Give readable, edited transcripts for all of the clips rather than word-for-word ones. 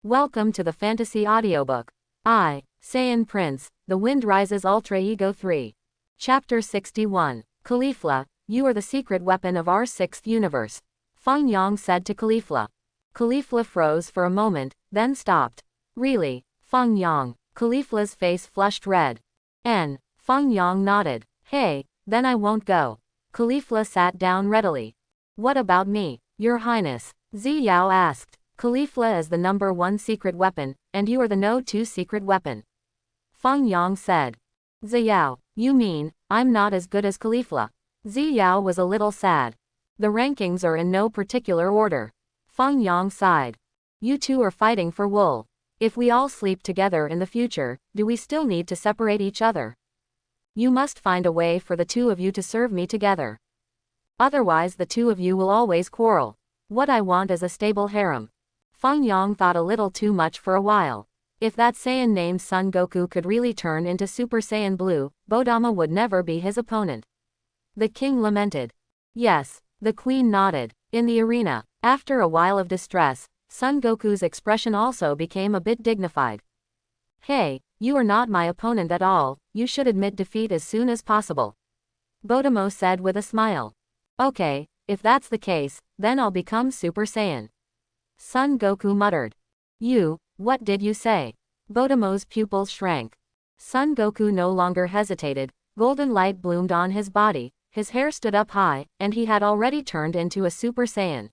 Welcome to the Fantasy Audiobook. I, Saiyan Prince, The Wind Rises Ultra Ego 3. Chapter 61. Caulifla, you are the secret weapon of our sixth universe. Feng Yang said to Caulifla. Caulifla froze for a moment, then stopped. Really, Feng Yang? Caulifla's face flushed red. Feng Yang nodded. Hey, then I won't go. Caulifla sat down readily. What about me, Your Highness? Zi Yao asked. Caulifla is the number 1 secret weapon, and you are the No. 2 secret weapon. Feng Yang said. Zi Yao, you mean, I'm not as good as Caulifla? Zi Yao was a little sad. The rankings are in no particular order. Feng Yang sighed. You two are fighting for wool. If we all sleep together in the future, do we still need to separate each other? You must find a way for the two of you to serve me together. Otherwise the two of you will always quarrel. What I want is a stable harem. Feng Yang thought a little too much for a while. If that Saiyan named Son Goku could really turn into Super Saiyan Blue, Bodama would never be his opponent. The king lamented. Yes, the queen nodded. In the arena, after a while of distress, Son Goku's expression also became a bit dignified. Hey, you are not my opponent at all, you should admit defeat as soon as possible. Bodama said with a smile. Okay, if that's the case, then I'll become Super Saiyan. Son Goku muttered. You, what did you say? Bodama's pupils shrank. Son Goku no longer hesitated, golden light bloomed on his body, his hair stood up high, and he had already turned into a Super Saiyan.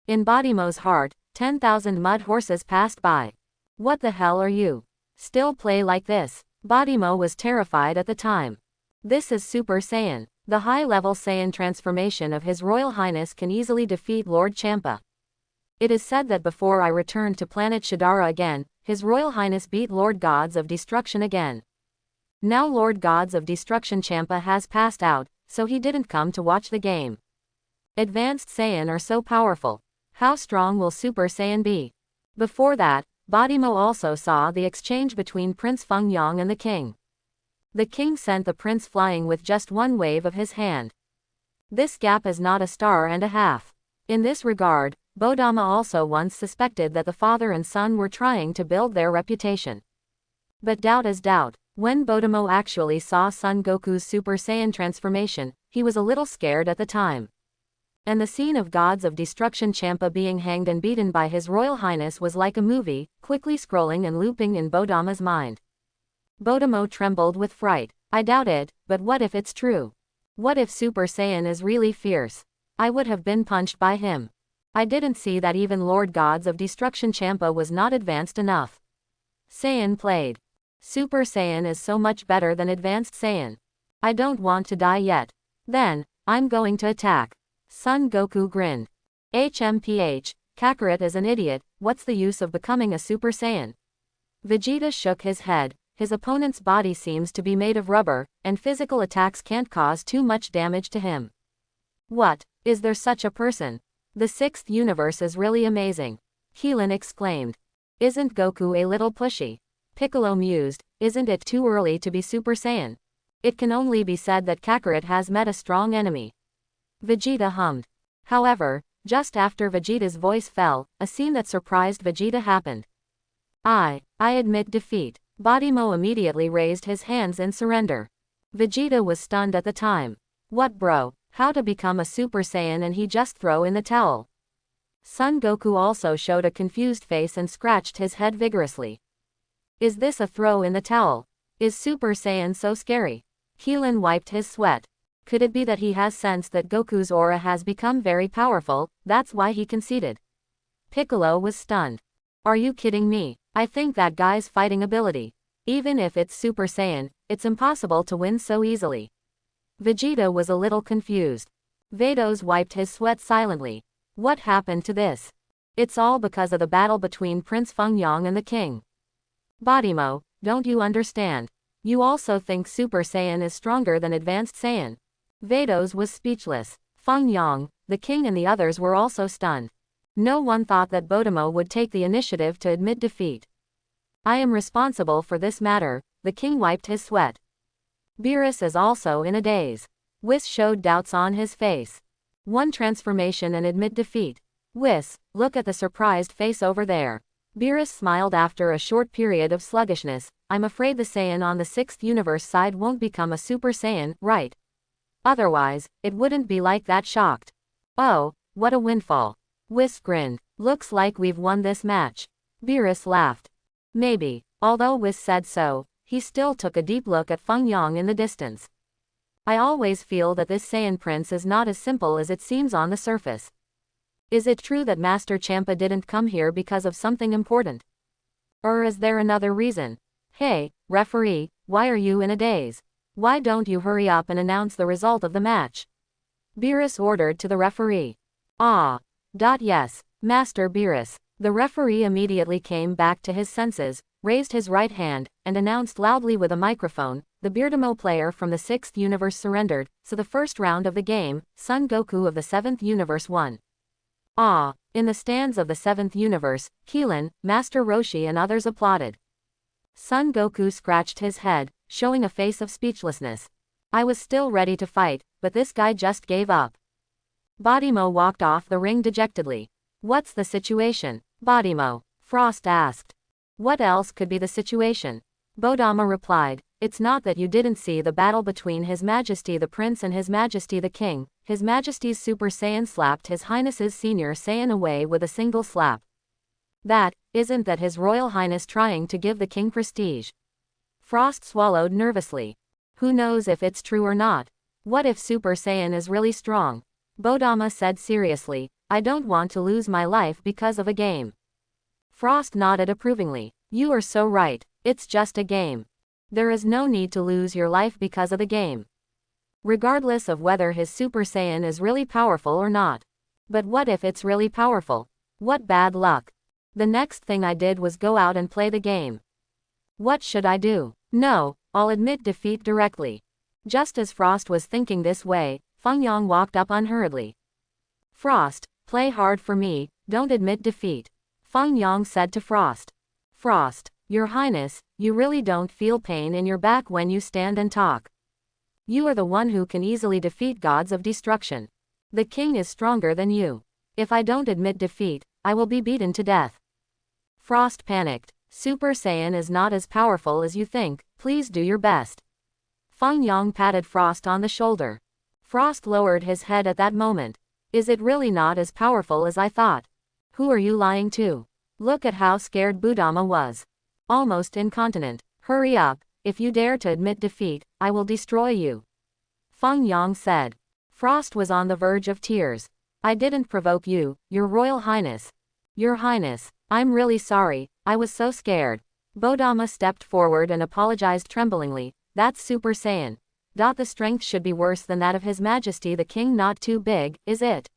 In Bodama's heart, 10,000 mud horses passed by. What the hell are you? Still play like this? Bodama was terrified at the time. This is Super Saiyan. The high-level Saiyan transformation of His Royal Highness can easily defeat Lord Champa. It is said that before I returned to planet Shadara again, His Royal Highness beat Lord Gods of Destruction again. Now Lord Gods of Destruction Champa has passed out, so he didn't come to watch the game. Advanced Saiyan are so powerful. How strong will Super Saiyan be? Before that, Bodima also saw the exchange between Prince Feng Yang and the king. The king sent the prince flying with just one wave of his hand. This gap is not a star and a half. In this regard, Bodama also once suspected that the father and son were trying to build their reputation. But doubt is doubt. When Bodama actually saw Son Goku's Super Saiyan transformation, he was a little scared at the time. And the scene of Gods of Destruction Champa being hanged and beaten by His Royal Highness was like a movie, quickly scrolling and looping in Bodama's mind. Bodama trembled with fright. I doubt it, but what if it's true? What if Super Saiyan is really fierce? I would have been punched by him. I didn't see that even Lord Gods of Destruction Champa was not advanced enough. Saiyan played. Super Saiyan is so much better than Advanced Saiyan. I don't want to die yet. Then, I'm going to attack. Son Goku grinned. HMPH, Kakarot is an idiot, what's the use of becoming a Super Saiyan? Vegeta shook his head. His opponent's body seems to be made of rubber, and physical attacks can't cause too much damage to him. What, is there such a person? The sixth universe is really amazing. Keelan exclaimed. Isn't Goku a little pushy? Piccolo mused, isn't it too early to be Super Saiyan? It can only be said that Kakarot has met a strong enemy. Vegeta hummed. However, just after Vegeta's voice fell, a scene that surprised Vegeta happened. I admit defeat. Bodima immediately raised his hands in surrender. Vegeta was stunned at the time. What bro? How to become a Super Saiyan and he just throw in the towel? Son Goku also showed a confused face and scratched his head vigorously. Is this a throw in the towel? Is Super Saiyan so scary? Keelan wiped his sweat. Could it be that he has sensed that Goku's aura has become very powerful, that's why he conceded? Piccolo was stunned. Are you kidding me? I think that guy's fighting ability. Even if it's Super Saiyan, it's impossible to win so easily. Vegeta was a little confused. Vados wiped his sweat silently. What happened to this? It's all because of the battle between Prince Feng Yang and the king. Bodima, don't you understand? You also think Super Saiyan is stronger than Advanced Saiyan? Vados was speechless. Feng Yang, the king and the others were also stunned. No one thought that Bodima would take the initiative to admit defeat. I am responsible for this matter, the king wiped his sweat. Beerus is also in a daze. Whis showed doubts on his face. One transformation and admit defeat. Whis, look at the surprised face over there. Beerus smiled after a short period of sluggishness. I'm afraid the Saiyan on the 6th universe side won't become a Super Saiyan, right? Otherwise, it wouldn't be like that shocked. Oh, what a windfall. Whis grinned. Looks like we've won this match. Beerus laughed. Maybe. Although Whis said so, he still took a deep look at Feng Yang in the distance. I always feel that this Saiyan prince is not as simple as it seems on the surface. Is it true that Master Champa didn't come here because of something important? Or is there another reason? Hey, referee, why are you in a daze? Why don't you hurry up and announce the result of the match? Beerus ordered to the referee. Yes, Master Beerus. The referee immediately came back to his senses, raised his right hand, and announced loudly with a microphone, the Beardamo player from the 6th universe surrendered, so the first round of the game, Son Goku of the 7th universe won. In the stands of the 7th universe, Keelan, Master Roshi and others applauded. Son Goku scratched his head, showing a face of speechlessness. I was still ready to fight, but this guy just gave up. Bodimo walked off the ring dejectedly. What's the situation, Bodimo? Frost asked. What else could be the situation? Bodama replied, it's not that you didn't see the battle between His Majesty the Prince and His Majesty the King. His Majesty's Super Saiyan slapped His Highness's Senior Saiyan away with a single slap. Isn't that His Royal Highness trying to give the King prestige? Frost swallowed nervously. Who knows if it's true or not? What if Super Saiyan is really strong? Bodama said seriously, I don't want to lose my life because of a game. Frost nodded approvingly. You are so right, it's just a game. There is no need to lose your life because of the game. Regardless of whether his Super Saiyan is really powerful or not. But what if it's really powerful? What bad luck. The next thing I did was go out and play the game. What should I do? No, I'll admit defeat directly. Just as Frost was thinking this way, Feng Yang walked up unhurriedly. Frost, play hard for me, don't admit defeat. Feng Yang said to Frost. Frost, Your Highness, you really don't feel pain in your back when you stand and talk. You are the one who can easily defeat gods of destruction. The king is stronger than you. If I don't admit defeat, I will be beaten to death. Frost panicked. Super Saiyan is not as powerful as you think, please do your best. Feng Yang patted Frost on the shoulder. Frost lowered his head at that moment. Is it really not as powerful as I thought? Who are you lying to? Look at how scared Budama was. Almost incontinent. Hurry up, if you dare to admit defeat, I will destroy you. Feng Yang said. Frost was on the verge of tears. I didn't provoke you, Your Royal Highness. Your Highness, I'm really sorry, I was so scared. Bodama stepped forward and apologized tremblingly. That's Super Saiyan. The strength should be worse than that of His Majesty the King, not too big, is it?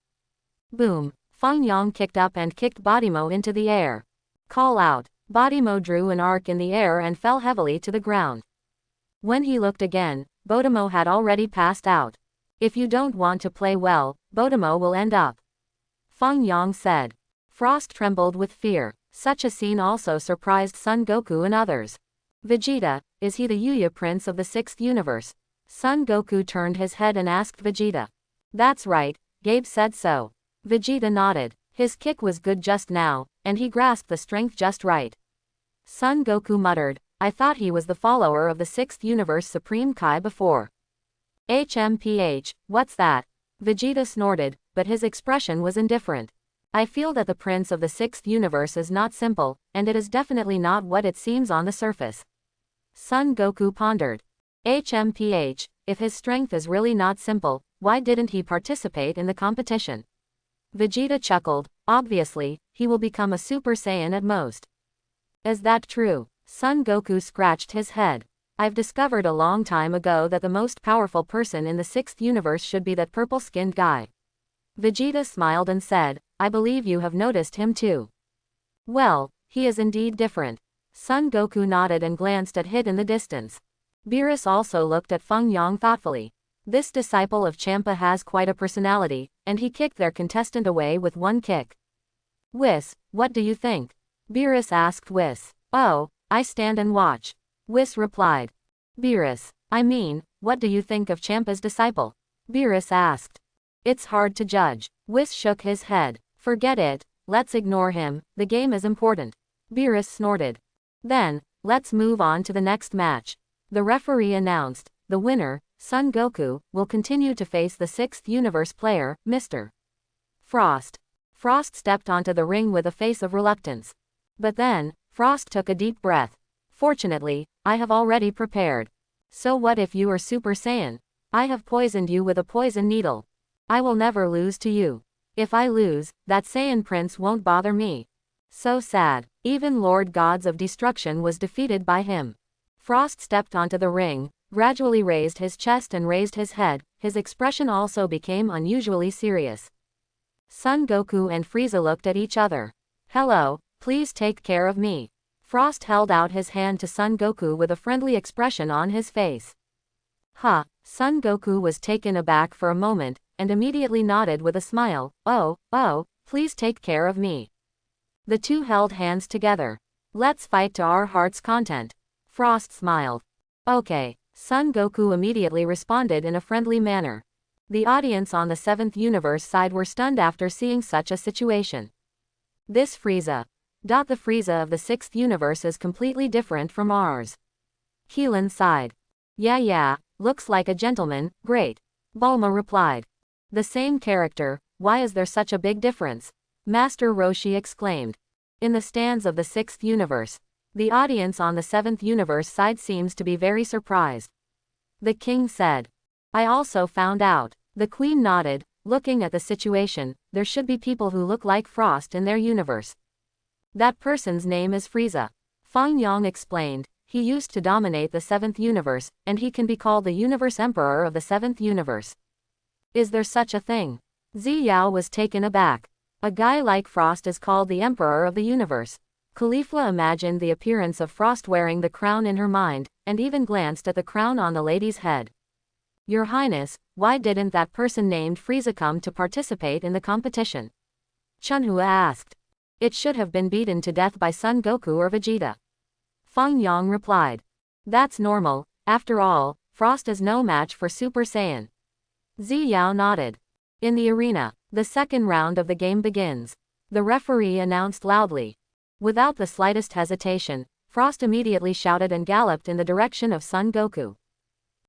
Boom. Feng Yang kicked up and kicked Bodimo into the air. Call out. Bodimo drew an arc in the air and fell heavily to the ground. When he looked again, Bodimo had already passed out. If you don't want to play well, Bodimo will end up. Feng Yang said. Frost trembled with fear. Such a scene also surprised Son Goku and others. Vegeta, is he the Yuya Prince of the 6th universe? Son Goku turned his head and asked Vegeta. That's right, Gabe said so. Vegeta nodded. His kick was good just now, and he grasped the strength just right. Son Goku muttered, I thought he was the follower of the 6th universe Supreme Kai before. HMPH, what's that? Vegeta snorted, but his expression was indifferent. I feel that the prince of the 6th universe is not simple, and it is definitely not what it seems on the surface. Son Goku pondered. HMPH, if his strength is really not simple, why didn't he participate in the competition? Vegeta chuckled, obviously, he will become a Super Saiyan at most. Is that true? Son Goku scratched his head. I've discovered a long time ago that the most powerful person in the 6th universe should be that purple-skinned guy. Vegeta smiled and said, I believe you have noticed him too. Well, he is indeed different. Son Goku nodded and glanced at Hit in the distance. Beerus also looked at Feng Yang thoughtfully. This disciple of Champa has quite a personality, and he kicked their contestant away with one kick. Whis, what do you think? Beerus asked Whis. Oh, I stand and watch. Whis replied. Beerus, I mean, what do you think of Champa's disciple? Beerus asked. It's hard to judge. Whis shook his head. Forget it, let's ignore him, the game is important. Beerus snorted. Then, let's move on to the next match. The referee announced, the winner, Son Goku, will continue to face the 6th universe player, Mr. Frost. Frost stepped onto the ring with a face of reluctance. But then, Frost took a deep breath. Fortunately, I have already prepared. So what if you are Super Saiyan? I have poisoned you with a poison needle. I will never lose to you. If I lose, that Saiyan prince won't bother me. So sad. Even Lord Gods of Destruction was defeated by him. Frost stepped onto the ring, gradually raised his chest and raised his head. His expression also became unusually serious. Son Goku and Frieza looked at each other. Hello, please take care of me. Frost held out his hand to Son Goku with a friendly expression on his face. Huh. Son Goku was taken aback for a moment, and immediately nodded with a smile. Oh, please take care of me. The two held hands together. Let's fight to our heart's content. Frost smiled. Okay. Son Goku immediately responded in a friendly manner. The audience on the 7th universe side were stunned after seeing such a situation. This Frieza. The Frieza of the 6th universe is completely different from ours. Keelan sighed. Yeah, looks like a gentleman, great. Bulma replied. The same character, why is there such a big difference? Master Roshi exclaimed. In the stands of the 6th universe, the audience on the 7th universe side seems to be very surprised. The king said. I also found out. The queen nodded, looking at the situation. There should be people who look like Frost in their universe. That person's name is Frieza. Fang Yang explained. He used to dominate the 7th universe, and he can be called the Universe Emperor of the 7th universe. Is there such a thing? Ziyao was taken aback. A guy like Frost is called the Emperor of the universe. Caulifla imagined the appearance of Frost wearing the crown in her mind, and even glanced at the crown on the lady's head. Your Highness, why didn't that person named Frieza come to participate in the competition? Chunhua asked. It should have been beaten to death by Son Goku or Vegeta. Fang Yang replied. That's normal, after all, Frost is no match for Super Saiyan. Ziyao nodded. In the arena, the second round of the game begins. The referee announced loudly. Without the slightest hesitation, Frost immediately shouted and galloped in the direction of Son Goku.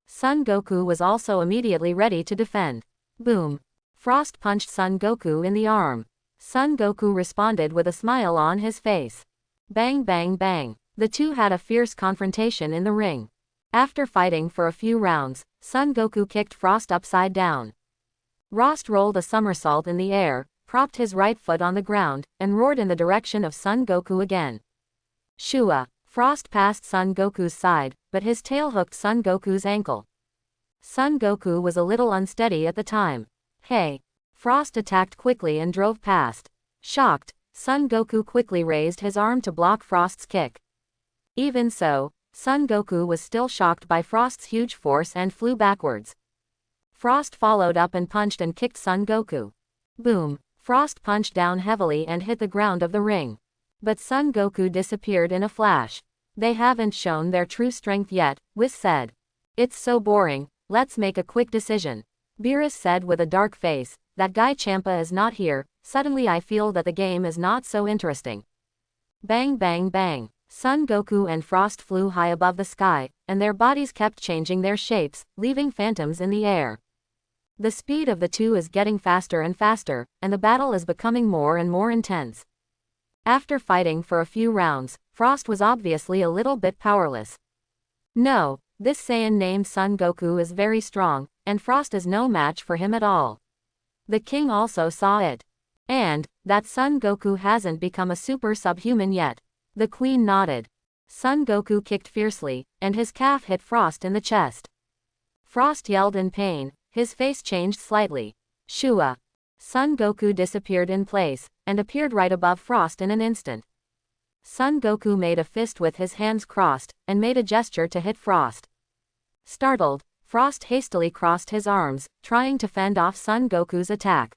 Son Goku was also immediately ready to defend. Boom. Frost punched Son Goku in the arm. Son Goku responded with a smile on his face. Bang bang bang. The two had a fierce confrontation in the ring. After fighting for a few rounds, Son Goku kicked Frost upside down. Frost rolled a somersault in the air, propped his right foot on the ground, and roared in the direction of Son Goku again. Shua. Frost passed Son Goku's side, but his tail hooked Son Goku's ankle. Son Goku was a little unsteady at the time. Hey. Frost attacked quickly and drove past. Shocked, Son Goku quickly raised his arm to block Frost's kick. Even so, Son Goku was still shocked by Frost's huge force and flew backwards. Frost followed up and punched and kicked Son Goku. Boom. Frost punched down heavily and hit the ground of the ring. But Son Goku disappeared in a flash. They haven't shown their true strength yet, Whis said. It's so boring, let's make a quick decision. Beerus said with a dark face, that guy Champa is not here, suddenly I feel that the game is not so interesting. Bang bang bang. Son Goku and Frost flew high above the sky, and their bodies kept changing their shapes, leaving phantoms in the air. The speed of the two is getting faster and faster, and the battle is becoming more and more intense. After fighting for a few rounds, Frost was obviously a little bit powerless. No, this Saiyan named Son Goku is very strong, and Frost is no match for him at all. The king also saw it. And, that Son Goku hasn't become a super subhuman yet. The queen nodded. Son Goku kicked fiercely, and his calf hit Frost in the chest. Frost yelled in pain, his face changed slightly. Shua. Son Goku disappeared in place, and appeared right above Frost in an instant. Son Goku made a fist with his hands crossed, and made a gesture to hit Frost. Startled, Frost hastily crossed his arms, trying to fend off Son Goku's attack.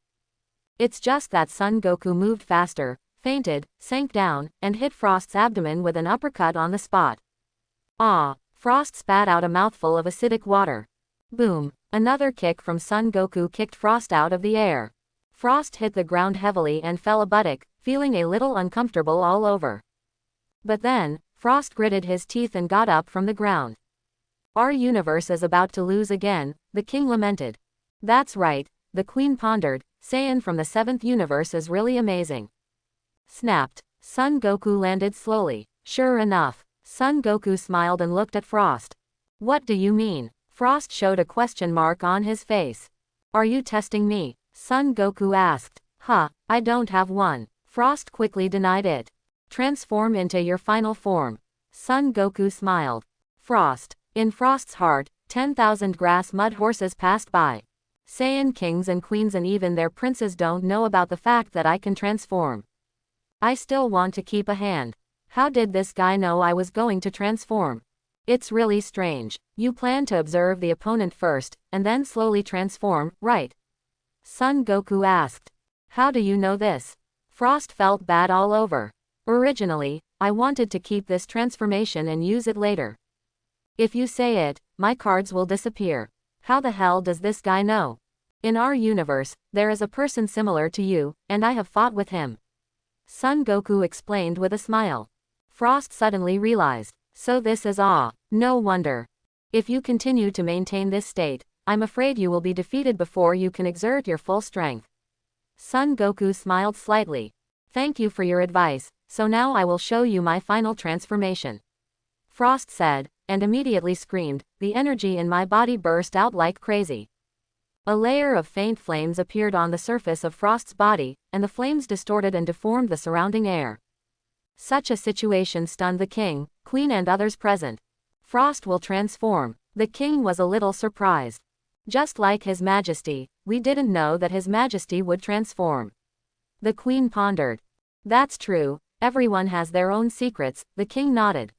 It's just that Son Goku moved faster, fainted, sank down, and hit Frost's abdomen with an uppercut on the spot. Ah! Frost spat out a mouthful of acidic water. Boom! Another kick from Son Goku kicked Frost out of the air. Frost hit the ground heavily and fell a buttock, feeling a little uncomfortable all over. But then, Frost gritted his teeth and got up from the ground. Our universe is about to lose again, the king lamented. That's right, the queen pondered, Saiyan from the 7th universe is really amazing. Snapped. Son Goku landed slowly. Sure enough. Son Goku smiled and looked at Frost. What do you mean? Frost showed a question mark on his face. Are you testing me? Son Goku asked. I don't have one. Frost quickly denied it. Transform into your final form. Son Goku smiled. Frost. In Frost's heart, 10,000 grass mud horses passed by. Saiyan kings and queens and even their princes don't know about the fact that I can transform. I still want to keep a hand. How did this guy know I was going to transform? It's really strange. You plan to observe the opponent first, and then slowly transform, right? Son Goku asked. How do you know this? Frost felt bad all over. Originally, I wanted to keep this transformation and use it later. If you say it, my cards will disappear. How the hell does this guy know? In our universe, there is a person similar to you, and I have fought with him. Son Goku explained with a smile. Frost suddenly realized. So this is no wonder. If you continue to maintain this state, I'm afraid you will be defeated before you can exert your full strength. Son Goku smiled slightly. Thank you for your advice, so now I will show you my final transformation. Frost said, and immediately screamed, the energy in my body burst out like crazy. A layer of faint flames appeared on the surface of Frost's body, and the flames distorted and deformed the surrounding air. Such a situation stunned the king, queen and others present. Frost will transform. The king was a little surprised. Just like His Majesty, we didn't know that His Majesty would transform. The queen pondered. That's true, everyone has their own secrets, the king nodded.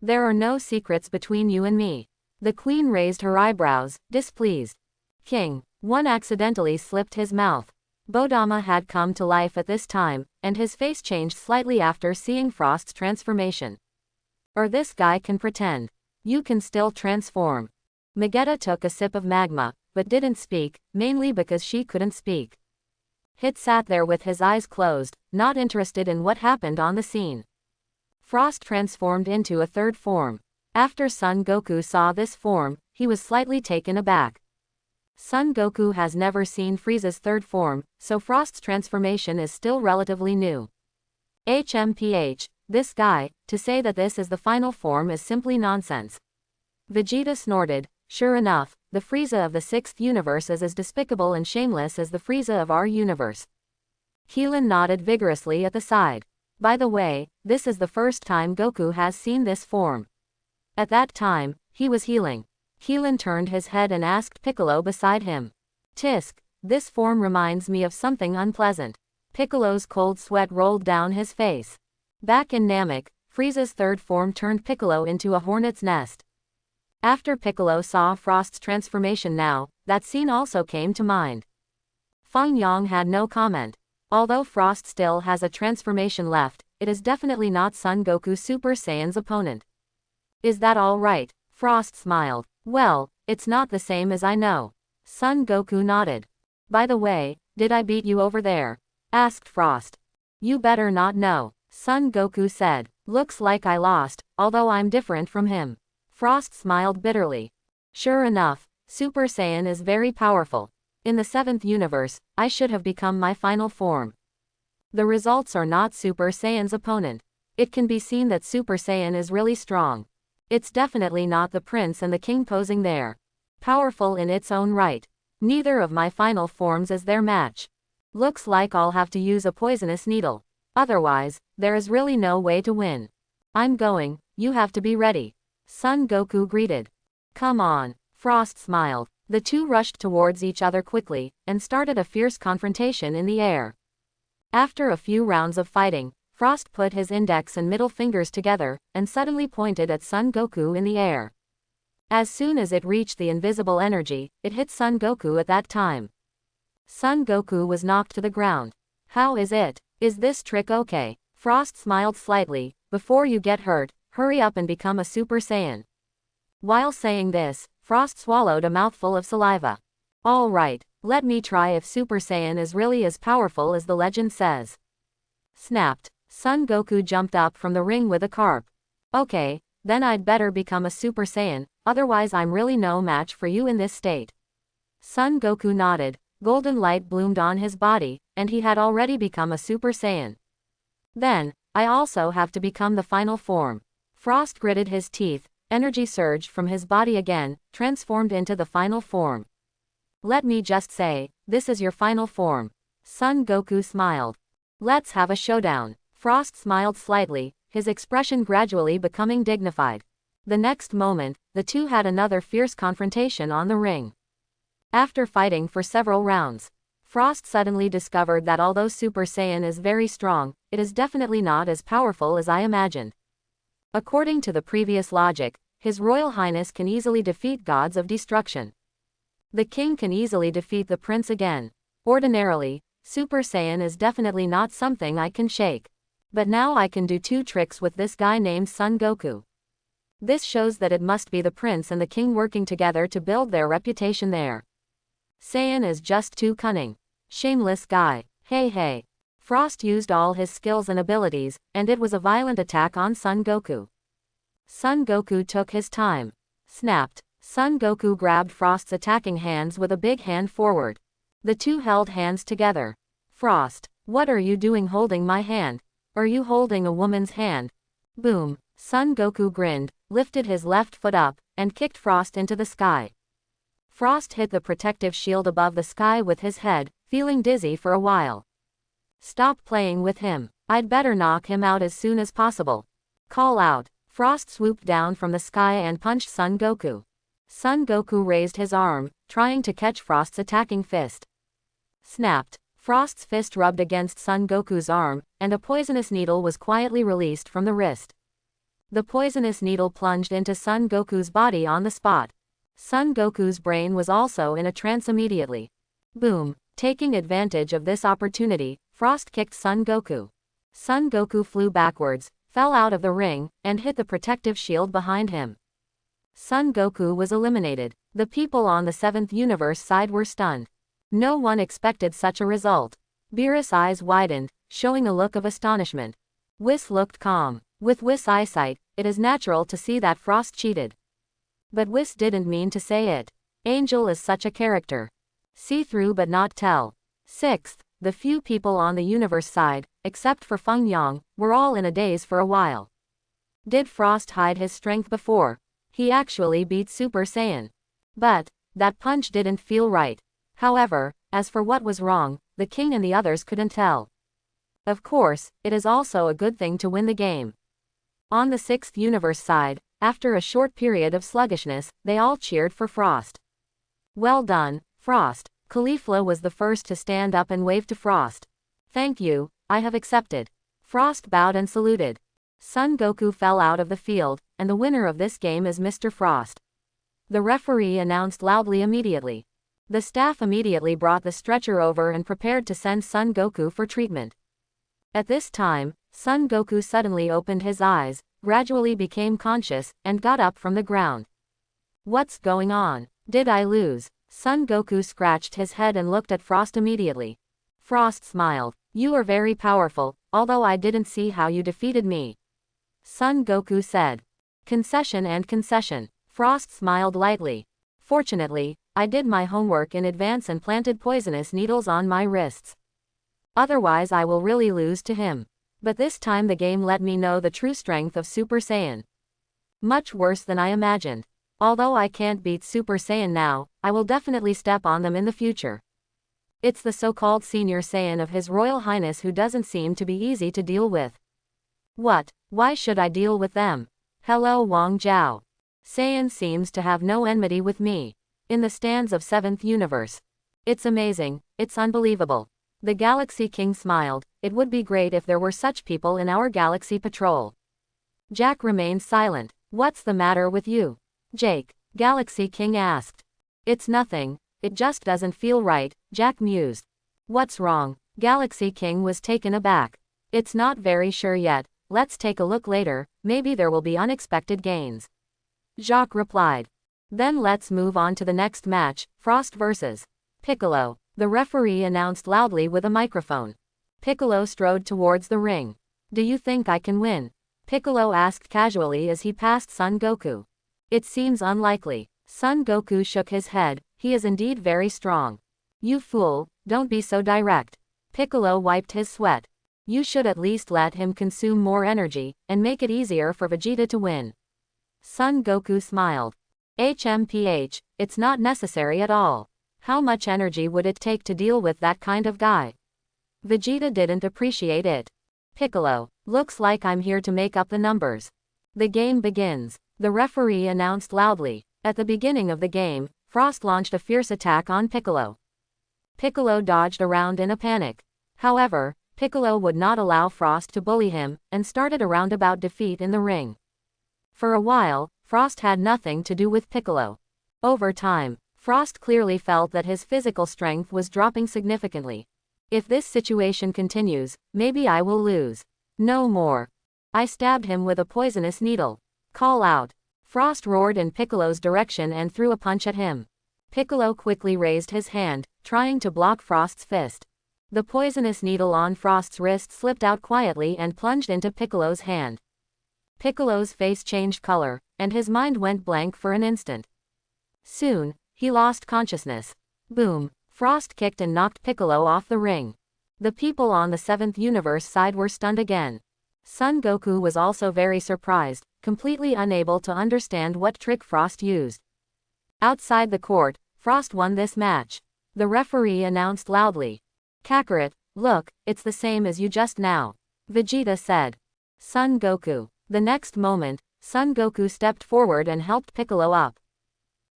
There are no secrets between you and me. The queen raised her eyebrows, displeased. King. One accidentally slipped his mouth. Bodama had come to life at this time, and his face changed slightly after seeing Frost's transformation. This guy can pretend. You can still transform. Megetta took a sip of magma, but didn't speak, mainly because she couldn't speak. Hit sat there with his eyes closed, not interested in what happened on the scene. Frost transformed into a third form. After Son Goku saw this form, he was slightly taken aback. Son Goku has never seen Frieza's third form, so Frost's transformation is still relatively new. HMPH, this guy, to say that this is the final form is simply nonsense. Vegeta snorted. Sure enough, the Frieza of the 6th universe is as despicable and shameless as the Frieza of our universe. Keelan nodded vigorously at the side. By the way, this is the first time Goku has seen this form. At that time, he was healing. Keelan turned his head and asked Piccolo beside him. Tisk, this form reminds me of something unpleasant. Piccolo's cold sweat rolled down his face. Back in Namek, Frieza's third form turned Piccolo into a hornet's nest. After Piccolo saw Frost's transformation now, that scene also came to mind. Feng Yang had no comment. Although Frost still has a transformation left, it is definitely not Son Goku Super Saiyan's opponent. Is that all right? Frost smiled. Well, it's not the same as I know. Son Goku nodded. By the way, did I beat you over there? Asked Frost. You better not know. Son Goku said. Looks like I lost, although I'm different from him. Frost smiled bitterly. Sure enough, Super Saiyan is very powerful. In the 7th universe, I should have become my final form. The results are not Super Saiyan's opponent. It can be seen that Super Saiyan is really strong. It's definitely not the prince and the king posing there. Powerful in its own right. Neither of my final forms is their match. Looks like I'll have to use a poisonous needle. Otherwise, there is really no way to win. I'm going, you have to be ready. Son Goku greeted. Come on. Frost smiled. The two rushed towards each other quickly, and started a fierce confrontation in the air. After a few rounds of fighting, Frost put his index and middle fingers together, and suddenly pointed at Son Goku in the air. As soon as it reached the invisible energy, it hit Son Goku at that time. Son Goku was knocked to the ground. How is it? Is this trick okay? Frost smiled slightly. Before you get hurt, hurry up and become a Super Saiyan. While saying this, Frost swallowed a mouthful of saliva. All right, let me try if Super Saiyan is really as powerful as the legend says. Snapped. Son Goku jumped up from the ring with a carp. Okay, then I'd better become a Super Saiyan, otherwise I'm really no match for you in this state. Son Goku nodded, golden light bloomed on his body, and he had already become a Super Saiyan. Then, I also have to become the final form. Frost gritted his teeth, energy surged from his body again, transformed into the final form. Let me just say, this is your final form. Son Goku smiled. Let's have a showdown. Frost smiled slightly, his expression gradually becoming dignified. The next moment, the two had another fierce confrontation on the ring. After fighting for several rounds, Frost suddenly discovered that although Super Saiyan is very strong, it is definitely not as powerful as I imagined. According to the previous logic, His Royal Highness can easily defeat gods of destruction. The king can easily defeat the prince again. Ordinarily, Super Saiyan is definitely not something I can shake. But now I can do two tricks with this guy named Son Goku. This shows that it must be the prince and the king working together to build their reputation there. Saiyan is just too cunning. Shameless guy. Hey. Frost used all his skills and abilities, and it was a violent attack on Son Goku. Son Goku took his time. Snapped. Son Goku grabbed Frost's attacking hands with a big hand forward. The two held hands together. Frost, what are you doing holding my hand? Are you holding a woman's hand? Boom. Son Goku grinned, lifted his left foot up, and kicked Frost into the sky. Frost hit the protective shield above the sky with his head, feeling dizzy for a while. Stop playing with him. I'd better knock him out as soon as possible. Call out. Frost swooped down from the sky and punched Son Goku. Son Goku raised his arm, trying to catch Frost's attacking fist. Snapped. Frost's fist rubbed against Son Goku's arm, and a poisonous needle was quietly released from the wrist. The poisonous needle plunged into Son Goku's body on the spot. Son Goku's brain was also in a trance immediately. Boom. Taking advantage of this opportunity, Frost kicked Son Goku. Son Goku flew backwards, fell out of the ring, and hit the protective shield behind him. Son Goku was eliminated. The people on the 7th universe side were stunned. No one expected such a result. Beerus' eyes widened, showing a look of astonishment. Whis looked calm. With Whis' eyesight, it is natural to see that Frost cheated. But Whis didn't mean to say it. Angel is such a character. See through but not tell. 6th, the few people on the universe side, except for Feng Yang, were all in a daze for a while. Did Frost hide his strength before? He actually beat Super Saiyan. But that punch didn't feel right. However, as for what was wrong, the king and the others couldn't tell. Of course, it is also a good thing to win the game. On the 6th universe side, after a short period of sluggishness, they all cheered for Frost. Well done, Frost. Caulifla was the first to stand up and wave to Frost. Thank you, I have accepted. Frost bowed and saluted. Son Goku fell out of the field, and the winner of this game is Mr. Frost. The referee announced loudly immediately. The staff immediately brought the stretcher over and prepared to send Son Goku for treatment. At this time, Son Goku suddenly opened his eyes, gradually became conscious, and got up from the ground. What's going on? Did I lose? Son Goku scratched his head and looked at Frost immediately. Frost smiled. You are very powerful, although I didn't see how you defeated me. Son Goku said. Concession and concession. Frost smiled lightly. Fortunately, I did my homework in advance and planted poisonous needles on my wrists. Otherwise I will really lose to him. But this time the game let me know the true strength of Super Saiyan. Much worse than I imagined. Although I can't beat Super Saiyan now, I will definitely step on them in the future. It's the so-called Senior Saiyan of His Royal Highness who doesn't seem to be easy to deal with. What? Why should I deal with them? Hello Wang Zhao. Saiyan seems to have no enmity with me. In the stands of 7th universe. It's amazing, it's unbelievable. The Galaxy King smiled. It would be great if there were such people in our galaxy patrol. Jack remained silent. What's the matter with you, Jake? Galaxy King asked. It's nothing, it just doesn't feel right, Jack mused. What's wrong? Galaxy King was taken aback. It's not very sure yet, let's take a look later, maybe there will be unexpected gains. Jacques replied. Then let's move on to the next match, Frost vs. Piccolo. The referee announced loudly with a microphone. Piccolo strode towards the ring. Do you think I can win? Piccolo asked casually as he passed Son Goku. It seems unlikely. Son Goku shook his head. He is indeed very strong. You fool, don't be so direct. Piccolo wiped his sweat. You should at least let him consume more energy, and make it easier for Vegeta to win. Son Goku smiled. HMPH, it's not necessary at all. How much energy would it take to deal with that kind of guy? Vegeta didn't appreciate it. Piccolo, looks like I'm here to make up the numbers. The game begins. The referee announced loudly. At the beginning of the game, Frost launched a fierce attack on Piccolo. Piccolo dodged around in a panic. However, Piccolo would not allow Frost to bully him, and started a roundabout defeat in the ring. For a while, Frost had nothing to do with Piccolo. Over time, Frost clearly felt that his physical strength was dropping significantly. If this situation continues, maybe I will lose. No more. I stabbed him with a poisonous needle. Call out. Frost roared in Piccolo's direction and threw a punch at him. Piccolo quickly raised his hand, trying to block Frost's fist. The poisonous needle on Frost's wrist slipped out quietly and plunged into Piccolo's hand. Piccolo's face changed color, and his mind went blank for an instant. Soon, he lost consciousness. Boom! Frost kicked and knocked Piccolo off the ring. The people on the 7th universe side were stunned again. Son Goku was also very surprised, completely unable to understand what trick Frost used. Outside the court, Frost won this match. The referee announced loudly. Kakarot, look, it's the same as you just now. Vegeta said. Son Goku. The next moment, Son Goku stepped forward and helped Piccolo up.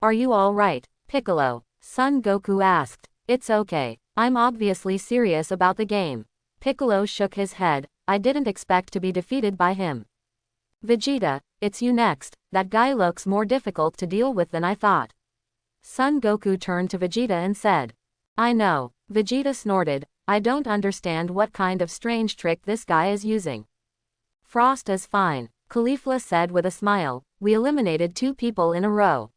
Are you all right, Piccolo? Son Goku asked. It's okay. I'm obviously serious about the game. Piccolo shook his head. I didn't expect to be defeated by him. Vegeta, it's you next. That guy looks more difficult to deal with than I thought. Son Goku turned to Vegeta and said. I know. Vegeta snorted. I don't understand what kind of strange trick this guy is using. Frost is fine, Caulifla said with a smile. We eliminated 2 people in a row.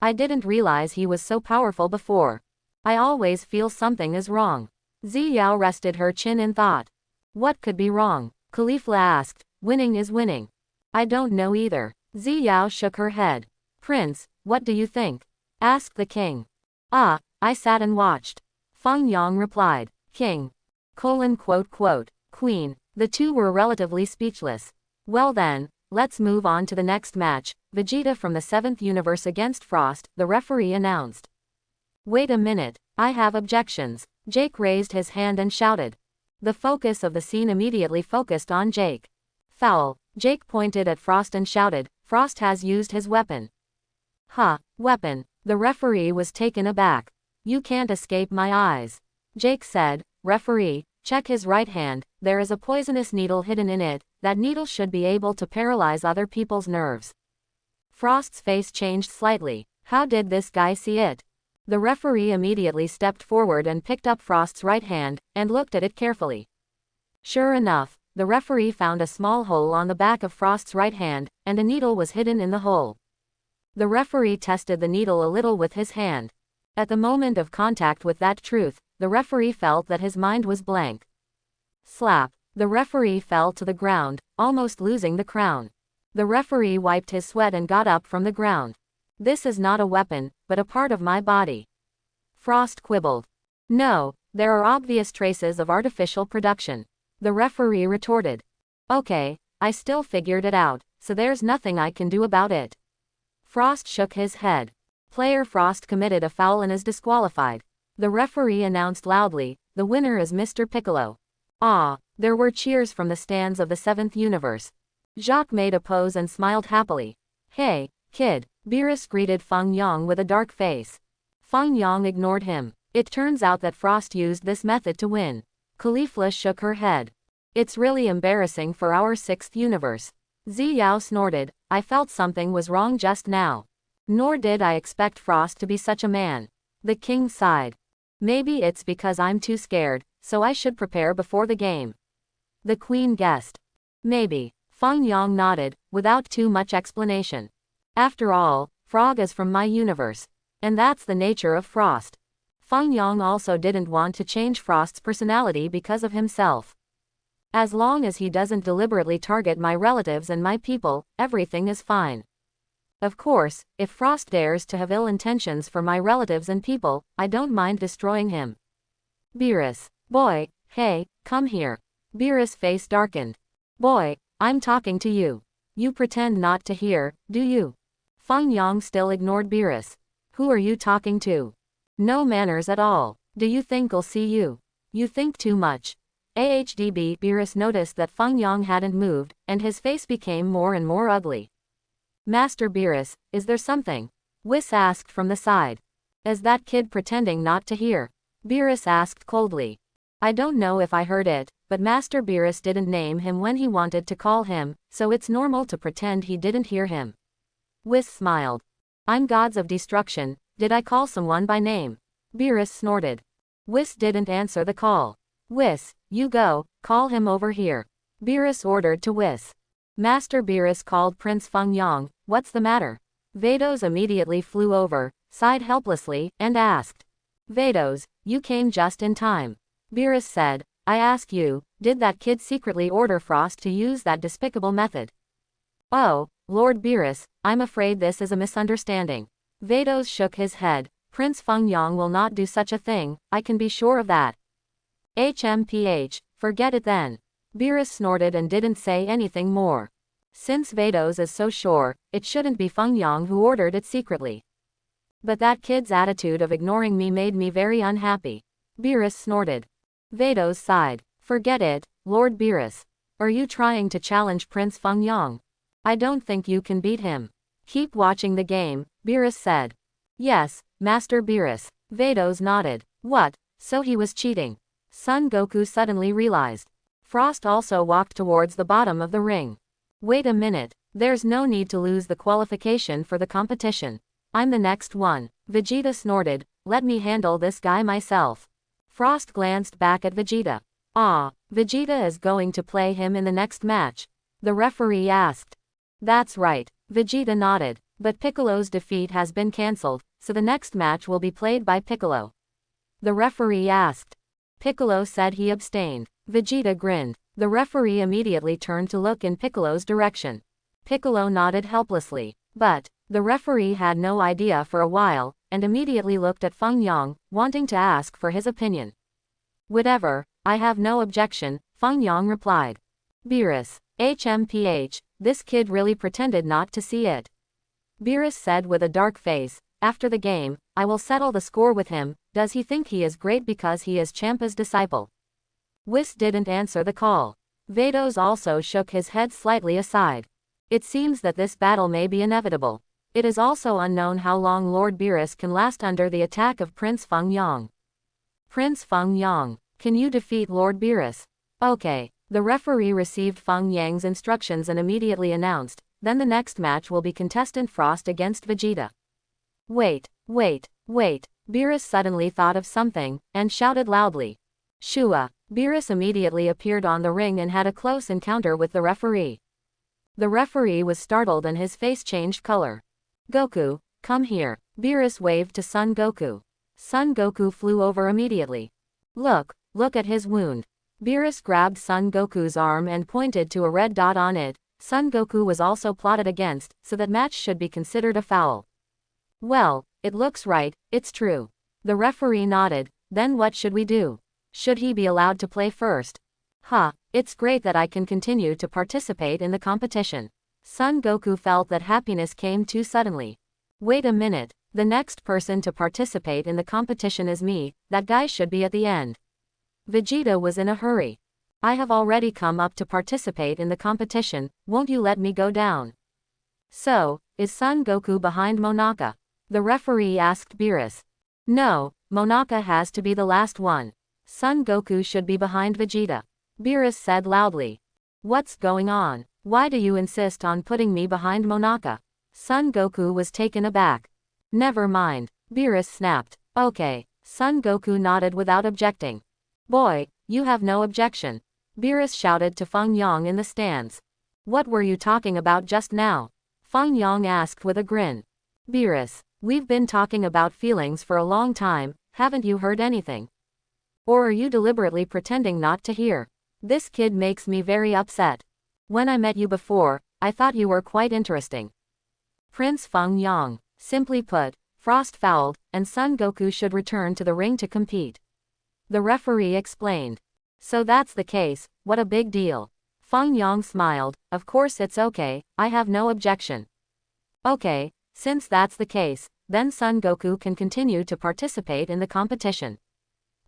I didn't realize he was so powerful before. I always feel something is wrong. Ziyao rested her chin in thought. What could be wrong? Caulifla asked. Winning is winning. I don't know either. Ziyao shook her head. Prince, what do you think? Asked the king. I sat and watched. Feng Yang replied. King. Queen. The two were relatively speechless. Well then, let's move on to the next match. Vegeta from the 7th universe against Frost, the referee announced. Wait a minute, I have objections. Jake raised his hand and shouted. The focus of the scene immediately focused on Jake. Foul. Jake pointed at Frost and shouted, Frost has used his weapon. Weapon. The referee was taken aback. You can't escape my eyes. Jake said, Referee, check his right hand, there is a poisonous needle hidden in it. That needle should be able to paralyze other people's nerves. Frost's face changed slightly. How did this guy see it? The referee immediately stepped forward and picked up Frost's right hand, and looked at it carefully. Sure enough, the referee found a small hole on the back of Frost's right hand, and a needle was hidden in the hole. The referee tested the needle a little with his hand. At the moment of contact with that truth, the referee felt that his mind was blank. Slap. The referee fell to the ground, almost losing the crown. The referee wiped his sweat and got up from the ground. This is not a weapon, but a part of my body. Frost quibbled. No, there are obvious traces of artificial production. The referee retorted. Okay, I still figured it out, so there's nothing I can do about it. Frost shook his head. Player Frost committed a foul and is disqualified. The referee announced loudly, the winner is Mr. Piccolo. There were cheers from the stands of the 7th universe. Jacques made a pose and smiled happily. Hey, kid, Beerus greeted Feng Yang with a dark face. Feng Yang ignored him. It turns out that Frost used this method to win. Caulifla shook her head. It's really embarrassing for our 6th universe. Ziyao snorted. I felt something was wrong just now. Nor did I expect Frost to be such a man. The king sighed. Maybe it's because I'm too scared, so I should prepare before the game. The queen guessed. Maybe. Feng Yang nodded, without too much explanation. After all, Frog is from my universe. And that's the nature of Frost. Feng Yang also didn't want to change Frost's personality because of himself. As long as he doesn't deliberately target my relatives and my people, everything is fine. Of course, if Frost dares to have ill intentions for my relatives and people, I don't mind destroying him. Beerus. Boy, hey, come here. Beerus' face darkened. Boy, I'm talking to you. You pretend not to hear, do you? Feng Yang still ignored Beerus. Who are you talking to? No manners at all. Do you think I'll see you? You think too much. AHDB. Beerus noticed that Feng Yang hadn't moved, and his face became more and more ugly. Master Beerus, is there something? Whis asked from the side. Is that kid pretending not to hear? Beerus asked coldly. I don't know if I heard it, but Master Beerus didn't name him when he wanted to call him, so it's normal to pretend he didn't hear him. Whis smiled. I'm gods of destruction, did I call someone by name? Beerus snorted. Whis didn't answer the call. Whis, you go, call him over here. Beerus ordered to Whis. Master Beerus called Prince Feng Yang. What's the matter? Vados immediately flew over, sighed helplessly, and asked. Vados, you came just in time. Beerus said, I ask you, did that kid secretly order Frost to use that despicable method? Oh, Lord Beerus, I'm afraid this is a misunderstanding. Vados shook his head. Prince Feng Yang will not do such a thing, I can be sure of that. HMPH, forget it then. Beerus snorted and didn't say anything more. Since Vados is so sure, it shouldn't be Feng Yang who ordered it secretly. But that kid's attitude of ignoring me made me very unhappy. Beerus snorted. Vados sighed. Forget it, Lord Beerus. Are you trying to challenge Prince Feng Yang? I don't think you can beat him. Keep watching the game, Beerus said. Yes, Master Beerus. Vados nodded. What, so he was cheating? Son Goku suddenly realized. Frost also walked towards the bottom of the ring. Wait a minute, there's no need to lose the qualification for the competition. I'm the next one. Vegeta snorted, let me handle this guy myself. Frost glanced back at Vegeta. Ah, Vegeta is going to play him in the next match? The referee asked. That's right, Vegeta nodded, but Piccolo's defeat has been cancelled, so the next match will be played by Piccolo. The referee asked. Piccolo said he abstained. Vegeta grinned. The referee immediately turned to look in Piccolo's direction. Piccolo nodded helplessly. But, the referee had no idea for a while, and immediately looked at Feng Yang, wanting to ask for his opinion. Whatever, I have no objection, Feng Yang replied. Beerus. HMPH, this kid really pretended not to see it. Beerus said with a dark face, after the game, I will settle the score with him. Does he think he is great because he is Champa's disciple? Whis didn't answer the call. Vados also shook his head slightly aside. It seems that this battle may be inevitable. It is also unknown how long Lord Beerus can last under the attack of Prince Feng Yang. Prince Feng Yang, can you defeat Lord Beerus? Okay. The referee received Feng Yang's instructions and immediately announced, then the next match will be contestant Frost against Vegeta. Wait. Beerus suddenly thought of something, and shouted loudly. Shua. Beerus immediately appeared on the ring and had a close encounter with the referee. The referee was startled and his face changed color. Goku, come here. Beerus waved to Son Goku. Son Goku flew over immediately. Look at his wound. Beerus grabbed Son Goku's arm and pointed to a red dot on it. Son Goku was also plotted against, so that match should be considered a foul. Well, it looks right, it's true. The referee nodded. Then what should we do? Should he be allowed to play first? It's great that I can continue to participate in the competition. Son Goku felt that happiness came too suddenly. Wait a minute, the next person to participate in the competition is me, that guy should be at the end. Vegeta was in a hurry. I have already come up to participate in the competition, won't you let me go down? So, is Son Goku behind Monaka? The referee asked Beerus. No, Monaka has to be the last one. Son Goku should be behind Vegeta. Beerus said loudly. What's going on? Why do you insist on putting me behind Monaka? Son Goku was taken aback. Never mind, Beerus snapped. Okay. Son Goku nodded without objecting. Boy, you have no objection. Beerus shouted to Feng Yang in the stands. What were you talking about just now? Feng Yang asked with a grin. Beerus, we've been talking about feelings for a long time, haven't you heard anything? Or are you deliberately pretending not to hear? This kid makes me very upset. When I met you before, I thought you were quite interesting. Prince Feng Yang. Simply put, Frost fouled, and Son Goku should return to the ring to compete. The referee explained. So that's the case, what a big deal. Feng Yang smiled, of course it's okay, I have no objection. Okay, since that's the case, then Son Goku can continue to participate in the competition.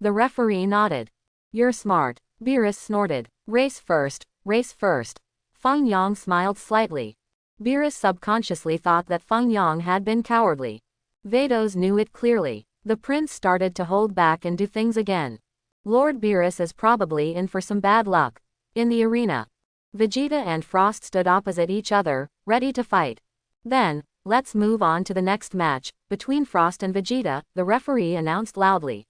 The referee nodded. You're smart. Beerus snorted. Race first, race first. Feng Yang smiled slightly. Beerus subconsciously thought that Feng Yang had been cowardly. Vados knew it clearly. The prince started to hold back and do things again. Lord Beerus is probably in for some bad luck. In the arena, Vegeta and Frost stood opposite each other, ready to fight. Then, let's move on to the next match, between Frost and Vegeta, the referee announced loudly.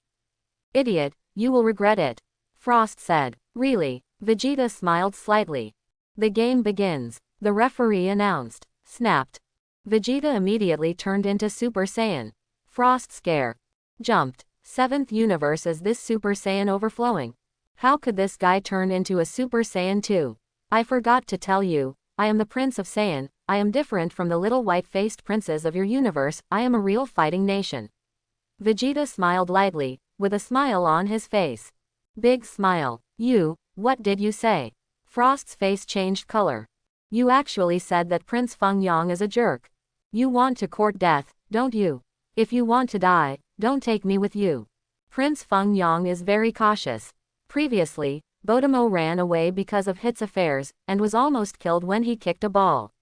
Idiot, you will regret it. Frost said. Really? Vegeta smiled slightly. The game begins. The referee announced. Snapped. Vegeta immediately turned into Super Saiyan. Frost scare. Jumped. 7th universe is this Super Saiyan overflowing? How could this guy turn into a Super Saiyan 2? I forgot to tell you, I am the Prince of Saiyan, I am different from the little white-faced princes of your universe, I am a real fighting nation. Vegeta smiled lightly, with a smile on his face. Big smile. You, what did you say? Frost's face changed color. You actually said that Prince Feng Yang is a jerk. You want to court death, don't you? If you want to die, don't take me with you. Prince Feng Yang is very cautious. Previously, Bodomo ran away because of Hit's affairs, and was almost killed when he kicked a ball.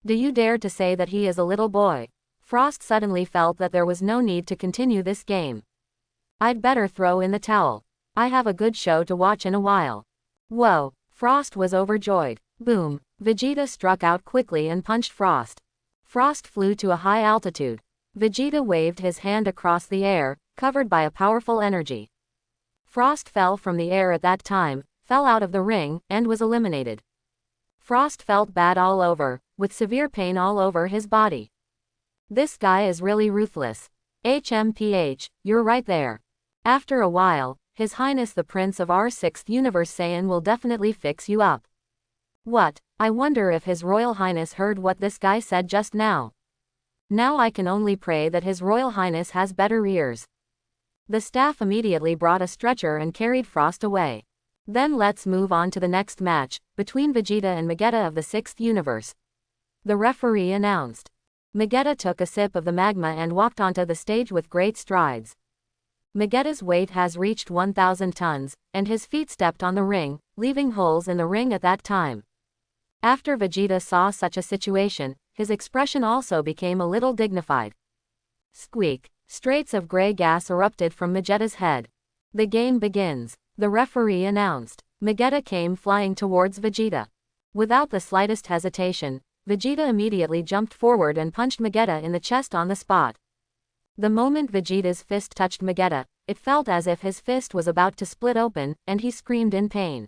Do you dare to say that he is a little boy? Frost suddenly felt that there was no need to continue this game. I'd better throw in the towel. I have a good show to watch in a while. Whoa, Frost was overjoyed. Boom, Vegeta struck out quickly and punched Frost. Frost flew to a high altitude. Vegeta waved his hand across the air, covered by a powerful energy. Frost fell from the air at that time, fell out of the ring, and was eliminated. Frost felt bad all over, with severe pain all over his body. This guy is really ruthless. HMPH, you're right there. After a while, His Highness the Prince of our 6th Universe Saiyan will definitely fix you up. What? I wonder if His Royal Highness heard what this guy said just now. Now I can only pray that His Royal Highness has better ears. The staff immediately brought a stretcher and carried Frost away. Then let's move on to the next match, between Vegeta and Vegeta of the 6th Universe. The referee announced. Vegeta took a sip of the magma and walked onto the stage with great strides. Vegeta's weight has reached 1,000 tons, and his feet stepped on the ring, leaving holes in the ring at that time. After Vegeta saw such a situation, his expression also became a little dignified. Squeak. Straits of gray gas erupted from Vegeta's head. The game begins. The referee announced. Vegeta came flying towards Vegeta. Without the slightest hesitation, Vegeta immediately jumped forward and punched Vegeta in the chest on the spot. The moment Vegeta's fist touched Vegeta, it felt as if his fist was about to split open, and he screamed in pain.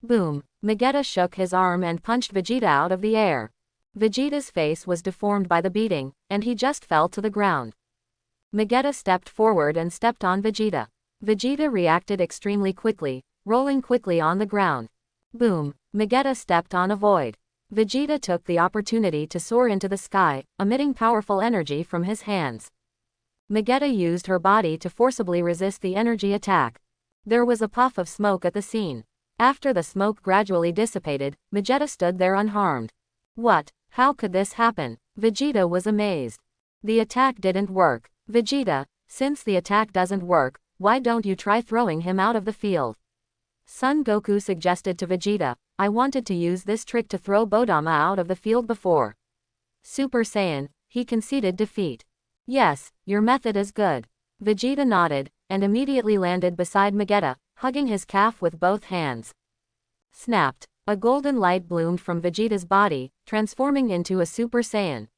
Boom! Vegeta shook his arm and punched Vegeta out of the air. Vegeta's face was deformed by the beating, and he just fell to the ground. Vegeta stepped forward and stepped on Vegeta. Vegeta reacted extremely quickly, rolling quickly on the ground. Boom! Vegeta stepped on a void. Vegeta took the opportunity to soar into the sky, emitting powerful energy from his hands. Vegeta used her body to forcibly resist the energy attack. There was a puff of smoke at the scene. After the smoke gradually dissipated, Vegeta stood there unharmed. What? How could this happen? Vegeta was amazed. The attack didn't work. Vegeta, since the attack doesn't work, why don't you try throwing him out of the field? Son Goku suggested to Vegeta, I wanted to use this trick to throw Bodama out of the field before. Super Saiyan, he conceded defeat. Yes, your method is good. Vegeta nodded, and immediately landed beside Vegeta, hugging his calf with both hands. Snapped. A golden light bloomed from Vegeta's body, transforming into a Super Saiyan.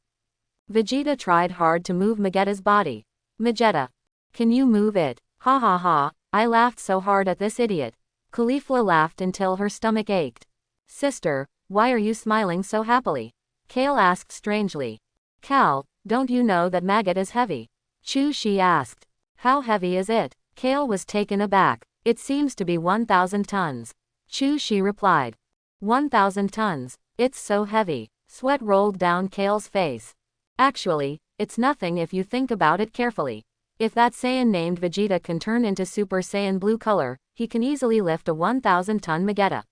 Vegeta tried hard to move Vegeta's body. Vegeta, can you move it? Ha ha ha, I laughed so hard at this idiot. Caulifla laughed until her stomach ached. Sister, why are you smiling so happily? Kale asked strangely. Cal, don't you know that maggot is heavy? Chu Shi asked. How heavy is it? Kale was taken aback. It seems to be 1,000 tons. She replied. 1,000 tons. It's so heavy. Sweat rolled down Kale's face. Actually, it's nothing if you think about it carefully. If that Saiyan named Vegeta can turn into Super Saiyan blue color, he can easily lift a 1,000-ton Vegeta.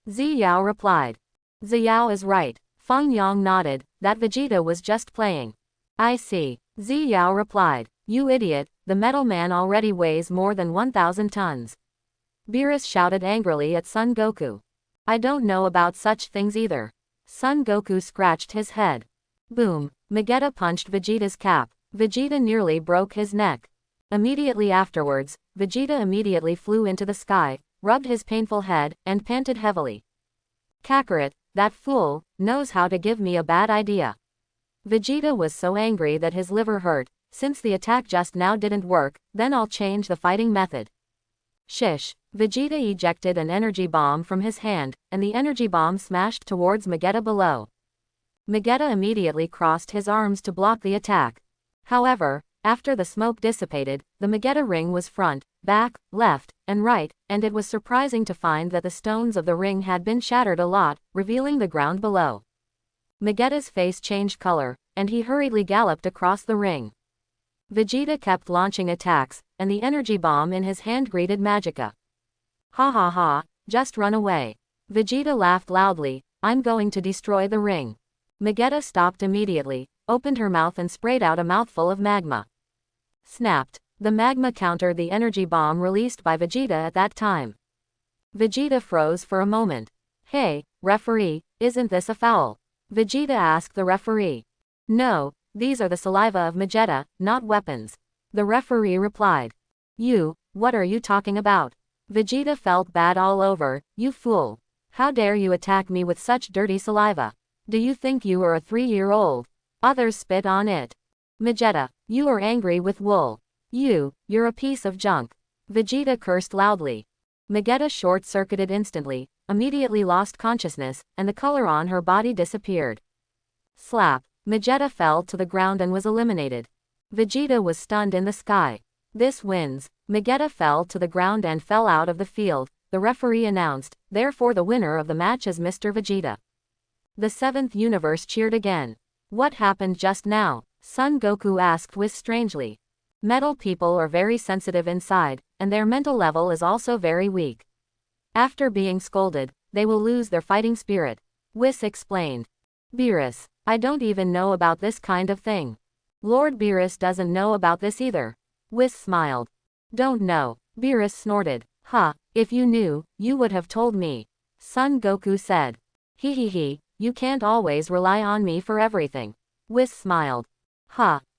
Ziyao replied. Ziyao is right. Feng Yang nodded. That Vegeta was just playing. I see. Ziyao replied. You idiot, the metal man already weighs more than 1,000 tons. Beerus shouted angrily at Son Goku. I don't know about such things either. Son Goku scratched his head. Boom. Vegeta punched Vegeta's cap. Vegeta nearly broke his neck. Immediately afterwards, Vegeta immediately flew into the sky, rubbed his painful head, and panted heavily. Kakarot, that fool, knows how to give me a bad idea. Vegeta was so angry that his liver hurt. Since the attack just now didn't work, then I'll change the fighting method. Shish. Vegeta ejected an energy bomb from his hand, and the energy bomb smashed towards Vegeta below. Vegeta immediately crossed his arms to block the attack. However, after the smoke dissipated, the Vegeta ring was front, back, left, and right, and it was surprising to find that the stones of the ring had been shattered a lot, revealing the ground below. Vegeta's face changed color, and he hurriedly galloped across the ring. Vegeta kept launching attacks, and the energy bomb in his hand greeted Magicka. Ha ha ha, just run away. Vegeta laughed loudly. I'm going to destroy the ring. Vegeta stopped immediately, opened her mouth and sprayed out a mouthful of magma. Snapped. The magma countered the energy bomb released by Vegeta at that time. Vegeta froze for a moment. Hey, referee, isn't this a foul? Vegeta asked the referee. No, these are the saliva of Vegeta, not weapons. The referee replied. What are you talking about? Vegeta felt bad all over. You fool. How dare you attack me with such dirty saliva? Do you think you are a 3-year-old? Others spit on it. Vegeta, you are angry with wool. You're a piece of junk. Vegeta cursed loudly. Vegeta short-circuited instantly, immediately lost consciousness, and the color on her body disappeared. Slap. Vegeta fell to the ground and was eliminated. Vegeta was stunned in the sky. This wins. Vegeta fell to the ground and fell out of the field. The referee announced, therefore the winner of the match is Mr. Vegeta. The 7th universe cheered again. What happened just now? Son Goku asked Whis strangely. Metal people are very sensitive inside, and their mental level is also very weak. After being scolded, they will lose their fighting spirit. Whis explained. Beerus, I don't even know about this kind of thing. Lord Beerus doesn't know about this either. Whis smiled. Don't know. Beerus snorted. If you knew, you would have told me. Son Goku said. He, you can't always rely on me for everything. Whis smiled.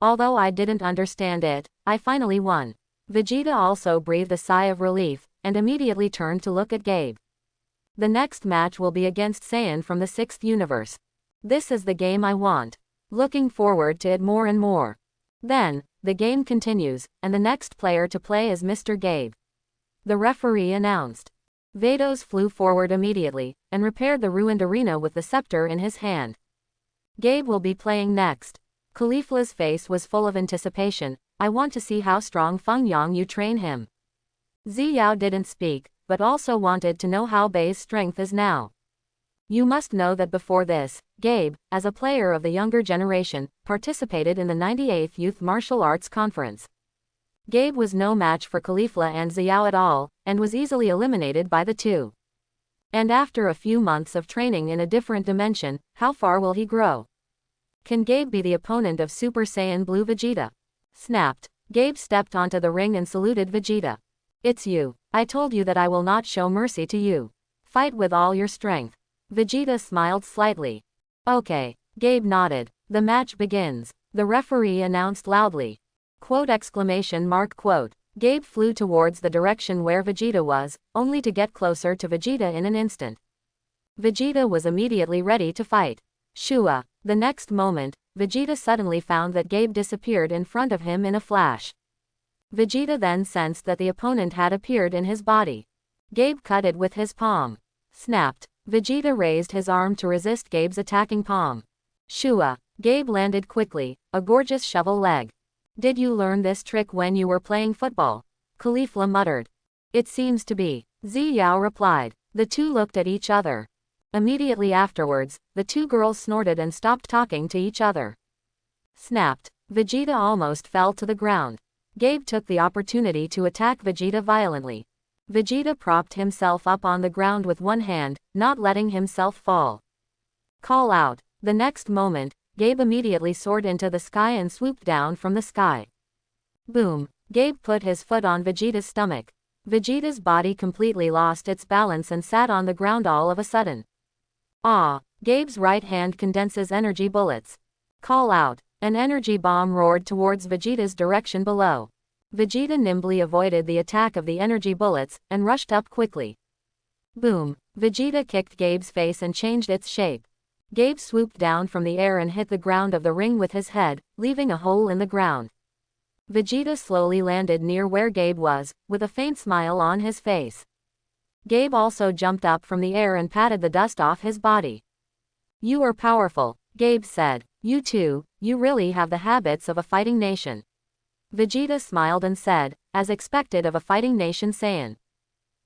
Although I didn't understand it, I finally won. Vegeta also breathed a sigh of relief, and immediately turned to look at Gabe. The next match will be against Saiyan from the 6th universe. This is the game I want. Looking forward to it more and more. Then, the game continues, and the next player to play is Mr. Gabe. The referee announced. Vados flew forward immediately, and repaired the ruined arena with the scepter in his hand. Gabe will be playing next. Caulifla's face was full of anticipation. I want to see how strong Feng Yang you train him. Ziyao didn't speak, but also wanted to know how Bei's strength is now. You must know that before this, Gabe, as a player of the younger generation, participated in the 98th Youth Martial Arts Conference. Gabe was no match for Caulifla and Ziyao at all, and was easily eliminated by the two. And after a few months of training in a different dimension, how far will he grow? Can Gabe be the opponent of Super Saiyan Blue Vegeta? Snapped. Gabe stepped onto the ring and saluted Vegeta. It's you. I told you that I will not show mercy to you. Fight with all your strength. Vegeta smiled slightly. Okay. Gabe nodded. The match begins. The referee announced loudly. Quote exclamation mark quote. Gabe flew towards the direction where Vegeta was, only to get closer to Vegeta in an instant. Vegeta was immediately ready to fight. Shua. The next moment, Vegeta suddenly found that Gabe disappeared in front of him in a flash. Vegeta then sensed that the opponent had appeared in his body. Gabe cut it with his palm. Snapped. Vegeta raised his arm to resist Gabe's attacking palm. Shua. Gabe landed quickly, a gorgeous shovel leg. Did you learn this trick when you were playing football? Caulifla muttered. It seems to be. Ziyao replied. The two looked at each other. Immediately afterwards, the two girls snorted and stopped talking to each other. Snapped. Vegeta almost fell to the ground. Gabe took the opportunity to attack Vegeta violently. Vegeta propped himself up on the ground with one hand, not letting himself fall. Call out. The next moment, Gabe immediately soared into the sky and swooped down from the sky. Boom. Gabe put his foot on Vegeta's stomach. Vegeta's body completely lost its balance and sat on the ground all of a sudden. Ah! Gabe's right hand condenses energy bullets. Call out. An energy bomb roared towards Vegeta's direction below. Vegeta nimbly avoided the attack of the energy bullets, and rushed up quickly. Boom! Vegeta kicked Gabe's face and changed its shape. Gabe swooped down from the air and hit the ground of the ring with his head, leaving a hole in the ground. Vegeta slowly landed near where Gabe was, with a faint smile on his face. Gabe also jumped up from the air and patted the dust off his body. You are powerful, Gabe said. You too, you really have the habits of a fighting nation. Vegeta smiled and said, as expected of a fighting nation Saiyan.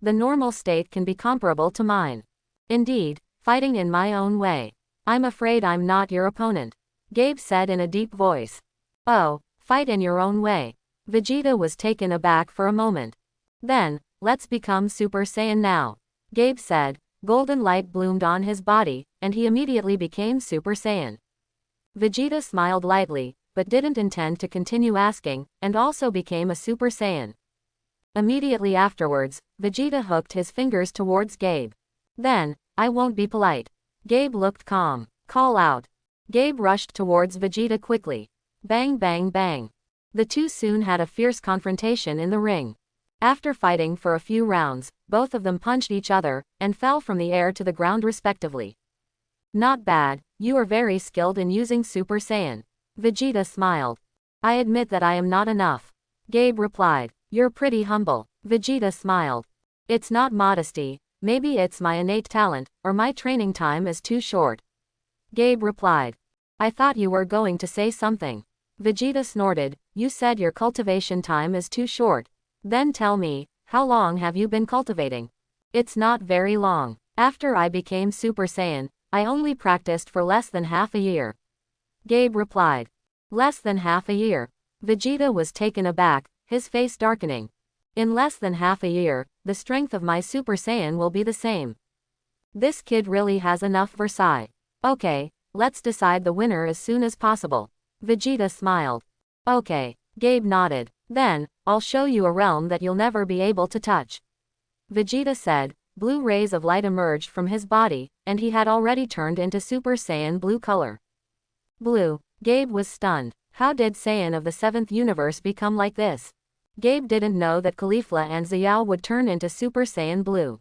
The normal state can be comparable to mine. Indeed, fighting in my own way. I'm afraid I'm not your opponent, Gabe said in a deep voice. Oh, fight in your own way. Vegeta was taken aback for a moment. Then, let's become Super Saiyan now, Gabe said. Golden light bloomed on his body, and he immediately became Super Saiyan. Vegeta smiled lightly, but didn't intend to continue asking, and also became a Super Saiyan. Immediately afterwards, Vegeta hooked his fingers towards Gabe. Then, I won't be polite. Gabe looked calm. Call out. Gabe rushed towards Vegeta quickly. Bang bang bang. The two soon had a fierce confrontation in the ring. After fighting for a few rounds, both of them punched each other, and fell from the air to the ground respectively. Not bad, you are very skilled in using Super Saiyan. Vegeta smiled. I admit that I am not enough. Gabe replied. You're pretty humble. Vegeta smiled. It's not modesty, maybe it's my innate talent, or my training time is too short. Gabe replied. I thought you were going to say something. Vegeta snorted. You said your cultivation time is too short. Then tell me, how long have you been cultivating? It's not very long. After I became Super Saiyan, I only practiced for less than half a year. Gabe replied. Less than half a year. Vegeta was taken aback, his face darkening. In less than half a year, the strength of my Super Saiyan will be the same. This kid really has enough Versailles. Okay, let's decide the winner as soon as possible. Vegeta smiled. Okay, Gabe nodded. Then, I'll show you a realm that you'll never be able to touch. Vegeta said. Blue rays of light emerged from his body, and he had already turned into Super Saiyan blue color. Blue. Gabe was stunned. How did Saiyan of the 7th universe become like this? Gabe didn't know that Caulifla and Xiao would turn into Super Saiyan blue.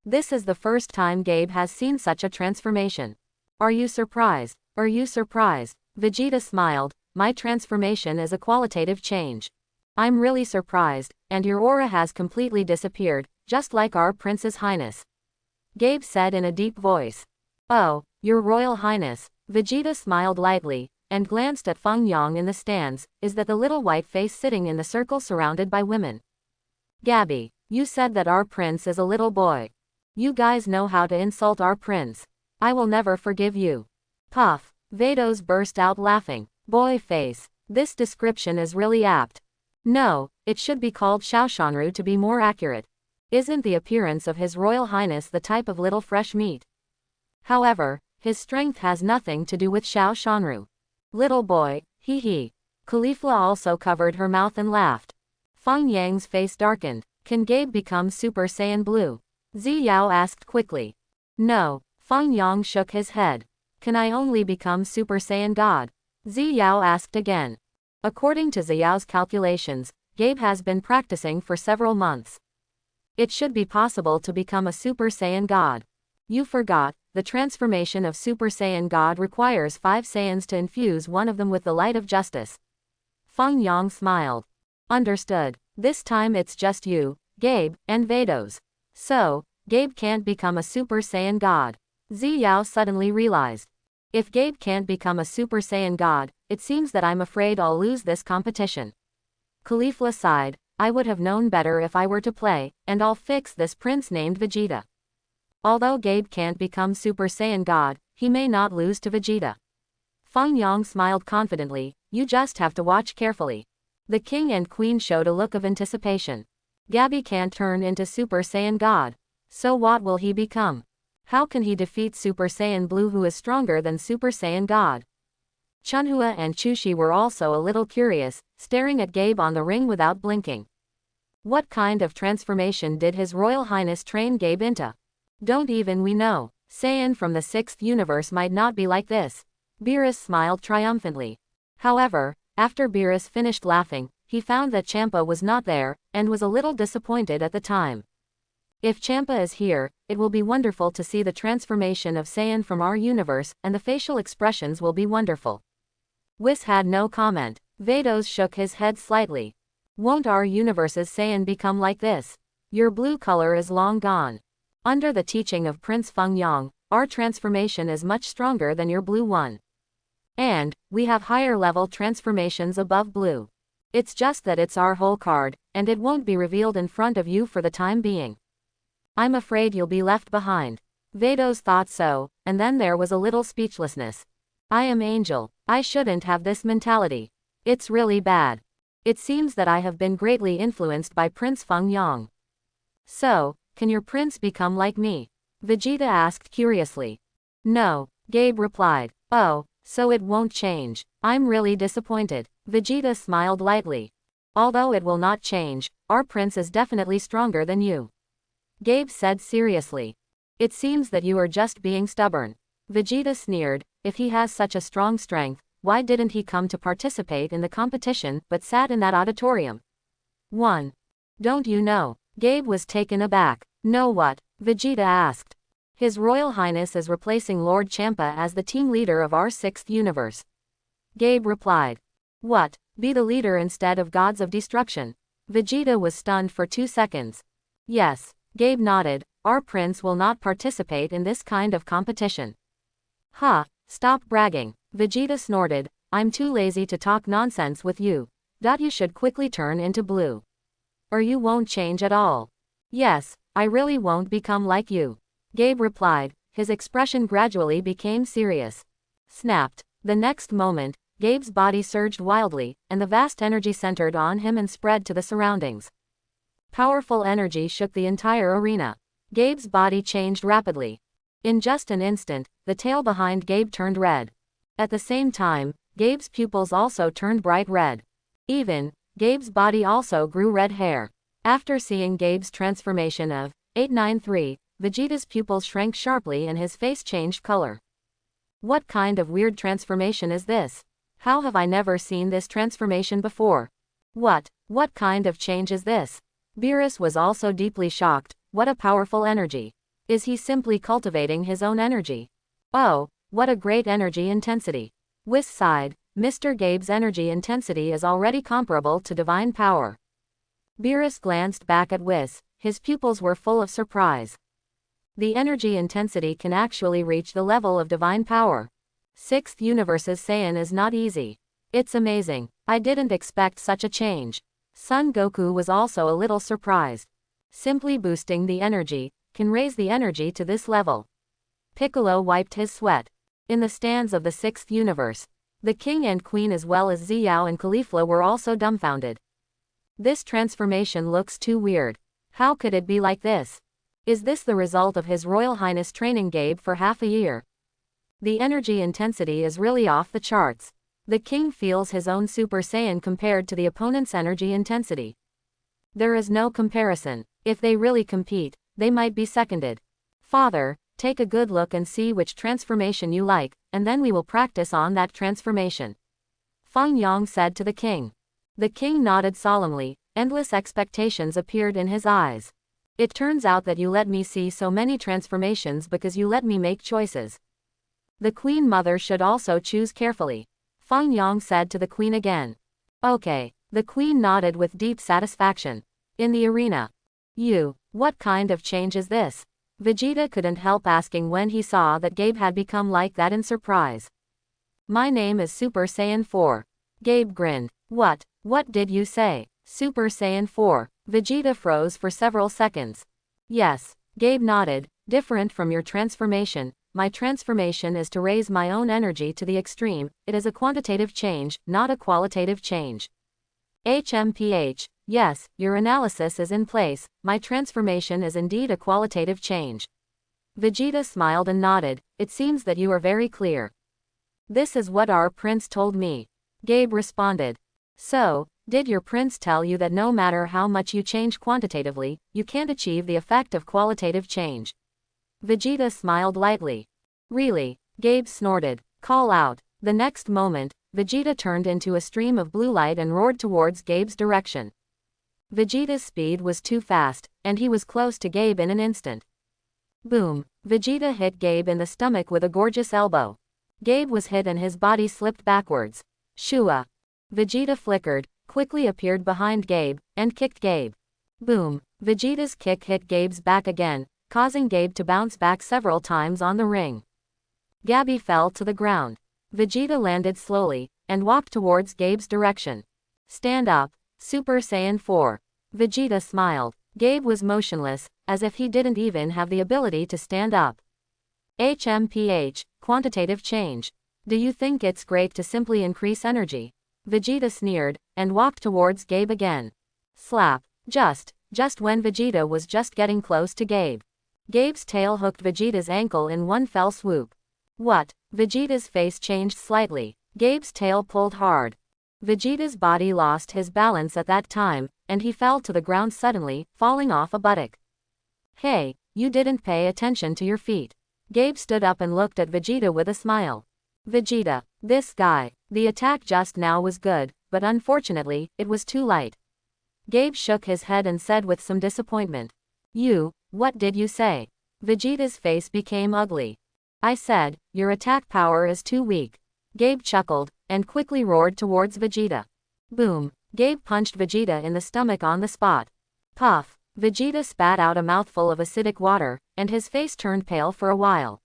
This is the first time Gabe has seen such a transformation. Are you surprised? Are you surprised? Vegeta smiled. My transformation is a qualitative change. I'm really surprised, and your aura has completely disappeared, just like our Prince's Highness. Gabe said in a deep voice. Oh, your Royal Highness. Vegeta smiled lightly, and glanced at Feng Yang in the stands. Is that the little white face sitting in the circle surrounded by women? Gabby, you said that our prince is a little boy. You guys know how to insult our prince. I will never forgive you. Puff. Vados burst out laughing. Boy face. This description is really apt. No, it should be called Xiaoshanru to be more accurate. Isn't the appearance of His Royal Highness the type of little fresh meat? However, his strength has nothing to do with Xiaoshanru. Little boy, hee hee. Caulifla also covered her mouth and laughed. Feng Yang's face darkened. Can Gabe become Super Saiyan Blue? Zi-Yao asked quickly. No, Feng Yang shook his head. Can I only become Super Saiyan God? Zi-Yao asked again. According to Zi-Yao's calculations, Gabe has been practicing for several months. It should be possible to become a Super Saiyan God. You forgot, the transformation of Super Saiyan God requires 5 Saiyans to infuse one of them with the light of justice. Feng Yang smiled. Understood. This time it's just you, Gabe, and Vados. So, Gabe can't become a Super Saiyan God. Zi-Yao suddenly realized. If Gabe can't become a Super Saiyan God, it seems that I'm afraid I'll lose this competition. Caulifla sighed. I would have known better if I were to play, and I'll fix this prince named Vegeta. Although Gabe can't become Super Saiyan God, he may not lose to Vegeta. Feng Yang smiled confidently, you just have to watch carefully. The king and queen showed a look of anticipation. Gabby can't turn into Super Saiyan God. So what will he become? How can he defeat Super Saiyan Blue, who is stronger than Super Saiyan God? Chunhua and Chushi were also a little curious, staring at Gabe on the ring without blinking. What kind of transformation did His Royal Highness train Gabe into? Don't even we know. Saiyan from the 6th universe might not be like this. Beerus smiled triumphantly. However, after Beerus finished laughing, he found that Champa was not there, and was a little disappointed at the time. If Champa is here, it will be wonderful to see the transformation of Saiyan from our universe, and the facial expressions will be wonderful. Whis had no comment. Vados shook his head slightly. Won't our universe's Saiyan become like this? Your blue color is long gone. Under the teaching of Prince Feng Yang, our transformation is much stronger than your blue one. And, we have higher level transformations above blue. It's just that it's our whole card, and it won't be revealed in front of you for the time being. I'm afraid you'll be left behind. Vados thought so, and then there was a little speechlessness. I am Angel. I shouldn't have this mentality. It's really bad. It seems that I have been greatly influenced by Prince Feng Yang. So, can your prince become like me? Vegeta asked curiously. No, Gabe replied. Oh, so it won't change. I'm really disappointed. Vegeta smiled lightly. Although it will not change, our prince is definitely stronger than you. Gabe said seriously. It seems that you are just being stubborn. Vegeta sneered, if he has such a strong strength, why didn't he come to participate in the competition but sat in that auditorium? 1. Don't you know? Gabe was taken aback. Know what? Vegeta asked. His Royal Highness is replacing Lord Champa as the team leader of our 6th universe. Gabe replied. What? Be the leader instead of Gods of Destruction? Vegeta was stunned for 2 seconds. Yes, Gabe nodded, our prince will not participate in this kind of competition. Huh, stop bragging. Vegeta snorted, I'm too lazy to talk nonsense with you. You should quickly turn into blue. Or you won't change at all. Yes, I really won't become like you. Gabe replied, his expression gradually became serious. Snapped. The next moment, Gabe's body surged wildly, and the vast energy centered on him and spread to the surroundings. Powerful energy shook the entire arena. Gabe's body changed rapidly. In just an instant, the tail behind Gabe turned red. At the same time, Gabe's pupils also turned bright red. Even, Gabe's body also grew red hair. After seeing Gabe's transformation of 893, Vegeta's pupils shrank sharply and his face changed color. What kind of weird transformation is this? How have I never seen this transformation before? What kind of change is this? Beerus was also deeply shocked. What a powerful energy. Is he simply cultivating his own energy? Oh, what a great energy intensity. Whis sighed, Mr. Gabe's energy intensity is already comparable to divine power. Beerus glanced back at Whis, his pupils were full of surprise. The energy intensity can actually reach the level of divine power. 6th universe's Saiyan is not easy. It's amazing, I didn't expect such a change. Son Goku was also a little surprised. Simply boosting the energy can raise the energy to this level. Piccolo wiped his sweat. In the stands of the 6th universe, the king and queen as well as Xiao and Caulifla were also dumbfounded. This transformation looks too weird. How could it be like this? Is this the result of His Royal Highness training Gabe for half a year? The energy intensity is really off the charts. The king feels his own Super Saiyan compared to the opponent's energy intensity. There is no comparison. If they really compete, they might be seconded. Father, take a good look and see which transformation you like, and then we will practice on that transformation. Feng Yang said to the king. The king nodded solemnly, endless expectations appeared in his eyes. It turns out that you let me see so many transformations because you let me make choices. The queen mother should also choose carefully. Feng Yang said to the queen again. Okay, the queen nodded with deep satisfaction. In the arena. What kind of change is this? Vegeta couldn't help asking when he saw that Gabe had become like that in surprise. My name is Super Saiyan 4. Gabe grinned. What did you say? Super Saiyan 4. Vegeta froze for several seconds. Yes, Gabe nodded. Different from your transformation, my transformation is to raise my own energy to the extreme. It is a quantitative change, not a qualitative change. HMPH, yes, your analysis is in place, my transformation is indeed a qualitative change. Vegeta smiled and nodded. It seems that you are very clear. This is what our prince told me. Gabe responded. So, did your prince tell you that no matter how much you change quantitatively, you can't achieve the effect of qualitative change? Vegeta smiled lightly. Really? Gabe snorted. Call out. The next moment, Vegeta turned into a stream of blue light and roared towards Gabe's direction. Vegeta's speed was too fast, and he was close to Gabe in an instant. Boom! Vegeta hit Gabe in the stomach with a gorgeous elbow. Gabe was hit and his body slipped backwards. Shua! Vegeta flickered, quickly appeared behind Gabe, and kicked Gabe. Boom! Vegeta's kick hit Gabe's back again, causing Gabe to bounce back several times on the ring. Gabby fell to the ground. Vegeta landed slowly, and walked towards Gabe's direction. Stand up, Super Saiyan 4. Vegeta smiled. Gabe was motionless, as if he didn't even have the ability to stand up. HMPH, quantitative change. Do you think it's great to simply increase energy? Vegeta sneered, and walked towards Gabe again. Slap. Just when Vegeta was just getting close to Gabe. Gabe's tail hooked Vegeta's ankle in one fell swoop. What? Vegeta's face changed slightly. Gabe's tail pulled hard. Vegeta's body lost his balance at that time, and he fell to the ground suddenly, falling off a buttock. Hey, you didn't pay attention to your feet. Gabe stood up and looked at Vegeta with a smile. Vegeta, this guy, the attack just now was good, but unfortunately, it was too light. Gabe shook his head and said with some disappointment. What did you say? Vegeta's face became ugly. I said, your attack power is too weak. Gabe chuckled, and quickly roared towards Vegeta. Boom! Gabe punched Vegeta in the stomach on the spot. Puff! Vegeta spat out a mouthful of acidic water, and his face turned pale for a while.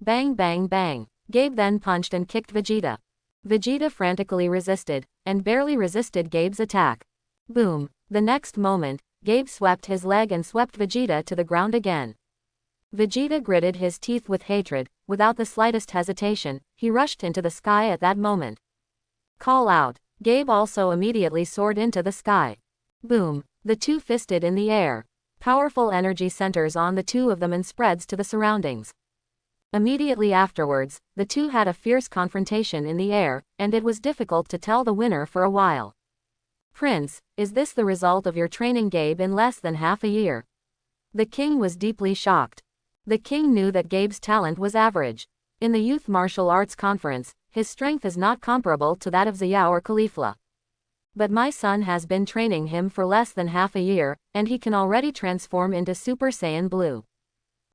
Bang bang bang! Gabe then punched and kicked Vegeta. Vegeta frantically resisted, and barely resisted Gabe's attack. Boom! The next moment, Gabe swept his leg and swept Vegeta to the ground again. Vegeta gritted his teeth with hatred. Without the slightest hesitation, he rushed into the sky at that moment. Call out! Gabe also immediately soared into the sky. Boom! The two fisted in the air. Powerful energy centers on the two of them and spreads to the surroundings. Immediately afterwards, the two had a fierce confrontation in the air, and it was difficult to tell the winner for a while. Prince, is this the result of your training Gabe in less than half a year? The king was deeply shocked. The king knew that Gabe's talent was average. In the Youth Martial Arts Conference, his strength is not comparable to that of Xiao or Caulifla. But my son has been training him for less than half a year, and he can already transform into Super Saiyan Blue.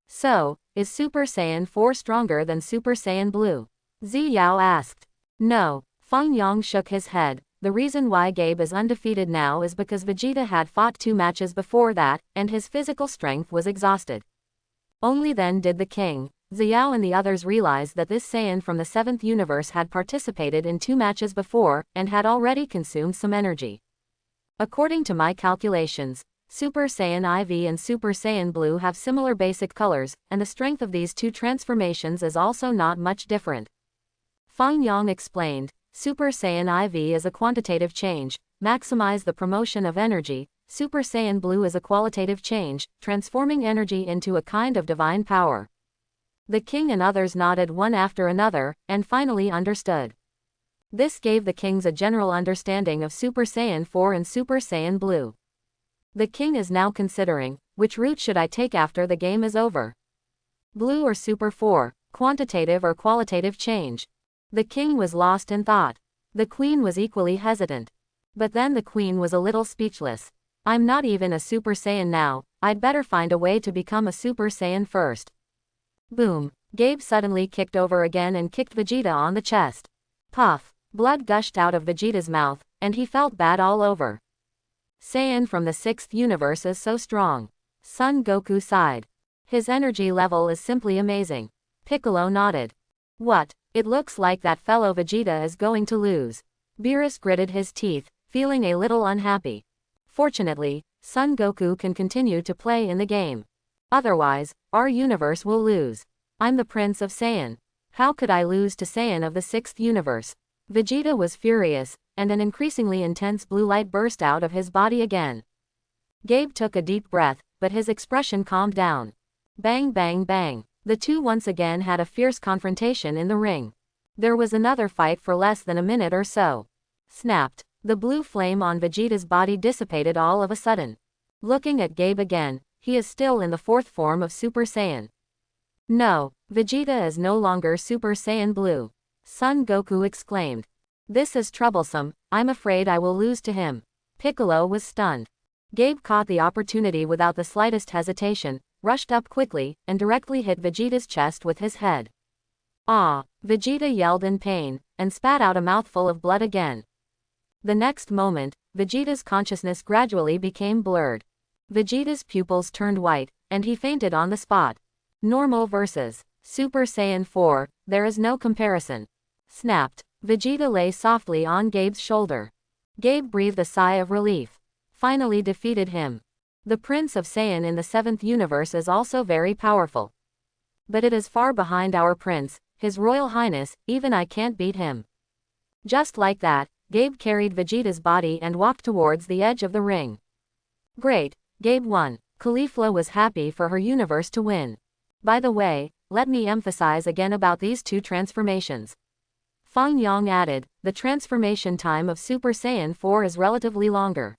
So, is Super Saiyan 4 stronger than Super Saiyan Blue? Xiao asked. No. Feng Yang shook his head. The reason why Gabe is undefeated now is because Vegeta had fought 2 matches before that, and his physical strength was exhausted. Only then did the king, Xiao and the others realize that this Saiyan from the 7th universe had participated in 2 matches before, and had already consumed some energy. According to my calculations, Super Saiyan IV and Super Saiyan Blue have similar basic colors, and the strength of these 2 transformations is also not much different. Feng Yang explained, Super Saiyan IV is a quantitative change, maximize the promotion of energy. Super Saiyan Blue is a qualitative change, transforming energy into a kind of divine power. The king and others nodded one after another, and finally understood. This gave the kings a general understanding of Super Saiyan 4 and Super Saiyan Blue. The king is now considering, which route should I take after the game is over? Blue or Super 4, quantitative or qualitative change? The king was lost in thought. The queen was equally hesitant. But then the queen was a little speechless. I'm not even a Super Saiyan now, I'd better find a way to become a Super Saiyan first. Boom! Gabe suddenly kicked over again and kicked Vegeta on the chest. Puff! Blood gushed out of Vegeta's mouth, and he felt bad all over. Saiyan from the 6th universe is so strong. Son Goku sighed. His energy level is simply amazing. Piccolo nodded. What? It looks like that fellow Vegeta is going to lose. Beerus gritted his teeth, feeling a little unhappy. Fortunately, Son Goku can continue to play in the game. Otherwise, our universe will lose. I'm the Prince of Saiyan. How could I lose to Saiyan of the 6th universe? Vegeta was furious, and an increasingly intense blue light burst out of his body again. Gabe took a deep breath, but his expression calmed down. Bang bang bang. The two once again had a fierce confrontation in the ring. There was another fight for less than a minute or so. Snapped. The blue flame on Vegeta's body dissipated all of a sudden. Looking at Gabe again, he is still in the 4th form of Super Saiyan. No, Vegeta is no longer Super Saiyan Blue. Son Goku exclaimed. This is troublesome, I'm afraid I will lose to him. Piccolo was stunned. Gabe caught the opportunity without the slightest hesitation, rushed up quickly, and directly hit Vegeta's chest with his head. Ah! Vegeta yelled in pain, and spat out a mouthful of blood again. The next moment, Vegeta's consciousness gradually became blurred. Vegeta's pupils turned white, and he fainted on the spot. Normal versus Super Saiyan 4, there is no comparison. Snapped. Vegeta lay softly on Gabe's shoulder. Gabe breathed a sigh of relief. Finally defeated him. The Prince of Saiyan in the 7th universe is also very powerful. But it is far behind our Prince, His Royal Highness, even I can't beat him. Just like that, Gabe carried Vegeta's body and walked towards the edge of the ring. Great, Gabe won. Caulifla was happy for her universe to win. By the way, let me emphasize again about these two transformations. Feng Yang added, the transformation time of Super Saiyan 4 is relatively longer.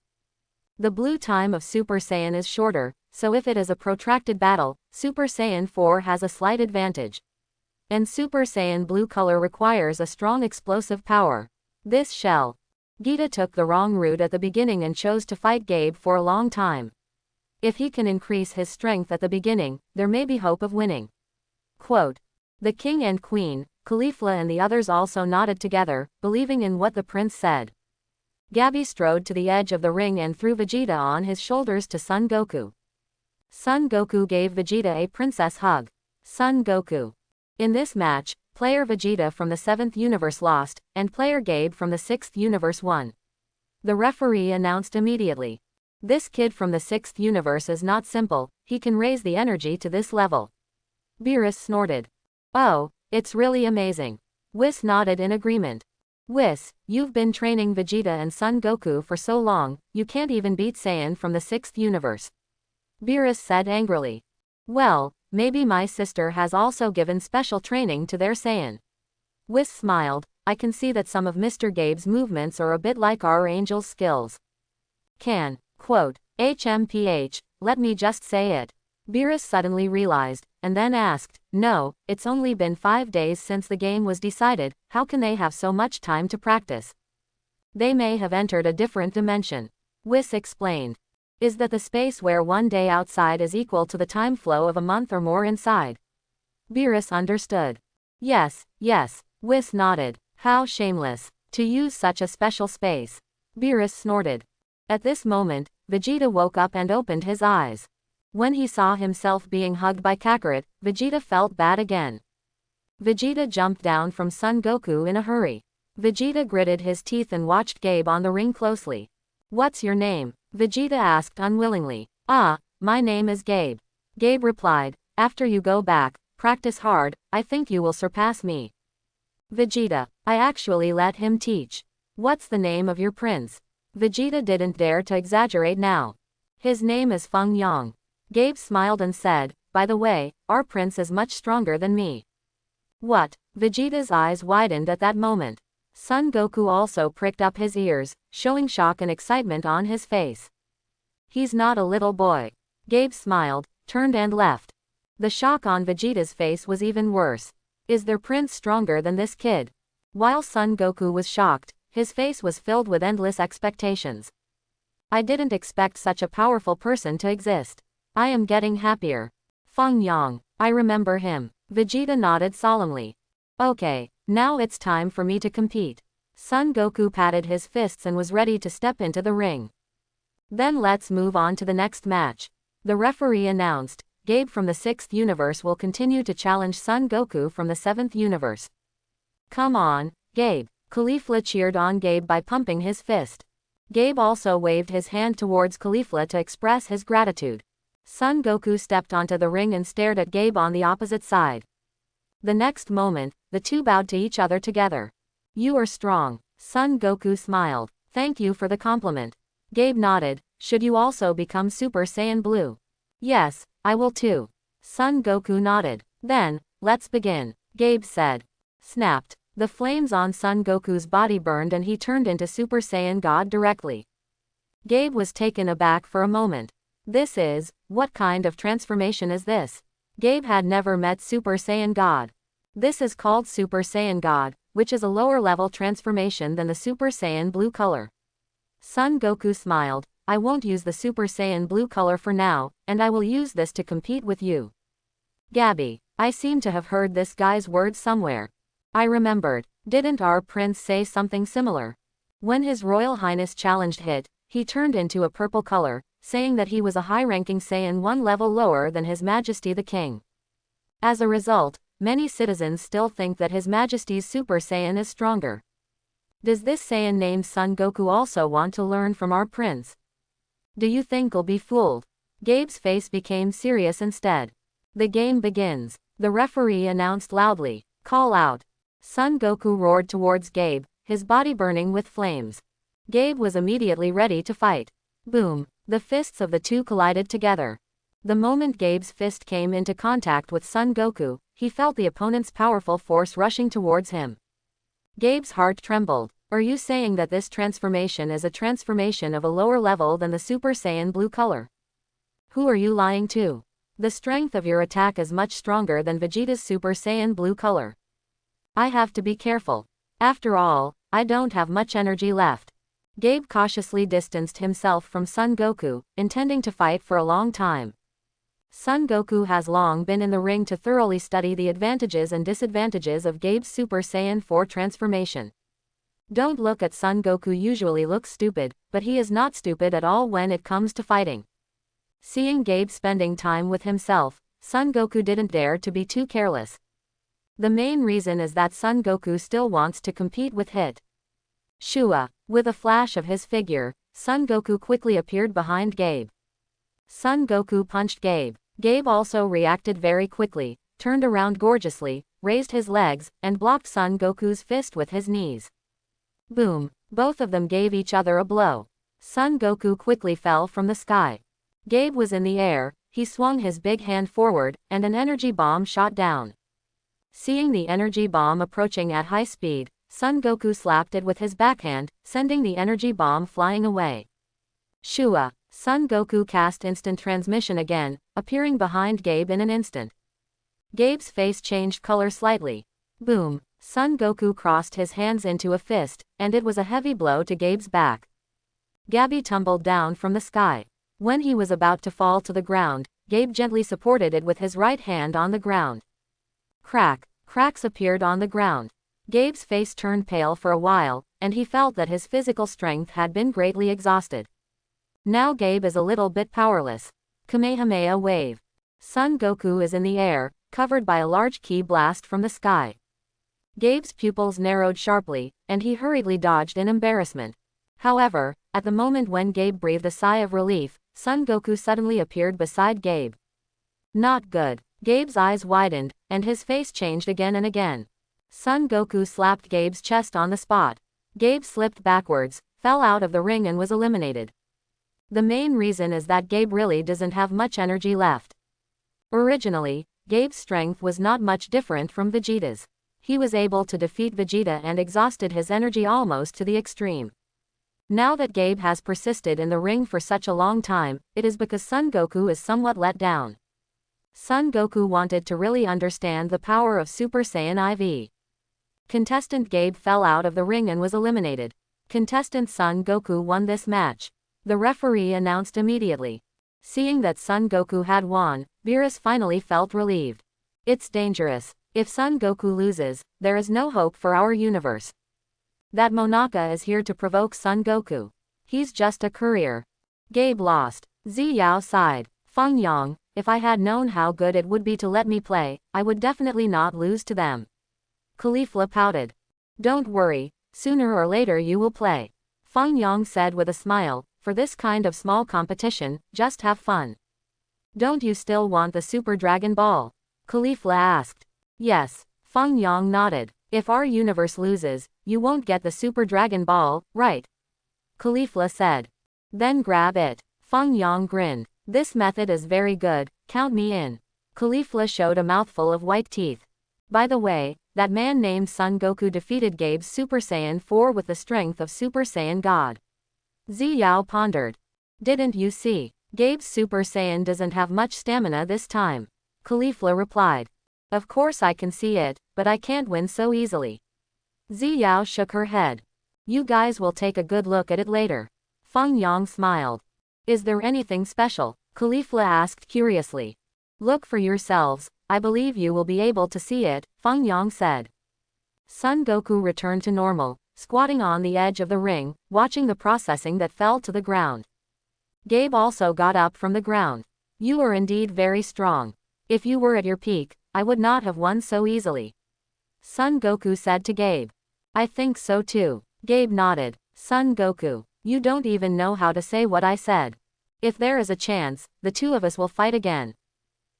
The blue time of Super Saiyan is shorter, so if it is a protracted battle, Super Saiyan 4 has a slight advantage. And Super Saiyan blue color requires a strong explosive power. This shell. Gita took the wrong route at the beginning and chose to fight Gabe for a long time. If he can increase his strength at the beginning, there may be hope of winning. Quote. The king and queen, Caulifla and the others also nodded together, believing in what the prince said. Gabby strode to the edge of the ring and threw Vegeta on his shoulders to Son Goku. Son Goku gave Vegeta a princess hug. Son Goku. In this match, player Vegeta from the 7th universe lost, and player Gabe from the 6th universe won. The referee announced immediately. This kid from the 6th universe is not simple, he can raise the energy to this level. Beerus snorted. Oh, it's really amazing. Whis nodded in agreement. Whis, you've been training Vegeta and Son Goku for so long, you can't even beat Saiyan from the 6th universe. Beerus said angrily. Well, maybe my sister has also given special training to their Saiyan. Whis smiled, I can see that some of Mr. Gabe's movements are a bit like our angel's skills. Can, quote, HMPH, let me just say it. Beerus suddenly realized, and then asked, no, it's only been 5 days since the game was decided, how can they have so much time to practice? They may have entered a different dimension. Whis explained. Is that the space where 1 day outside is equal to the time flow of a month or more inside? Beerus understood. Yes, yes, Whis nodded. How shameless, to use such a special space. Beerus snorted. At this moment, Vegeta woke up and opened his eyes. When he saw himself being hugged by Kakarot, Vegeta felt bad again. Vegeta jumped down from Son Goku in a hurry. Vegeta gritted his teeth and watched Gabe on the ring closely. What's your name? Vegeta asked unwillingly. Ah, my name is Gabe. Gabe replied, after you go back, practice hard, I think you will surpass me. Vegeta, I actually let him teach. What's the name of your prince? Vegeta didn't dare to exaggerate now. His name is Feng Yang. Gabe smiled and said, by the way, our prince is much stronger than me. What? Vegeta's eyes widened at that moment. Son Goku also pricked up his ears, showing shock and excitement on his face. He's not a little boy. Gabe smiled, turned and left. The shock on Vegeta's face was even worse. Is their prince stronger than this kid? While Son Goku was shocked, his face was filled with endless expectations. I didn't expect such a powerful person to exist. I am getting happier. Feng Yang, I remember him. Vegeta nodded solemnly. Okay, now it's time for me to compete. Son Goku patted his fists and was ready to step into the ring. Then let's move on to the next match. The referee announced, Gabe from the 6th universe will continue to challenge Son Goku from the 7th universe. Come on, Gabe. Caulifla cheered on Gabe by pumping his fist. Gabe also waved his hand towards Caulifla to express his gratitude. Son Goku stepped onto the ring and stared at Gabe on the opposite side. The next moment, the two bowed to each other together. You are strong. Son Goku smiled. Thank you for the compliment. Gabe nodded. Should you also become Super Saiyan Blue? Yes, I will too. Son Goku nodded. Then, let's begin, Gabe said. Snapped. The flames on Son Goku's body burned and he turned into Super Saiyan God directly. Gabe was taken aback for a moment. What kind of transformation is this? Gabe had never met Super Saiyan God. This is called Super Saiyan God, which is a lower level transformation than the Super Saiyan Blue color. Son Goku smiled. I won't use the Super Saiyan Blue color for now, and I will use this to compete with you. Gabby, I seem to have heard this guy's words somewhere. I remembered. Didn't our prince say something similar? When His Royal Highness challenged Hit, he turned into a purple color, saying that he was a high-ranking Saiyan one level lower than His Majesty the King. As a result, many citizens still think that His Majesty's Super Saiyan is stronger. Does this Saiyan named Son Goku also want to learn from our prince? Do you think he'll be fooled? Gabe's face became serious instead. The game begins. The referee announced loudly. Call out. Son Goku roared towards Gabe, his body burning with flames. Gabe was immediately ready to fight. Boom. The fists of the two collided together. The moment Gabe's fist came into contact with Son Goku, he felt the opponent's powerful force rushing towards him. Gabe's heart trembled. Are you saying that this transformation is a transformation of a lower level than the Super Saiyan Blue color? Who are you lying to? The strength of your attack is much stronger than Vegeta's Super Saiyan Blue color. I have to be careful. After all, I don't have much energy left. Gabe cautiously distanced himself from Son Goku, intending to fight for a long time. Son Goku has long been in the ring to thoroughly study the advantages and disadvantages of Gabe's Super Saiyan 4 transformation. Don't look at Son Goku usually looks stupid, but he is not stupid at all when it comes to fighting. Seeing Gabe spending time with himself, Son Goku didn't dare to be too careless. The main reason is that Son Goku still wants to compete with Hit. Shua. With a flash of his figure, Son Goku quickly appeared behind Gabe. Son Goku punched Gabe. Gabe also reacted very quickly, turned around gorgeously, raised his legs, and blocked Son Goku's fist with his knees. Boom. Both of them gave each other a blow. Son Goku quickly fell from the sky. Gabe was in the air, he swung his big hand forward, and an energy bomb shot down. Seeing the energy bomb approaching at high speed, Son Goku slapped it with his backhand, sending the energy bomb flying away. Shua. Son Goku cast instant transmission again, appearing behind Gabe in an instant. Gabe's face changed color slightly. Boom. Son Goku crossed his hands into a fist, and it was a heavy blow to Gabe's back. Gabby tumbled down from the sky. When he was about to fall to the ground, Gabe gently supported it with his right hand on the ground. Crack. Cracks appeared on the ground. Gabe's face turned pale for a while, and he felt that his physical strength had been greatly exhausted. Now Gabe is a little bit powerless. Kamehameha wave. Son Goku is in the air, covered by a large ki blast from the sky. Gabe's pupils narrowed sharply, and he hurriedly dodged in embarrassment. However, at the moment when Gabe breathed a sigh of relief, Son Goku suddenly appeared beside Gabe. Not good. Gabe's eyes widened, and his face changed again and again. Son Goku slapped Gabe's chest on the spot. Gabe slipped backwards, fell out of the ring and was eliminated. The main reason is that Gabe really doesn't have much energy left. Originally, Gabe's strength was not much different from Vegeta's. He was able to defeat Vegeta and exhausted his energy almost to the extreme. Now that Gabe has persisted in the ring for such a long time, it is because Son Goku is somewhat let down. Son Goku wanted to really understand the power of Super Saiyan IV. Contestant Gabe fell out of the ring and was eliminated. Contestant Son Goku won this match. The referee announced immediately. Seeing that Son Goku had won, Beerus finally felt relieved. It's dangerous. If Son Goku loses, there is no hope for our universe. That Monaka is here to provoke Son Goku. He's just a courier. Gabe lost. Ziyao sighed. Feng Yang, if I had known how good it would be to let me play, I would definitely not lose to them. Caulifla pouted. Don't worry, sooner or later you will play. Feng Yang said with a smile, for this kind of small competition, just have fun. Don't you still want the Super Dragon Ball? Caulifla asked. Yes. Feng Yang nodded. If our universe loses, you won't get the Super Dragon Ball, right? Caulifla said. Then grab it. Feng Yang grinned. This method is very good, count me in. Caulifla showed a mouthful of white teeth. By the way, that man named Son Goku defeated Gabe's Super Saiyan 4 with the strength of Super Saiyan God. Ziyao pondered. Didn't you see? Gabe's Super Saiyan doesn't have much stamina this time. Caulifla replied. Of course I can see it, but I can't win so easily. Ziyao shook her head. You guys will take a good look at it later. Feng Yang smiled. Is there anything special? Caulifla asked curiously. Look for yourselves, I believe you will be able to see it, Feng Yang said. Son Goku returned to normal, squatting on the edge of the ring, watching the processing that fell to the ground. Gabe also got up from the ground. You are indeed very strong. If you were at your peak, I would not have won so easily. Son Goku said to Gabe. I think so too. Gabe nodded. Son Goku, you don't even know how to say what I said. If there is a chance, the two of us will fight again.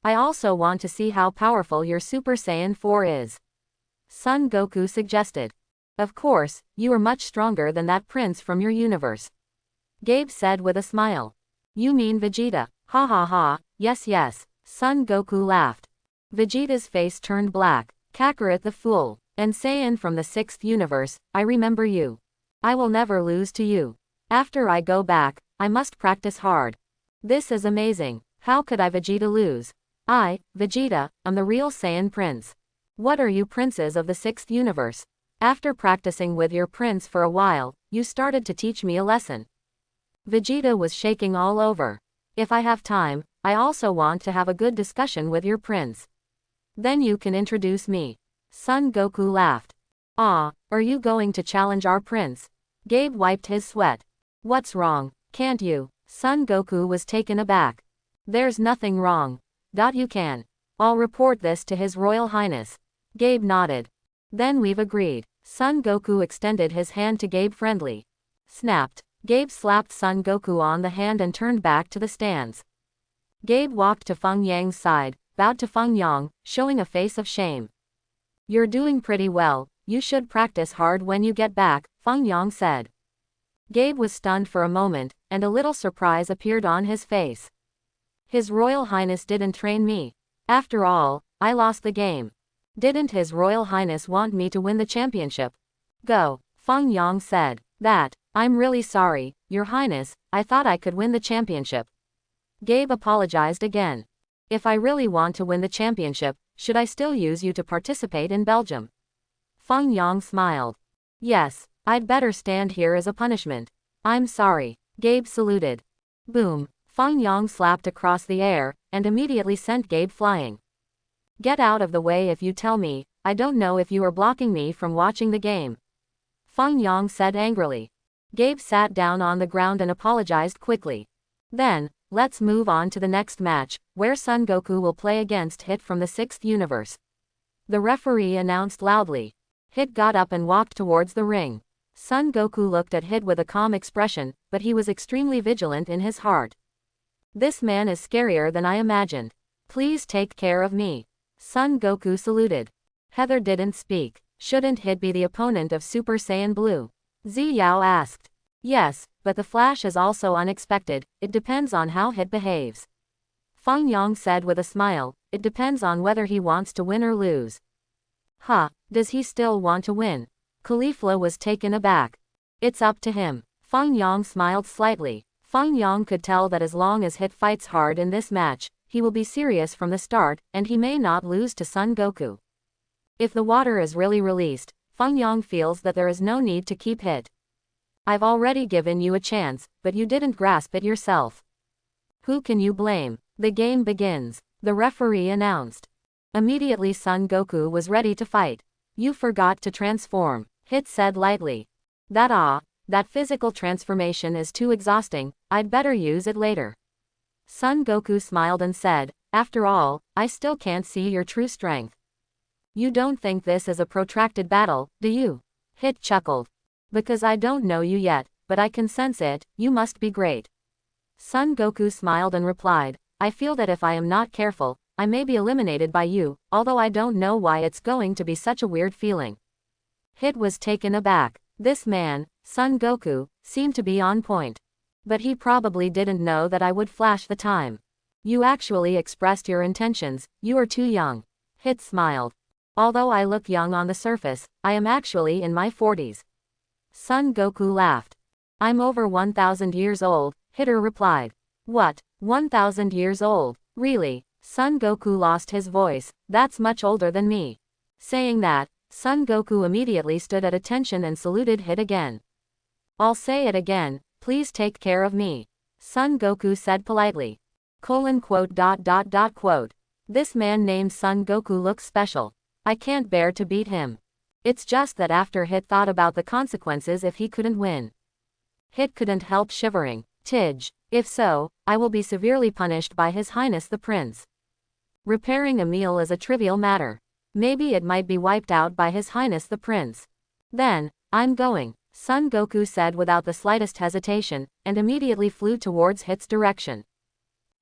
I also want to see how powerful your Super Saiyan 4 is. Son Goku suggested. Of course, you are much stronger than that prince from your universe. Gabe said with a smile. You mean Vegeta? Ha ha ha, yes yes. Son Goku laughed. Vegeta's face turned black. Kakarot the fool, and Saiyan from the 6th universe, I remember you. I will never lose to you. After I go back, I must practice hard. This is amazing. How could I Vegeta lose? I, Vegeta, am the real Saiyan prince. What are you princes of the 6th universe? After practicing with your prince for a while, you started to teach me a lesson. Vegeta was shaking all over. If I have time, I also want to have a good discussion with your prince. Then you can introduce me. Son Goku laughed. Ah, are you going to challenge our prince? Gabe wiped his sweat. What's wrong, can't you? Son Goku was taken aback. There's nothing wrong. You can. I'll report this to His Royal Highness. Gabe nodded. Then we've agreed. Son Goku extended his hand to Gabe friendly. Snapped. Gabe slapped Son Goku on the hand and turned back to the stands. Gabe walked to Feng Yang's side, bowed to Feng Yang, showing a face of shame. You're doing pretty well, you should practice hard when you get back, Feng Yang said. Gabe was stunned for a moment, and a little surprise appeared on his face. His Royal Highness didn't train me. After all, I lost the game. Didn't His Royal Highness want me to win the championship? Go, Feng Yang said. I'm really sorry, Your Highness, I thought I could win the championship. Gabe apologized again. If I really want to win the championship, should I still use you to participate in Belgium? Feng Yang smiled. Yes, I'd better stand here as a punishment. I'm sorry. Gabe saluted. Boom. Feng Yang slapped across the air, and immediately sent Gabe flying. Get out of the way if you tell me, I don't know if you are blocking me from watching the game. Feng Yang said angrily. Gabe sat down on the ground and apologized quickly. Then, let's move on to the next match, where Son Goku will play against Hit from the 6th universe. The referee announced loudly. Hit got up and walked towards the ring. Son Goku looked at Hit with a calm expression, but he was extremely vigilant in his heart. This man is scarier than I imagined. Please take care of me. Son Goku saluted. Heather didn't speak. Shouldn't Hit be the opponent of Super Saiyan Blue? Ziyao asked. Yes, but the Flash is also unexpected, it depends on how Hit behaves. Feng Yang said with a smile, it depends on whether he wants to win or lose. Does he still want to win? Caulifla was taken aback. It's up to him. Feng Yang smiled slightly. Feng Yang could tell that as long as Hit fights hard in this match, he will be serious from the start, and he may not lose to Son Goku. If the water is really released, Feng Yang feels that there is no need to keep Hit. I've already given you a chance, but you didn't grasp it yourself. Who can you blame? The game begins. The referee announced. Immediately Son Goku was ready to fight. You forgot to transform, Hit said lightly. That physical transformation is too exhausting, I'd better use it later. Son Goku smiled and said, after all, I still can't see your true strength. You don't think this is a protracted battle, do you? Hit chuckled. Because I don't know you yet, but I can sense it, you must be great. Son Goku smiled and replied, I feel that if I am not careful, I may be eliminated by you, although I don't know why it's going to be such a weird feeling. Hit was taken aback. This man, Son Goku, seemed to be on point. But he probably didn't know that I would flash the time. You actually expressed your intentions, you are too young. Hit smiled. Although I look young on the surface, I am actually in my 40s. Son Goku laughed. I'm over 1,000 years old, Hitter replied. What, 1,000 years old? Really? Son Goku lost his voice. That's much older than me. Saying that, Son Goku immediately stood at attention and saluted Hit again. I'll say it again, please take care of me. Son Goku said politely. Quote. This man named Son Goku looks special. I can't bear to beat him. It's just that after Hit thought about the consequences if he couldn't win. Hit couldn't help shivering. Tidge. If so, I will be severely punished by His Highness the Prince. Repairing a meal is a trivial matter. Maybe it might be wiped out by His Highness the Prince. Then, I'm going, Son Goku said without the slightest hesitation, and immediately flew towards Hit's direction.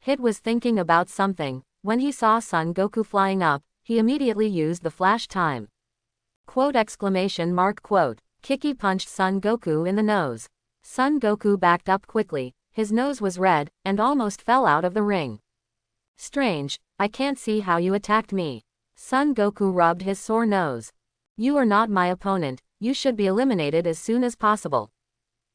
Hit was thinking about something. When he saw Son Goku flying up, he immediately used the flash time. Quote. Kiki punched Son Goku in the nose. Son Goku backed up quickly, his nose was red, and almost fell out of the ring. Strange, I can't see how you attacked me. Son Goku rubbed his sore nose. You are not my opponent, you should be eliminated as soon as possible.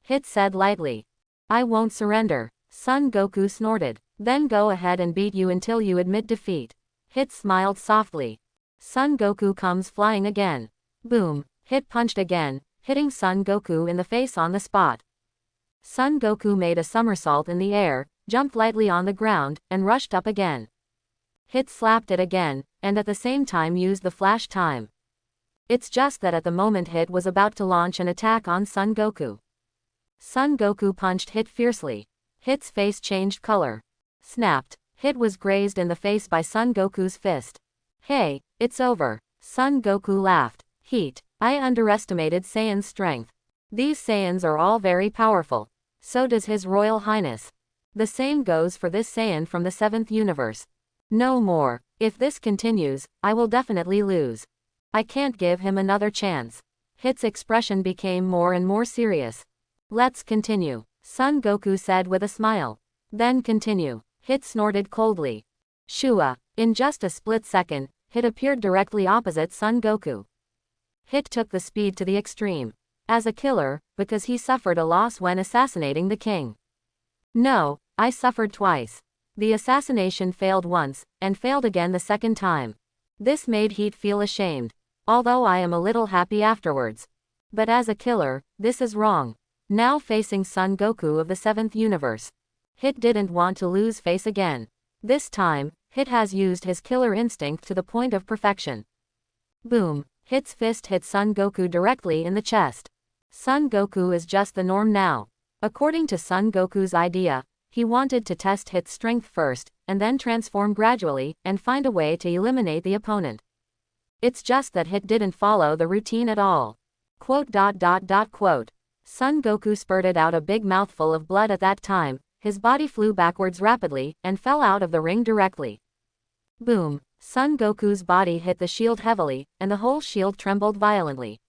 Hit said lightly. I won't surrender. Son Goku snorted. Then go ahead and beat you until you admit defeat. Hit smiled softly. Son Goku comes flying again. Boom. Hit punched again, hitting Son Goku in the face on the spot. Son Goku made a somersault in the air, jumped lightly on the ground, and rushed up again. Hit slapped it again, and at the same time used the flash time. It's just that at the moment Hit was about to launch an attack on Son Goku. Son Goku punched Hit fiercely. Hit's face changed color. Snapped. Hit was grazed in the face by Son Goku's fist. Hey, it's over. Son Goku laughed. Heat. I underestimated Saiyan's strength. These Saiyans are all very powerful. So does His Royal Highness. The same goes for this Saiyan from the 7th universe. No more. If this continues, I will definitely lose. I can't give him another chance. Hit's expression became more and more serious. Let's continue, Son Goku said with a smile. Then continue. Hit snorted coldly. Shua. In just a split second, Hit appeared directly opposite Son Goku. Hit took the speed to the extreme. As a killer, because he suffered a loss when assassinating the king. No, I suffered twice. The assassination failed once, and failed again the second time. This made Hit feel ashamed. Although I am a little happy afterwards. But as a killer, this is wrong. Now facing Son Goku of the 7th universe. Hit didn't want to lose face again. This time, Hit has used his killer instinct to the point of perfection. Boom. Hit's fist hit Son Goku directly in the chest. Son Goku is just the norm now. According to Son Goku's idea, he wanted to test Hit's strength first, and then transform gradually, and find a way to eliminate the opponent. It's just that Hit didn't follow the routine at all. Quote. Son Goku spurted out a big mouthful of blood at that time, his body flew backwards rapidly, and fell out of the ring directly. Boom. Son Goku's body hit the shield heavily, and the whole shield trembled violently.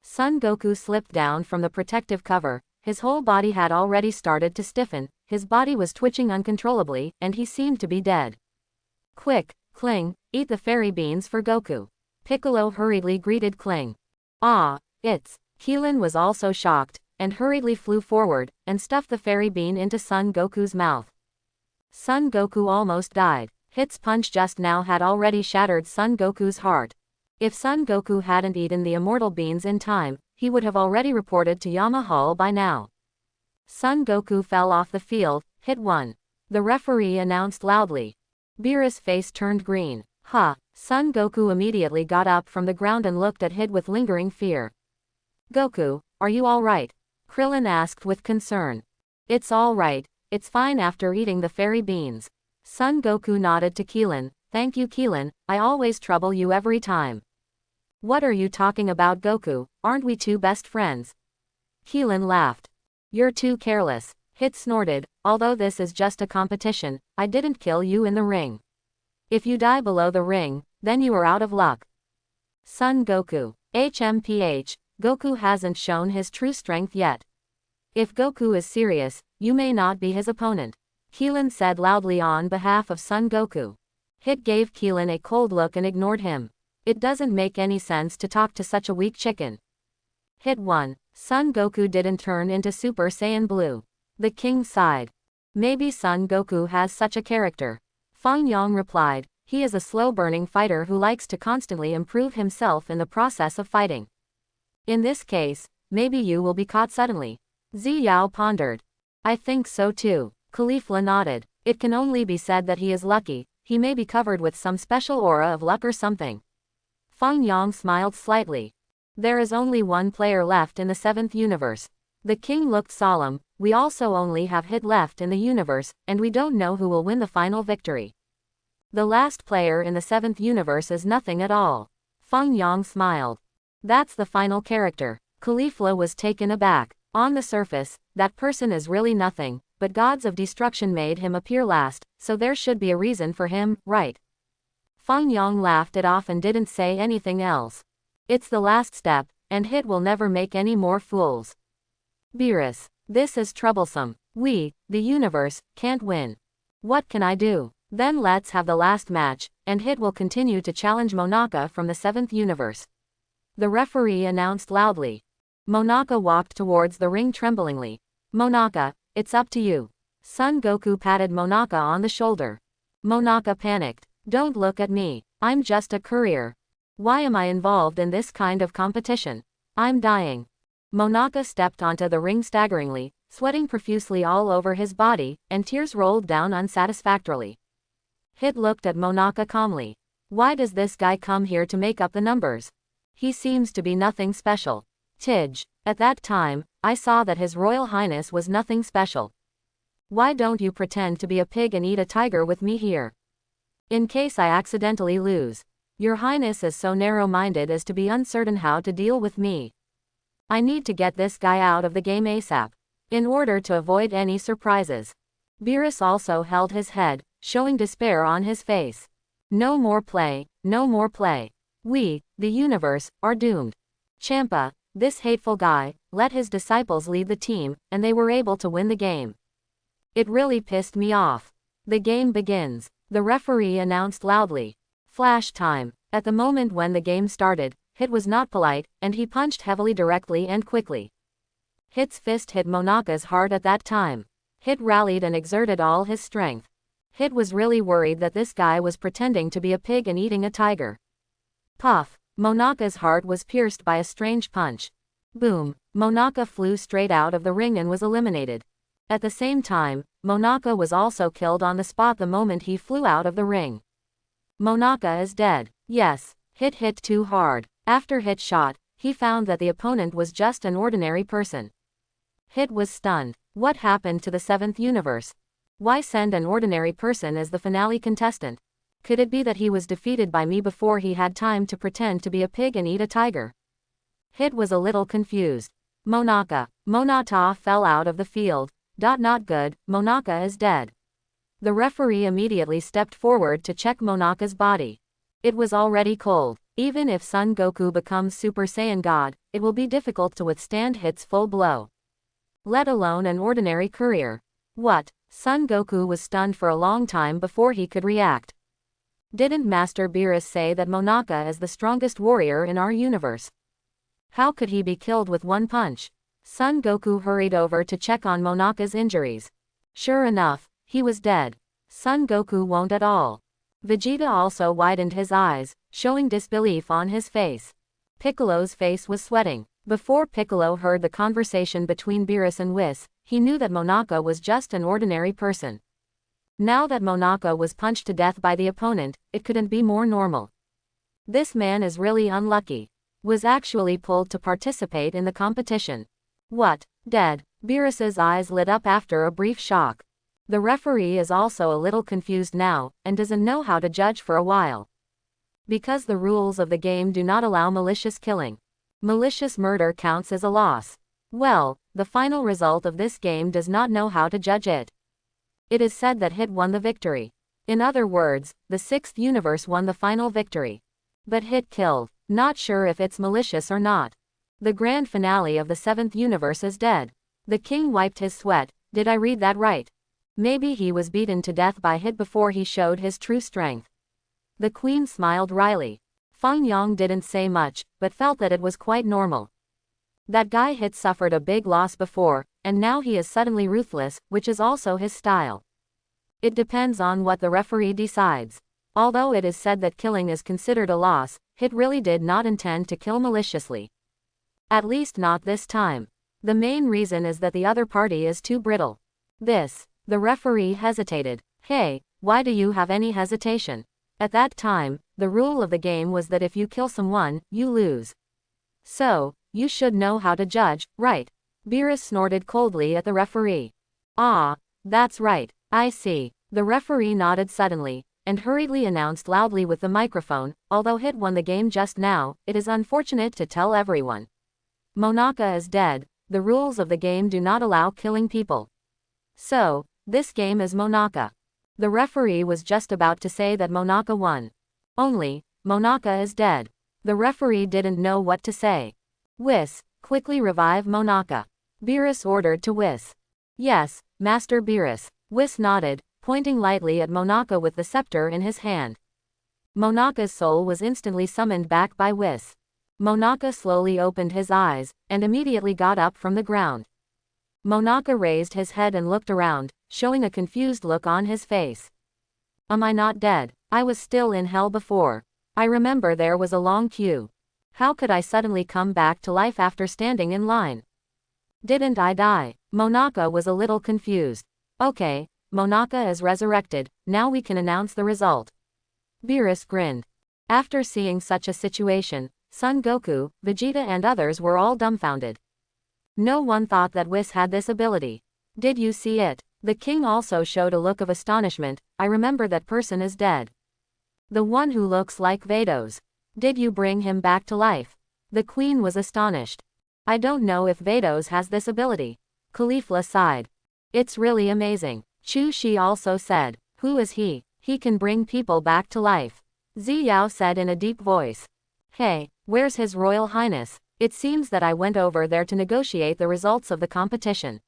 Son Goku slipped down from the protective cover, his whole body had already started to stiffen, his body was twitching uncontrollably, and he seemed to be dead. Quick, Kling, eat the fairy beans for Goku. Piccolo hurriedly greeted Kling. Ah, it's. Keelan was also shocked, and hurriedly flew forward, and stuffed the fairy bean into Son Goku's mouth. Son Goku almost died. Hit's punch just now had already shattered Son Goku's heart. If Son Goku hadn't eaten the immortal beans in time, he would have already reported to Yamahal by now. Son Goku fell off the field. Hit won. The referee announced loudly. Beerus' face turned green. Ha! Son Goku immediately got up from the ground and looked at Hit with lingering fear. Goku, are you alright? Krillin asked with concern. It's alright, it's fine after eating the fairy beans. Son Goku nodded to Keelan. Thank you Keelan, I always trouble you every time. What are you talking about Goku, aren't we two best friends? Keelan laughed. You're too careless. Hit snorted, although this is just a competition, I didn't kill you in the ring. If you die below the ring, then you are out of luck. Son Goku. HMPH, Goku hasn't shown his true strength yet. If Goku is serious, you may not be his opponent. Keelan said loudly on behalf of Son Goku. Hit gave Keelan a cold look and ignored him. It doesn't make any sense to talk to such a weak chicken. Hit 1. Son Goku didn't turn into Super Saiyan Blue. The king sighed. Maybe Son Goku has such a character. Feng Yang replied, he is a slow-burning fighter who likes to constantly improve himself in the process of fighting. In this case, maybe you will be caught suddenly. Zi Yao pondered. I think so too. Caulifla nodded. It can only be said that he is lucky, he may be covered with some special aura of luck or something. Feng Yang smiled slightly. There is only one player left in the 7th universe. The king looked solemn, we also only have Hit left in the universe, and we don't know who will win the final victory. The last player in the 7th universe is nothing at all. Feng Yang smiled. That's the final character. Caulifla was taken aback. On the surface, that person is really nothing, but gods of destruction made him appear last, so there should be a reason for him, right? Feng Yang laughed it off and didn't say anything else. It's the last step, and Hit will never make any more fools. Beerus. This is troublesome. We, the universe, can't win. What can I do? Then let's have the last match, and Hit will continue to challenge Monaka from the 7th universe. The referee announced loudly. Monaka walked towards the ring tremblingly. Monaka, it's up to you. Son Goku patted Monaka on the shoulder. Monaka panicked. Don't look at me. I'm just a courier. Why am I involved in this kind of competition? I'm dying. Monaka stepped onto the ring staggeringly, sweating profusely all over his body, and tears rolled down unsatisfactorily. Hit looked at Monaka calmly. Why does this guy come here to make up the numbers? He seems to be nothing special. Tidge. At that time, I saw that His Royal Highness was nothing special. Why don't you pretend to be a pig and eat a tiger with me here? In case I accidentally lose. Your Highness is so narrow-minded as to be uncertain how to deal with me. I need to get this guy out of the game ASAP. In order to avoid any surprises. Beerus also held his head, showing despair on his face. No more play, no more play. We, the universe, are doomed. Champa, this hateful guy, let his disciples lead the team, and they were able to win the game. It really pissed me off. The game begins. The referee announced loudly. Flash time. At the moment when the game started, Hit was not polite, and he punched heavily directly and quickly. Hit's fist hit Monaka's heart at that time. Hit rallied and exerted all his strength. Hit was really worried that this guy was pretending to be a pig and eating a tiger. Puff. Monaka's heart was pierced by a strange punch. Boom. Monaka flew straight out of the ring and was eliminated. At the same time, Monaka was also killed on the spot the moment he flew out of the ring. Monaka is dead. Yes. Hit hit too hard. After Hit shot, he found that the opponent was just an ordinary person. Hit was stunned. What happened to the 7th universe? Why send an ordinary person as the finale contestant? Could it be that he was defeated by me before he had time to pretend to be a pig and eat a tiger? Hit was a little confused. Monaka. Monata fell out of the field. Not good, Monaka is dead. The referee immediately stepped forward to check Monaka's body. It was already cold. Even if Son Goku becomes Super Saiyan God, it will be difficult to withstand Hit's full blow. Let alone an ordinary courier. What? Son Goku was stunned for a long time before he could react. Didn't Master Beerus say that Monaka is the strongest warrior in our universe? How could he be killed with one punch? Son Goku hurried over to check on Monaka's injuries. Sure enough, he was dead. Son Goku won't at all. Vegeta also widened his eyes, showing disbelief on his face. Piccolo's face was sweating. Before Piccolo heard the conversation between Beerus and Whis, he knew that Monaka was just an ordinary person. Now that Monaka was punched to death by the opponent, it couldn't be more normal. This man is really unlucky. Was actually pulled to participate in the competition. What? Dead? Beerus's eyes lit up after a brief shock. The referee is also a little confused now, and doesn't know how to judge for a while. Because the rules of the game do not allow malicious killing. Malicious murder counts as a loss. Well, the final result of this game does not know how to judge it. It is said that Hit won the victory. In other words, the sixth universe won the final victory. But Hit killed. Not sure if it's malicious or not. The grand finale of the seventh universe is dead. The king wiped his sweat. Did I read that right? Maybe he was beaten to death by Hit before he showed his true strength. The queen smiled wryly. Feng Yang didn't say much, but felt that it was quite normal. That guy Hit suffered a big loss before, and now he is suddenly ruthless, which is also his style. It depends on what the referee decides. Although it is said that killing is considered a loss, Hit really did not intend to kill maliciously. At least not this time. The main reason is that the other party is too brittle. The referee hesitated. Hey, why do you have any hesitation? At that time, the rule of the game was that if you kill someone, you lose. So, you should know how to judge, right? Beerus snorted coldly at the referee. Ah, that's right, I see. The referee nodded suddenly, and hurriedly announced loudly with the microphone, although Hit won the game just now, it is unfortunate to tell everyone. Monaka is dead. The rules of the game do not allow killing people. So, this game is Monaka. The referee was just about to say that Monaka won. Only, Monaka is dead. The referee didn't know what to say. Whis, quickly revive Monaka. Beerus ordered to Whis. Yes, Master Beerus. Whis nodded, pointing lightly at Monaka with the scepter in his hand. Monaka's soul was instantly summoned back by Whis. Monaka slowly opened his eyes, and immediately got up from the ground. Monaka raised his head and looked around, showing a confused look on his face. Am I not dead? I was still in hell before. I remember there was a long queue. How could I suddenly come back to life after standing in line? Didn't I die? Monaka was a little confused. Okay, Monaka is resurrected, now we can announce the result. Beerus grinned. After seeing such a situation, Son Goku, Vegeta and others were all dumbfounded. No one thought that Whis had this ability. Did you see it? The king also showed a look of astonishment. I remember that person is dead. The one who looks like Vados. Did you bring him back to life? The queen was astonished. I don't know if Vados has this ability. Caulifla sighed. It's really amazing. Chu Shi also said. Who is he? He can bring people back to life. Ziyao said in a deep voice. Hey, where's His Royal Highness? It seems that I went over there to negotiate the results of the competition.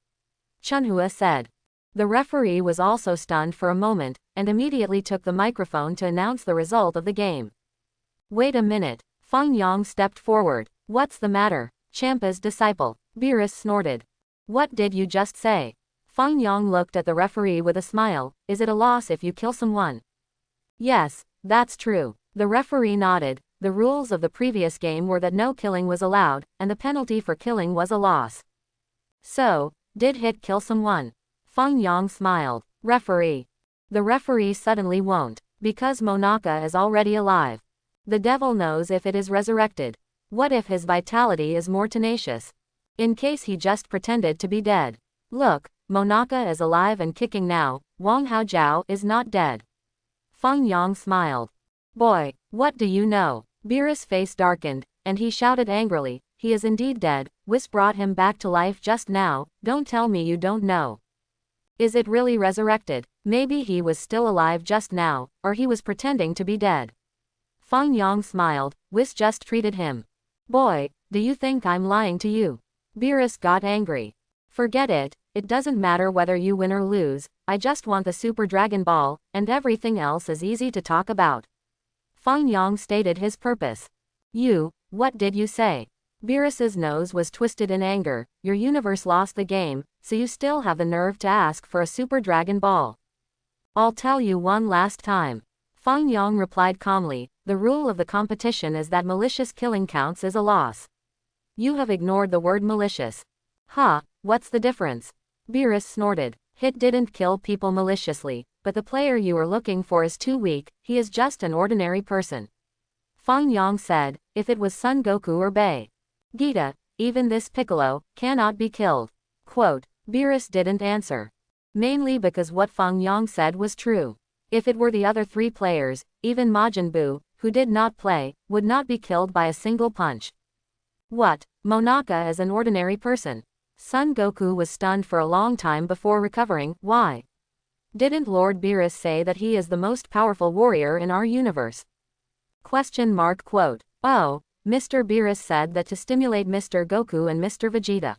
Chunhua said. The referee was also stunned for a moment, and immediately took the microphone to announce the result of the game. Wait a minute. Feng Yang stepped forward. What's the matter? Champa's disciple. Beerus snorted. What did you just say? Feng Yang looked at the referee with a smile. Is it a loss if you kill someone? Yes, that's true. The referee nodded. The rules of the previous game were that no killing was allowed, and the penalty for killing was a loss. So, did Hit kill someone? Feng Yang smiled. Referee. The referee suddenly won't, because Monaka is already alive. The devil knows if it is resurrected. What if his vitality is more tenacious? In case he just pretended to be dead. Look, Monaka is alive and kicking now. Wang Haojiao is not dead. Feng Yang smiled. Boy, what do you know? Beerus' face darkened, and he shouted angrily, he is indeed dead. Whis brought him back to life just now. Don't tell me you don't know. Is it really resurrected? Maybe he was still alive just now, or he was pretending to be dead. Feng Yang smiled. Whis just treated him. Boy, do you think I'm lying to you? Beerus got angry. Forget it, it doesn't matter whether you win or lose, I just want the Super Dragon Ball, and everything else is easy to talk about. Feng Yang stated his purpose. What did you say? Beerus's nose was twisted in anger. Your universe lost the game, so you still have the nerve to ask for a Super Dragon Ball. I'll tell you one last time. Feng Yang replied calmly, the rule of the competition is that malicious killing counts as a loss. You have ignored the word malicious. What's the difference? Beerus snorted. Hit didn't kill people maliciously, but the player you are looking for is too weak, he is just an ordinary person. Feng Yang said, if it was Son Goku or Gita, even this Piccolo, cannot be killed. Quote, Beerus didn't answer. Mainly because what Feng Yang said was true. If it were the other three players, even Majin Buu, who did not play, would not be killed by a single punch. What? Monaka is an ordinary person. Son Goku was stunned for a long time before recovering. Why? Didn't Lord Beerus say that he is the most powerful warrior in our universe? Quote. Oh, Mr. Beerus said that to stimulate Mr. Goku and Mr. Vegeta.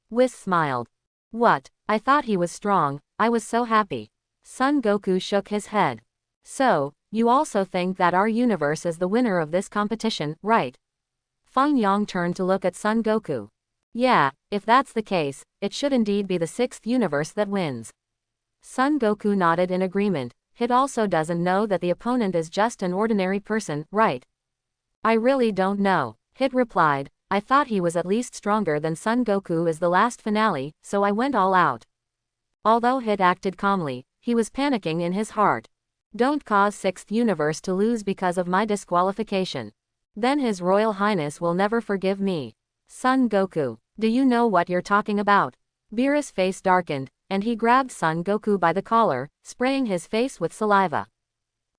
Whis smiled. What? I thought he was strong, I was so happy. Son Goku shook his head. So, you also think that our universe is the winner of this competition, right? Feng Yang turned to look at Son Goku. Yeah, if that's the case, it should indeed be the sixth universe that wins. Son Goku nodded in agreement. It also doesn't know that the opponent is just an ordinary person, right? I really don't know, Hit replied. I thought he was at least stronger than Son Goku is the last finale, so I went all out. Although Hit acted calmly, he was panicking in his heart. Don't cause sixth universe to lose because of my disqualification. Then His Royal Highness will never forgive me. Son Goku, do you know what you're talking about? Beerus' face darkened, and he grabbed Son Goku by the collar, spraying his face with saliva.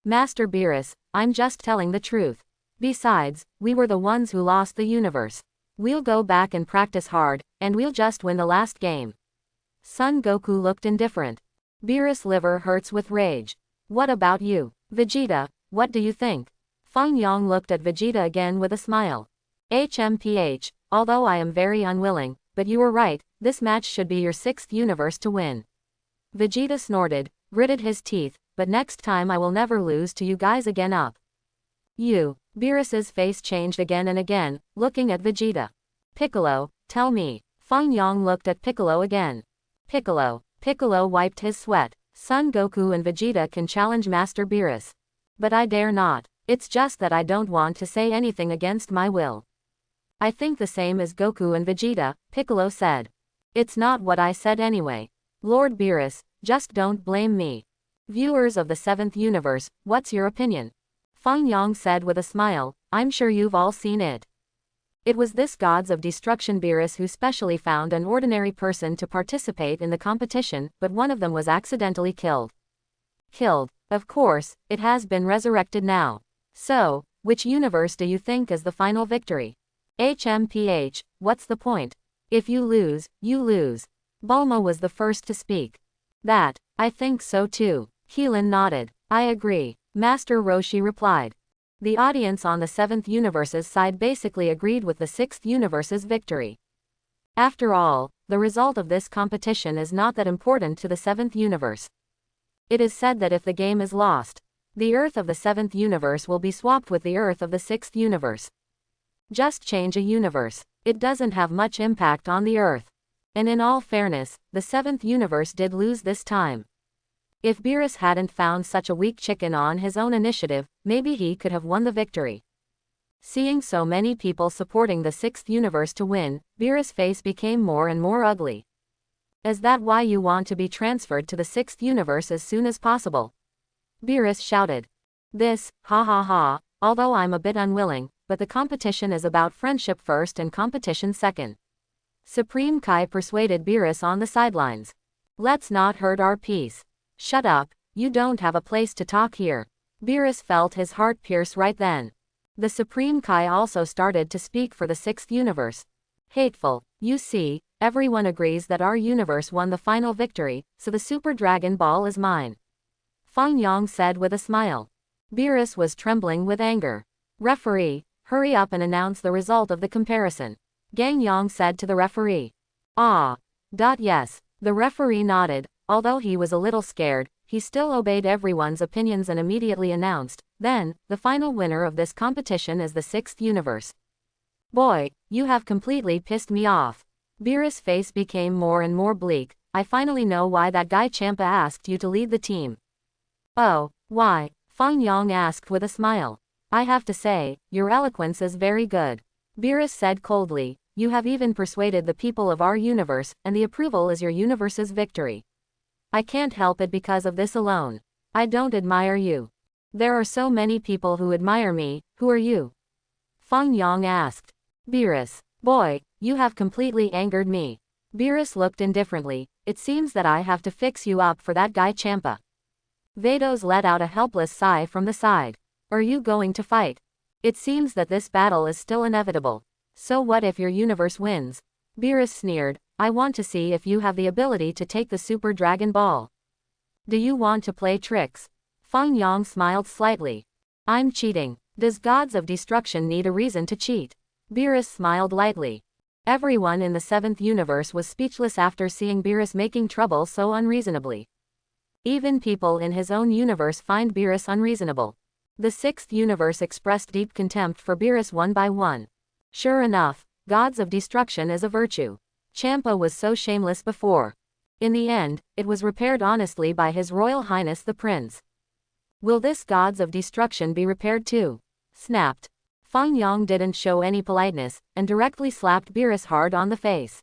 Master Beerus, I'm just telling the truth. Besides, we were the ones who lost the universe. We'll go back and practice hard, and we'll just win the last game. Son Goku looked indifferent. Beerus' liver hurts with rage. What about you, Vegeta, what do you think? Feng Yang looked at Vegeta again with a smile. HMPH, although I am very unwilling, but you were right, this match should be your sixth universe to win. Vegeta snorted, gritted his teeth, but next time I will never lose to you guys again up. You. Beerus's face changed again and again, looking at Vegeta. Piccolo, tell me. Feng Yang looked at Piccolo again. Piccolo. Piccolo wiped his sweat. Son Goku and Vegeta can challenge Master Beerus. But I dare not. It's just that I don't want to say anything against my will. I think the same as Goku and Vegeta, Piccolo said. It's not what I said anyway. Lord Beerus, just don't blame me. Viewers of the 7th universe, what's your opinion? Feng Yang said with a smile, I'm sure you've all seen it. It was this Gods of Destruction Beerus who specially found an ordinary person to participate in the competition, but one of them was accidentally killed. Killed, of course, it has been resurrected now. So, which universe do you think is the final victory? HMPH, what's the point? If you lose, you lose. Bulma was the first to speak. That, I think so too. Keelan nodded. I agree. Master Roshi replied. The audience on the 7th universe's side basically agreed with the 6th universe's victory. After all, the result of this competition is not that important to the 7th universe. It is said that if the game is lost, the Earth of the 7th universe will be swapped with the Earth of the 6th universe. Just change a universe. It doesn't have much impact on the Earth. And in all fairness, the 7th universe did lose this time. If Beerus hadn't found such a weak chicken on his own initiative, maybe he could have won the victory. Seeing so many people supporting the 6th universe to win, Beerus' face became more and more ugly. Is that why you want to be transferred to the 6th universe as soon as possible? Beerus shouted. This, ha ha ha, although I'm a bit unwilling, but the competition is about friendship first and competition second. Supreme Kai persuaded Beerus on the sidelines. Let's not hurt our peace. Shut up, you don't have a place to talk here. Beerus felt his heart pierce right then. The Supreme Kai also started to speak for the 6th universe. Hateful, you see, everyone agrees that our universe won the final victory, so the Super Dragon Ball is mine. Feng Yang said with a smile. Beerus was trembling with anger. Referee, hurry up and announce the result of the comparison. Gang Yang said to the referee. Yes. The referee nodded. Although he was a little scared, he still obeyed everyone's opinions and immediately announced, then, the final winner of this competition is the 6th universe. Boy, you have completely pissed me off. Beerus' face became more and more bleak. I finally know why that guy Champa asked you to lead the team. Oh, why? Feng Yang asked with a smile. I have to say, your eloquence is very good. Beerus said coldly, you have even persuaded the people of our universe, and the approval is your universe's victory. I can't help it because of this alone. I don't admire you. There are so many people who admire me, who are you? Feng Yang asked. Beerus, boy, you have completely angered me. Beerus looked indifferently, it seems that I have to fix you up for that guy Champa. Vados let out a helpless sigh from the side. Are you going to fight? It seems that this battle is still inevitable. So what if your universe wins? Beerus sneered, I want to see if you have the ability to take the Super Dragon Ball. Do you want to play tricks? Feng Yang smiled slightly. I'm cheating. Does Gods of Destruction need a reason to cheat? Beerus smiled lightly. Everyone in the 7th universe was speechless after seeing Beerus making trouble so unreasonably. Even people in his own universe find Beerus unreasonable. The 6th universe expressed deep contempt for Beerus one by one. Sure enough, Gods of Destruction is a virtue. Champa was so shameless before. In the end, it was repaired honestly by His Royal Highness the Prince. Will this Gods of Destruction be repaired too? Snapped. Feng Yang didn't show any politeness, and directly slapped Beerus hard on the face.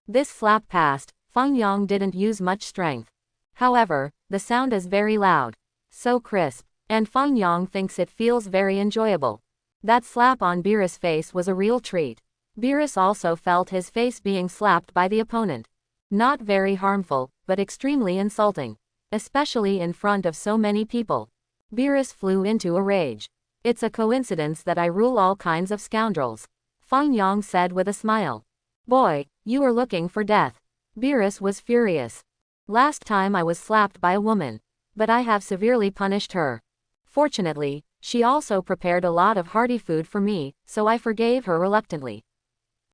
This slap passed. Feng Yang didn't use much strength. However, the sound is very loud. So crisp. And Feng Yang thinks it feels very enjoyable. That slap on Beerus' face was a real treat. Beerus also felt his face being slapped by the opponent. Not very harmful, but extremely insulting. Especially in front of so many people. Beerus flew into a rage. It's a coincidence that I rule all kinds of scoundrels. Feng Yang said with a smile. Boy, you are looking for death. Beerus was furious. Last time I was slapped by a woman. But I have severely punished her. Fortunately, she also prepared a lot of hearty food for me, so I forgave her reluctantly.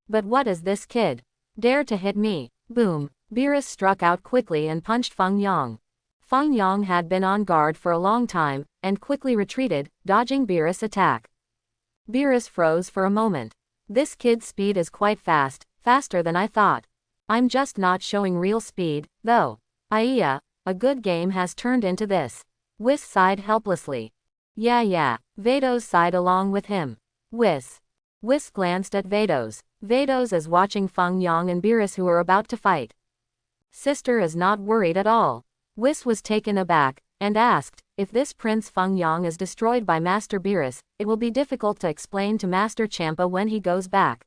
But what is this kid? Dare to hit me. Boom. Beerus struck out quickly and punched Feng Yang. Feng Yang had been on guard for a long time, and quickly retreated, dodging Beerus' attack. Beerus froze for a moment. This kid's speed is quite fast, faster than I thought. I'm just not showing real speed, though. Aiya, a good game has turned into this. Whis sighed helplessly. Yeah, Vados sighed along with him. Whis glanced at Vados. Vados is watching Feng Yang and Beerus who are about to fight. Sister is not worried at all. Whis was taken aback, and asked, if this Prince Feng Yang is destroyed by Master Beerus, it will be difficult to explain to Master Champa when he goes back.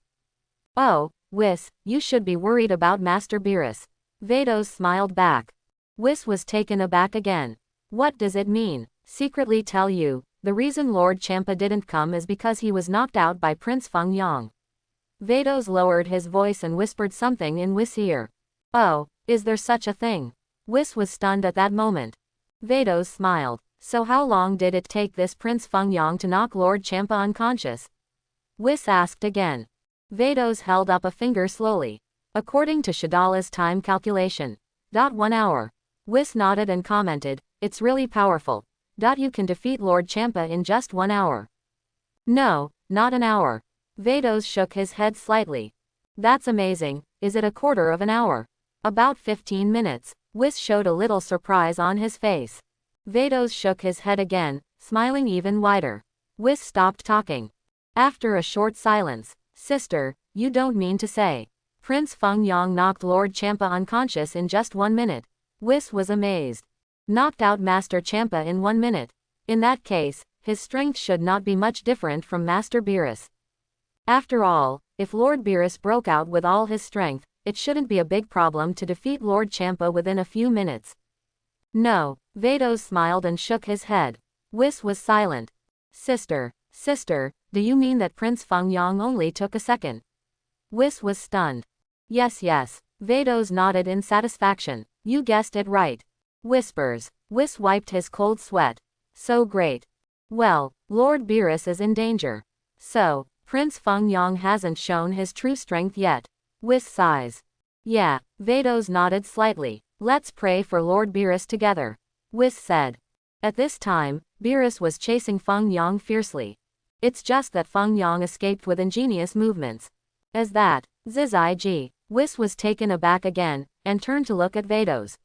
Oh, Whis, you should be worried about Master Beerus. Vados smiled back. Whis was taken aback again. What does it mean? Secretly tell you, the reason Lord Champa didn't come is because he was knocked out by Prince Feng Yang. Vados lowered his voice and whispered something in Whis' ear. Oh, is there such a thing? Whis was stunned at that moment. Vados smiled. So how long did it take this Prince Feng Yang to knock Lord Champa unconscious? Whis asked again. Vados held up a finger slowly. According to Shadala's time calculation. 1 hour. Whis nodded and commented, it's really powerful. You can defeat Lord Champa in just 1 hour. No, not an hour. Vados shook his head slightly. That's amazing. Is it a quarter of an hour? About 15 minutes. Whis showed a little surprise on his face. Vados shook his head again, smiling even wider. Whis stopped talking. After a short silence, sister, you don't mean to say. Prince Feng Yang knocked Lord Champa unconscious in just 1 minute. Whis was amazed. Knocked out Master Champa in 1 minute. In that case, his strength should not be much different from Master Beerus. After all, if Lord Beerus broke out with all his strength, it shouldn't be a big problem to defeat Lord Champa within a few minutes. No, Vados smiled and shook his head. Whis was silent. Sister, do you mean that Prince Feng Yang only took a second? Whis was stunned. Yes, Vados nodded in satisfaction. You guessed it right. Whispers. Whis wiped his cold sweat. So great. Well, Lord Beerus is in danger. So, Prince Feng Yang hasn't shown his true strength yet. Whis sighs. Yeah, Vados nodded slightly. Let's pray for Lord Beerus together. Whis said. At this time, Beerus was chasing Feng Yang fiercely. It's just that Feng Yang escaped with ingenious movements. As that, Zizig. Whis was taken aback again, and turned to look at Vados.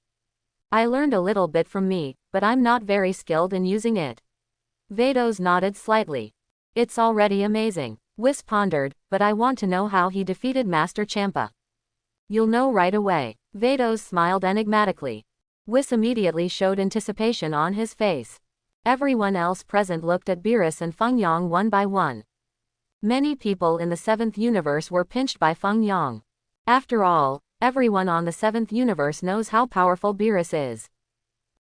I learned a little bit from me, but I'm not very skilled in using it. Vados nodded slightly. It's already amazing. Whis pondered, but I want to know how he defeated Master Champa. You'll know right away. Vados smiled enigmatically. Whis immediately showed anticipation on his face. Everyone else present looked at Beerus and Feng Yang one by one. Many people in the 7th universe were pinched by Feng Yang. After all, everyone on the 7th universe knows how powerful Beerus is.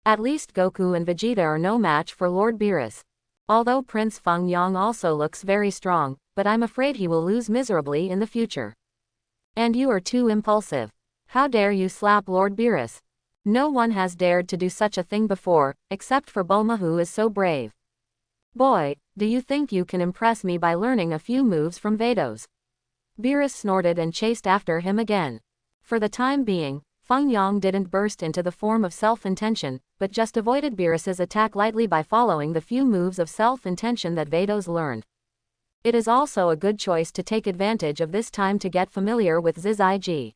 At least Goku and Vegeta are no match for Lord Beerus. Although Prince Feng Yang also looks very strong, but I'm afraid he will lose miserably in the future. And you are too impulsive. How dare you slap Lord Beerus? No one has dared to do such a thing before, except for Bulma, who is so brave. Boy, do you think you can impress me by learning a few moves from Vados? Beerus snorted and chased after him again. For the time being, Feng Yang didn't burst into the form of self-intention, but just avoided Beerus's attack lightly by following the few moves of self-intention that Vados learned. It is also a good choice to take advantage of this time to get familiar with Zig.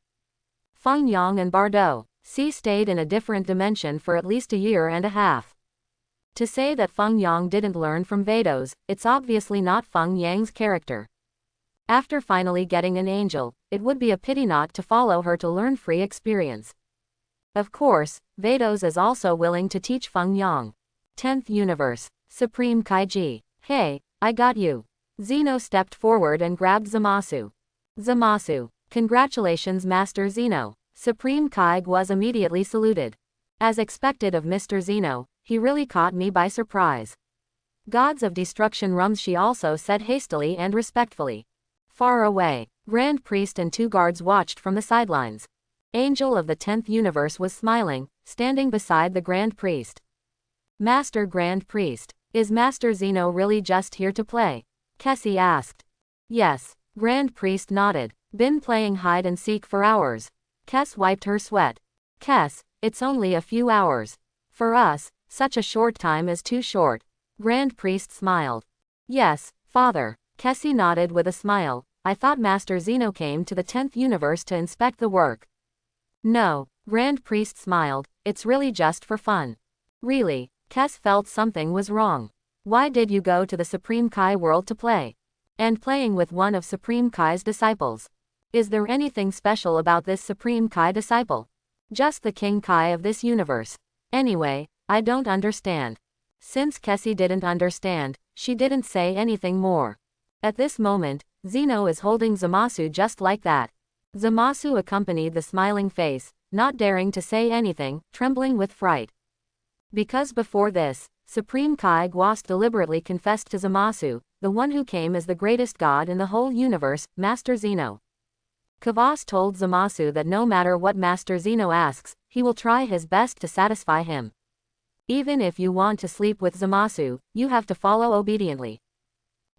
Feng Yang and Bardo stayed in a different dimension for at least a year and a half. To say that Feng Yang didn't learn from Vados, it's obviously not Feng Yang's character. After finally getting an angel, it would be a pity not to follow her to learn free experience. Of course, Vados is also willing to teach Feng Yang. 10th Universe. Supreme Kaiji. Hey, I got you. Zeno stepped forward and grabbed Zamasu. Zamasu. Congratulations, Master Zeno. Supreme Kai was immediately saluted. As expected of Mr. Zeno, he really caught me by surprise. Gods of Destruction Rumshi also said hastily and respectfully. Far away, Grand Priest and 2 guards watched from the sidelines. Angel of the 10th Universe was smiling, standing beside the Grand Priest. Master Grand Priest, is Master Zeno really just here to play? Kessie asked. Yes, Grand Priest nodded. Been playing hide and seek for hours. Kess wiped her sweat. Kess, it's only a few hours. For us, such a short time is too short. Grand Priest smiled. Yes, Father. Kessie nodded with a smile. I thought Master Zeno came to the 10th Universe to inspect the work. No, Grand Priest smiled, it's really just for fun. Really, Kess felt something was wrong. Why did you go to the Supreme Kai world to play? And playing with one of Supreme Kai's disciples. Is there anything special about this Supreme Kai disciple? Just the King Kai of this universe. Anyway, I don't understand. Since Kessie didn't understand, she didn't say anything more. At this moment, Zeno is holding Zamasu just like that. Zamasu accompanied the smiling face, not daring to say anything, trembling with fright. Because before this, Supreme Kai Guas deliberately confessed to Zamasu, the one who came as the greatest god in the whole universe, Master Zeno. Kvass told Zamasu that no matter what Master Zeno asks, he will try his best to satisfy him. Even if you want to sleep with Zamasu, you have to follow obediently.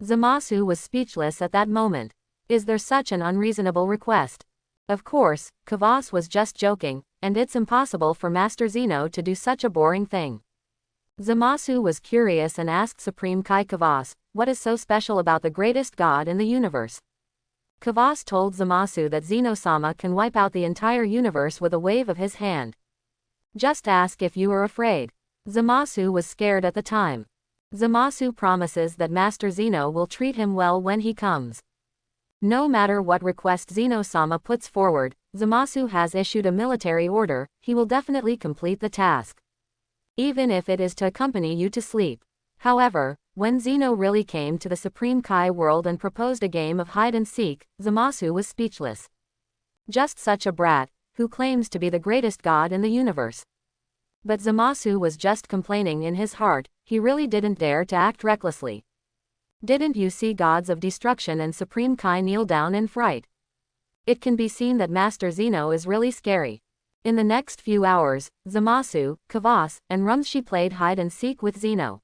Zamasu was speechless at that moment. Is there such an unreasonable request? Of course, Kvass was just joking, and it's impossible for Master Zeno to do such a boring thing. Zamasu was curious and asked Supreme Kai Kvass, what is so special about the greatest god in the universe? Kvass told Zamasu that Zeno-sama can wipe out the entire universe with a wave of his hand. Just ask if you are afraid. Zamasu was scared at the time. Zamasu promises that Master Zeno will treat him well when he comes. No matter what request Zeno-sama puts forward, Zamasu has issued a military order, he will definitely complete the task. Even if it is to accompany you to sleep. However, when Zeno really came to the Supreme Kai world and proposed a game of hide and seek, Zamasu was speechless. Just such a brat, who claims to be the greatest god in the universe. But Zamasu was just complaining in his heart, he really didn't dare to act recklessly. Didn't you see Gods of Destruction and Supreme Kai kneel down in fright? It can be seen that Master Zeno is really scary. In the next few hours, Zamasu, Kvass, and Rumshi played hide and seek with Zeno.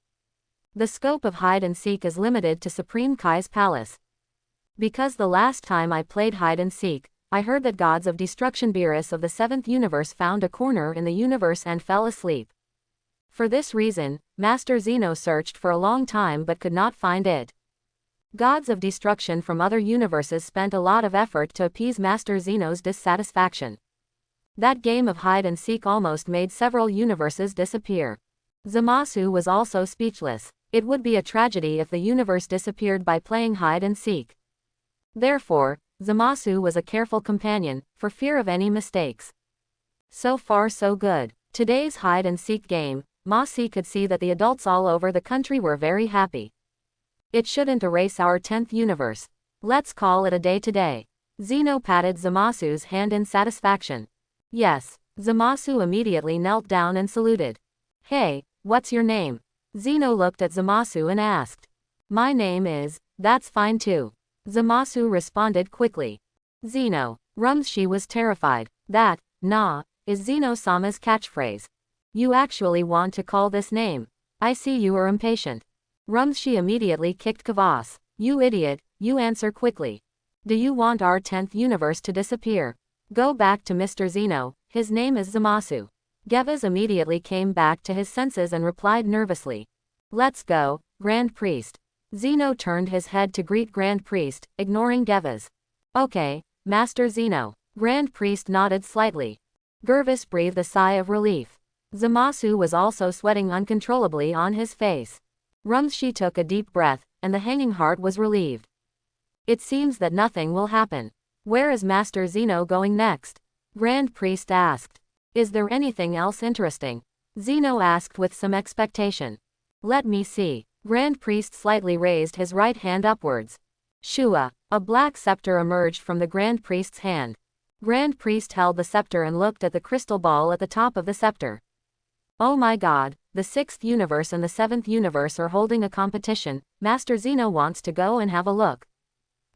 The scope of hide and seek is limited to Supreme Kai's palace. Because the last time I played hide and seek, I heard that Gods of Destruction Beerus of the 7th Universe found a corner in the universe and fell asleep. For this reason, Master Zeno searched for a long time but could not find it. Gods of Destruction from other universes spent a lot of effort to appease Master Zeno's dissatisfaction. That game of hide and seek almost made several universes disappear. Zamasu was also speechless. It would be a tragedy if the universe disappeared by playing hide and seek. Therefore, Zamasu was a careful companion, for fear of any mistakes. So far so good. Today's hide and seek game, Masi could see that the adults all over the country were very happy. It shouldn't erase our 10th universe. Let's call it a day today. Zeno patted Zamasu's hand in satisfaction. Yes. Zamasu immediately knelt down and saluted. Hey, what's your name? Zeno looked at Zamasu and asked. My name is, that's fine too. Zamasu responded quickly. Zeno. Rumshi was terrified. That, nah, is Zeno-sama's catchphrase. You actually want to call this name. I see you are impatient. Rumshi immediately kicked Kvass. You idiot, you answer quickly. Do you want our 10th universe to disappear? Go back to Mr. Zeno, his name is Zamasu. Gevas immediately came back to his senses and replied nervously. Let's go, Grand Priest. Zeno turned his head to greet Grand Priest, ignoring Gevas. Okay, Master Zeno. Grand Priest nodded slightly. Gervis breathed a sigh of relief. Zamasu was also sweating uncontrollably on his face. Rumshi took a deep breath, and the hanging heart was relieved. It seems that nothing will happen. Where is Master Zeno going next? Grand Priest asked. Is there anything else interesting? Zeno asked with some expectation. Let me see. Grand Priest slightly raised his right hand upwards. Shua, a black scepter emerged from the Grand Priest's hand. Grand Priest held the scepter and looked at the crystal ball at the top of the scepter. Oh my god, the 6th universe and the 7th universe are holding a competition. Master Zeno wants to go and have a look.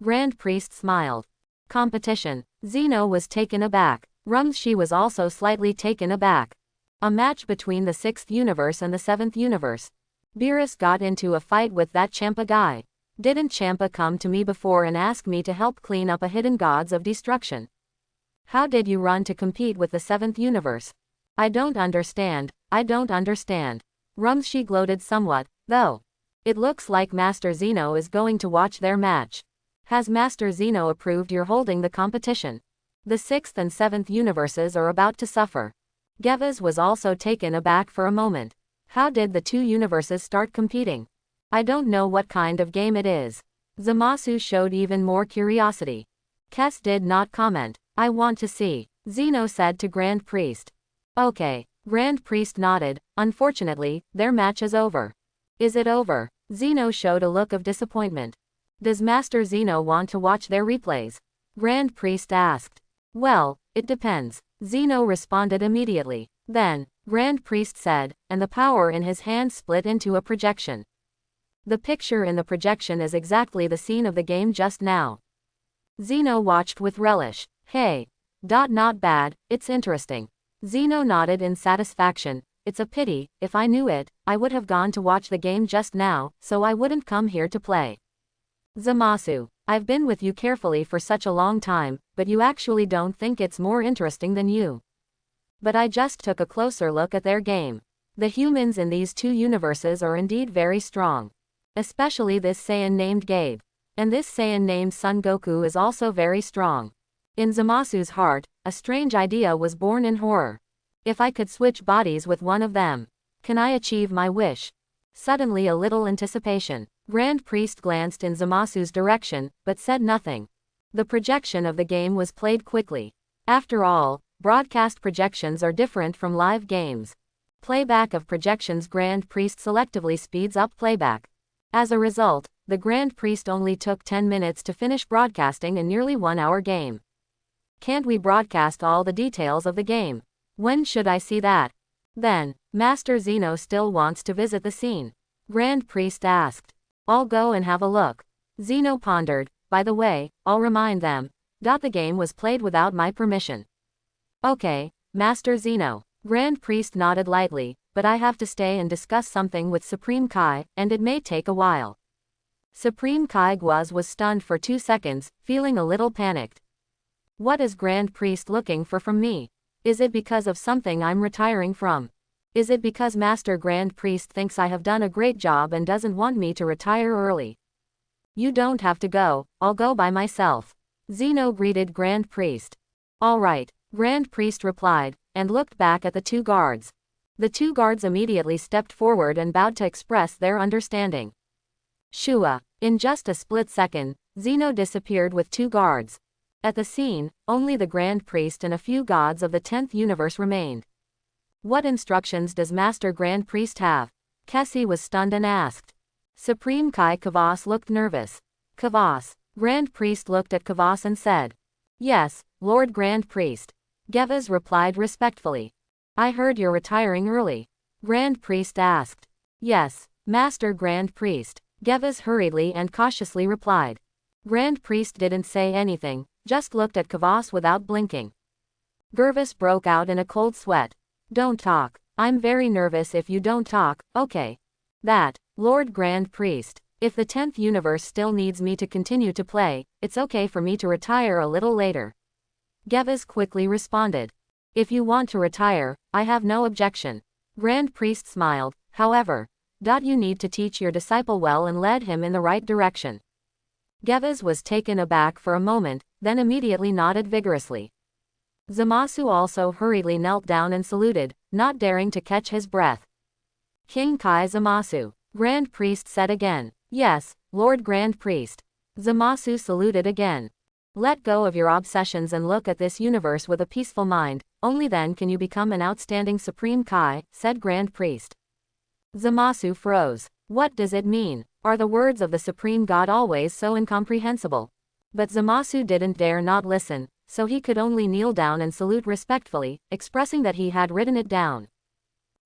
Grand Priest smiled. Competition. Zeno was taken aback. Rumshi was also slightly taken aback. A match between the 6th universe and the 7th universe. Beerus got into a fight with that Champa guy. Didn't Champa come to me before and ask me to help clean up a hidden gods of destruction? How did you run to compete with the 7th universe? I don't understand, I don't understand. Rumshi gloated somewhat, though. It looks like Master Zeno is going to watch their match. Has Master Zeno approved your holding the competition? The 6th and 7th universes are about to suffer. Gevas was also taken aback for a moment. How did the 2 universes start competing? I don't know what kind of game it is. Zamasu showed even more curiosity. Kes did not comment. I want to see, Zeno said to Grand Priest. Okay. Grand Priest nodded. Unfortunately, their match is over. Is it over? Zeno showed a look of disappointment. Does Master Zeno want to watch their replays? Grand Priest asked. Well, it depends. Zeno responded immediately. Then, Grand Priest said, and the power in his hand split into a projection. The picture in the projection is exactly the scene of the game just now. Zeno watched with relish. Hey. Not bad, it's interesting. Zeno nodded in satisfaction. It's a pity, if I knew it, I would have gone to watch the game just now, so I wouldn't come here to play. Zamasu, I've been with you carefully for such a long time, but you actually don't think it's more interesting than you. But I just took a closer look at their game. The humans in these 2 universes are indeed very strong. Especially this Saiyan named Gabe. And this Saiyan named Son Goku is also very strong. In Zamasu's heart, a strange idea was born in horror. If I could switch bodies with one of them, can I achieve my wish? Suddenly a little anticipation. Grand Priest glanced in Zamasu's direction, but said nothing. The projection of the game was played quickly. After all, broadcast projections are different from live games. Playback of projections. Grand Priest selectively speeds up playback. As a result, the Grand Priest only took 10 minutes to finish broadcasting a nearly 1-hour game. Can't we broadcast all the details of the game? When should I see that? Then, Master Zeno still wants to visit the scene. Grand Priest asked. I'll go and have a look. Zeno pondered. By the way, I'll remind them. The game was played without my permission. Okay, Master Zeno. Grand Priest nodded lightly, but I have to stay and discuss something with Supreme Kai, and it may take a while. Supreme Kai Guaz was stunned for 2 seconds, feeling a little panicked. What is Grand Priest looking for from me? Is it because of something I'm retiring from? Is it because Master Grand Priest thinks I have done a great job and doesn't want me to retire early? You don't have to go, I'll go by myself. Zeno greeted Grand Priest. All right, Grand Priest replied, and looked back at the 2 guards. The 2 guards immediately stepped forward and bowed to express their understanding. Shua. In just a split second, Zeno disappeared with 2 guards. At the scene, only the Grand Priest and a few gods of the 10th universe remained. What instructions does Master Grand Priest have? Kessie was stunned and asked. Supreme Kai Kvass looked nervous. Kvass. Grand Priest looked at Kvass and said. Yes, Lord Grand Priest. Gevas replied respectfully. I heard you're retiring early. Grand Priest asked. Yes, Master Grand Priest. Gevas hurriedly and cautiously replied. Grand Priest didn't say anything, just looked at Kvass without blinking. Gervis broke out in a cold sweat. Don't talk. I'm very nervous if you don't talk, okay. That, Lord Grand Priest. If the 10th universe still needs me to continue to play, it's okay for me to retire a little later. Gevis quickly responded. If you want to retire, I have no objection. Grand Priest smiled, however. You need to teach your disciple well and lead him in the right direction. Gevis was taken aback for a moment, then immediately nodded vigorously. Zamasu also hurriedly knelt down and saluted, not daring to catch his breath. King Kai Zamasu. Grand Priest said again. Yes, Lord Grand Priest. Zamasu saluted again. Let go of your obsessions and look at this universe with a peaceful mind, only then can you become an outstanding Supreme Kai, said Grand Priest. Zamasu froze. What does it mean? Are the words of the Supreme God always so incomprehensible? But Zamasu didn't dare not listen, so he could only kneel down and salute respectfully, expressing that he had written it down.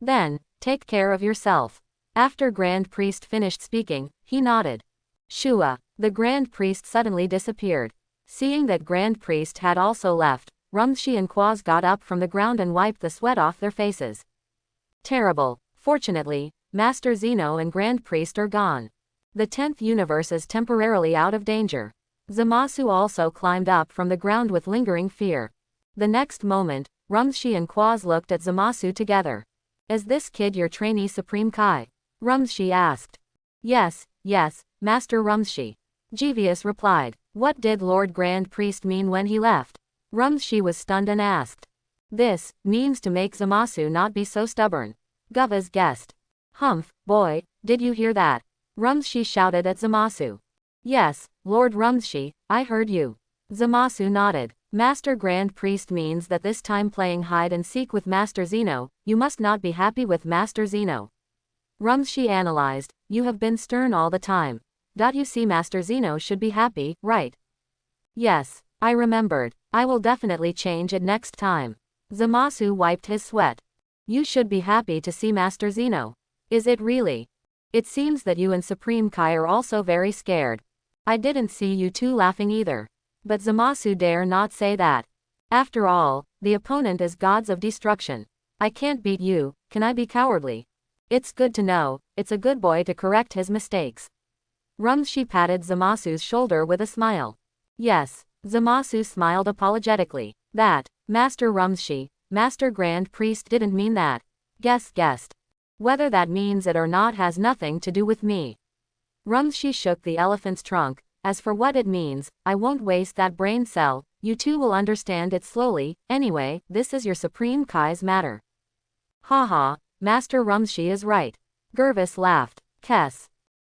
Then, take care of yourself. After Grand Priest finished speaking, he nodded. Shua. The Grand Priest suddenly disappeared. Seeing that Grand Priest had also left, Rumshi and Quaz got up from the ground and wiped the sweat off their faces. Terrible. Fortunately, Master Zeno and Grand Priest are gone. The 10th universe is temporarily out of danger. Zamasu also climbed up from the ground with lingering fear. The next moment, Rumshi and Quaz looked at Zamasu together. Is this kid your trainee Supreme Kai? Rumshi asked. Yes, Master Rumshi. Jeevius replied. What did Lord Grand Priest mean when he left? Rumshi was stunned and asked. This means to make Zamasu not be so stubborn. Guvas guessed. Humph, boy, did you hear that? Rumshi shouted at Zamasu. Yes, Lord Rumshi, I heard you. Zamasu nodded. Master Grand Priest means that this time playing hide and seek with Master Zeno, you must not be happy with Master Zeno. Rumshi analyzed. You have been stern all the time. You see Master Zeno should be happy, right? Yes, I remembered. I will definitely change it next time. Zamasu wiped his sweat. You should be happy to see Master Zeno. Is it really? It seems that you and Supreme Kai are also very scared. I didn't see you two laughing either. But Zamasu dare not say that. After all, the opponent is gods of destruction. I can't beat you, can I be cowardly? It's good to know, it's a good boy to correct his mistakes. Rumshi patted Zamasu's shoulder with a smile. Yes, Zamasu smiled apologetically. That, Master Rumshi, Master Grand Priest didn't mean that. Guessed. Whether that means it or not has nothing to do with me. Rumshi shook the elephant's trunk. As for what it means, I won't waste that brain cell, you two will understand it slowly, anyway, this is your Supreme Kai's matter. Haha, Master Rumshi is right. Gervis laughed.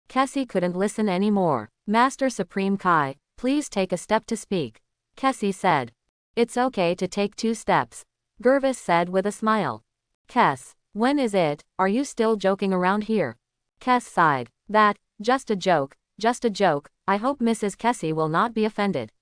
Kessie couldn't listen anymore. Master Supreme Kai, please take a step to speak. Kessie said. It's okay to take 2 steps. Gervis said with a smile. Kes, when is it? Are you still joking around here? Kes sighed. That, just a joke, I hope Mrs. Kessie will not be offended.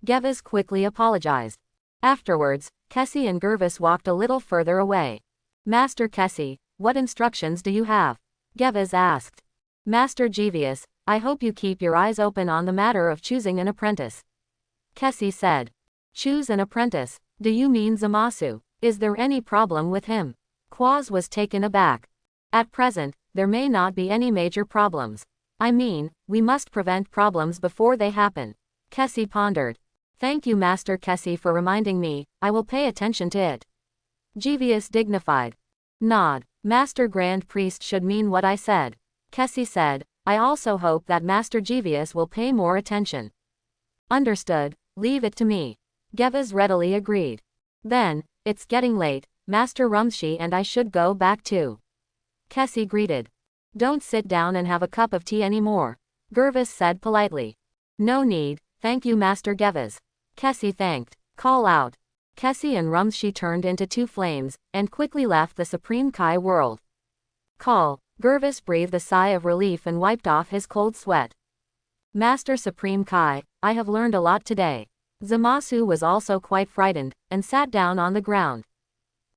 Gevis quickly apologized. Afterwards, Kessie and Gervis walked a little further away. Master Kessie, what instructions do you have? Gevis asked. Master Jeevius, I hope you keep your eyes open on the matter of choosing an apprentice. Kessie said. Choose an apprentice, do you mean Zamasu? Is there any problem with him? Quaz was taken aback. At present, there may not be any major problems. I mean, we must prevent problems before they happen. Kessie pondered. Thank you Master Kessie for reminding me, I will pay attention to it. Jeevius dignified. Nod. Master Grand Priest should mean what I said. Kessie said, I also hope that Master Jeevius will pay more attention. Understood, leave it to me. Gevis readily agreed. Then, it's getting late, Master Rumshi and I should go back too. Kessie greeted. Don't sit down and have a cup of tea anymore. Gervis said politely. No need, thank you Master Gevis. Kessie thanked. Call out. Kessie and Rumshi turned into 2 flames, and quickly left the Supreme Kai world. Call. Gervis breathed a sigh of relief and wiped off his cold sweat. Master Supreme Kai, I have learned a lot today. Zamasu was also quite frightened, and sat down on the ground.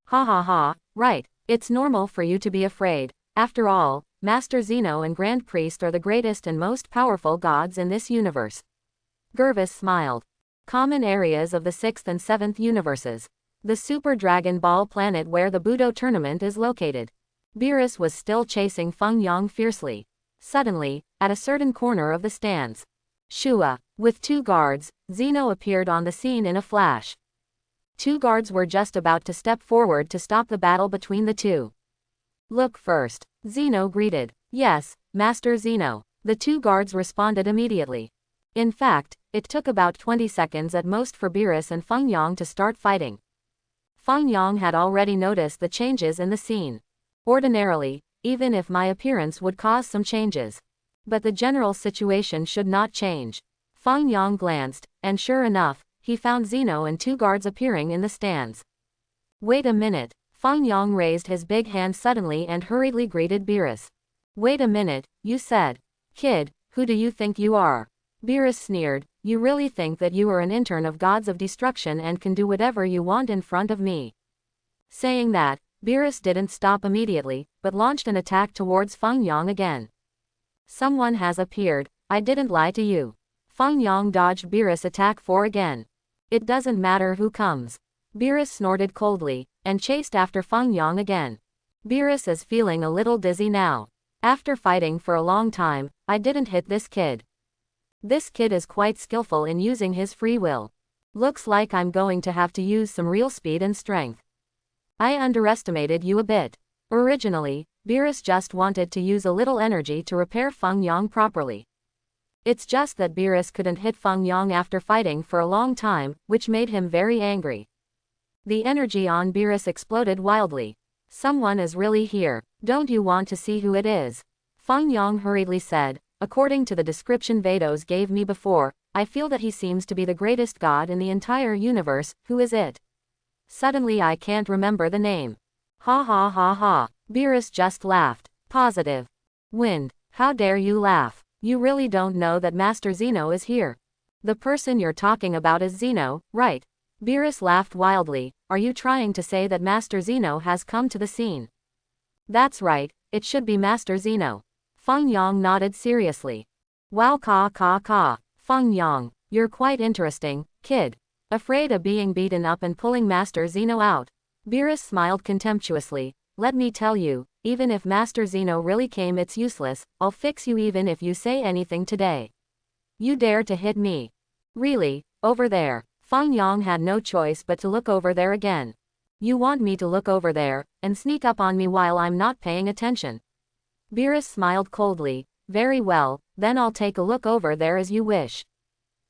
Ha, right, it's normal for you to be afraid. After all, Master Zeno and Grand Priest are the greatest and most powerful gods in this universe. Gervis smiled. Common areas of the 6th and 7th universes. The Super Dragon Ball planet where the Budo tournament is located. Beerus was still chasing Feng Yang fiercely. Suddenly, at a certain corner of the stands, Shua, with 2 guards, Zeno appeared on the scene in a flash. 2 guards were just about to step forward to stop the battle between the two. Look first, Zeno greeted. Yes, Master Zeno. The 2 guards responded immediately. In fact, it took about 20 seconds at most for Beerus and Feng Yang to start fighting. Feng Yang had already noticed the changes in the scene. Ordinarily, even if my appearance would cause some changes. But the general situation should not change. Feng Yang glanced, and sure enough, he found Zeno and 2 guards appearing in the stands. Wait a minute. Feng Yang raised his big hand suddenly and hurriedly greeted Beerus. Wait a minute, you said. Kid, who do you think you are? Beerus sneered, you really think that you are an intern of gods of destruction and can do whatever you want in front of me? Saying that, Beerus didn't stop immediately, but launched an attack towards Feng Yang again. Someone has appeared, I didn't lie to you. Feng Yang dodged Beerus' attack again. It doesn't matter who comes. Beerus snorted coldly, and chased after Feng Yang again. Beerus is feeling a little dizzy now. After fighting for a long time, I didn't hit this kid. This kid is quite skillful in using his free will. Looks like I'm going to have to use some real speed and strength. I underestimated you a bit. Originally, Beerus just wanted to use a little energy to repair Feng Yang properly. It's just that Beerus couldn't hit Feng Yang after fighting for a long time, which made him very angry. The energy on Beerus exploded wildly. Someone is really here. Don't you want to see who it is? Feng Yang hurriedly said, according to the description Vados gave me before, I feel that he seems to be the greatest god in the entire universe. Who is it? Suddenly I can't remember the name. Ha ha ha ha. Beerus just laughed. Positive. Wind, how dare you laugh? You really don't know that Master Zeno is here. The person you're talking about is Zeno, right? Beerus laughed wildly. Are you trying to say that Master Zeno has come to the scene? That's right, it should be Master Zeno. Feng Yang nodded seriously. Wow, ka ka ka. Feng Yang, you're quite interesting, kid. Afraid of being beaten up and pulling Master Zeno out? Beerus smiled contemptuously. Let me tell you, even if Master Zeno really came, it's useless. I'll fix you even if you say anything today. You dare to hit me? Really? Over there. Feng Yang had no choice but to look over there again. You want me to look over there, and sneak up on me while I'm not paying attention? Beerus smiled coldly. Very well, then I'll take a look over there as you wish.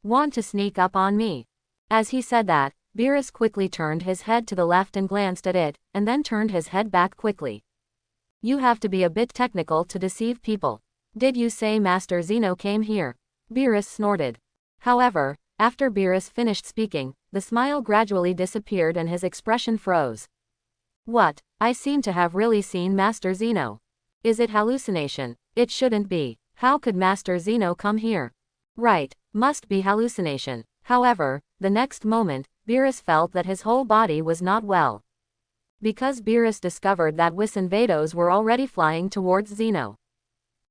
Want to sneak up on me? As he said that, Beerus quickly turned his head to the left and glanced at it, and then turned his head back quickly. You have to be a bit technical to deceive people. Did you say Master Zeno came here? Beerus snorted. However, after Beerus finished speaking, the smile gradually disappeared and his expression froze. What? I seem to have really seen Master Zeno. Is it hallucination? It shouldn't be. How could Master Zeno come here? Right, must be hallucination. However, the next moment, Beerus felt that his whole body was not well. Because Beerus discovered that Whis and Vados were already flying towards Zeno.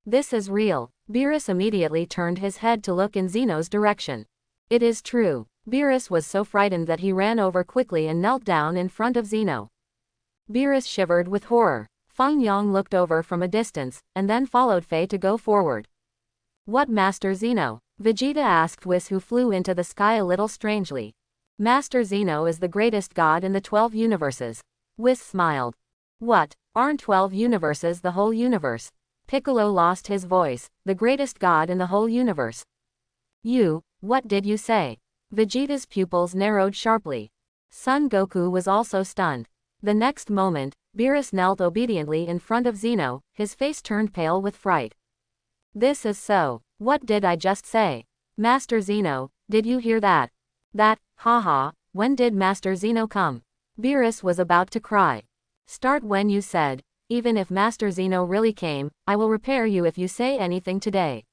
This is real. Beerus immediately turned his head to look in Zeno's direction. It is true. Beerus was so frightened that he ran over quickly and knelt down in front of Zeno. Beerus shivered with horror. Feng Yang looked over from a distance, and then followed Fei to go forward. What Master Zeno? Vegeta asked Whis, who flew into the sky a little strangely. Master Zeno is the greatest god in the 12 universes. Whis smiled. What, aren't 12 universes the whole universe? Piccolo lost his voice. The greatest god in the whole universe. What did you say? Vegeta's pupils narrowed sharply. Son Goku was also stunned. The next moment, Beerus knelt obediently in front of Zeno, his face turned pale with fright. This is so. What did I just say? Master Zeno, did you hear that? Haha, when did Master Zeno come? Beerus was about to cry. Start when you said, even if Master Zeno really came, I will repair you if you say anything today.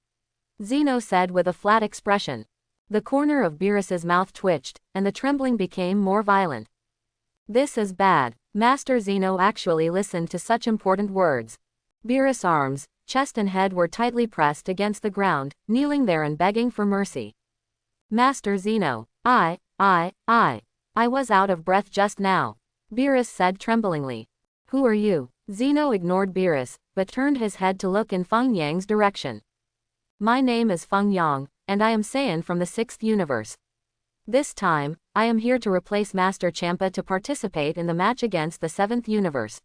Zeno said with a flat expression. The corner of Beerus's mouth twitched, and the trembling became more violent. This is bad. Master Zeno actually listened to such important words. Beerus' arms, chest and head were tightly pressed against the ground, kneeling there and begging for mercy. Master Zeno, I was out of breath just now. Beerus said tremblingly. Who are you? Zeno ignored Beerus, but turned his head to look in Feng Yang's direction. My name is Feng Yang, and I am Saiyan from the 6th universe. This time, I am here to replace Master Champa to participate in the match against the 7th universe.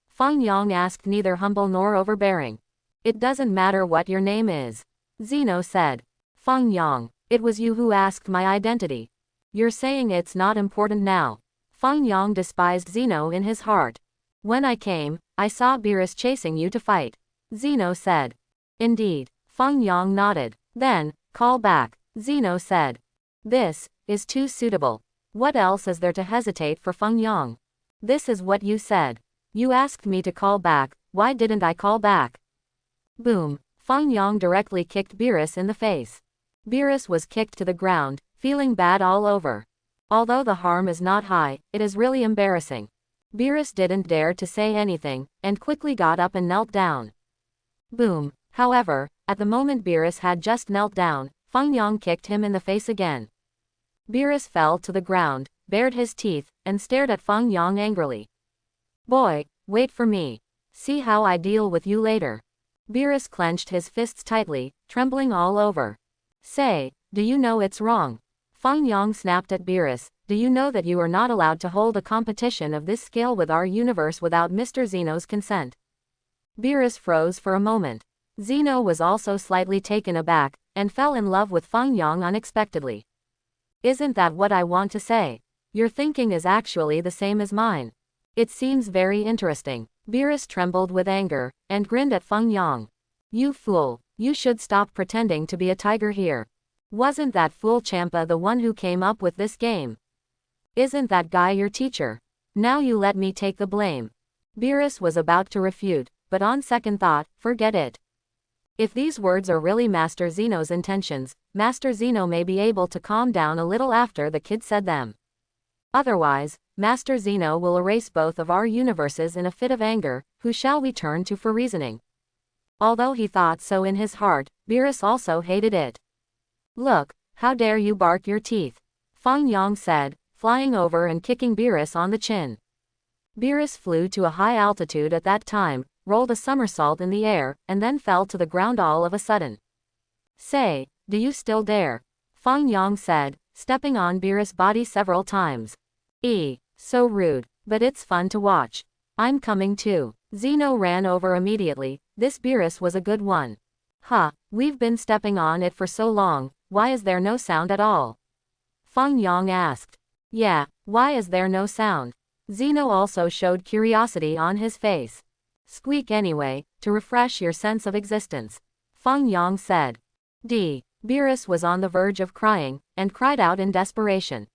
Feng Yang asked, neither humble nor overbearing. It doesn't matter what your name is. Zeno said. Feng Yang, it was you who asked my identity. You're saying it's not important now. Feng Yang despised Zeno in his heart. When I came, I saw Beerus chasing you to fight. Zeno said. Indeed. Feng Yang nodded. Then, call back. Zeno said. This is too suitable. What else is there to hesitate for Feng Yang? This is what you said. You asked me to call back, why didn't I call back? Boom. Feng Yang directly kicked Beerus in the face. Beerus was kicked to the ground, feeling bad all over. Although the harm is not high, it is really embarrassing. Beerus didn't dare to say anything, and quickly got up and knelt down. Boom. However, at the moment Beerus had just knelt down, Feng Yang kicked him in the face again. Beerus fell to the ground, bared his teeth, and stared at Feng Yang angrily. Boy, wait for me. See how I deal with you later. Beerus clenched his fists tightly, trembling all over. Say, do you know it's wrong? Feng Yang snapped at Beerus. Do you know that you are not allowed to hold a competition of this scale with our universe without Mr. Zeno's consent? Beerus froze for a moment. Zeno was also slightly taken aback, and fell in love with Feng Yang unexpectedly. Isn't that what I want to say? Your thinking is actually the same as mine. It seems very interesting. Beerus trembled with anger, and grinned at Feng Yang. You fool, you should stop pretending to be a tiger here. Wasn't that fool Champa the one who came up with this game? Isn't that guy your teacher? Now you let me take the blame. Beerus was about to refute, but on second thought, forget it. If these words are really Master Zeno's intentions, Master Zeno may be able to calm down a little after the kid said them. Otherwise, Master Zeno will erase both of our universes in a fit of anger. Who shall we turn to for reasoning? Although he thought so in his heart, Beerus also hated it. Look, how dare you bark your teeth? Feng Yang said, flying over and kicking Beerus on the chin. Beerus flew to a high altitude at that time, rolled a somersault in the air, and then fell to the ground all of a sudden. Say, do you still dare? Feng Yang said, stepping on Beerus' body several times. So rude, but it's fun to watch. I'm coming too. Zeno ran over immediately. This Beerus was a good one. We've been stepping on it for so long, why is there no sound at all? Feng Yang asked. Yeah, why is there no sound? Zeno also showed curiosity on his face. Squeak anyway, to refresh your sense of existence. Feng Yang said. Beerus was on the verge of crying, and cried out in desperation.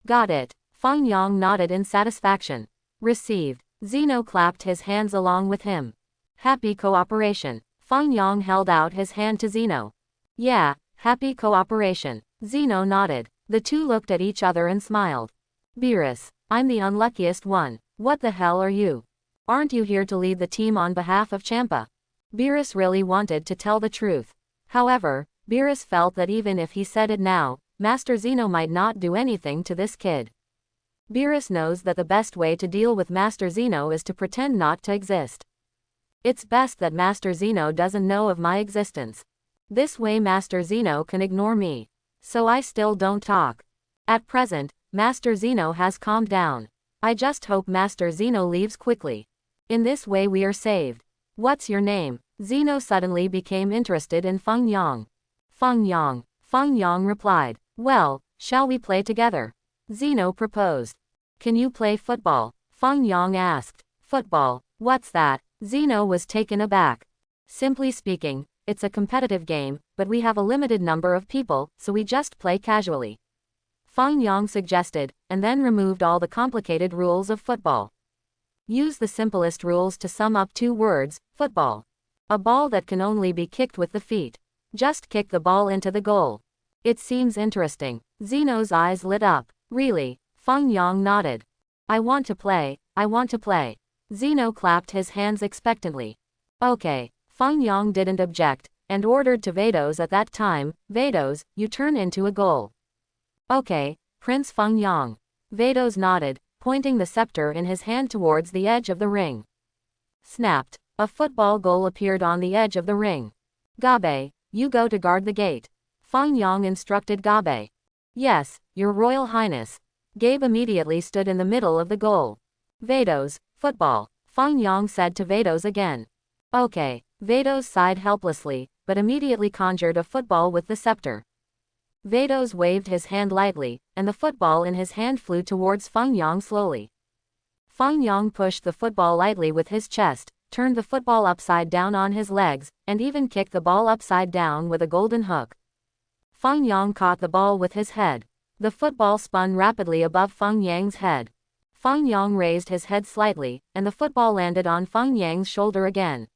Got it. Feng Yang nodded in satisfaction. Received. Zeno clapped his hands along with him. Happy cooperation. Feng Yang held out his hand to Zeno. Yeah, happy cooperation. Zeno nodded. The two looked at each other and smiled. Beerus, I'm the unluckiest one. What the hell are you? Aren't you here to lead the team on behalf of Champa? Beerus really wanted to tell the truth. However, Beerus felt that even if he said it now, Master Zeno might not do anything to this kid. Beerus knows that the best way to deal with Master Zeno is to pretend not to exist. It's best that Master Zeno doesn't know of my existence. This way Master Zeno can ignore me. So I still don't talk. At present, Master Zeno has calmed down. I just hope Master Zeno leaves quickly. In this way we are saved. What's your name? Zeno suddenly became interested in Feng Yang. Feng Yang. Feng Yang replied. Well, shall we play together? Zeno proposed. Can you play football? Feng Yang asked. Football? What's that? Zeno was taken aback. Simply speaking, it's a competitive game, but we have a limited number of people, so we just play casually. Feng Yang suggested, and then removed all the complicated rules of football. Use the simplest rules to sum up 2 words, football. A ball that can only be kicked with the feet. Just kick the ball into the goal. It seems interesting. Zeno's eyes lit up. Really? Feng Yang nodded. I want to play, I want to play. Zeno clapped his hands expectantly. Okay. Feng Yang didn't object, and ordered to Vados at that time, Vados, you turn into a goal. Okay, Prince Feng Yang. Vados nodded, pointing the scepter in his hand towards the edge of the ring. Snapped. A football goal appeared on the edge of the ring. Gabe, you go to guard the gate. Feng Yang instructed Gabe. Yes, Your Royal Highness. Gabe immediately stood in the middle of the goal. Vados, football, Feng Yang said to Vados again. Okay, Vados sighed helplessly, but immediately conjured a football with the scepter. Vados waved his hand lightly, and the football in his hand flew towards Feng Yang slowly. Feng Yang pushed the football lightly with his chest, turned the football upside down on his legs, and even kicked the ball upside down with a golden hook. Feng Yang caught the ball with his head. The football spun rapidly above Feng Yang's head. Feng Yang raised his head slightly, and the football landed on Feng Yang's shoulder again.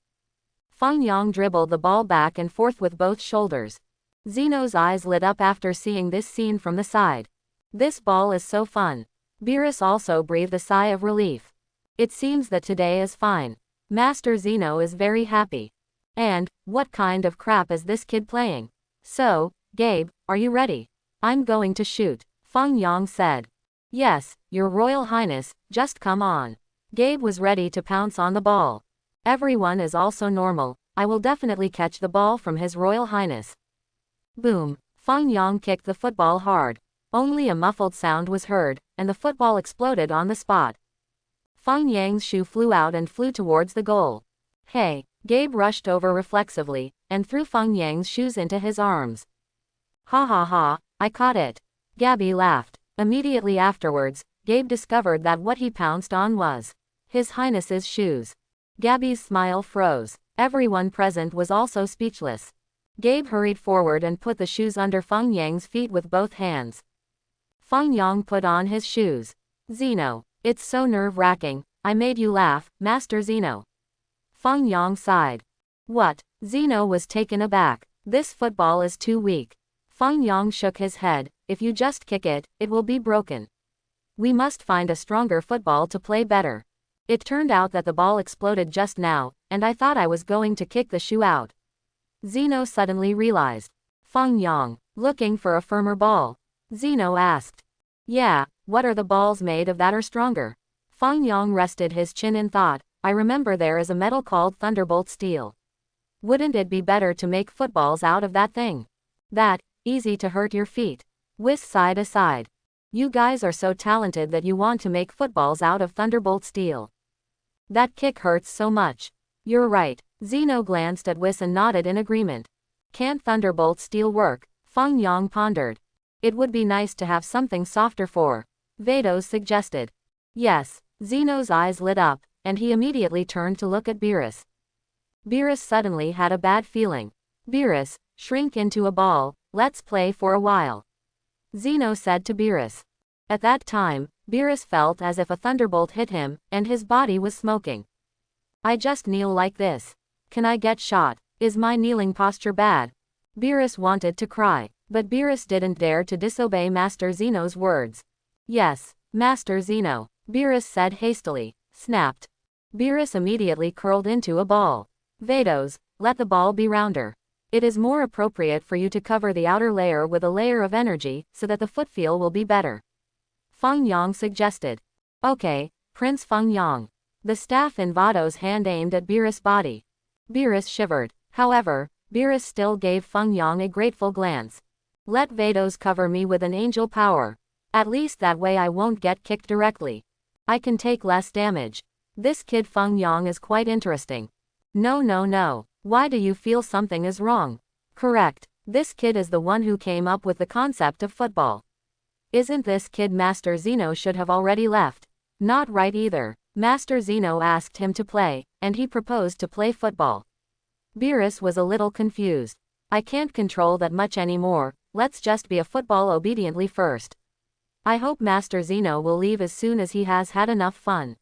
Feng Yang dribbled the ball back and forth with both shoulders. Zeno's eyes lit up after seeing this scene from the side. This ball is so fun. Beerus also breathed a sigh of relief. It seems that today is fine. Master Zeno is very happy. And, what kind of crap is this kid playing? So, Gabe, are you ready? I'm going to shoot, Feng Yang said. Yes, Your Royal Highness, just come on. Gabe was ready to pounce on the ball. Everyone is also normal. I will definitely catch the ball from His Royal Highness. Boom. Feng Yang kicked the football hard. Only a muffled sound was heard, and the football exploded on the spot. Feng Yang's shoe flew out and flew towards the goal. Hey, Gabe rushed over reflexively, and threw Feng Yang's shoes into his arms. Ha ha ha, I caught it. Gabby laughed. Immediately afterwards, Gabe discovered that what he pounced on was His Highness's shoes. Gabby's smile froze. Everyone present was also speechless. Gabe hurried forward and put the shoes under Feng Yang's feet with both hands. Feng Yang put on his shoes. Zeno, it's so nerve-wracking. I made you laugh, Master Zeno. Feng Yang sighed. What? Zeno was taken aback. This football is too weak. Feng Yang shook his head. If you just kick it, it will be broken. We must find a stronger football to play better. It turned out that the ball exploded just now, and I thought I was going to kick the shoe out. Zeno suddenly realized. Feng Yang, looking for a firmer ball? Zeno asked. Yeah, what are the balls made of that are stronger? Feng Yang rested his chin in thought. I remember there is a metal called Thunderbolt steel. Wouldn't it be better to make footballs out of that thing? That, easy to hurt your feet. Whis sighed aside. You guys are so talented that you want to make footballs out of Thunderbolt steel. That kick hurts so much. You're right. Zeno glanced at Whis and nodded in agreement. Can't Thunderbolt steel work? Feng Yang pondered. It would be nice to have something softer for. Vados suggested. Yes. Zeno's eyes lit up, and he immediately turned to look at Beerus. Beerus suddenly had a bad feeling. Beerus, shrink into a ball, let's play for a while. Zeno said to Beerus. At that time, Beerus felt as if a thunderbolt hit him, and his body was smoking. I just kneel like this. Can I get shot? Is my kneeling posture bad? Beerus wanted to cry, but Beerus didn't dare to disobey Master Zeno's words. Yes, Master Zeno, Beerus said hastily. Snapped. Beerus immediately curled into a ball. Vados, let the ball be rounder. It is more appropriate for you to cover the outer layer with a layer of energy, so that the foot feel will be better. Feng Yang suggested. Okay, Prince Feng Yang. The staff in Vado's hand aimed at Beerus' body. Beerus shivered. However, Beerus still gave Feng Yang a grateful glance. Let Vados cover me with an angel power. At least that way I won't get kicked directly. I can take less damage. This kid Feng Yang is quite interesting. No no no. Why do you feel something is wrong? Correct. This kid is the one who came up with the concept of football. Isn't this kid Master Zeno should have already left? Not right either. Master Zeno asked him to play, and he proposed to play football. Beerus was a little confused. I can't control that much anymore, let's just be a football obediently first. I hope Master Zeno will leave as soon as he has had enough fun.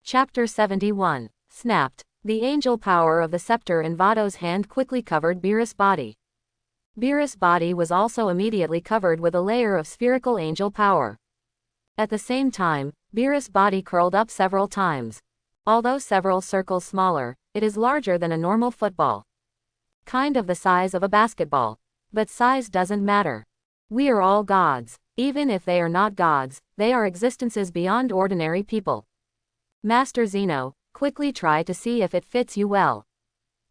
Chapter 71. Snapped. The angel power of the scepter in Vado's hand quickly covered Beerus' body. Beerus' body was also immediately covered with a layer of spherical angel power. At the same time, Beerus' body curled up several times. Although several circles smaller, it is larger than a normal football. Kind of the size of a basketball. But size doesn't matter. We are all gods. Even if they are not gods, they are existences beyond ordinary people. Master Zeno, quickly try to see if it fits you well.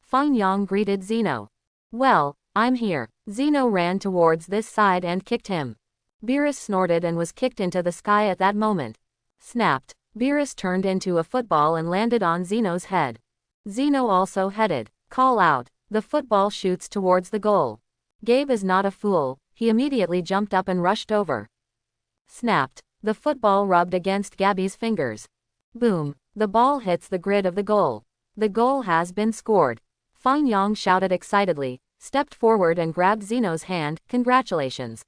Feng Yang greeted Zeno. Well, I'm here. Zeno ran towards this side and kicked him. Beerus snorted and was kicked into the sky at that moment. Snapped. Beerus turned into a football and landed on Zeno's head. Zeno also headed. Call out. The football shoots towards the goal. Gabe is not a fool, he immediately jumped up and rushed over. Snapped. The football rubbed against Gabby's fingers. Boom. The ball hits the grid of the goal. The goal has been scored. Feng Yang shouted excitedly, stepped forward and grabbed Zeno's hand. Congratulations.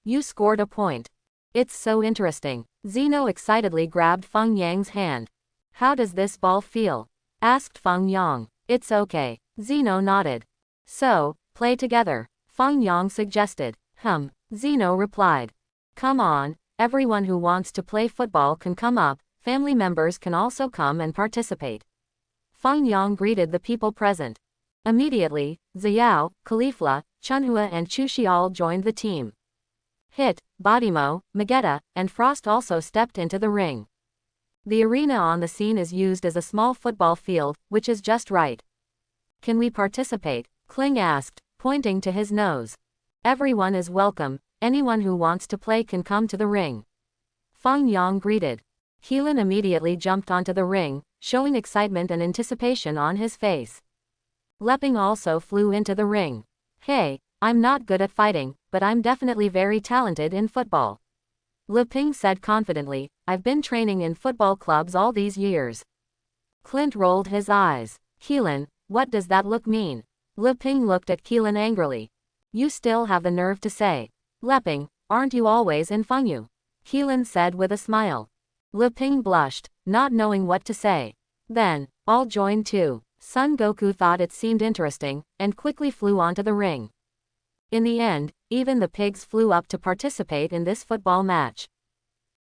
You scored a point. It's so interesting. Zeno excitedly grabbed Feng Yang's hand. How does this ball feel? Asked Feng Yang. It's okay. Zeno nodded. So, play together. Feng Yang suggested. Zeno replied. Come on, everyone who wants to play football can come up, family members can also come and participate. Feng Yang greeted the people present. Immediately, Xiao, Caulifla, Chunhua and Chushi all joined the team. Hit, Bodimo, Magetta, and Frost also stepped into the ring. The arena on the scene is used as a small football field, which is just right. Can we participate? Kling asked, pointing to his nose. Everyone is welcome, anyone who wants to play can come to the ring. Feng Yang greeted. Keelan immediately jumped onto the ring, showing excitement and anticipation on his face. Leping also flew into the ring. Hey, I'm not good at fighting, but I'm definitely very talented in football. Leping said confidently, I've been training in football clubs all these years. Clint rolled his eyes. Keelan, what does that look mean? Leping looked at Keelan angrily. You still have the nerve to say. Leping, aren't you always in Fengyu? Keelan said with a smile. Leping blushed, not knowing what to say. Then, all joined too. Son Goku thought it seemed interesting, and quickly flew onto the ring. In the end, even the pigs flew up to participate in this football match.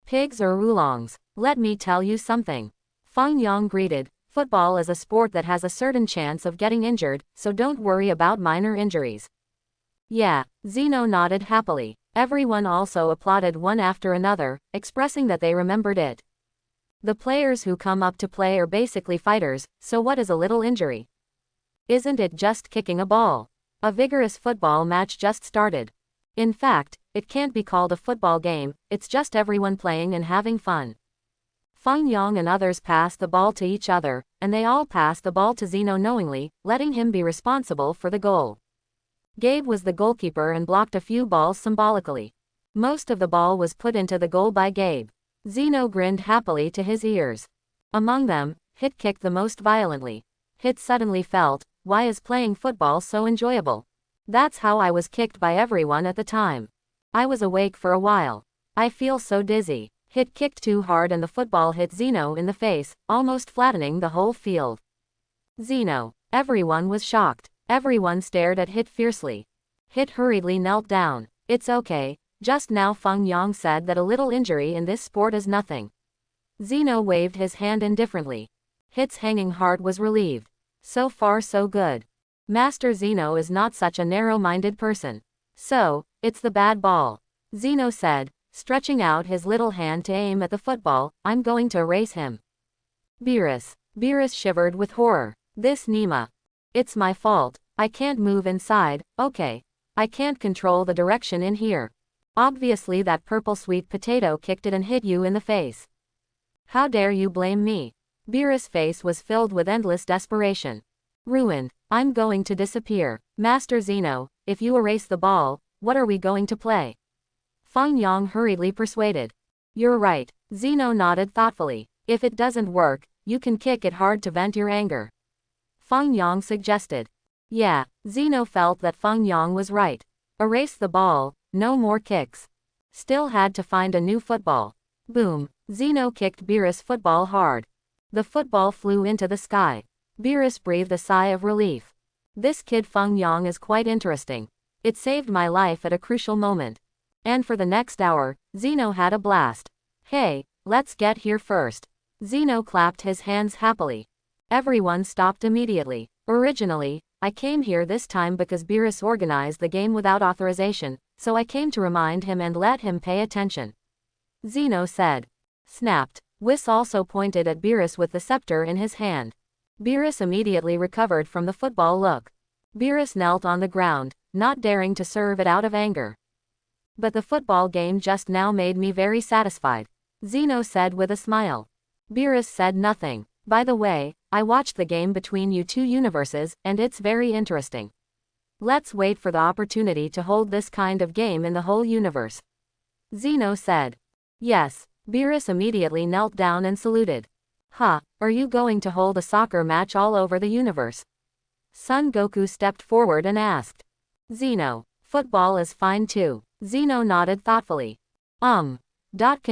Pigs or oolongs, let me tell you something. Feng Yang greeted, football is a sport that has a certain chance of getting injured, so don't worry about minor injuries. Yeah, Zeno nodded happily. Everyone also applauded one after another, expressing that they remembered it. The players who come up to play are basically fighters, so what is a little injury? Isn't it just kicking a ball? A vigorous football match just started. In fact, it can't be called a football game, it's just everyone playing and having fun. Feng Yang and others passed the ball to each other, and they all passed the ball to Zeno knowingly, letting him be responsible for the goal. Gabe was the goalkeeper and blocked a few balls symbolically. Most of the ball was put into the goal by Gabe. Zeno grinned happily to his ears. Among them, Hit kicked the most violently. Hit suddenly felt, why is playing football so enjoyable? That's how I was kicked by everyone at the time. I was awake for a while. I feel so dizzy. Hit kicked too hard and the football hit Zeno in the face, almost flattening the whole field. Zeno. Everyone was shocked. Everyone stared at Hit fiercely. Hit hurriedly knelt down. It's okay. Just now Feng Yang said that a little injury in this sport is nothing. Zeno waved his hand indifferently. Hit's hanging heart was relieved. So far so good. Master Zeno is not such a narrow-minded person. So, it's the bad ball. Zeno said, stretching out his little hand to aim at the football, I'm going to erase him. Beerus. Beerus shivered with horror. This Nima. It's my fault, I can't move inside, okay. I can't control the direction in here. Obviously that purple sweet potato kicked it and hit you in the face. How dare you blame me? Beerus' face was filled with endless desperation. Ruined. I'm going to disappear. Master Zeno, if you erase the ball, what are we going to play? Feng Yang hurriedly persuaded. You're right. Zeno nodded thoughtfully. If it doesn't work, you can kick it hard to vent your anger. Feng Yang suggested. Yeah, Zeno felt that Feng Yang was right. Erase the ball, no more kicks. Still had to find a new football. Boom. Zeno kicked Beerus' football hard. The football flew into the sky. Beerus breathed a sigh of relief. This kid Feng Yang is quite interesting. It saved my life at a crucial moment. And for the next hour, Zeno had a blast. Hey, let's get here first. Zeno clapped his hands happily. Everyone stopped immediately. Originally, I came here this time because Beerus organized the game without authorization, so I came to remind him and let him pay attention. Zeno said. Snapped. Whis also pointed at Beerus with the scepter in his hand. Beerus immediately recovered from the football look. Beerus knelt on the ground, not daring to serve it out of anger. But the football game just now made me very satisfied, Zeno said with a smile. Beerus said nothing. By the way, I watched the game between you two universes, and it's very interesting. Let's wait for the opportunity to hold this kind of game in the whole universe. Zeno said. Yes. Beerus immediately knelt down and saluted. Are you going to hold a soccer match all over the universe? Son Goku stepped forward and asked. Zeno, football is fine too. Zeno nodded thoughtfully. Can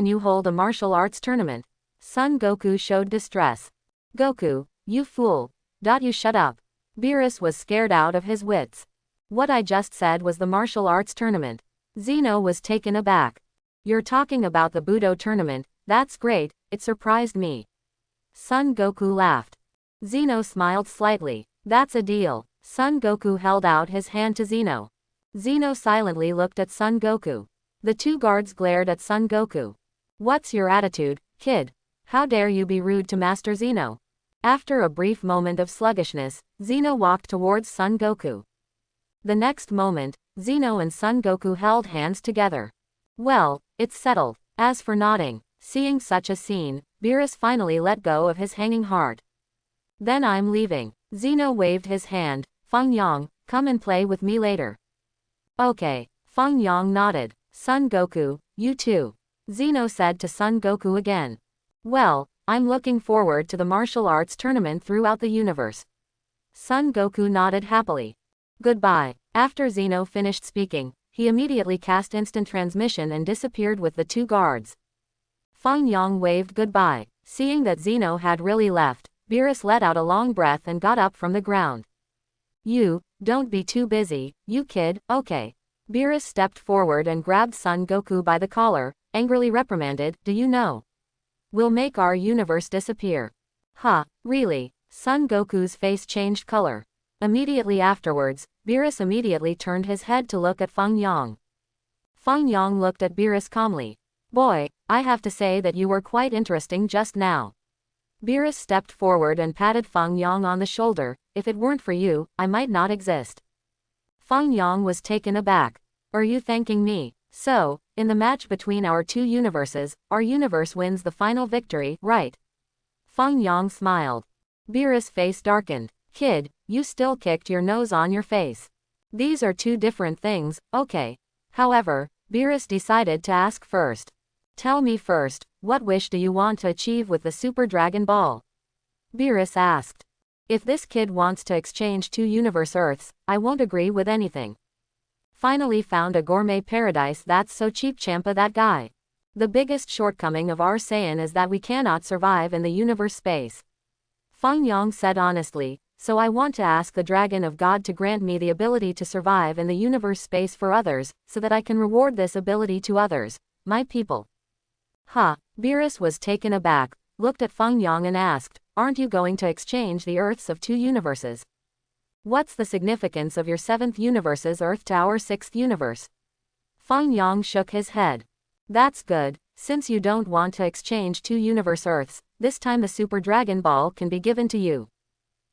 you hold a martial arts tournament? Son Goku showed distress. Goku, you fool. You shut up. Beerus was scared out of his wits. What I just said was the martial arts tournament. Zeno was taken aback. You're talking about the Budo tournament, that's great, it surprised me. Son Goku laughed. Zeno smiled slightly. That's a deal. Son Goku held out his hand to Zeno. Zeno silently looked at Son Goku. The two guards glared at Son Goku. What's your attitude, kid? How dare you be rude to Master Zeno? After a brief moment of sluggishness, Zeno walked towards Son Goku. The next moment, Zeno and Son Goku held hands together. Well, it's settled. As for nodding, seeing such a scene, Beerus finally let go of his hanging heart. Then I'm leaving. Zeno waved his hand. Feng Yang, come and play with me later. Okay. Feng Yang nodded. Son Goku, you too. Zeno said to Son Goku again. Well, I'm looking forward to the martial arts tournament throughout the universe. Son Goku nodded happily. Goodbye. After Zeno finished speaking, he immediately cast instant transmission and disappeared with the two guards. Feng Yang waved goodbye. Seeing that Zeno had really left, Beerus let out a long breath and got up from the ground. You, don't be too busy, you kid, okay. Beerus stepped forward and grabbed Son Goku by the collar, angrily reprimanded, do you know? We'll make our universe disappear. Really? Son Goku's face changed color. Immediately afterwards, Beerus immediately turned his head to look at Feng Yang. Feng Yang looked at Beerus calmly. Boy, I have to say that you were quite interesting just now. Beerus stepped forward and patted Feng Yang on the shoulder. If it weren't for you, I might not exist. Feng Yang was taken aback. Are you thanking me? So, in the match between our two universes, our universe wins the final victory, right? Feng Yang smiled. Beerus' face darkened. Kid, you still kicked your nose on your face. These are two different things, okay. However, Beerus decided to ask first. Tell me first, what wish do you want to achieve with the Super Dragon Ball? Beerus asked. If this kid wants to exchange two universe Earths, I won't agree with anything. Finally found a gourmet paradise, that's so cheap, Champa, that guy. The biggest shortcoming of our Saiyan is that we cannot survive in the universe space. Feng Yang said honestly, so I want to ask the Dragon of God to grant me the ability to survive in the universe space for others, so that I can reward this ability to others, my people. Beerus was taken aback, looked at Feng Yang and asked, aren't you going to exchange the Earths of two universes? What's the significance of your 7th universe's Earth to our 6th universe? Feng Yang shook his head. That's good, since you don't want to exchange two universe Earths, this time the Super Dragon Ball can be given to you.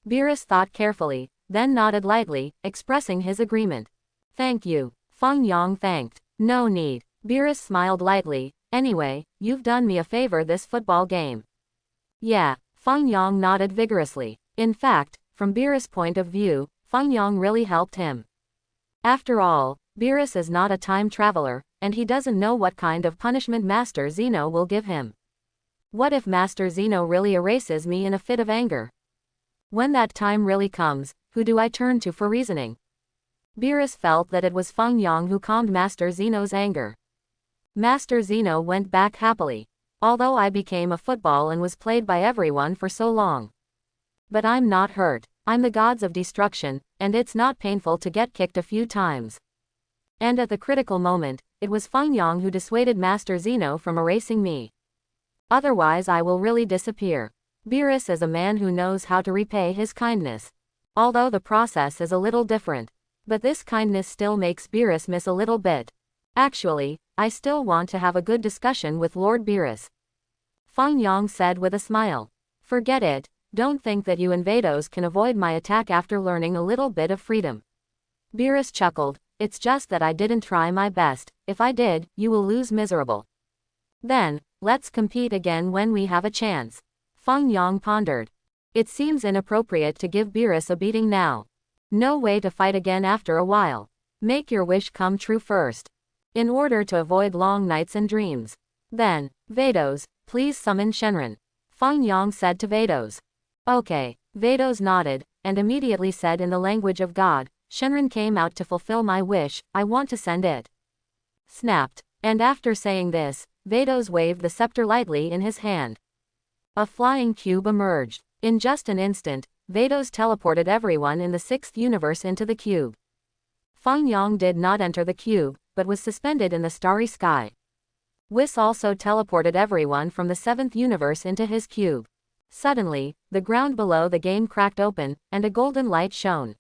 Beerus thought carefully, then nodded lightly, expressing his agreement. Thank you. Feng Yang thanked. No need. Beerus smiled lightly. Anyway, you've done me a favor this football game. Yeah, Feng Yang nodded vigorously. In fact, from Beerus' point of view, Feng Yang really helped him. After all, Beerus is not a time traveler, and he doesn't know what kind of punishment Master Zeno will give him. What if Master Zeno really erases me in a fit of anger? When that time really comes, who do I turn to for reasoning? Beerus felt that it was Feng Yang who calmed Master Zeno's anger. Master Zeno went back happily. Although I became a football and was played by everyone for so long. But I'm not hurt. I'm the gods of destruction, and it's not painful to get kicked a few times. And at the critical moment, it was Feng Yang who dissuaded Master Zeno from erasing me. Otherwise I will really disappear. Beerus is a man who knows how to repay his kindness. Although the process is a little different. But this kindness still makes Beerus miss a little bit. Actually, I still want to have a good discussion with Lord Beerus. Feng Yang said with a smile. Forget it, don't think that you and Vados can avoid my attack after learning a little bit of freedom. Beerus chuckled, it's just that I didn't try my best, if I did, you will lose miserable. Then, let's compete again when we have a chance. Feng Yang pondered. It seems inappropriate to give Beerus a beating now. No way to fight again after a while. Make your wish come true first. In order to avoid long nights and dreams. Then, Vados, please summon Shenron. Feng Yang said to Vados. Okay, Vados nodded, and immediately said in the language of God, Shenron came out to fulfill my wish, I want to send it. Snapped. And after saying this, Vados waved the scepter lightly in his hand. A flying cube emerged. In just an instant, Vados teleported everyone in the 6th universe into the cube. Feng Yang did not enter the cube, but was suspended in the starry sky. Whis also teleported everyone from the 7th universe into his cube. Suddenly, the ground below the game cracked open, and a golden light shone.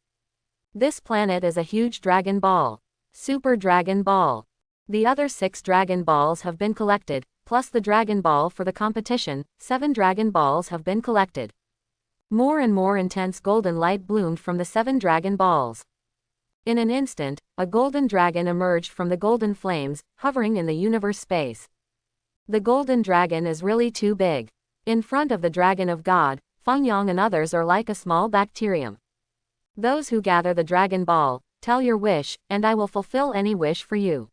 This planet is a huge Dragon Ball. Super Dragon Ball. The other 6 Dragon Balls have been collected, plus the Dragon Ball for the competition, 7 Dragon Balls have been collected. More and more intense golden light bloomed from the 7 Dragon Balls. In an instant, a golden dragon emerged from the golden flames, hovering in the universe space. The golden dragon is really too big. In front of the dragon of God, Feng Yang and others are like a small bacterium. Those who gather the Dragon Ball, tell your wish, and I will fulfill any wish for you.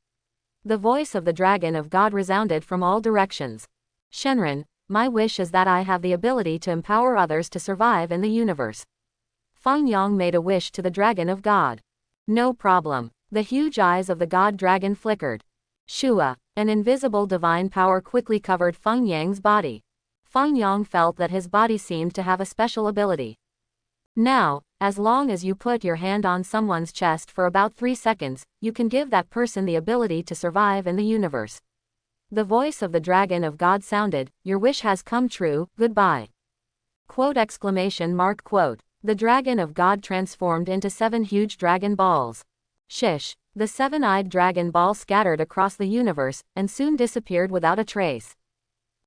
The voice of the dragon of God resounded from all directions. Shenron, my wish is that I have the ability to empower others to survive in the universe. Feng Yang made a wish to the dragon of God. No problem. The huge eyes of the god dragon flickered. Shua, an invisible divine power quickly covered Feng Yang's body. Feng Yang felt that his body seemed to have a special ability. Now, as long as you put your hand on someone's chest for about 3 seconds, you can give that person the ability to survive in the universe. The voice of the dragon of God sounded, your wish has come true, goodbye. Quote exclamation mark quote. The dragon of God transformed into 7 huge Dragon Balls. Shish! The 7-eyed Dragon Ball scattered across the universe, and soon disappeared without a trace.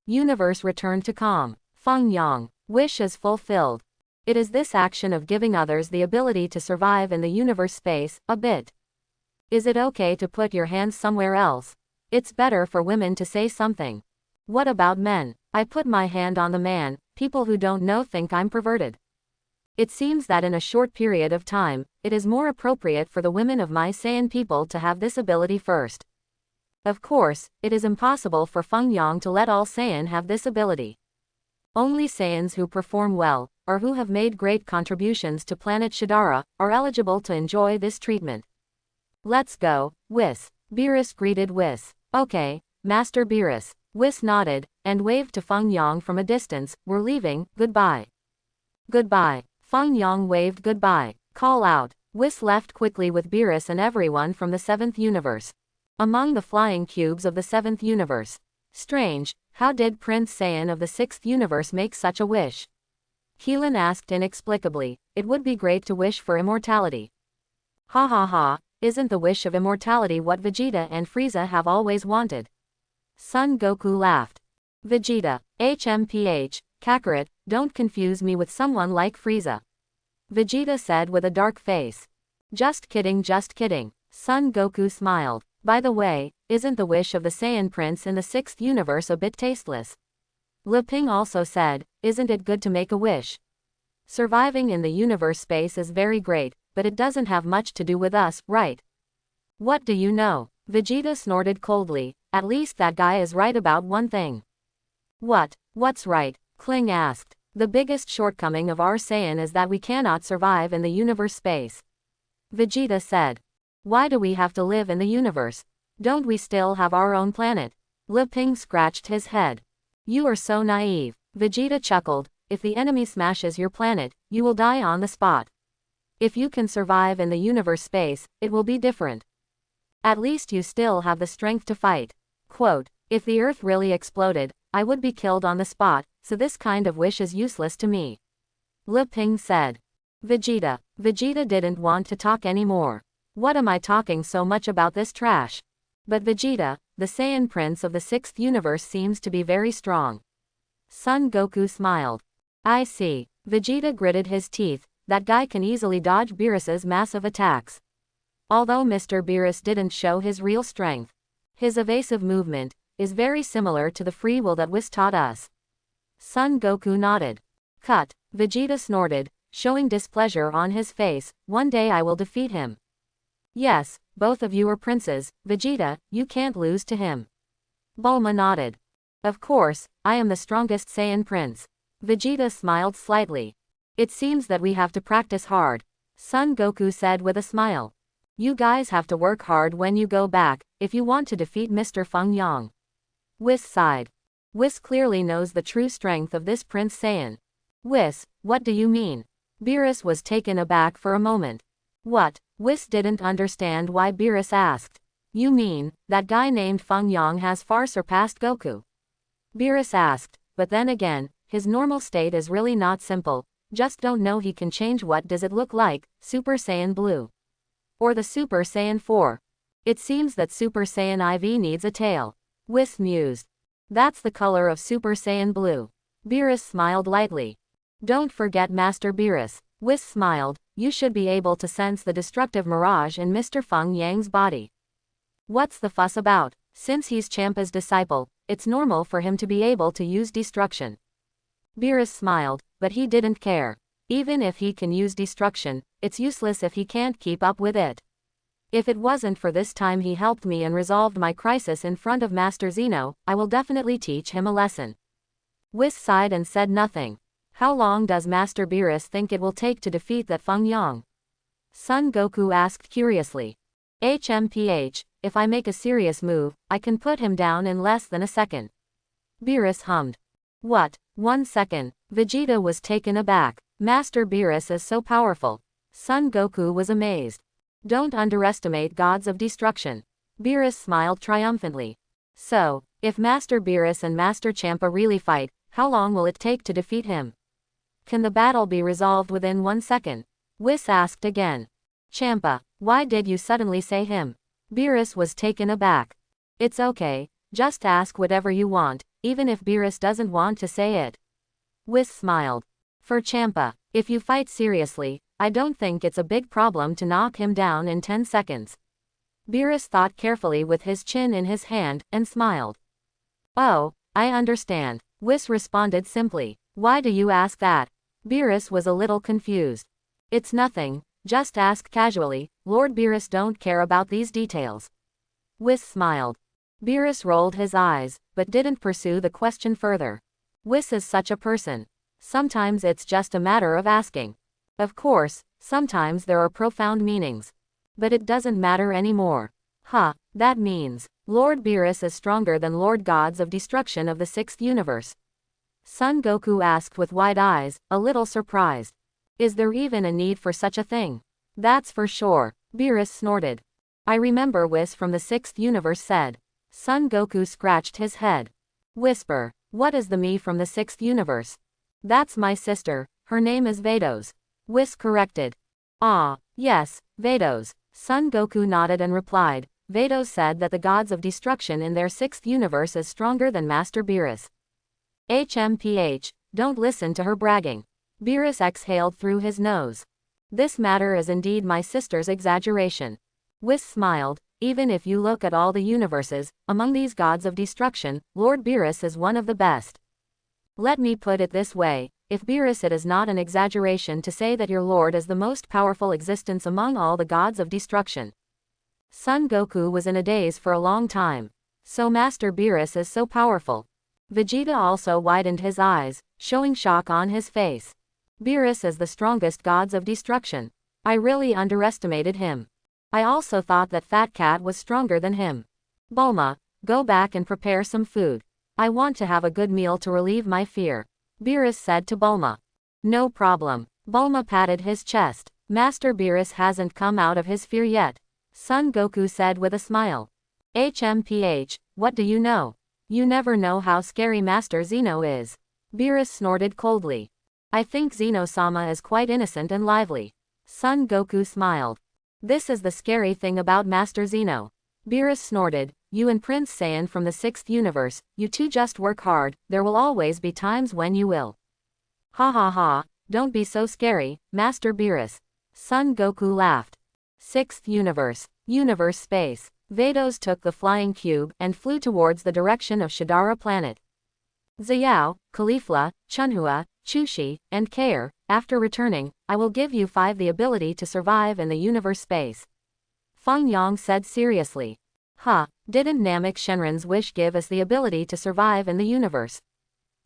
Universe returned to calm. Feng Yang, wish is fulfilled. It is this action of giving others the ability to survive in the universe space, a bit. Is it okay to put your hands somewhere else? It's better for women to say something. What about men? I put my hand on the man, people who don't know think I'm perverted. It seems that in a short period of time, it is more appropriate for the women of my Saiyan people to have this ability first. Of course, it is impossible for Feng Yang to let all Saiyan have this ability. Only Saiyans who perform well, or who have made great contributions to planet Shadara, are eligible to enjoy this treatment. Let's go, Whis. Beerus greeted Whis. Okay, Master Beerus. Whis nodded, and waved to Feng Yang from a distance, we're leaving, goodbye. Goodbye. Feng Yang waved goodbye. Call out. Whis left quickly with Beerus and everyone from the 7th universe. Among the flying cubes of the 7th universe. Strange, how did Prince Saiyan of the 6th universe make such a wish? Keelan asked inexplicably, it would be great to wish for immortality. Ha ha ha, isn't the wish of immortality what Vegeta and Frieza have always wanted? Son Goku laughed. Vegeta, HMPH, Kakarot, don't confuse me with someone like Frieza. Vegeta said with a dark face. Just kidding, Son Goku smiled. By the way, isn't the wish of the Saiyan Prince in the 6th universe a bit tasteless? Li Ping also said, isn't it good to make a wish? Surviving in the universe space is very great, but it doesn't have much to do with us, right? What do you know? Vegeta snorted coldly, at least that guy is right about one thing. What's right? Kling asked. The biggest shortcoming of our Saiyan is that we cannot survive in the universe space. Vegeta said. Why do we have to live in the universe? Don't we still have our own planet? Li Ping scratched his head. You are so naive. Vegeta chuckled, if the enemy smashes your planet, you will die on the spot. If you can survive in the universe space, it will be different. At least you still have the strength to fight. Quote, if the earth really exploded, I would be killed on the spot, so this kind of wish is useless to me. Li Ping said. Vegeta didn't want to talk anymore. What am I talking so much about this trash? But Vegeta, the Saiyan prince of the 6th universe, seems to be very strong. Son Goku smiled. I see. Vegeta gritted his teeth. That guy can easily dodge Beerus's massive attacks. Although Mr. Beerus didn't show his real strength, his evasive movement is very similar to the free will that Whis taught us. Son Goku nodded. Cut. Vegeta snorted, showing displeasure on his face. One day I will defeat him. Yes, both of you are princes, Vegeta, you can't lose to him. Bulma nodded. Of course, I am the strongest Saiyan prince. Vegeta smiled slightly. It seems that we have to practice hard, Son Goku said with a smile. You guys have to work hard when you go back, if you want to defeat Mr. Feng Yang. Whis sighed. Whis clearly knows the true strength of this Prince Saiyan. Whis, what do you mean? Beerus was taken aback for a moment. What? Whis didn't understand why Beerus asked. You mean, that guy named Feng Yang has far surpassed Goku? Beerus asked, but then again, his normal state is really not simple, just don't know he can change. What does it look like, Super Saiyan Blue? Or the Super Saiyan 4? It seems that Super Saiyan IV needs a tail. Whis mused. That's the color of Super Saiyan Blue. Beerus smiled lightly. Don't forget Master Beerus. Whis smiled. You should be able to sense the destructive mirage in Mr. Feng Yang's body. What's the fuss about? Since he's Champa's disciple, it's normal for him to be able to use destruction. Beerus smiled, but he didn't care. Even if he can use destruction, it's useless if he can't keep up with it. If it wasn't for this time he helped me and resolved my crisis in front of Master Zeno, I will definitely teach him a lesson. Whis sighed and said nothing. How long does Master Beerus think it will take to defeat that Feng Yang? Son Goku asked curiously. HMPH, if I make a serious move, I can put him down in less than a second. Beerus hummed. What? 1 second? Vegeta was taken aback. Master Beerus is so powerful. Son Goku was amazed. Don't underestimate gods of destruction. Beerus smiled triumphantly. So, if Master Beerus and Master Champa really fight, how long will it take to defeat him? Can the battle be resolved within 1 second? Whis asked again. Champa, why did you suddenly say him? Beerus was taken aback. It's okay, just ask whatever you want, even if Beerus doesn't want to say it. Whis smiled. For Champa, if you fight seriously, I don't think it's a big problem to knock him down in 10 seconds. Beerus thought carefully with his chin in his hand, and smiled. Oh, I understand. Whis responded simply. Why do you ask that? Beerus was a little confused. It's nothing, just ask casually, Lord Beerus don't care about these details. Whis smiled. Beerus rolled his eyes, but didn't pursue the question further. Whis is such a person. Sometimes it's just a matter of asking. Of course, sometimes there are profound meanings. But it doesn't matter anymore. That means, Lord Beerus is stronger than Lord Gods of Destruction of the 6th universe. Son Goku asked with wide eyes, a little surprised. Is there even a need for such a thing? That's for sure. Beerus snorted. I remember Whis from the 6th universe said. Son Goku scratched his head. Whisper, what is the me from the 6th universe? That's my sister, her name is Vados. Whis corrected. Ah, yes, Vados. Son Goku nodded and replied. Vados said that the gods of destruction in their 6th universe is stronger than Master Beerus. HMPH, don't listen to her bragging. Beerus exhaled through his nose. This matter is indeed my sister's exaggeration. Whis smiled. Even if you look at all the universes, among these gods of destruction, Lord Beerus is one of the best. Let me put it this way, if Beerus, it is not an exaggeration to say that your lord is the most powerful existence among all the gods of destruction. Son Goku was in a daze for a long time. So Master Beerus is so powerful. Vegeta also widened his eyes, showing shock on his face. Beerus is the strongest gods of destruction. I really underestimated him. I also thought that Fat Cat was stronger than him. Bulma, go back and prepare some food. I want to have a good meal to relieve my fear. Beerus said to Bulma. No problem. Bulma patted his chest. Master Beerus hasn't come out of his fear yet. Son Goku said with a smile. HMPH, what do you know? You never know how scary Master Zeno is. Beerus snorted coldly. I think Zeno-sama is quite innocent and lively. Son Goku smiled. This is the scary thing about Master Zeno. Beerus snorted, you and Prince Saiyan from the 6th universe, you two just work hard, there will always be times when you will. Ha ha ha, don't be so scary, Master Beerus. Son Goku laughed. 6th universe. Universe space. Vados took the flying cube and flew towards the direction of Shadara planet. Xiao, Caulifla, Chunhua, Chushi, and Kair, after returning, I will give you 5 the ability to survive in the universe space. Feng Yang said seriously. Huh, didn't Namek Shenron's wish give us the ability to survive in the universe?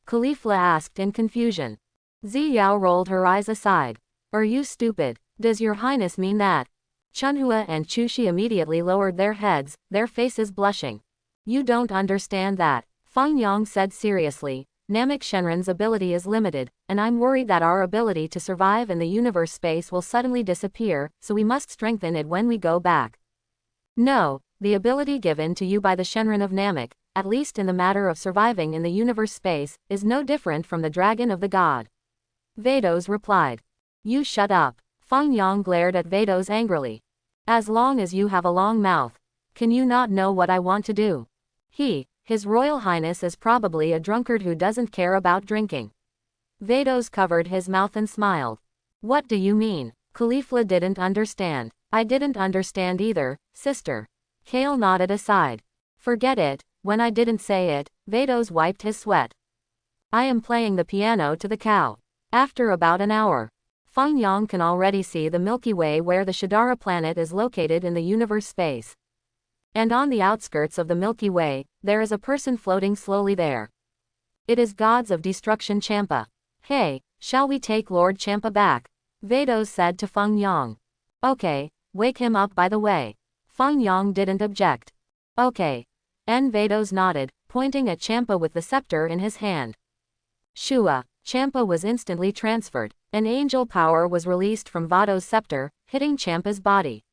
Caulifla asked in confusion. Xiao rolled her eyes aside. Are you stupid? Does your highness mean that? Chunhua and Chushi immediately lowered their heads, their faces blushing. You don't understand that. Feng Yang said seriously, Namek Shenron's ability is limited, and I'm worried that our ability to survive in the universe space will suddenly disappear, so we must strengthen it when we go back. No, the ability given to you by the Shenron of Namek, at least in the matter of surviving in the universe space, is no different from the dragon of the god. Vados replied. You shut up. Feng Yang glared at Vados angrily. As long as you have a long mouth, can you not know what I want to do? His Royal Highness is probably a drunkard who doesn't care about drinking. Vados covered his mouth and smiled. What do you mean? Caulifla didn't understand. I didn't understand either, sister. Kale nodded aside. Forget it, when I didn't say it, Vados wiped his sweat. I am playing the piano to the cow. After about an hour. Feng Yang can already see the Milky Way where the Shadara planet is located in the universe space. And on the outskirts of the Milky Way, there is a person floating slowly there. It is Gods of Destruction Champa. Hey, shall we take Lord Champa back? Vados said to Feng Yang. Okay, wake him up by the way. Feng Yang didn't object. Okay. And Vados nodded, pointing at Champa with the scepter in his hand. Shua. Champa was instantly transferred. An angel power was released from Vados' scepter, hitting Champa's body.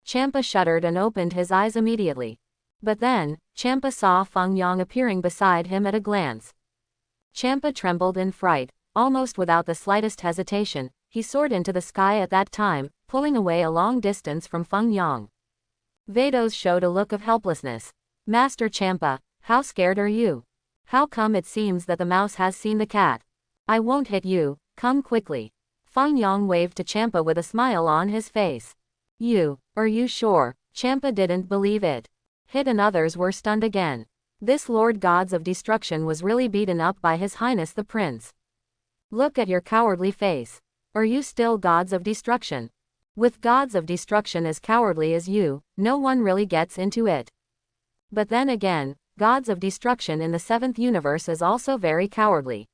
Champa shuddered and opened his eyes immediately. But then, Champa saw Feng Yang appearing beside him at a glance. Champa trembled in fright, almost without the slightest hesitation. He soared into the sky at that time, pulling away a long distance from Feng Yang. Vados showed a look of helplessness. Master Champa, how scared are you? How come it seems that the mouse has seen the cat? I won't hit you, come quickly. Feng Yang waved to Champa with a smile on his face. Are you sure? Champa didn't believe it. Hit and others were stunned again. This Lord Gods of Destruction was really beaten up by His Highness the Prince. Look at your cowardly face. Are you still Gods of Destruction? With Gods of Destruction as cowardly as you, no one really gets into it. But then again, Gods of Destruction in the 7th universe is also very cowardly.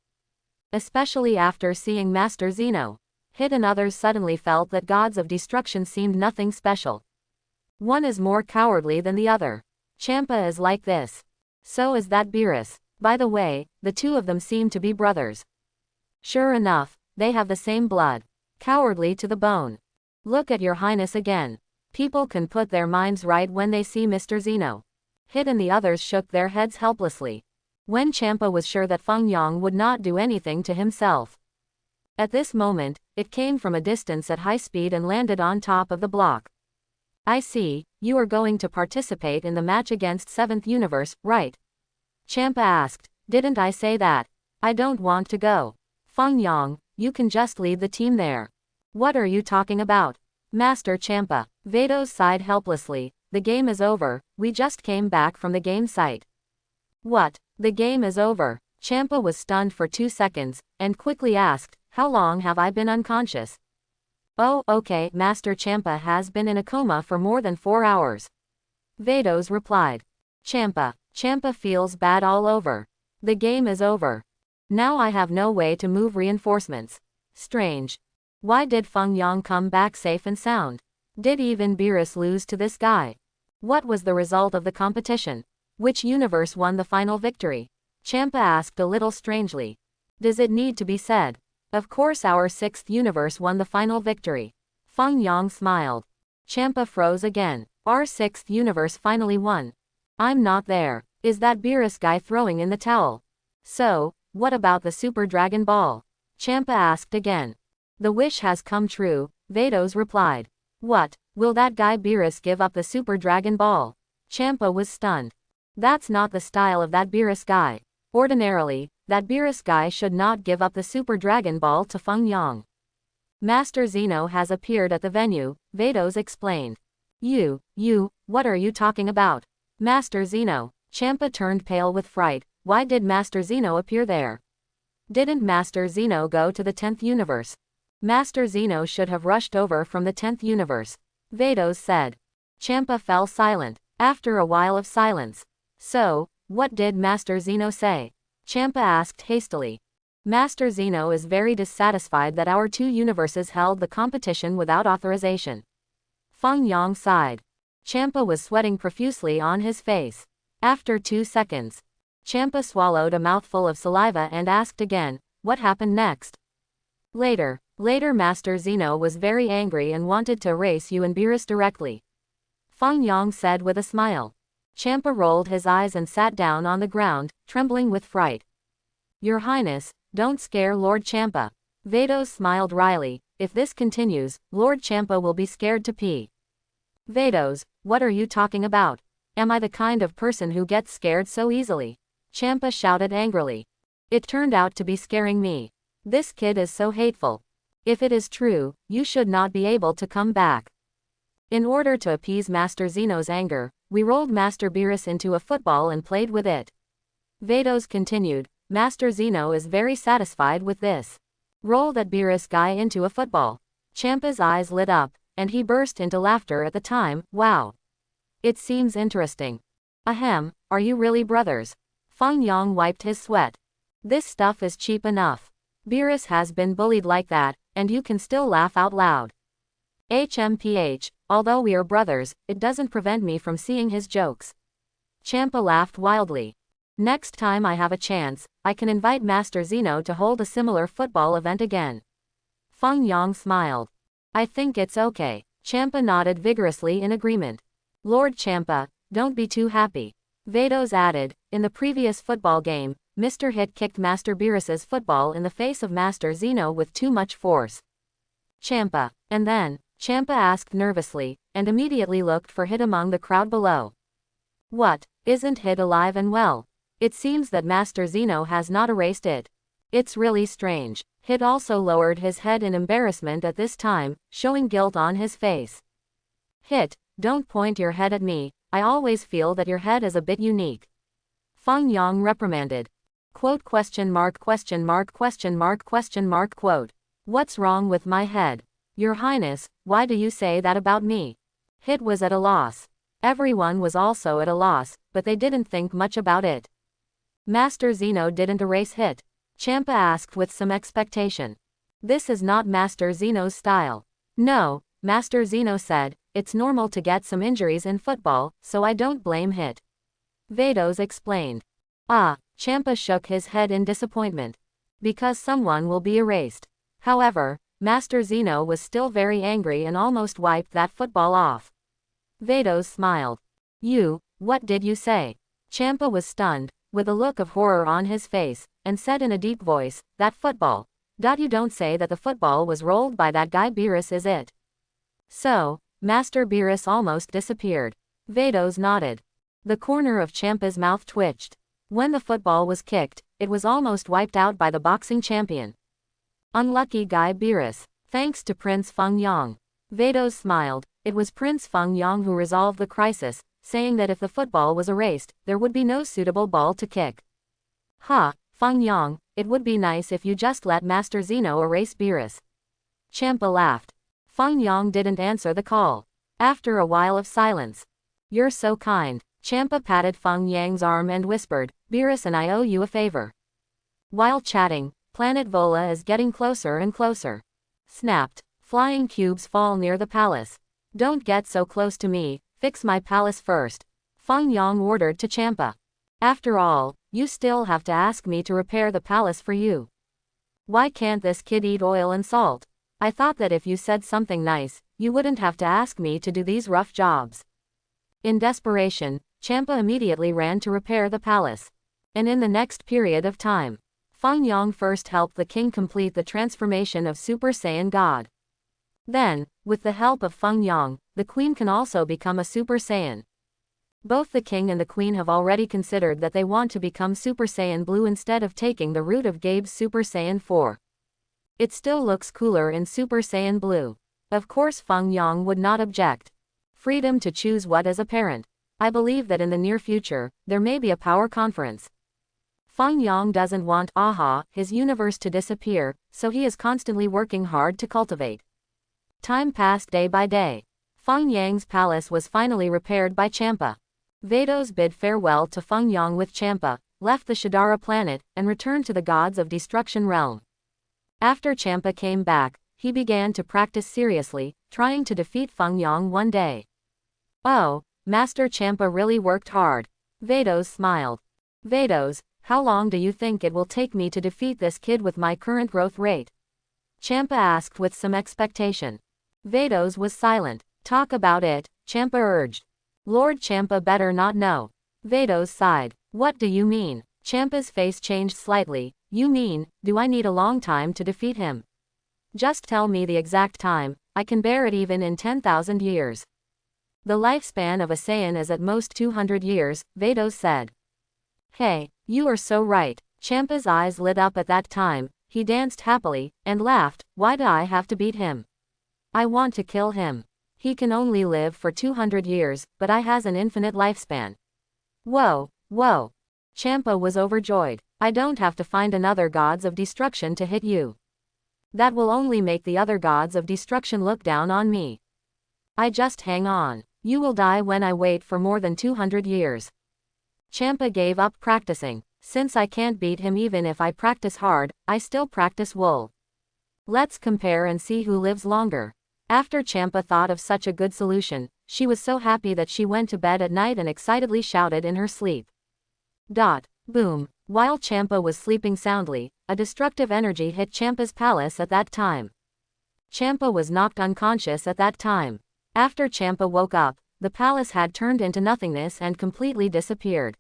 Especially after seeing Master Zeno. Hit and others suddenly felt that Gods of Destruction seemed nothing special. One is more cowardly than the other. Champa is like this. So is that Beerus. By the way, the two of them seem to be brothers. Sure enough, they have the same blood. Cowardly to the bone. Look at your highness again. People can put their minds right when they see Mr. Zeno. Hit and the others shook their heads helplessly. When Champa was sure that Feng Yang would not do anything to himself. At this moment, it came from a distance at high speed and landed on top of the block. I see, you are going to participate in the match against 7th universe, right? Champa asked, didn't I say that? I don't want to go. Feng Yang, you can just lead the team there. What are you talking about? Master Champa. Vados sighed helplessly, the game is over, we just came back from the game site. What? The game is over. Champa was stunned for 2 seconds, and quickly asked, how long have I been unconscious? Oh, okay, Master Champa has been in a coma for more than 4 hours. Vados replied. Champa feels bad all over. The game is over. Now I have no way to move reinforcements. Strange. Why did Feng Yang come back safe and sound? Did even Beerus lose to this guy? What was the result of the competition? Which universe won the final victory? Champa asked a little strangely. Does it need to be said? Of course our 6th universe won the final victory. Feng Yang smiled. Champa froze again. Our 6th universe finally won. I'm not there. Is that Beerus guy throwing in the towel? So, what about the Super Dragon Ball? Champa asked again. The wish has come true, Vados replied. What, will that guy Beerus give up the Super Dragon Ball? Champa was stunned. That's not the style of that Beerus guy. Ordinarily, that Beerus guy should not give up the Super Dragon Ball to Feng Yang. Master Zeno has appeared at the venue, Vados explained. What are you talking about? Master Zeno. Champa turned pale with fright. Why did Master Zeno appear there? Didn't Master Zeno go to the 10th universe? Master Zeno should have rushed over from the 10th universe. Vados said. Champa fell silent. After a while of silence. So, what did Master Zeno say? Champa asked hastily. Master Zeno is very dissatisfied that our 2 universes held the competition without authorization. Feng Yang sighed. Champa was sweating profusely on his face. After 2 seconds, Champa swallowed a mouthful of saliva and asked again, what happened next? Later Master Zeno was very angry and wanted to erase you and Beerus directly. Feng Yang said with a smile. Champa rolled his eyes and sat down on the ground, trembling with fright. Your Highness, don't scare Lord Champa. Vados smiled wryly. If this continues, Lord Champa will be scared to pee. Vados, what are you talking about? Am I the kind of person who gets scared so easily? Champa shouted angrily. It turned out to be scaring me. This kid is so hateful. If it is true, you should not be able to come back. In order to appease Master Zeno's anger, we rolled Master Beerus into a football and played with it. Vados continued. Master Zeno is very satisfied with this. Roll that Beerus guy into a football. Champa's eyes lit up, and he burst into laughter at the time. Wow. It seems interesting. Ahem, are you really brothers? Feng Yang wiped his sweat. This stuff is cheap enough. Beerus has been bullied like that, and you can still laugh out loud. HMPH, although we are brothers, it doesn't prevent me from seeing his jokes. Champa laughed wildly. Next time I have a chance, I can invite Master Zeno to hold a similar football event again. Feng Yang smiled. I think it's okay. Champa nodded vigorously in agreement. Lord Champa, don't be too happy. Vados added, in the previous football game, Mr. Hit kicked Master Beerus's football in the face of Master Zeno with too much force. Champa, and then, Champa asked nervously, and immediately looked for Hit among the crowd below. What, isn't Hit alive and well? It seems that Master Zeno has not erased it. It's really strange. Hit also lowered his head in embarrassment at this time, showing guilt on his face. Hit, don't point your head at me, I always feel that your head is a bit unique. Feng Yang reprimanded. Quote question mark question mark question mark question mark quote. What's wrong with my head? Your Highness, why do you say that about me? Hit was at a loss. Everyone was also at a loss, but they didn't think much about it. Master Zeno didn't erase Hit. Champa asked with some expectation. This is not Master Zeno's style. No, Master Zeno said, it's normal to get some injuries in football, so I don't blame Hit. Vados explained. Champa shook his head in disappointment. Because someone will be erased. However, Master Zeno was still very angry and almost wiped that football off. Vados smiled. What did you say? Champa was stunned, with a look of horror on his face, and said in a deep voice, that football. You don't say that the football was rolled by that guy Beerus, is it? So, Master Beerus almost disappeared. Vados nodded. The corner of Champa's mouth twitched. When the football was kicked, it was almost wiped out by the boxing champion. Unlucky guy Beerus. Thanks to Prince Feng Yang. Vados smiled. It was Prince Feng Yang who resolved the crisis, saying that if the football was erased, there would be no suitable ball to kick. Feng Yang, it would be nice if you just let Master Zeno erase Beerus. Champa laughed. Feng Yang didn't answer the call. After a while of silence. You're so kind. Champa patted Feng Yang's arm and whispered, Beerus and I owe you a favor. While chatting, Planet Vola is getting closer and closer. Snapped. Flying cubes fall near the palace. Don't get so close to me, fix my palace first. Feng Yang ordered to Champa. After all, you still have to ask me to repair the palace for you. Why can't this kid eat oil and salt? I thought that if you said something nice, you wouldn't have to ask me to do these rough jobs. In desperation, Champa immediately ran to repair the palace. And in the next period of time, Feng Yang first helped the king complete the transformation of Super Saiyan God. Then, with the help of Feng Yang, the queen can also become a Super Saiyan. Both the king and the queen have already considered that they want to become Super Saiyan Blue instead of taking the route of Gabe's Super Saiyan 4. It still looks cooler in Super Saiyan Blue. Of course Feng Yang would not object. Freedom to choose what as a parent. I believe that in the near future, there may be a power conference. Feng Yang doesn't want his universe to disappear, so he is constantly working hard to cultivate. Time passed day by day. Feng Yang's palace was finally repaired by Champa. Vados bid farewell to Feng Yang with Champa, left the Shadara planet, and returned to the Gods of Destruction realm. After Champa came back, he began to practice seriously, trying to defeat Feng Yang one day. Oh, Master Champa really worked hard. Vados smiled. Vados, how long do you think it will take me to defeat this kid with my current growth rate? Champa asked with some expectation. Vados was silent. Talk about it, Champa urged. Lord Champa better not know. Vados sighed. What do you mean? Champa's face changed slightly. You mean, do I need a long time to defeat him? Just tell me the exact time, I can bear it even in 10,000 years. The lifespan of a Saiyan is at most 200 years, Vados said. Hey, you are so right. Champa's eyes lit up at that time, he danced happily, and laughed. Why do I have to beat him? I want to kill him. He can only live for 200 years, but I has an infinite lifespan. Whoa, whoa. Champa was overjoyed. I don't have to find another Gods of Destruction to hit you. That will only make the other Gods of Destruction look down on me. I just hang on. You will die when I wait for more than 200 years. Champa gave up practicing. Since I can't beat him even if I practice hard, I still practice wool. Let's compare and see who lives longer. After Champa thought of such a good solution, she was so happy that she went to bed at night and excitedly shouted in her sleep. Boom. While Champa was sleeping soundly, a destructive energy hit Champa's palace at that time. Champa was knocked unconscious at that time. After Champa woke up, the palace had turned into nothingness and completely disappeared.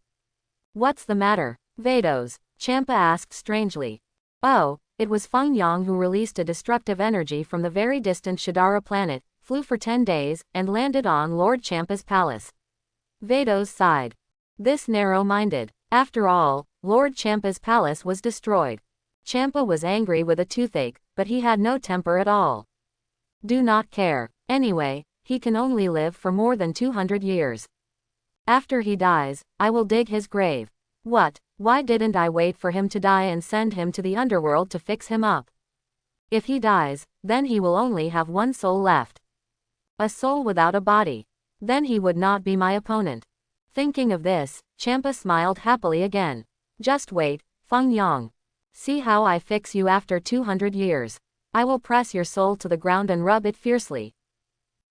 What's the matter, Vados? Champa asked strangely. Oh, it was Feng Yang who released a destructive energy from the very distant Shadara planet, flew for 10 days, and landed on Lord Champa's palace. Vados sighed. This narrow-minded. After all, Lord Champa's palace was destroyed. Champa was angry with a toothache, but he had no temper at all. Do not care. Anyway, he can only live for more than 200 years. After he dies, I will dig his grave. What? Why didn't I wait for him to die and send him to the underworld to fix him up? If he dies, then he will only have one soul left. A soul without a body. Then he would not be my opponent. Thinking of this, Champa smiled happily again. Just wait, Feng Yang. See how I fix you after 200 years. I will press your soul to the ground and rub it fiercely.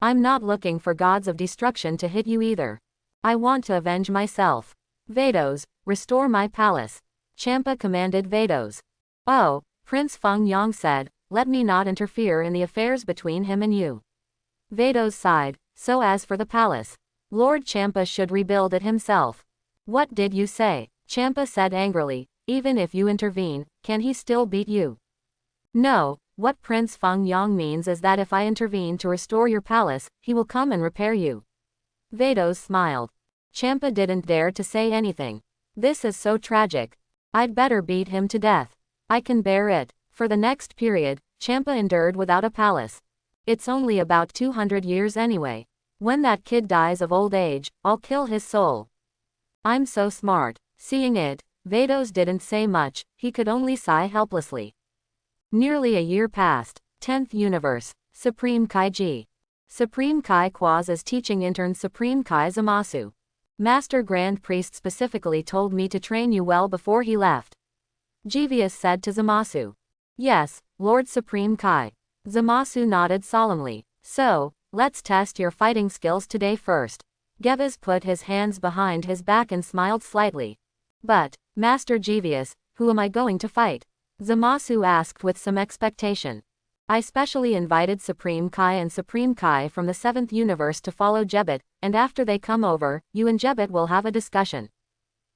I'm not looking for Gods of Destruction to hit you either. I want to avenge myself. Vados, restore my palace. Champa commanded Vados. Oh, Prince Feng Yang said, let me not interfere in the affairs between him and you. Vados sighed, so as for the palace. Lord Champa should rebuild it himself. What did you say? Champa said angrily, even if you intervene, can he still beat you? No, what Prince Feng Yang means is that if I intervene to restore your palace, he will come and repair you. Vados smiled. Champa didn't dare to say anything. This is so tragic. I'd better beat him to death. I can bear it. For the next period, Champa endured without a palace. It's only about 200 years anyway. When that kid dies of old age, I'll kill his soul. I'm so smart. Seeing it, Vados didn't say much, he could only sigh helplessly. Nearly a year passed. 10th Universe. Supreme Kai Ji. Supreme Kai Quaz is teaching intern Supreme Kai Zamasu. Master Grand Priest specifically told me to train you well before he left. Jivius said to Zamasu. Yes, Lord Supreme Kai. Zamasu nodded solemnly. So, let's test your fighting skills today first. Gevis put his hands behind his back and smiled slightly. But, Master Jivius, who am I going to fight? Zamasu asked with some expectation. I specially invited Supreme Kai and Supreme Kai from the 7th Universe to follow Jebet, and after they come over, you and Jebet will have a discussion.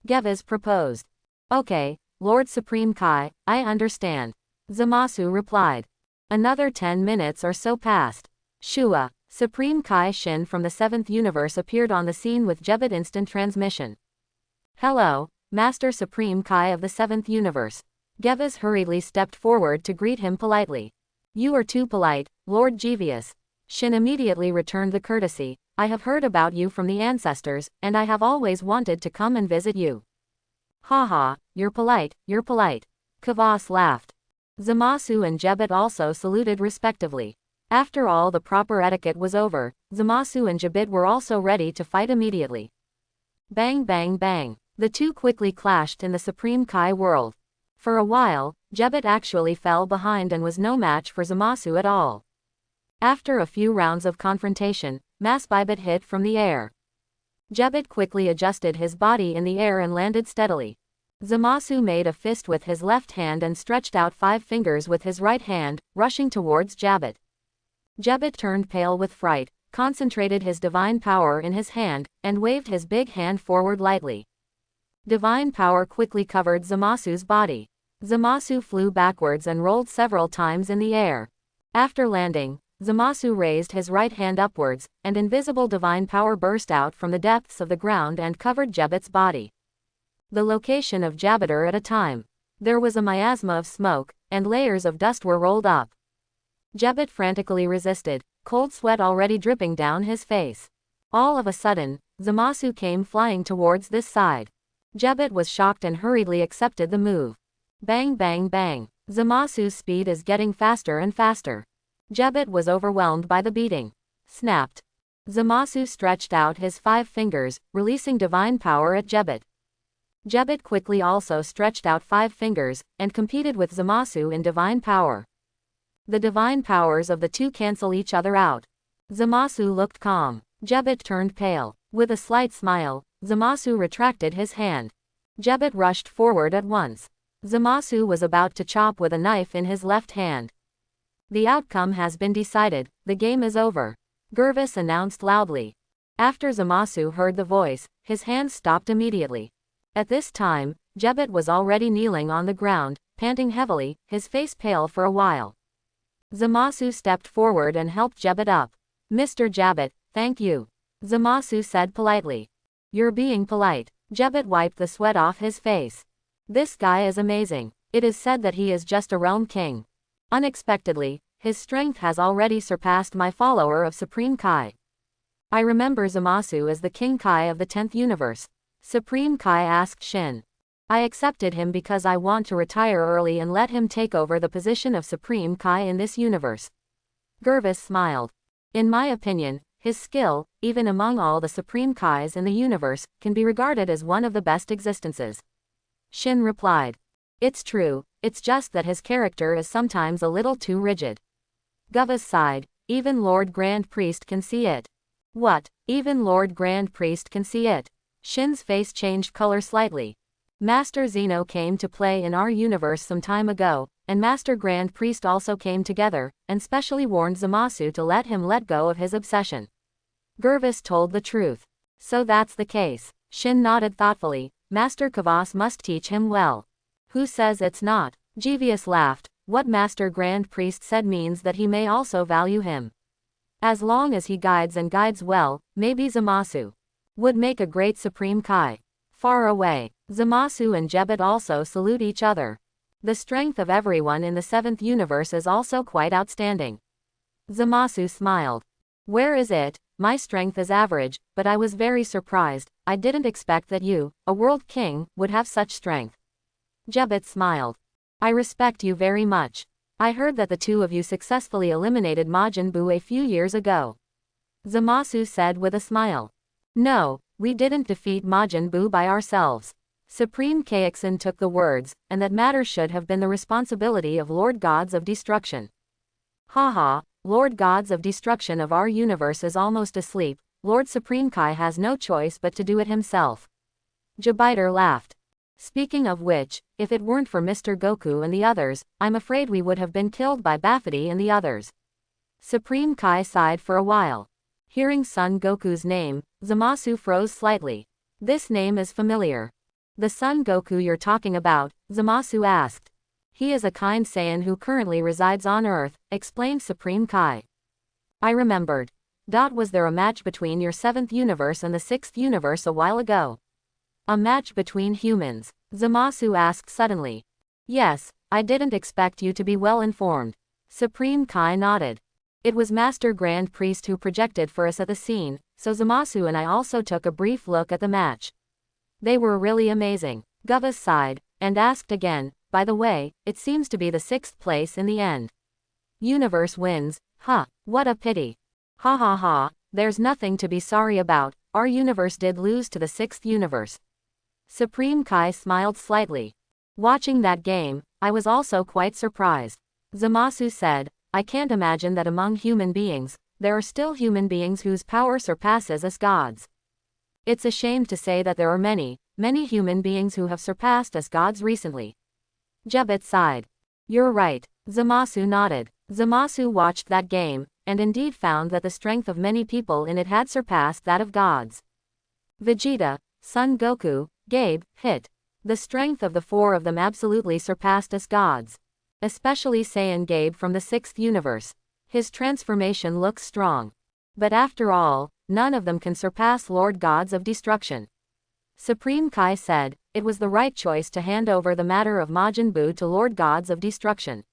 Gevis proposed. Okay, Lord Supreme Kai, I understand. Zamasu replied. Another 10 minutes or so passed. Shua, Supreme Kai Shin from the 7th universe appeared on the scene with Jebit instant transmission. Hello, Master Supreme Kai of the 7th universe. Gevis hurriedly stepped forward to greet him politely. You are too polite, Lord Jeevius. Shin immediately returned the courtesy. I have heard about you from the ancestors, and I have always wanted to come and visit you. Haha, you're polite, you're polite. Kvass laughed. Zamasu and Jebit also saluted respectively. After all the proper etiquette was over, Zamasu and Jebit were also ready to fight immediately. Bang bang bang. The two quickly clashed in the Supreme Kai world. For a while, Jebit actually fell behind and was no match for Zamasu at all. After a few rounds of confrontation, Masbibit hit from the air. Jebit quickly adjusted his body in the air and landed steadily. Zamasu made a fist with his left hand and stretched out 5 fingers with his right hand, rushing towards Jebit. Jebit turned pale with fright, concentrated his divine power in his hand, and waved his big hand forward lightly. Divine power quickly covered Zamasu's body. Zamasu flew backwards and rolled several times in the air. After landing, Zamasu raised his right hand upwards, and invisible divine power burst out from the depths of the ground and covered Jebit's body. The location of Jabiter at a time. There was a miasma of smoke, and layers of dust were rolled up. Jebit frantically resisted, cold sweat already dripping down his face. All of a sudden, Zamasu came flying towards this side. Jebit was shocked and hurriedly accepted the move. Bang bang bang. Zamasu's speed is getting faster and faster. Jebit was overwhelmed by the beating. Snapped. Zamasu stretched out his 5 fingers, releasing divine power at Jebit. Jebit quickly also stretched out 5 fingers, and competed with Zamasu in divine power. The divine powers of the two cancel each other out. Zamasu looked calm. Jebit turned pale. With a slight smile, Zamasu retracted his hand. Jebit rushed forward at once. Zamasu was about to chop with a knife in his left hand. The outcome has been decided, the game is over. Gervis announced loudly. After Zamasu heard the voice, his hands stopped immediately. At this time, Jebit was already kneeling on the ground, panting heavily, his face pale for a while. Zamasu stepped forward and helped Jebit up. Mr. Jebit, thank you. Zamasu said politely. You're being polite. Jebit wiped the sweat off his face. This guy is amazing. It is said that he is just a realm king. Unexpectedly, his strength has already surpassed my follower of Supreme Kai. I remember Zamasu as the King Kai of the 10th universe. Supreme Kai asked Shin. I accepted him because I want to retire early and let him take over the position of Supreme Kai in this universe. Gervis smiled. In my opinion, his skill, even among all the Supreme Kais in the universe, can be regarded as one of the best existences. Shin replied. It's true, it's just that his character is sometimes a little too rigid. Gervis sighed. Even Lord Grand Priest can see it. What? Even Lord Grand Priest can see it? Shin's face changed color slightly. Master Zeno came to play in our universe some time ago, and Master Grand Priest also came together, and specially warned Zamasu to let him let go of his obsession. Gervis told the truth. So that's the case. Shin nodded thoughtfully. Master Kvass must teach him well. Who says it's not? Jeevius laughed. What Master Grand Priest said means that he may also value him. As long as he guides and guides well, maybe Zamasu would make a great Supreme Kai. Far away, Zamasu and Jebit also salute each other. The strength of everyone in the 7th universe is also quite outstanding. Zamasu smiled. Where is it? My strength is average, but I was very surprised. I didn't expect that you, a world king, would have such strength. Jebit smiled. I respect you very much. I heard that the two of you successfully eliminated Majin Buu a few years ago. Zamasu said with a smile. No, we didn't defeat Majin Buu by ourselves. Supreme Kaixin took the words, and that matter should have been the responsibility of Lord Gods of Destruction. Haha, Lord Gods of Destruction of our universe is almost asleep. Lord Supreme Kai has no choice but to do it himself. Jebiter laughed. Speaking of which, if it weren't for Mr. Goku and the others, I'm afraid we would have been killed by Bafity and the others. Supreme Kai sighed for a while. Hearing Son Goku's name, Zamasu froze slightly. This name is familiar. The Son Goku you're talking about? Zamasu asked. He is a kind Saiyan who currently resides on Earth, explained Supreme Kai. I remembered. Was there a match between your 7th universe and the 6th universe a while ago? A match between humans? Zamasu asked suddenly. Yes, I didn't expect you to be well informed. Supreme Kai nodded. It was Master Grand Priest who projected for us at the scene, so Zamasu and I also took a brief look at the match. They were really amazing. Guvas sighed, and asked again, by the way, it seems to be the 6th place in the end. Universe wins, huh, what a pity. Ha ha ha, there's nothing to be sorry about, our universe did lose to the 6th universe. Supreme Kai smiled slightly. Watching that game, I was also quite surprised. Zamasu said, I can't imagine that among human beings, there are still human beings whose power surpasses us gods. It's a shame to say that there are many human beings who have surpassed us gods recently. Jebet sighed. You're right, Zamasu nodded. Zamasu watched that game, and indeed found that the strength of many people in it had surpassed that of gods. Vegeta, Son Goku, Gabe, Hit. The strength of the 4 of them absolutely surpassed us gods. Especially Saiyan Gabe from the 6th universe. His transformation looks strong. But after all, none of them can surpass Lord Gods of Destruction. Supreme Kai said, it was the right choice to hand over the matter of Majin Buu to Lord Gods of Destruction.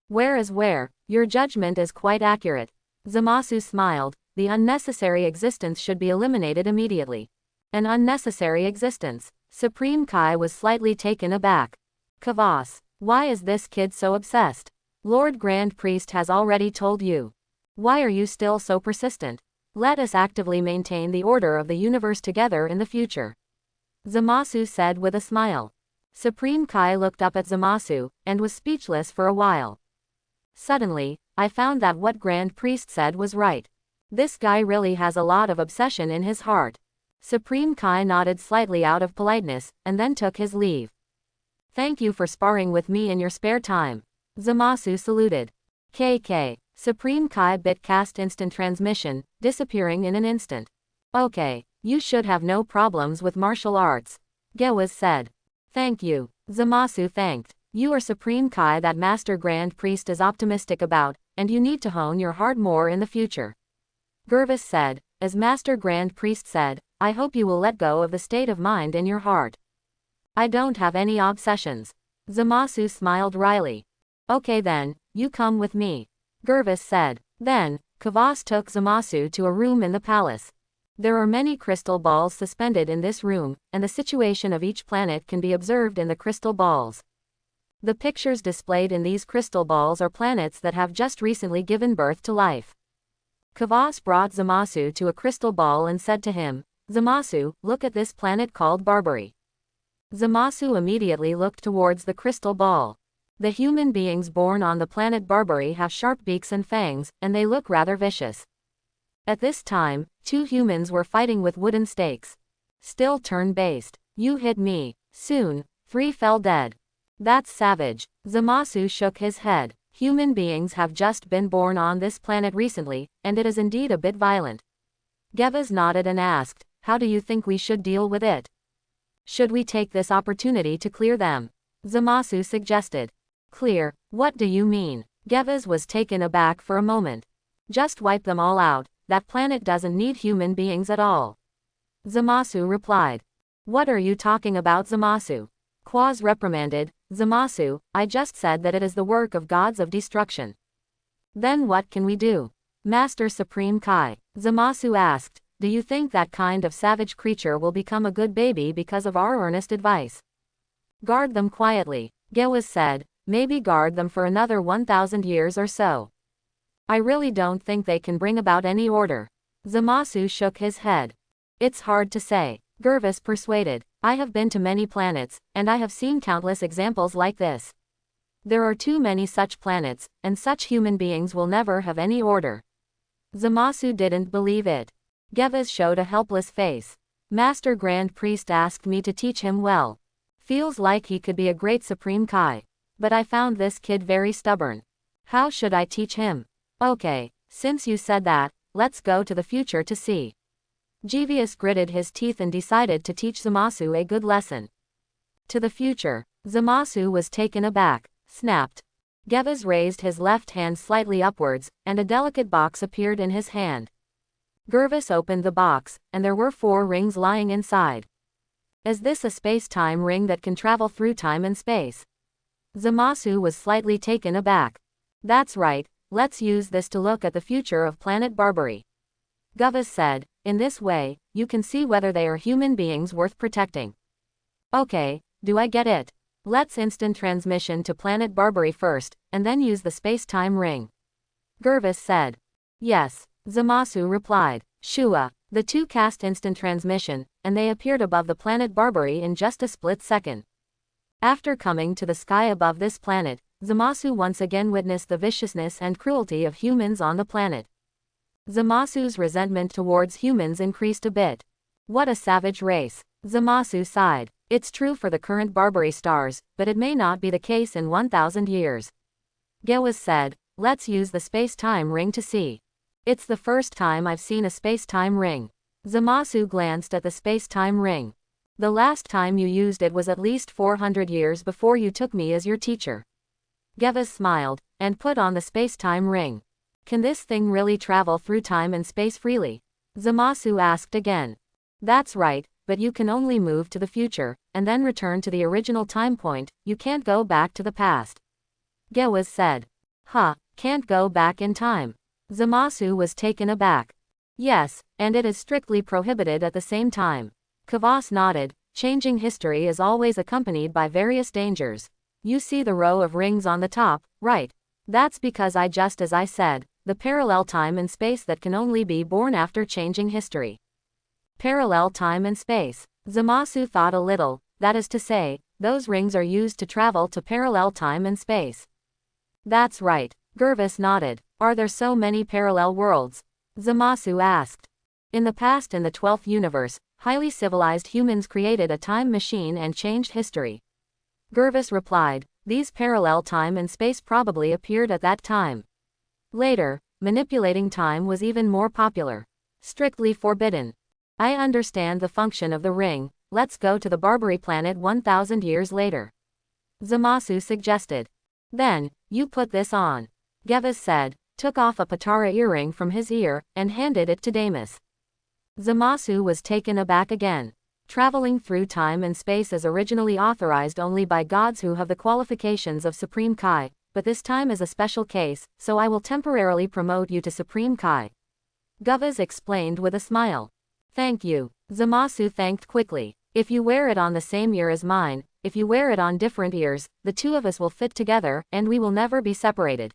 Where, your judgment is quite accurate. Zamasu smiled, the unnecessary existence should be eliminated immediately. An unnecessary existence. Supreme Kai was slightly taken aback. Kavas, why is this kid so obsessed? Lord Grand Priest has already told you. Why are you still so persistent? Let us actively maintain the order of the universe together in the future. Zamasu said with a smile. Supreme Kai looked up at Zamasu, and was speechless for a while. Suddenly, I found that what Grand Priest said was right. This guy really has a lot of obsession in his heart. Supreme Kai nodded slightly out of politeness, and then took his leave. Thank you for sparring with me in your spare time. Zamasu saluted. KK. Supreme Kai bit cast instant transmission, disappearing in an instant. Okay, you should have no problems with martial arts. Gewaz said. Thank you. Zamasu thanked. You are Supreme Kai that Master Grand Priest is optimistic about, and you need to hone your heart more in the future. Gervis said, as Master Grand Priest said, I hope you will let go of the state of mind in your heart. I don't have any obsessions. Zamasu smiled wryly. Okay then, you come with me. Gervis said. Then, Kavas took Zamasu to a room in the palace. There are many crystal balls suspended in this room, and the situation of each planet can be observed in the crystal balls. The pictures displayed in these crystal balls are planets that have just recently given birth to life. Kavas brought Zamasu to a crystal ball and said to him, Zamasu, look at this planet called Barbary. Zamasu immediately looked towards the crystal ball. The human beings born on the planet Barbary have sharp beaks and fangs, and they look rather vicious. At this time, 2 humans were fighting with wooden stakes. Still turn-based. You hit me. Soon, 3 fell dead. That's savage. Zamasu shook his head. Human beings have just been born on this planet recently, and it is indeed a bit violent. Gewaz nodded and asked, how do you think we should deal with it? Should we take this opportunity to clear them? Zamasu suggested. Clear, what do you mean? Gewaz was taken aback for a moment. Just wipe them all out, that planet doesn't need human beings at all. Zamasu replied. What are you talking about, Zamasu? Quaz reprimanded, Zamasu, I just said that it is the work of gods of destruction. Then what can we do? Master Supreme Kai, Zamasu asked, do you think that kind of savage creature will become a good baby because of our earnest advice? Guard them quietly, Gewaz said, maybe guard them for another 1,000 years or so. I really don't think they can bring about any order. Zamasu shook his head. It's hard to say. Gervis persuaded. I have been to many planets, and I have seen countless examples like this. There are too many such planets, and such human beings will never have any order. Zamasu didn't believe it. Gewaz showed a helpless face. Master Grand Priest asked me to teach him well. Feels like he could be a great Supreme Kai. But I found this kid very stubborn. How should I teach him? Okay, since you said that, let's go to the future to see. Jeevius gritted his teeth and decided to teach Zamasu a good lesson. To the future. Zamasu was taken aback. Snapped. Gewaz raised his left hand slightly upwards, and a delicate box appeared in his hand. Gervis opened the box, and there were 4 rings lying inside. Is this a space-time ring that can travel through time and space? Zamasu was slightly taken aback. That's right, let's use this to look at the future of planet Barbary. Gervis said, in this way, you can see whether they are human beings worth protecting. Okay, do I get it? Let's instant transmission to planet Barbary first, and then use the space-time ring. Gervis said. Yes, Zamasu replied. Shua. The 2 cast instant transmission, and they appeared above the planet Barbary in just a split second. After coming to the sky above this planet, Zamasu once again witnessed the viciousness and cruelty of humans on the planet. Zamasu's resentment towards humans increased a bit. What a savage race. Zamasu sighed. It's true for the current Barbary stars, but it may not be the case in 1,000 years. Gewaz said, let's use the space-time ring to see. It's the first time I've seen a space-time ring. Zamasu glanced at the space-time ring. The last time you used it was at least 400 years before you took me as your teacher. Gewaz smiled, and put on the space-time ring. Can this thing really travel through time and space freely? Zamasu asked again. That's right, but you can only move to the future, and then return to the original time point, you can't go back to the past. Gewaz said. Huh, can't go back in time. Zamasu was taken aback. Yes, and it is strictly prohibited at the same time. Kavas nodded. Changing history is always accompanied by various dangers. You see the row of rings on the top, right? That's because just as I said, the parallel time and space that can only be born after changing history. Parallel time and space. Zamasu thought a little, that is to say, those rings are used to travel to parallel time and space. That's right. Gervis nodded. Are there so many parallel worlds? Zamasu asked. In the past, in the 12th universe, highly civilized humans created a time machine and changed history. Gervis replied, these parallel time and space probably appeared at that time. Later, manipulating time was even more popular. Strictly forbidden. I understand the function of the ring, let's go to the Barbary planet 1,000 years later. Zamasu suggested. Then, you put this on. Gewaz said, took off a Patara earring from his ear, and handed it to Damus. Zamasu was taken aback again. Traveling through time and space is originally authorized only by gods who have the qualifications of Supreme Kai, but this time is a special case, so I will temporarily promote you to Supreme Kai. Gewaz explained with a smile. Thank you. Zamasu thanked quickly. If you wear it on the same ear as mine, if you wear it on different ears, the 2 of us will fit together, and we will never be separated.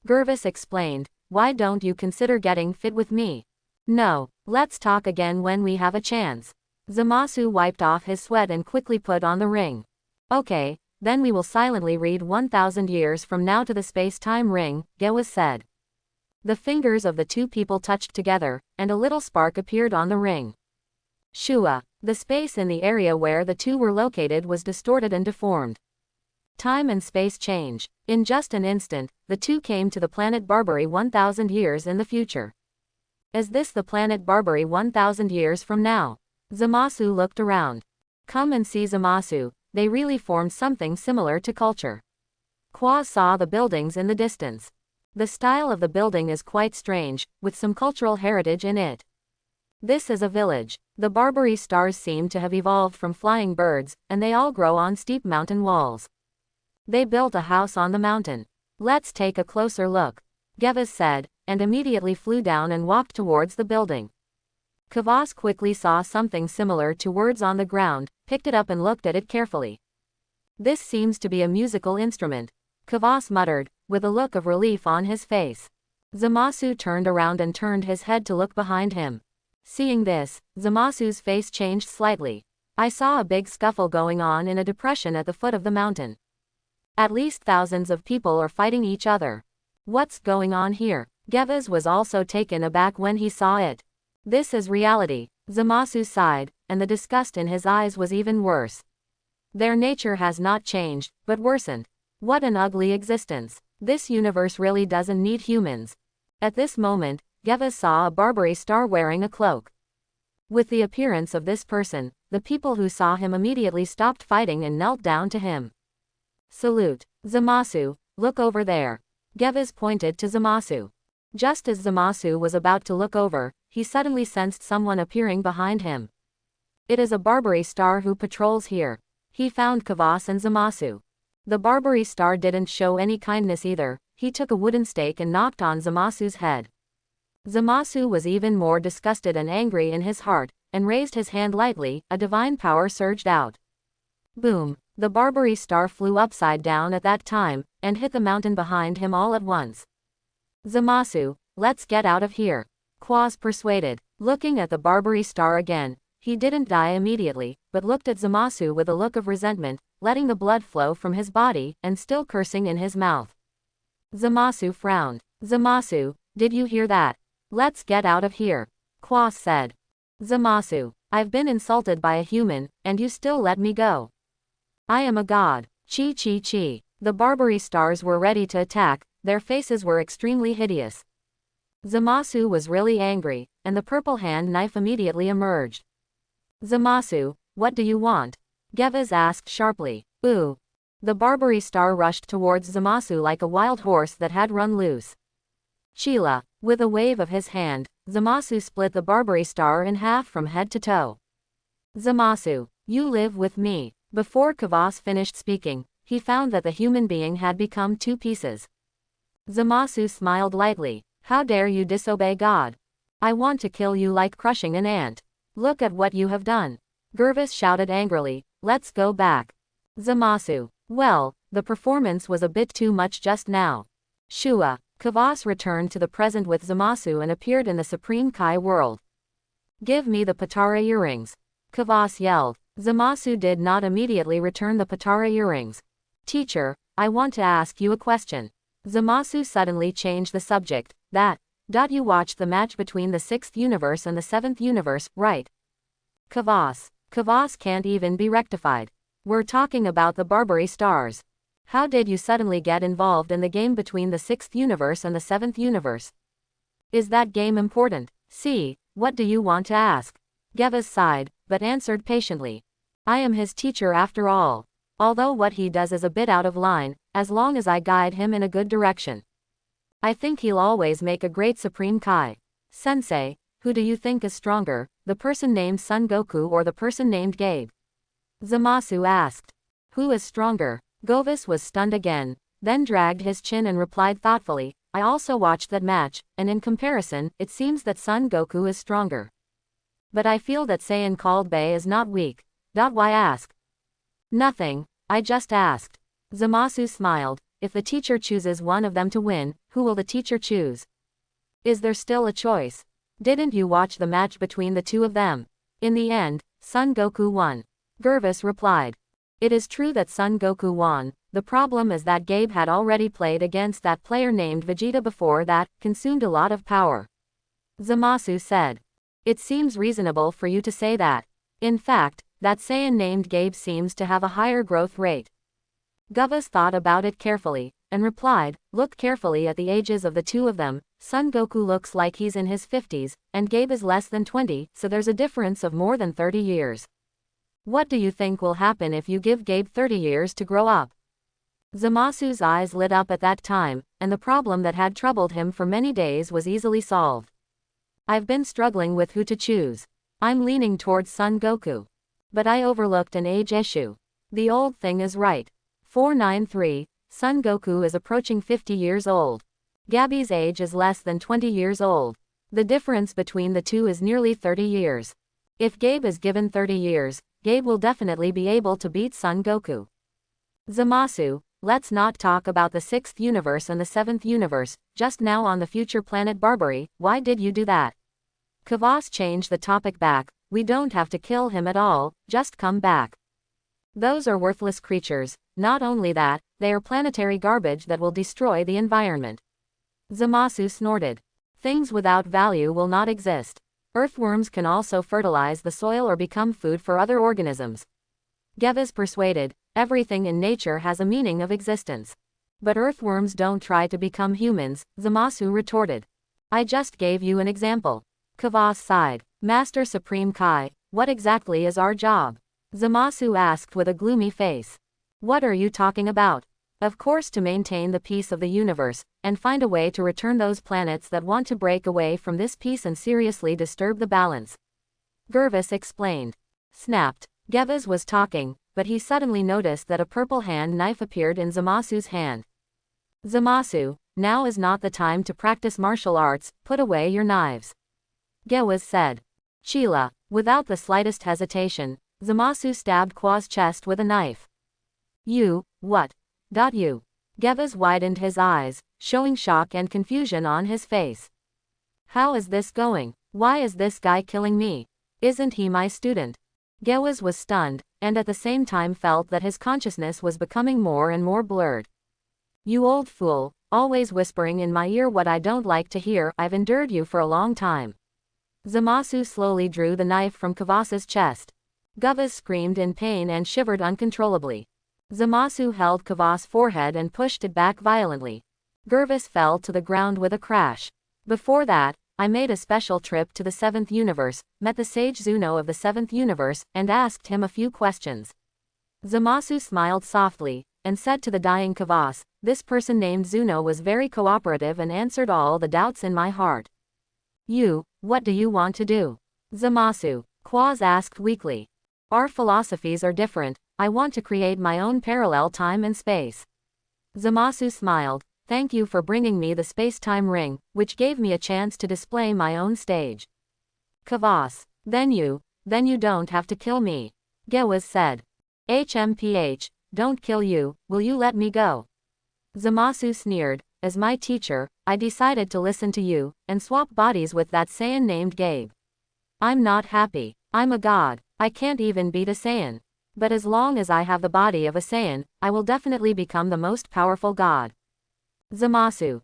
Gervis explained, why don't you consider getting fit with me? No, let's talk again when we have a chance. Zamasu wiped off his sweat and quickly put on the ring. Okay, then we will silently read 1,000 years from now to the space-time ring, Gewaz said. The fingers of the 2 people touched together, and a little spark appeared on the ring. Shua. The space in the area where the 2 were located was distorted and deformed. Time and space change. In just an instant, the 2 came to the planet Barbary 1,000 years in the future. Is this the planet Barbary 1,000 years from now? Zamasu looked around. Come and see Zamasu, they really formed something similar to culture. Kwa saw the buildings in the distance. The style of the building is quite strange, with some cultural heritage in it. This is a village. The Barbary stars seem to have evolved from flying birds, and they all grow on steep mountain walls. They built a house on the mountain. Let's take a closer look. Gewaz said, and immediately flew down and walked towards the building. Kavas quickly saw something similar to words on the ground, picked it up and looked at it carefully. This seems to be a musical instrument. Kavas muttered, with a look of relief on his face. Zamasu turned around and turned his head to look behind him. Seeing this, Zamasu's face changed slightly. I saw a big scuffle going on in a depression at the foot of the mountain. At least thousands of people are fighting each other. What's going on here? Gewaz was also taken aback when he saw it. This is reality. Zamasu sighed, and the disgust in his eyes was even worse. Their nature has not changed, but worsened. What an ugly existence. This universe really doesn't need humans. At this moment, Gewaz saw a Barbary star wearing a cloak. With the appearance of this person, the people who saw him immediately stopped fighting and knelt down to him. Salute. Zamasu, look over there. Gewaz pointed to Zamasu. Just as Zamasu was about to look over, he suddenly sensed someone appearing behind him. It is a Barbary star who patrols here. He found Kvass and Zamasu. The Barbary star didn't show any kindness either. He took a wooden stake and knocked on Zamasu's head. Zamasu was even more disgusted and angry in his heart, and raised his hand lightly. A divine power surged out. Boom! The Barbary star flew upside down at that time, and hit the mountain behind him all at once. Zamasu, let's get out of here. Kvass persuaded. Looking at the Barbary star again, he didn't die immediately, but looked at Zamasu with a look of resentment, letting the blood flow from his body, and still cursing in his mouth. Zamasu frowned. Zamasu, did you hear that? Let's get out of here. Kvass said. Zamasu, I've been insulted by a human, and you still let me go. I am a god. Chi chi chi. The Barbary stars were ready to attack, their faces were extremely hideous. Zamasu was really angry, and the purple hand knife immediately emerged. Zamasu, what do you want? Kvass asked sharply. Ooh. The Barbary star rushed towards Zamasu like a wild horse that had run loose. Chila. With a wave of his hand, Zamasu split the Barbary star in half from head to toe. Zamasu, you live with me. Before Kvass finished speaking, he found that the human being had become two pieces. Zamasu smiled lightly. How dare you disobey God? I want to kill you like crushing an ant. Look at what you have done. Kvass shouted angrily, let's go back. Zamasu, well, the performance was a bit too much just now. Shua. Kvass returned to the present with Zamasu and appeared in the Supreme Kai world. Give me the Patara earrings. Kvass yelled. Zamasu did not immediately return the Patara earrings. Teacher, I want to ask you a question. Zamasu suddenly changed the subject. You watched the match between the 6th universe and the 7th universe, right? Kvass can't even be rectified. We're talking about the Barbary stars. How did you suddenly get involved in the game between the 6th universe and the 7th universe? Is that game important? See, what do you want to ask? Kvass sighed, but answered patiently. I am his teacher after all. Although what he does is a bit out of line, as long as I guide him in a good direction. I think he'll always make a great Supreme Kai. Sensei, who do you think is stronger, the person named Son Goku or the person named Gabe? Zamasu asked. Who is stronger? Kvass was stunned again, then dragged his chin and replied thoughtfully, I also watched that match, and in comparison, it seems that Son Goku is stronger. But I feel that Saiyan called Bei is not weak. Why ask? Nothing, I just asked. Zamasu smiled. If the teacher chooses one of them to win, who will the teacher choose? Is there still a choice? Didn't you watch the match between the two of them? In the end, Son Goku won. Kvass replied. It is true that Son Goku won. The problem is that Gabe had already played against that player named Vegeta before that, consumed a lot of power. Zamasu said. It seems reasonable for you to say that. In fact, that Saiyan named Gabe seems to have a higher growth rate. Kvass thought about it carefully, and replied, look carefully at the ages of the two of them. Son Goku looks like he's in his 50s, and Gabe is less than 20, so there's a difference of more than 30 years. What do you think will happen if you give Gabe 30 years to grow up? Zamasu's eyes lit up at that time, and the problem that had troubled him for many days was easily solved. I've been struggling with who to choose. I'm leaning towards Son Goku. But I overlooked an age issue. The old thing is right. 493, Son Goku is approaching 50 years old. Gabby's age is less than 20 years old. The difference between the two is nearly 30 years. If Gabe is given 30 years, Gabe will definitely be able to beat Son Goku. Zamasu, let's not talk about the 6th universe and the 7th universe, just now on the future planet Barbary. Why did you do that? Kvass changed the topic back. We don't have to kill him at all, just come back. Those are worthless creatures. Not only that, they are planetary garbage that will destroy the environment. Zamasu snorted. Things without value will not exist. Earthworms can also fertilize the soil or become food for other organisms. Kvass persuaded, everything in nature has a meaning of existence. But earthworms don't try to become humans, Zamasu retorted. I just gave you an example. Kvass sighed. Master Supreme Kai, what exactly is our job? Zamasu asked with a gloomy face. What are you talking about? Of course, to maintain the peace of the universe, and find a way to return those planets that want to break away from this peace and seriously disturb the balance. Gervis explained. Snapped. Gervis was talking, but he suddenly noticed that a purple hand knife appeared in Zamasu's hand. Zamasu, now is not the time to practice martial arts, put away your knives. Gervis said. Sheila. Without the slightest hesitation, Zamasu stabbed Kwa's chest with a knife. You, what? You. Gervis widened his eyes, showing shock and confusion on his face. How is this going? Why is this guy killing me? Isn't he my student? Gervis was stunned, and at the same time felt that his consciousness was becoming more and more blurred. You old fool, always whispering in my ear what I don't like to hear. I've endured you for a long time. Zamasu slowly drew the knife from Kvasa's chest. Gervis screamed in pain and shivered uncontrollably. Zamasu held Kvasa's forehead and pushed it back violently. Gervis fell to the ground with a crash. Before that, I made a special trip to the 7th universe, met the sage Zuno of the 7th universe, and asked him a few questions. Zamasu smiled softly, and said to the dying Kvasa, this person named Zuno was very cooperative and answered all the doubts in my heart. You, what do you want to do? Zamasu, Quaz asked weakly. Our philosophies are different. I want to create my own parallel time and space. Zamasu smiled. Thank you for bringing me the space-time ring, which gave me a chance to display my own stage. Kvasa, then you don't have to kill me. Gervis said. HMPH, don't kill you, will you let me go? Zamasu sneered. As my teacher, I decided to listen to you, and swap bodies with that Saiyan named Gabe. I'm not happy. I'm a god. I can't even beat a Saiyan. But as long as I have the body of a Saiyan, I will definitely become the most powerful god. Zamasu.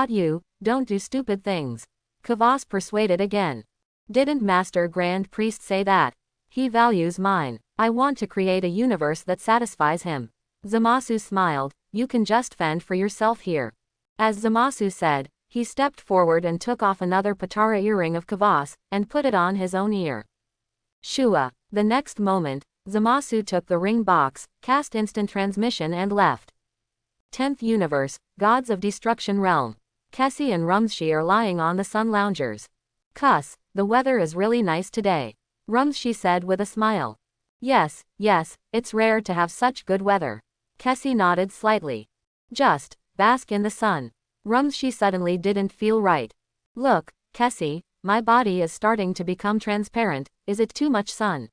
You, don't do stupid things. Kvasa persuaded again. Didn't Master Grand Priest say that? He values mine. I want to create a universe that satisfies him. Zamasu smiled. You can just fend for yourself here. As Zamasu said, he stepped forward and took off another Patara earring of Kvasa, and put it on his own ear. Shua. The next moment, Zamasu took the ring box, cast instant transmission and left. 10th Universe, Gods of Destruction Realm. Kessie and Rumshi are lying on the sun loungers. Cuss, the weather is really nice today. Rumshi said with a smile. Yes, it's rare to have such good weather. Kessie nodded slightly. Just bask in the sun. Rumshi suddenly didn't feel right. Look, Kessie, my body is starting to become transparent. Is it too much sun?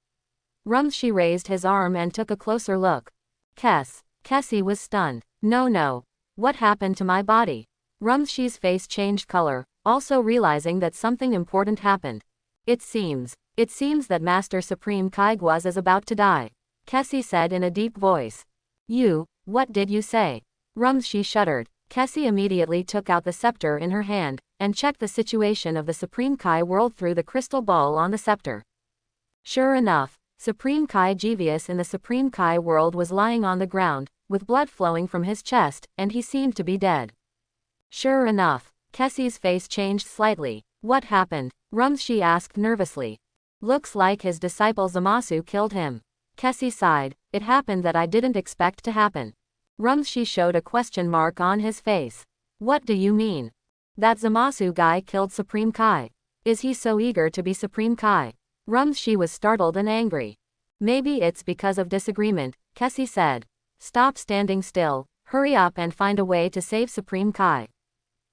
Rumshi raised his arm and took a closer look. Kessie was stunned. No. What happened to my body? Rumshi's face changed color, also realizing that something important happened. It seems that Master Supreme Kaigwas is about to die. Kessie said in a deep voice. What did you say? Rumshi shuddered. Kessie immediately took out the scepter in her hand, and checked the situation of the Supreme Kai world through the crystal ball on the scepter. Sure enough, Supreme Kai Jeevius in the Supreme Kai world was lying on the ground, with blood flowing from his chest, and he seemed to be dead. Sure enough, Kessie's face changed slightly. What happened? Rumshi asked nervously. Looks like his disciple Zamasu killed him. Kessie sighed. It happened that I didn't expect to happen. Rumshi showed a question mark on his face. What do you mean? That Zamasu guy killed Supreme Kai. Is he so eager to be Supreme Kai? Rumshi was startled and angry. Maybe it's because of disagreement, Kessie said. Stop standing still, hurry up and find a way to save Supreme Kai.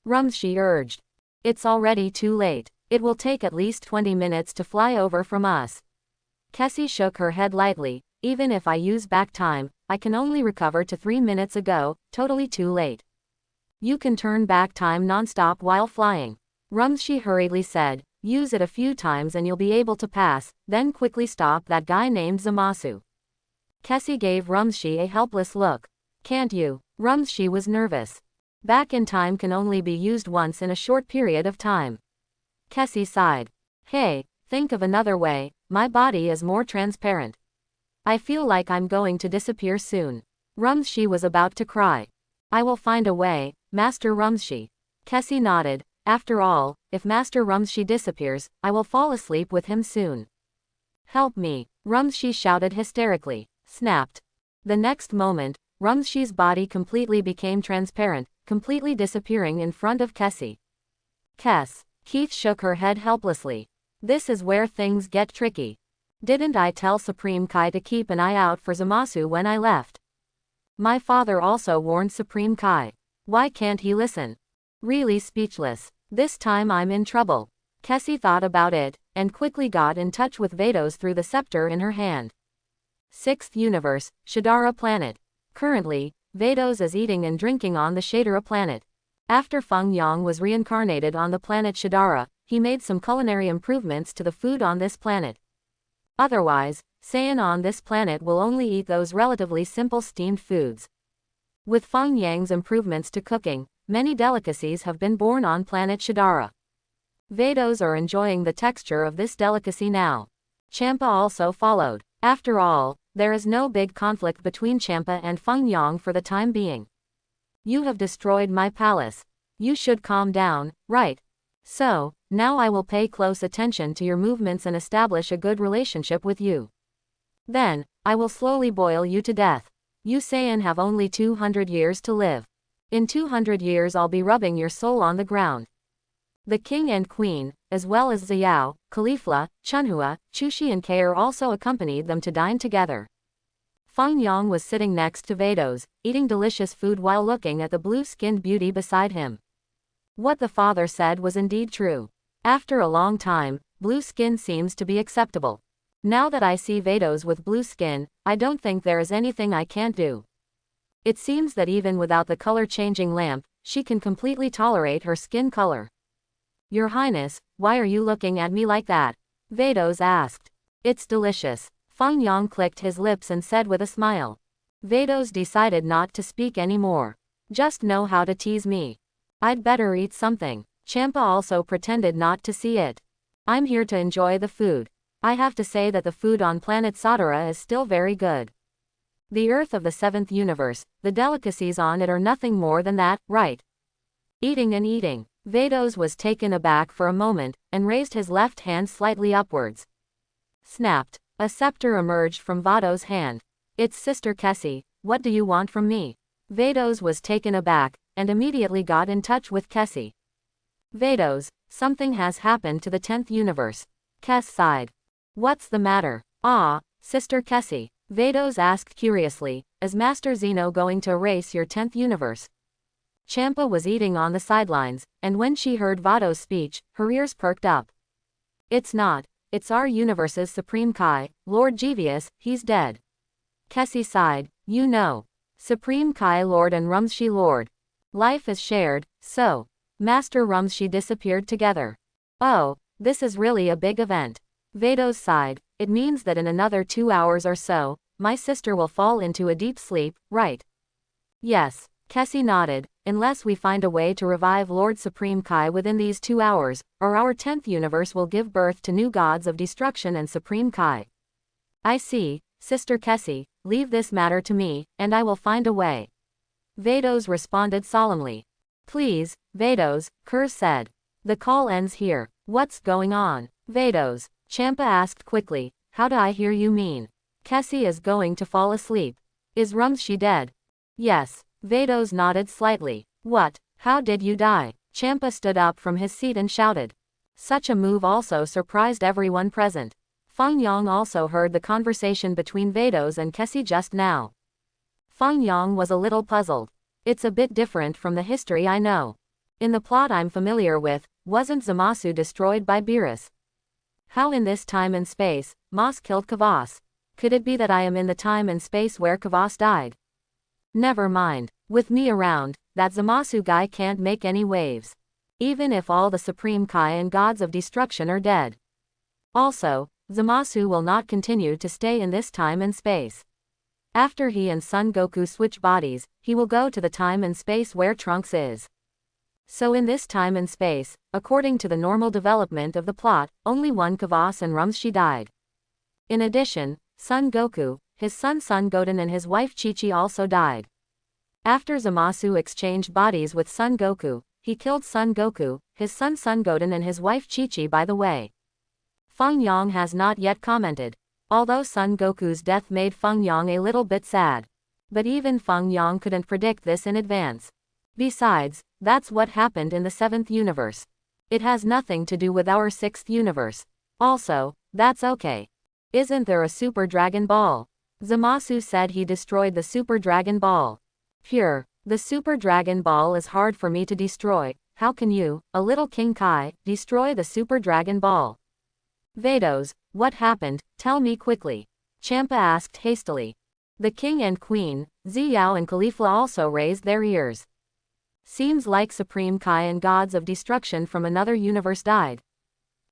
Rumshi urged. It's already too late. It will take at least 20 minutes to fly over from us. Kessie shook her head lightly. Even if I use back time, I can only recover to 3 minutes ago, totally too late. You can turn back time non-stop while flying. Rumshi hurriedly said. Use it a few times and you'll be able to pass, then quickly stop that guy named Zamasu. Kessie gave Rumshi a helpless look. Can't you? Rumshi was nervous. Back in time can only be used once in a short period of time. Kessie sighed. Hey, think of another way, my body is more transparent. I feel like I'm going to disappear soon. Rumshi was about to cry. I will find a way, Master Rumshi. Kessie nodded. After all, if Master Rumshi disappears, I will fall asleep with him soon. Help me, Rumshi shouted hysterically. Snapped. The next moment, Rumshi's body completely became transparent, completely disappearing in front of Kessie. Keith shook her head helplessly. This is where things get tricky. Didn't I tell Supreme Kai to keep an eye out for Zamasu when I left? My father also warned Supreme Kai. Why can't he listen? Really speechless. This time I'm in trouble. Kessie thought about it, and quickly got in touch with Vados through the scepter in her hand. 6th Universe, Shadara Planet. Currently, Vados is eating and drinking on the Shadara planet. After Feng Yang was reincarnated on the planet Shadara, he made some culinary improvements to the food on this planet. Otherwise, Saiyan on this planet will only eat those relatively simple steamed foods. With Feng Yang's improvements to cooking, many delicacies have been born on planet Shadara. Vados are enjoying the texture of this delicacy now. Champa also followed. After all, there is no big conflict between Champa and Feng Yang for the time being. You have destroyed my palace. You should calm down, right? So, now I will pay close attention to your movements and establish a good relationship with you. Then, I will slowly boil you to death. You Saiyan have only 200 years to live. In 200 years I'll be rubbing your soul on the ground. The king and queen, as well as Xiao, Caulifla, Chunhua, Chushi and Kair also accompanied them to dine together. Feng Yang was sitting next to Vados, eating delicious food while looking at the blue-skinned beauty beside him. What the father said was indeed true. After a long time, blue skin seems to be acceptable. Now that I see Vados with blue skin, I don't think there is anything I can't do. It seems that even without the color-changing lamp, she can completely tolerate her skin color. Your Highness, why are you looking at me like that? Vados asked. It's delicious. Feng Yang clicked his lips and said with a smile. Vados decided not to speak anymore. Just know how to tease me. I'd better eat something. Champa also pretended not to see it. I'm here to enjoy the food. I have to say that the food on planet Sadara is still very good. The Earth of the 7th Universe, the delicacies on it are nothing more than that, right? Eating and eating. Vados was taken aback for a moment, and raised his left hand slightly upwards. Snapped. A scepter emerged from Vados' hand. It's Sister Kessie, what do you want from me? Vados was taken aback, and immediately got in touch with Kessie. Vados, something has happened to the 10th Universe. Kes sighed. What's the matter? Ah, Sister Kessie, Vados asked curiously, is Master Zeno going to erase your 10th Universe? Champa was eating on the sidelines, and when she heard Vados' speech, her ears perked up. It's not. It's our universe's Supreme Kai, Lord Jeevius, he's dead. Kessie sighed. You know. Supreme Kai Lord and Rumshi Lord. Life is shared, so. Master Rumshi disappeared together. Oh, this is really a big event. Vados sighed. It means that in another 2 hours or so, my sister will fall into a deep sleep, right? Yes. Kessie nodded. Unless we find a way to revive Lord Supreme Kai within these 2 hours, or our 10th universe will give birth to new gods of destruction and Supreme Kai. I see, Sister Kessie, leave this matter to me, and I will find a way. Vados responded solemnly. Please, Vados, Kurs said. The call ends here. What's going on? Vados, Champa asked quickly, how do I hear you mean? Kessie is going to fall asleep. Is Rumshi dead? Yes. Vados nodded slightly. What? How did you die? Champa stood up from his seat and shouted. Such a move also surprised everyone present. Feng Yang also heard the conversation between Vados and Kessie just now. Feng Yang was a little puzzled. It's a bit different from the history I know. In the plot I'm familiar with, wasn't Zamasu destroyed by Beerus? How in this time and space, Mas killed Kavas? Could it be that I am in the time and space where Kavas died? Never mind. With me around, that Zamasu guy can't make any waves. Even if all the Supreme Kai and gods of destruction are dead. Also, Zamasu will not continue to stay in this time and space. After he and Son Goku switch bodies, he will go to the time and space where Trunks is. So in this time and space, according to the normal development of the plot, only one Kavas and Rumshi died. In addition, Son Goku, his son Son Goten and his wife Chi-Chi also died. After Zamasu exchanged bodies with Son Goku, he killed Son Goku, his son Son Goten and his wife Chi-Chi by the way. Feng Yang has not yet commented. Although Son Goku's death made Feng Yang a little bit sad. But even Feng Yang couldn't predict this in advance. Besides, that's what happened in the 7th universe. It has nothing to do with our 6th universe. Also, that's okay. Isn't there a Super Dragon Ball? Zamasu said he destroyed the Super Dragon Ball. Pure, the Super Dragon Ball is hard for me to destroy. How can you, a little King Kai, destroy the Super Dragon Ball? Vados, what happened? Tell me quickly. Champa asked hastily. The king and queen, Ziyao and Caulifla also raised their ears. Seems like Supreme Kai and gods of destruction from another universe died.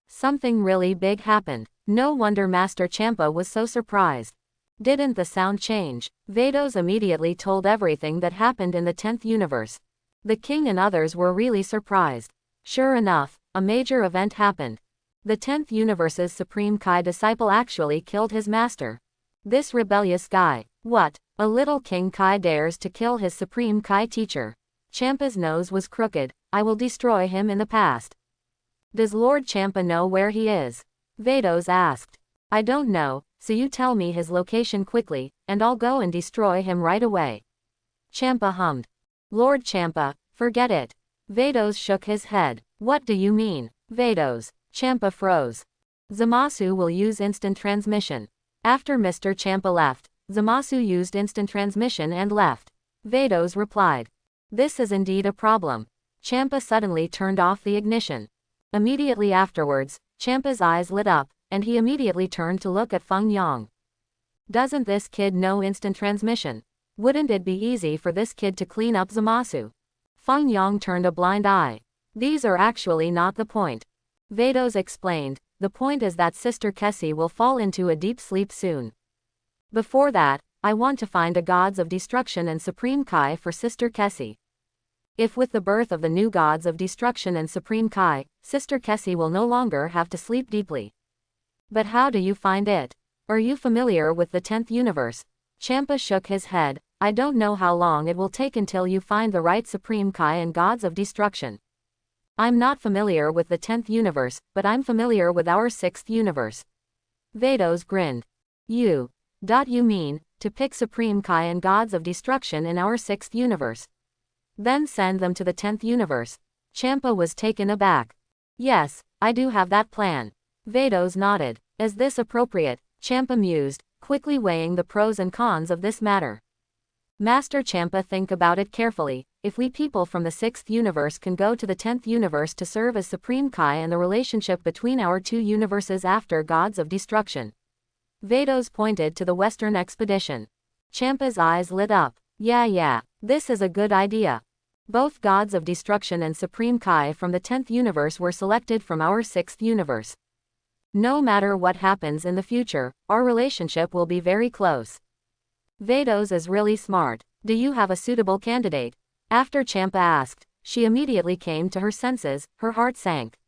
Something really big happened. No wonder Master Champa was so surprised. Didn't the sound change? Vados immediately told everything that happened in the 10th universe. The king and others were really surprised. Sure enough, a major event happened. The 10th universe's Supreme Kai disciple actually killed his master. This rebellious guy. What? A little King Kai dares to kill his Supreme Kai teacher. Champa's nose was crooked. I will destroy him in the past. Does Lord Champa know where he is? Vados asked. I don't know, so you tell me his location quickly, and I'll go and destroy him right away. Champa hummed. Lord Champa, forget it. Vados shook his head. What do you mean, Vados? Champa froze. Zamasu will use instant transmission. After Mr. Champa left, Zamasu used instant transmission and left. Vados replied. This is indeed a problem. Champa suddenly turned off the ignition. Immediately afterwards, Champa's eyes lit up, and he immediately turned to look at Feng Yang. Doesn't this kid know instant transmission? Wouldn't it be easy for this kid to clean up Zamasu? Feng Yang turned a blind eye. These are actually not the point. Vados explained, the point is that Sister Kessie will fall into a deep sleep soon. Before that, I want to find a gods of destruction and Supreme Kai for Sister Kessie. If with the birth of the new gods of destruction and Supreme Kai, Sister Kessie will no longer have to sleep deeply. But how do you find it? Are you familiar with the 10th universe? Champa shook his head. I don't know how long it will take until you find the right Supreme Kai and gods of destruction. I'm not familiar with the 10th universe, but I'm familiar with our 6th universe. Vados grinned. You mean, to pick Supreme Kai and gods of destruction in our 6th universe. Then send them to the 10th universe. Champa was taken aback. Yes, I do have that plan. Vados nodded. Is this appropriate? Champa mused, quickly weighing the pros and cons of this matter. Master Champa, think about it carefully. If we people from the 6th universe can go to the 10th universe to serve as Supreme Kai and the relationship between our two universes after gods of destruction. Vados pointed to the Western expedition. Champa's eyes lit up. Yeah, this is a good idea. Both gods of destruction and Supreme Kai from the 10th universe were selected from our 6th universe. No matter what happens in the future, our relationship will be very close. Vados is really smart. Do you have a suitable candidate? After Champa asked, she immediately came to her senses, her heart sank.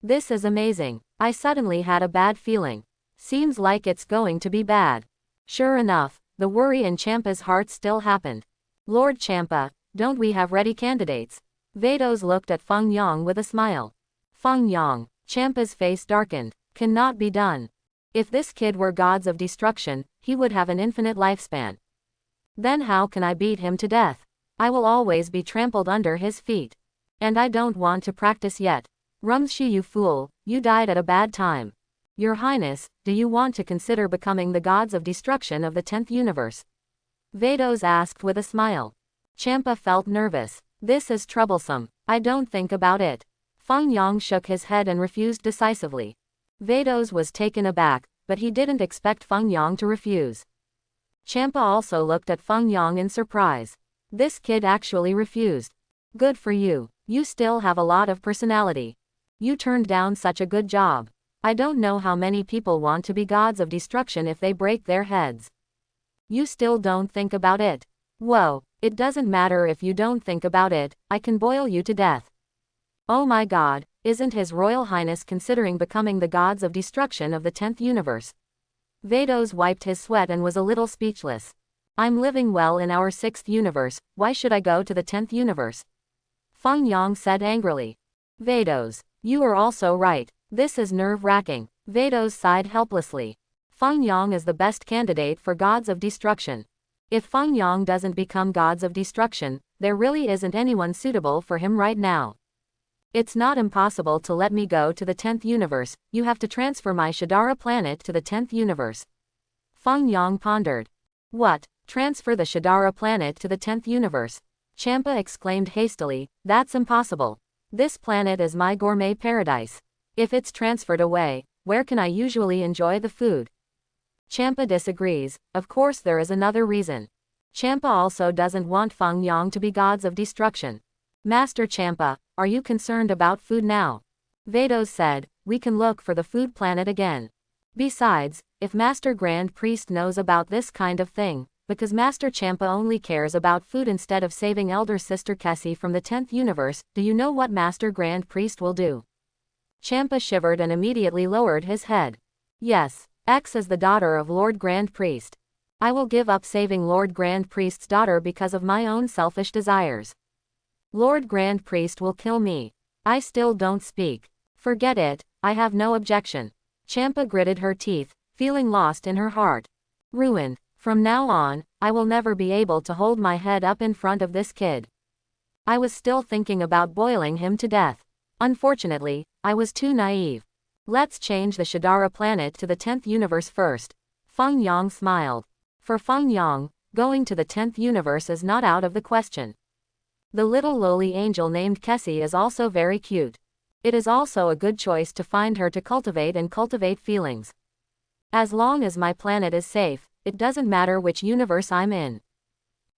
This is amazing. I suddenly had a bad feeling. Seems like it's going to be bad. Sure enough, the worry in Champa's heart still happened. Lord Champa, don't we have ready candidates? Vados looked at Feng Yang with a smile. Feng Yang, Champa's face darkened. Cannot be done. If this kid were gods of destruction, he would have an infinite lifespan. Then how can I beat him to death? I will always be trampled under his feet. And I don't want to practice yet. Rumshi, you fool, you died at a bad time. Your Highness, do you want to consider becoming the gods of destruction of the 10th universe? Vados asked with a smile. Champa felt nervous. This is troublesome. I don't think about it. Feng Yang shook his head and refused decisively. Vados was taken aback, but he didn't expect Feng Yang to refuse. Champa also looked at Feng Yang in surprise. This kid actually refused. Good for you. You still have a lot of personality. You turned down such a good job. I don't know how many people want to be gods of destruction if they break their heads. You still don't think about it. Whoa, it doesn't matter if you don't think about it, I can boil you to death. Oh my God, isn't His Royal Highness considering becoming the gods of destruction of the 10th universe? Vados wiped his sweat and was a little speechless. I'm living well in our 6th universe, why should I go to the 10th universe? Feng Yang said angrily. Vados, you are also right. This is nerve-wracking. Vados sighed helplessly. Feng Yang is the best candidate for gods of destruction. If Feng Yang doesn't become gods of destruction, there really isn't anyone suitable for him right now. It's not impossible to let me go to the 10th universe, you have to transfer my Shadara planet to the 10th universe. Feng Yang pondered. What? Transfer the Shadara planet to the 10th universe? Champa exclaimed hastily, that's impossible. This planet is my gourmet paradise. If it's transferred away, where can I usually enjoy the food? Champa disagrees, of course there is another reason. Champa also doesn't want Feng Yang to be gods of destruction. Master Champa, are you concerned about food now? Vados said, we can look for the food planet again. Besides, if Master Grand Priest knows about this kind of thing, because Master Champa only cares about food instead of saving Elder Sister Kessie from the 10th universe, do you know what Master Grand Priest will do? Champa shivered and immediately lowered his head. Yes, X is the daughter of Lord Grand Priest. I will give up saving Lord Grand Priest's daughter because of my own selfish desires. Lord Grand Priest will kill me. I still don't speak. Forget it, I have no objection. Champa gritted her teeth, feeling lost in her heart. Ruined. From now on, I will never be able to hold my head up in front of this kid. I was still thinking about boiling him to death. Unfortunately, I was too naive. Let's change the Shadara planet to the 10th universe first. Feng Yang smiled. For Feng Yang, going to the 10th universe is not out of the question. The little lowly angel named Kessie is also very cute. It is also a good choice to find her to cultivate feelings. As long as my planet is safe, it doesn't matter which universe I'm in.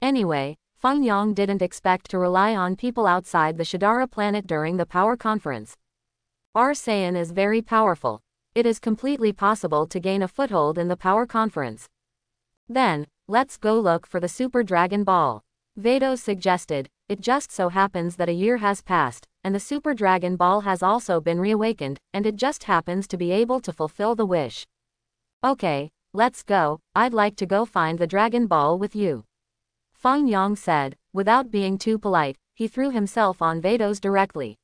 Anyway, Feng Yang didn't expect to rely on people outside the Shadara planet during the power conference. Our Saiyan is very powerful. It is completely possible to gain a foothold in the power conference. Then, let's go look for the Super Dragon Ball. Vados suggested. It just so happens that a year has passed, and the Super Dragon Ball has also been reawakened, and it just happens to be able to fulfill the wish. Okay, let's go, I'd like to go find the Dragon Ball with you. Feng Yang said, without being too polite, he threw himself on Vados directly.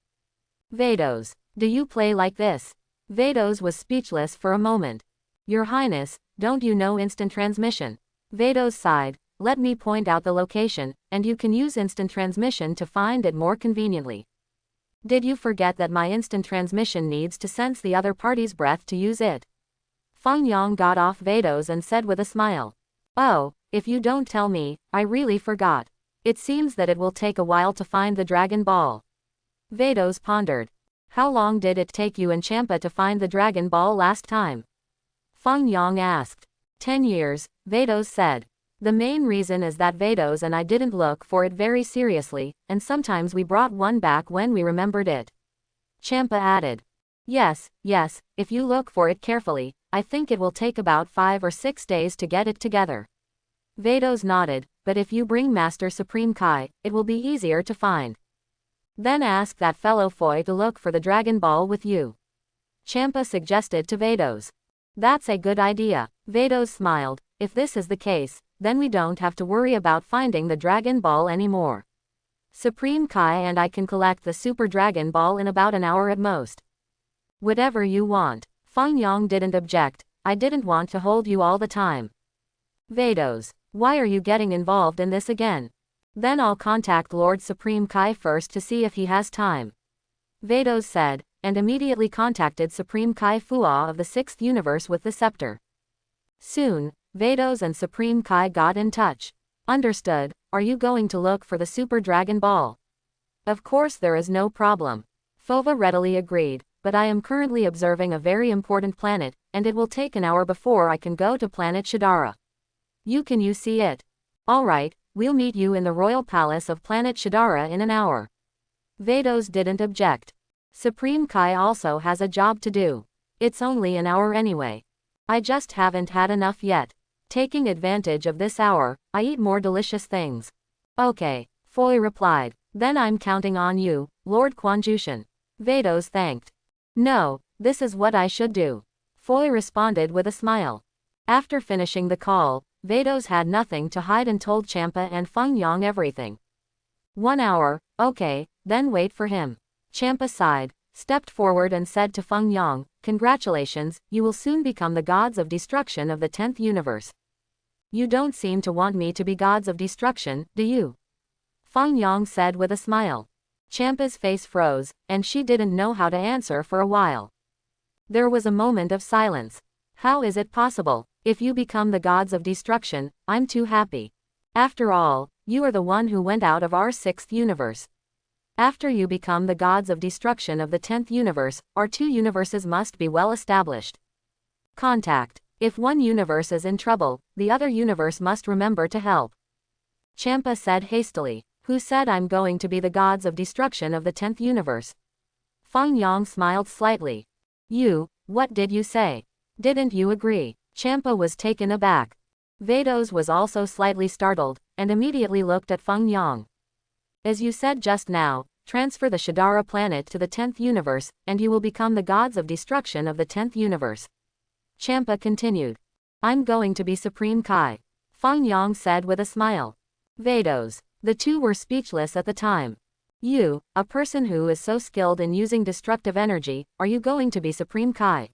Vados, do you play like this? Vados was speechless for a moment. Your Highness, don't you know instant transmission? Vados sighed, let me point out the location, and you can use instant transmission to find it more conveniently. Did you forget that my instant transmission needs to sense the other party's breath to use it? Feng Yang got off Vados and said with a smile. Oh, if you don't tell me, I really forgot. It seems that it will take a while to find the Dragon Ball. Vados pondered. How long did it take you and Champa to find the Dragon Ball last time? Feng Yang asked. 10 years, Vados said. The main reason is that Vados and I didn't look for it very seriously, and sometimes we brought one back when we remembered it. Champa added. Yes, if you look for it carefully, I think it will take about 5 or 6 days to get it together. Vados nodded, but if you bring Master Supreme Kai, it will be easier to find. Then ask that fellow Foy to look for the Dragon Ball with you. Champa suggested to Vados. That's a good idea. Vados smiled. If this is the case, then we don't have to worry about finding the Dragon Ball anymore. Supreme Kai and I can collect the Super Dragon Ball in about an hour at most. Whatever you want. Feng Yang didn't object. I didn't want to hold you all the time. Vados, why are you getting involved in this again? Then I'll contact Lord Supreme Kai first to see if he has time. Vados said, and immediately contacted Supreme Kai Fua of the 6th universe with the scepter. Soon, Vados and Supreme Kai got in touch. Understood, are you going to look for the Super Dragon Ball? Of course there is no problem. Fova readily agreed, but I am currently observing a very important planet, and it will take an hour before I can go to planet Shadara. Can you see it? Alright, we'll meet you in the royal palace of planet Shadara in an hour. Vados didn't object. Supreme Kai also has a job to do. It's only an hour anyway. I just haven't had enough yet. Taking advantage of this hour, I eat more delicious things. Okay, Foy replied. Then I'm counting on you, Lord Quanjushan. Vados thanked. No, this is what I should do. Foy responded with a smile. After finishing the call, Vados had nothing to hide and told Champa and Feng Yang everything. 1 hour, okay, then wait for him. Champa sighed, stepped forward and said to Feng Yang, congratulations, you will soon become the gods of destruction of the 10th universe. You don't seem to want me to be gods of destruction, do you? Feng Yang said with a smile. Champa's face froze, and she didn't know how to answer for a while. There was a moment of silence. How is it possible? If you become the gods of destruction, I'm too happy. After all, you are the one who went out of our 6th universe. After you become the gods of destruction of the 10th universe, our 2 universes must be well established. Contact. If one universe is in trouble, the other universe must remember to help. Champa said hastily. Who said I'm going to be the gods of destruction of the 10th universe? Feng Yang smiled slightly. You, what did you say? Didn't you agree? Champa was taken aback. Vados was also slightly startled, and immediately looked at Feng Yang. As you said just now, transfer the Shadara planet to the 10th universe, and you will become the gods of destruction of the 10th universe. Champa continued. I'm going to be Supreme Kai. Feng Yang said with a smile. Vados. The two were speechless at the time. You, a person who is so skilled in using destructive energy, are you going to be Supreme Kai?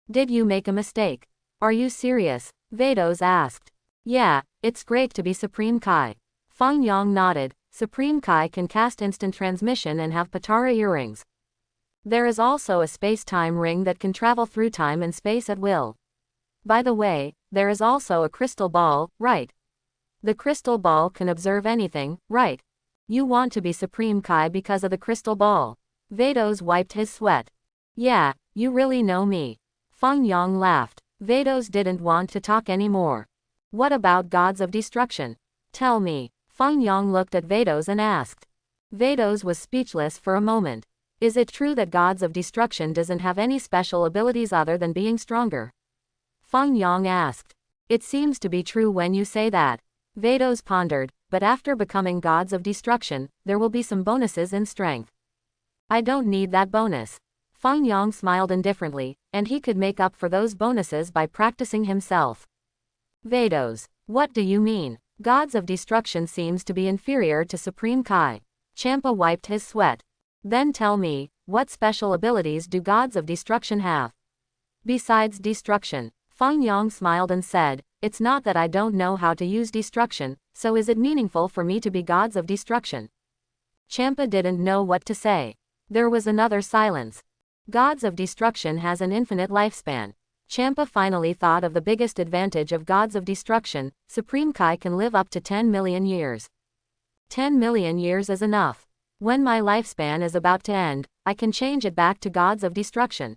Did you make a mistake? Are you serious? Vados asked. Yeah, it's great to be Supreme Kai. Feng Yang nodded. Supreme Kai can cast instant transmission and have Patara earrings. There is also a space-time ring that can travel through time and space at will. By the way, there is also a crystal ball, right? The crystal ball can observe anything, right? You want to be Supreme Kai because of the crystal ball. Vados wiped his sweat. Yeah, you really know me. Feng Yang laughed. Vados didn't want to talk anymore. What about gods of destruction? Tell me. Feng Yang looked at Vados and asked. Vados was speechless for a moment. Is it true that gods of destruction doesn't have any special abilities other than being stronger? Feng Yang asked. It seems to be true when you say that. Vados pondered, but after becoming gods of destruction, there will be some bonuses in strength. I don't need that bonus. Feng Yang smiled indifferently, and he could make up for those bonuses by practicing himself. Vados. What do you mean? Gods of destruction seems to be inferior to Supreme Kai. Champa wiped his sweat. Then tell me, what special abilities do gods of destruction have? Besides destruction. Feng Yang smiled and said, it's not that I don't know how to use destruction, so is it meaningful for me to be gods of destruction? Champa didn't know what to say. There was another silence. Gods of destruction has an infinite lifespan. Champa finally thought of the biggest advantage of gods of destruction. Supreme Kai can live up to 10 million years. 10 million years is enough. When my lifespan is about to end, I can change it back to gods of destruction.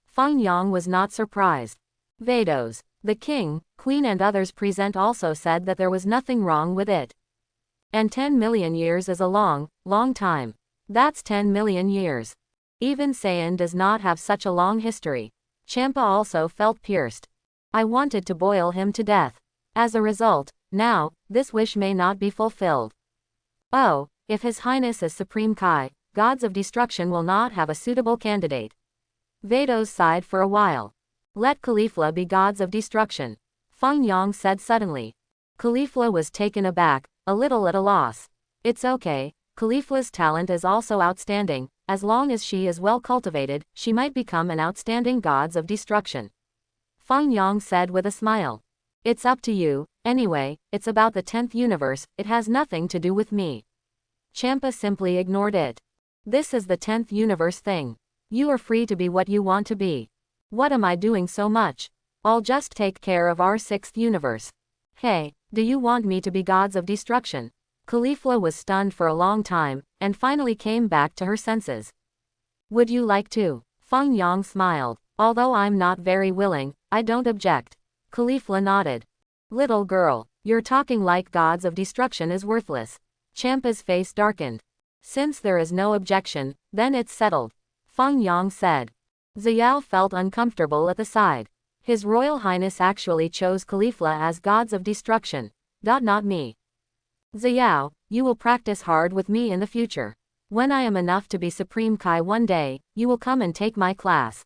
Feng Yang was not surprised. Vados. The king, queen and others present also said that there was nothing wrong with it. And 10 million years is a long, long time. That's 10 million years. Even Saiyan does not have such a long history. Champa also felt pierced. I wanted to boil him to death. As a result, now, this wish may not be fulfilled. Oh, if His Highness is Supreme Kai, gods of destruction will not have a suitable candidate. Vados sighed for a while. Let Caulifla be gods of destruction. Feng Yang said suddenly. Caulifla was taken aback, a little at a loss. It's okay, Caulifla's talent is also outstanding. As long as she is well cultivated, she might become an outstanding gods of destruction. Feng Yang said with a smile. It's up to you, anyway, it's about the 10th universe, it has nothing to do with me. Champa simply ignored it. This is the 10th universe thing. You are free to be what you want to be. What am I doing so much? I'll just take care of our 6th universe. Hey, do you want me to be gods of destruction? Caulifla was stunned for a long time, and finally came back to her senses. Would you like to? Feng Yang smiled. Although I'm not very willing, I don't object. Caulifla nodded. Little girl, you're talking like gods of destruction is worthless. Champa's face darkened. Since there is no objection, then it's settled. Feng Yang said. Ziyao felt uncomfortable at the side. His Royal Highness actually chose Caulifla as gods of destruction. Not me. Ziyao, you will practice hard with me in the future. When I am enough to be Supreme Kai one day, you will come and take my class.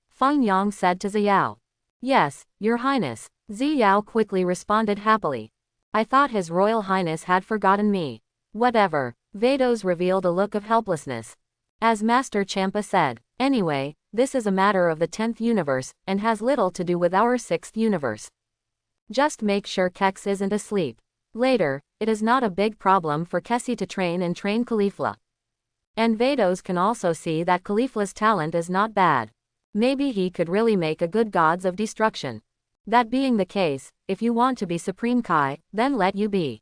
Feng Yang said to Ziyao. Yes, Your Highness. Ziyao quickly responded happily. I thought His Royal Highness had forgotten me. Whatever. Vados revealed a look of helplessness. As Master Champa said, anyway, this is a matter of the 10th universe, and has little to do with our 6th universe. Just make sure Kex isn't asleep. Later, it is not a big problem for Kessie to train Caulifla. And Vados can also see that Caulifla's talent is not bad. Maybe he could really make a good gods of destruction. That being the case, if you want to be Supreme Kai, then let you be.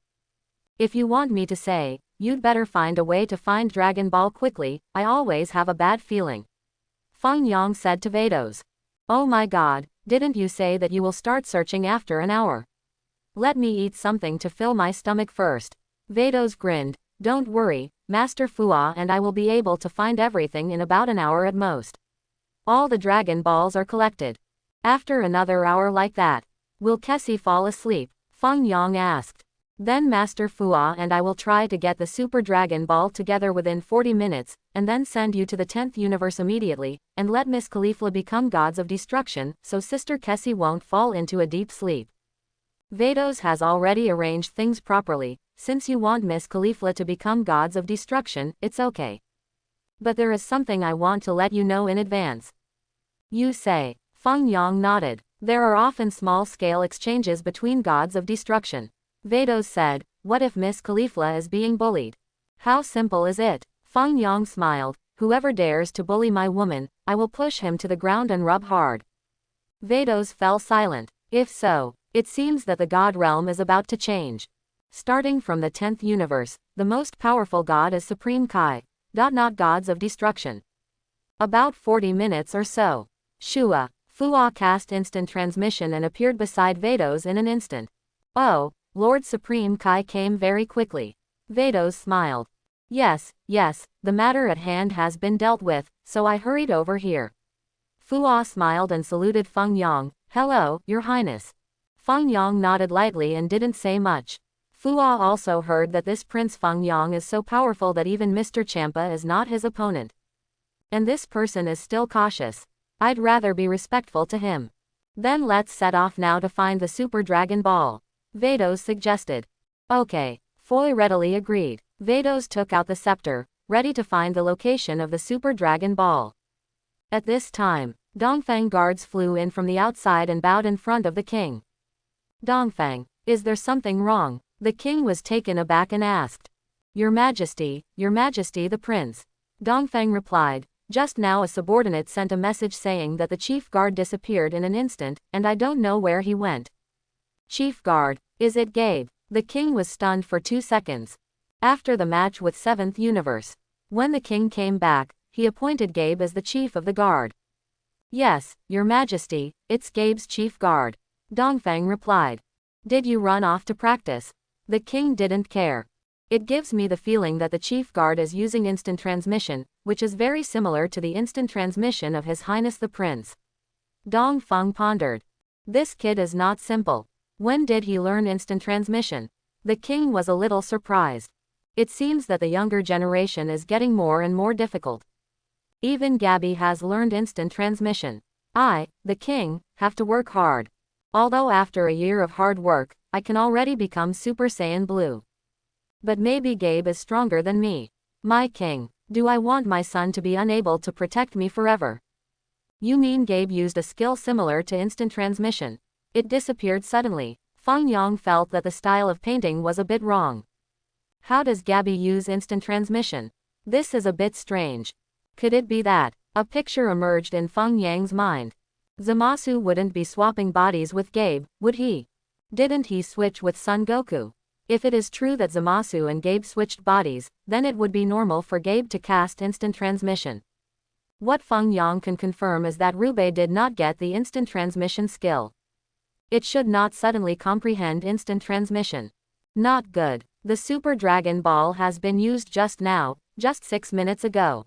If you want me to say, you'd better find a way to find Dragon Ball quickly, I always have a bad feeling. Feng Yang said to Vados. Oh my god, didn't you say that you will start searching after an hour? Let me eat something to fill my stomach first. Vados grinned. Don't worry, Master Fua and I will be able to find everything in about an hour at most. All the Dragon Balls are collected. After another hour like that, will Kessie fall asleep? Feng Yang asked. Then Master Fua and I will try to get the Super Dragon Ball together within 40 minutes, and then send you to the 10th universe immediately, and let Miss Caulifla become gods of destruction, so Sister Kessie won't fall into a deep sleep. Vados has already arranged things properly. Since you want Miss Caulifla to become gods of destruction, it's okay. But there is something I want to let you know in advance. You say. Feng Yang nodded. There are often small-scale exchanges between gods of destruction. Vados said, what if Miss Caulifla is being bullied? How simple is it? Feng Yang smiled. Whoever dares to bully my woman, I will push him to the ground and rub hard. Vados fell silent. If so, it seems that the god realm is about to change. Starting from the 10th universe, the most powerful god is Supreme Kai. Not gods of destruction. About 40 minutes or so. Shua. Fua cast instant transmission and appeared beside Vados in an instant. Oh, Lord Supreme Kai came very quickly. Vados smiled. Yes, the matter at hand has been dealt with, so I hurried over here. Fua smiled and saluted Feng Yang. Hello, Your Highness. Feng Yang nodded lightly and didn't say much. Fua also heard that this Prince Feng Yang is so powerful that even Mr. Champa is not his opponent. And this person is still cautious. I'd rather be respectful to him. Then let's set off now to find the Super Dragon Ball. Vados suggested. Okay. Foy readily agreed. Vados took out the scepter, ready to find the location of the Super Dragon Ball. At this time, Dongfang guards flew in from the outside and bowed in front of the king. Dongfang, is there something wrong? The king was taken aback and asked. Your Majesty, the prince. Dongfang replied. Just now a subordinate sent a message saying that the chief guard disappeared in an instant, and I don't know where he went. Chief guard, is it Gabe? The king was stunned for 2 seconds. After the match with 7th universe, when the king came back, he appointed Gabe as the chief of the guard. Yes, Your Majesty, it's Gabe's chief guard. Dongfang replied. Did you run off to practice? The king didn't care. It gives me the feeling that the chief guard is using instant transmission, which is very similar to the instant transmission of His Highness the Prince. Dongfeng pondered. This kid is not simple. When did he learn instant transmission? The king was a little surprised. It seems that the younger generation is getting more and more difficult. Even Gabby has learned instant transmission. I, the king, have to work hard. Although after a year of hard work, I can already become Super Saiyan Blue. But maybe Gabe is stronger than me. My king, do I want my son to be unable to protect me forever? You mean Gabe used a skill similar to instant transmission? It disappeared suddenly. Feng Yang felt that the style of painting was a bit wrong. How does Gabby use instant transmission? This is a bit strange. Could it be that? A picture emerged in Feng Yang's mind. Zamasu wouldn't be swapping bodies with Gabe, would he? Didn't he switch with Son Goku? If it is true that Zamasu and Gabe switched bodies, then it would be normal for Gabe to cast instant transmission. What Feng Yang can confirm is that Rube did not get the instant transmission skill. It should not suddenly comprehend instant transmission. Not good. The Super Dragon Ball has been used just now, just 6 minutes ago.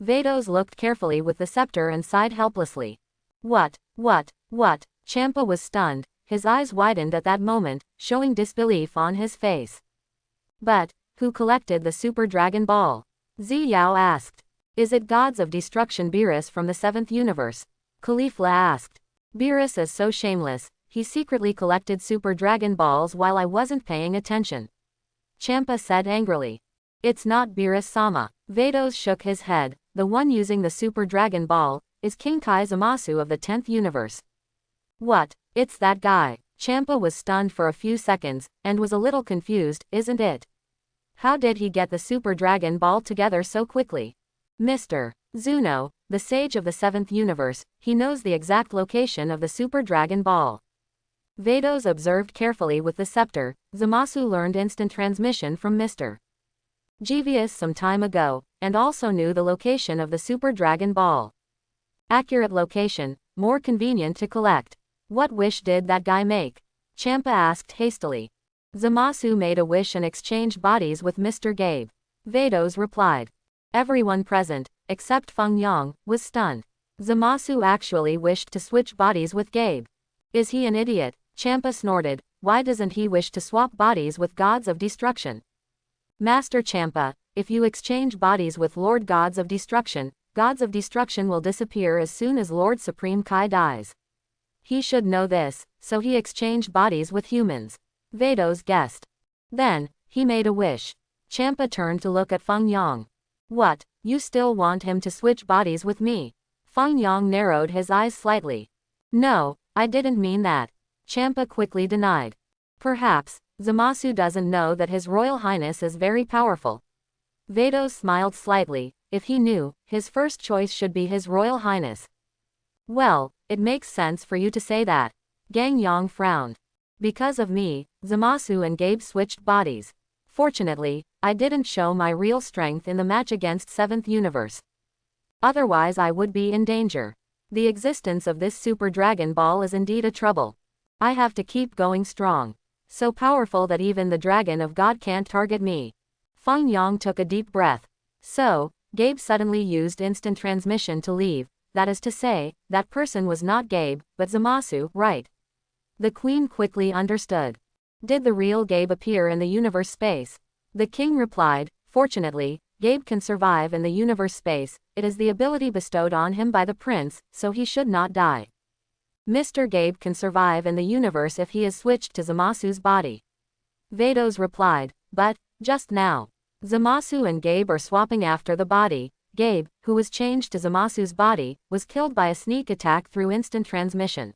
Vados looked carefully with the scepter and sighed helplessly. What? Champa was stunned. His eyes widened at that moment, showing disbelief on his face. But, who collected the Super Dragon Ball? Zi Yao asked. Is it Gods of Destruction Beerus from the 7th universe? Caulifla asked. Beerus is so shameless, he secretly collected Super Dragon Balls while I wasn't paying attention. Champa said angrily. It's not Beerus-sama. Vados shook his head. The one using the Super Dragon Ball is King Kai Zamasu of the 10th universe. What? It's that guy. Champa was stunned for a few seconds, and was a little confused, isn't it? How did he get the Super Dragon Ball together so quickly? Mr. Zuno, the sage of the 7th universe, he knows the exact location of the Super Dragon Ball. Vados observed carefully with the scepter. Zamasu learned instant transmission from Mr. Jeevius some time ago, and also knew the location of the Super Dragon Ball. Accurate location, more convenient to collect. What wish did that guy make? Champa asked hastily. Zamasu made a wish and exchanged bodies with Mr. Gabe. Vados replied. Everyone present, except Feng Yang, was stunned. Zamasu actually wished to switch bodies with Gabe. Is he an idiot? Champa snorted. Why doesn't he wish to swap bodies with gods of destruction? Master Champa, if you exchange bodies with Lord Gods of Destruction will disappear as soon as Lord Supreme Kai dies. He should know this, so he exchanged bodies with humans. Vados guessed. Then, he made a wish. Champa turned to look at Feng Yang. What, you still want him to switch bodies with me? Feng Yang narrowed his eyes slightly. No, I didn't mean that. Champa quickly denied. Perhaps, Zamasu doesn't know that His Royal Highness is very powerful. Vados smiled slightly. If he knew, his first choice should be His Royal Highness. Well, it makes sense for you to say that. Gang Yang frowned. Because of me, Zamasu and Gabe switched bodies. Fortunately, I didn't show my real strength in the match against 7th universe. Otherwise I would be in danger. The existence of this Super Dragon Ball is indeed a trouble. I have to keep going strong. So powerful that even the Dragon of God can't target me. Feng Yang took a deep breath. So, Gabe suddenly used instant transmission to leave. That is to say, that person was not Gabe, but Zamasu, right? The Queen quickly understood. Did the real Gabe appear in the universe space? The King replied, fortunately, Gabe can survive in the universe space. It is the ability bestowed on him by the prince, so he should not die. Mr. Gabe can survive in the universe if he is switched to Zamasu's body. Vados replied, but, just now, Zamasu and Gabe are swapping after the body. Gabe, who was changed to Zamasu's body, was killed by a sneak attack through instant transmission.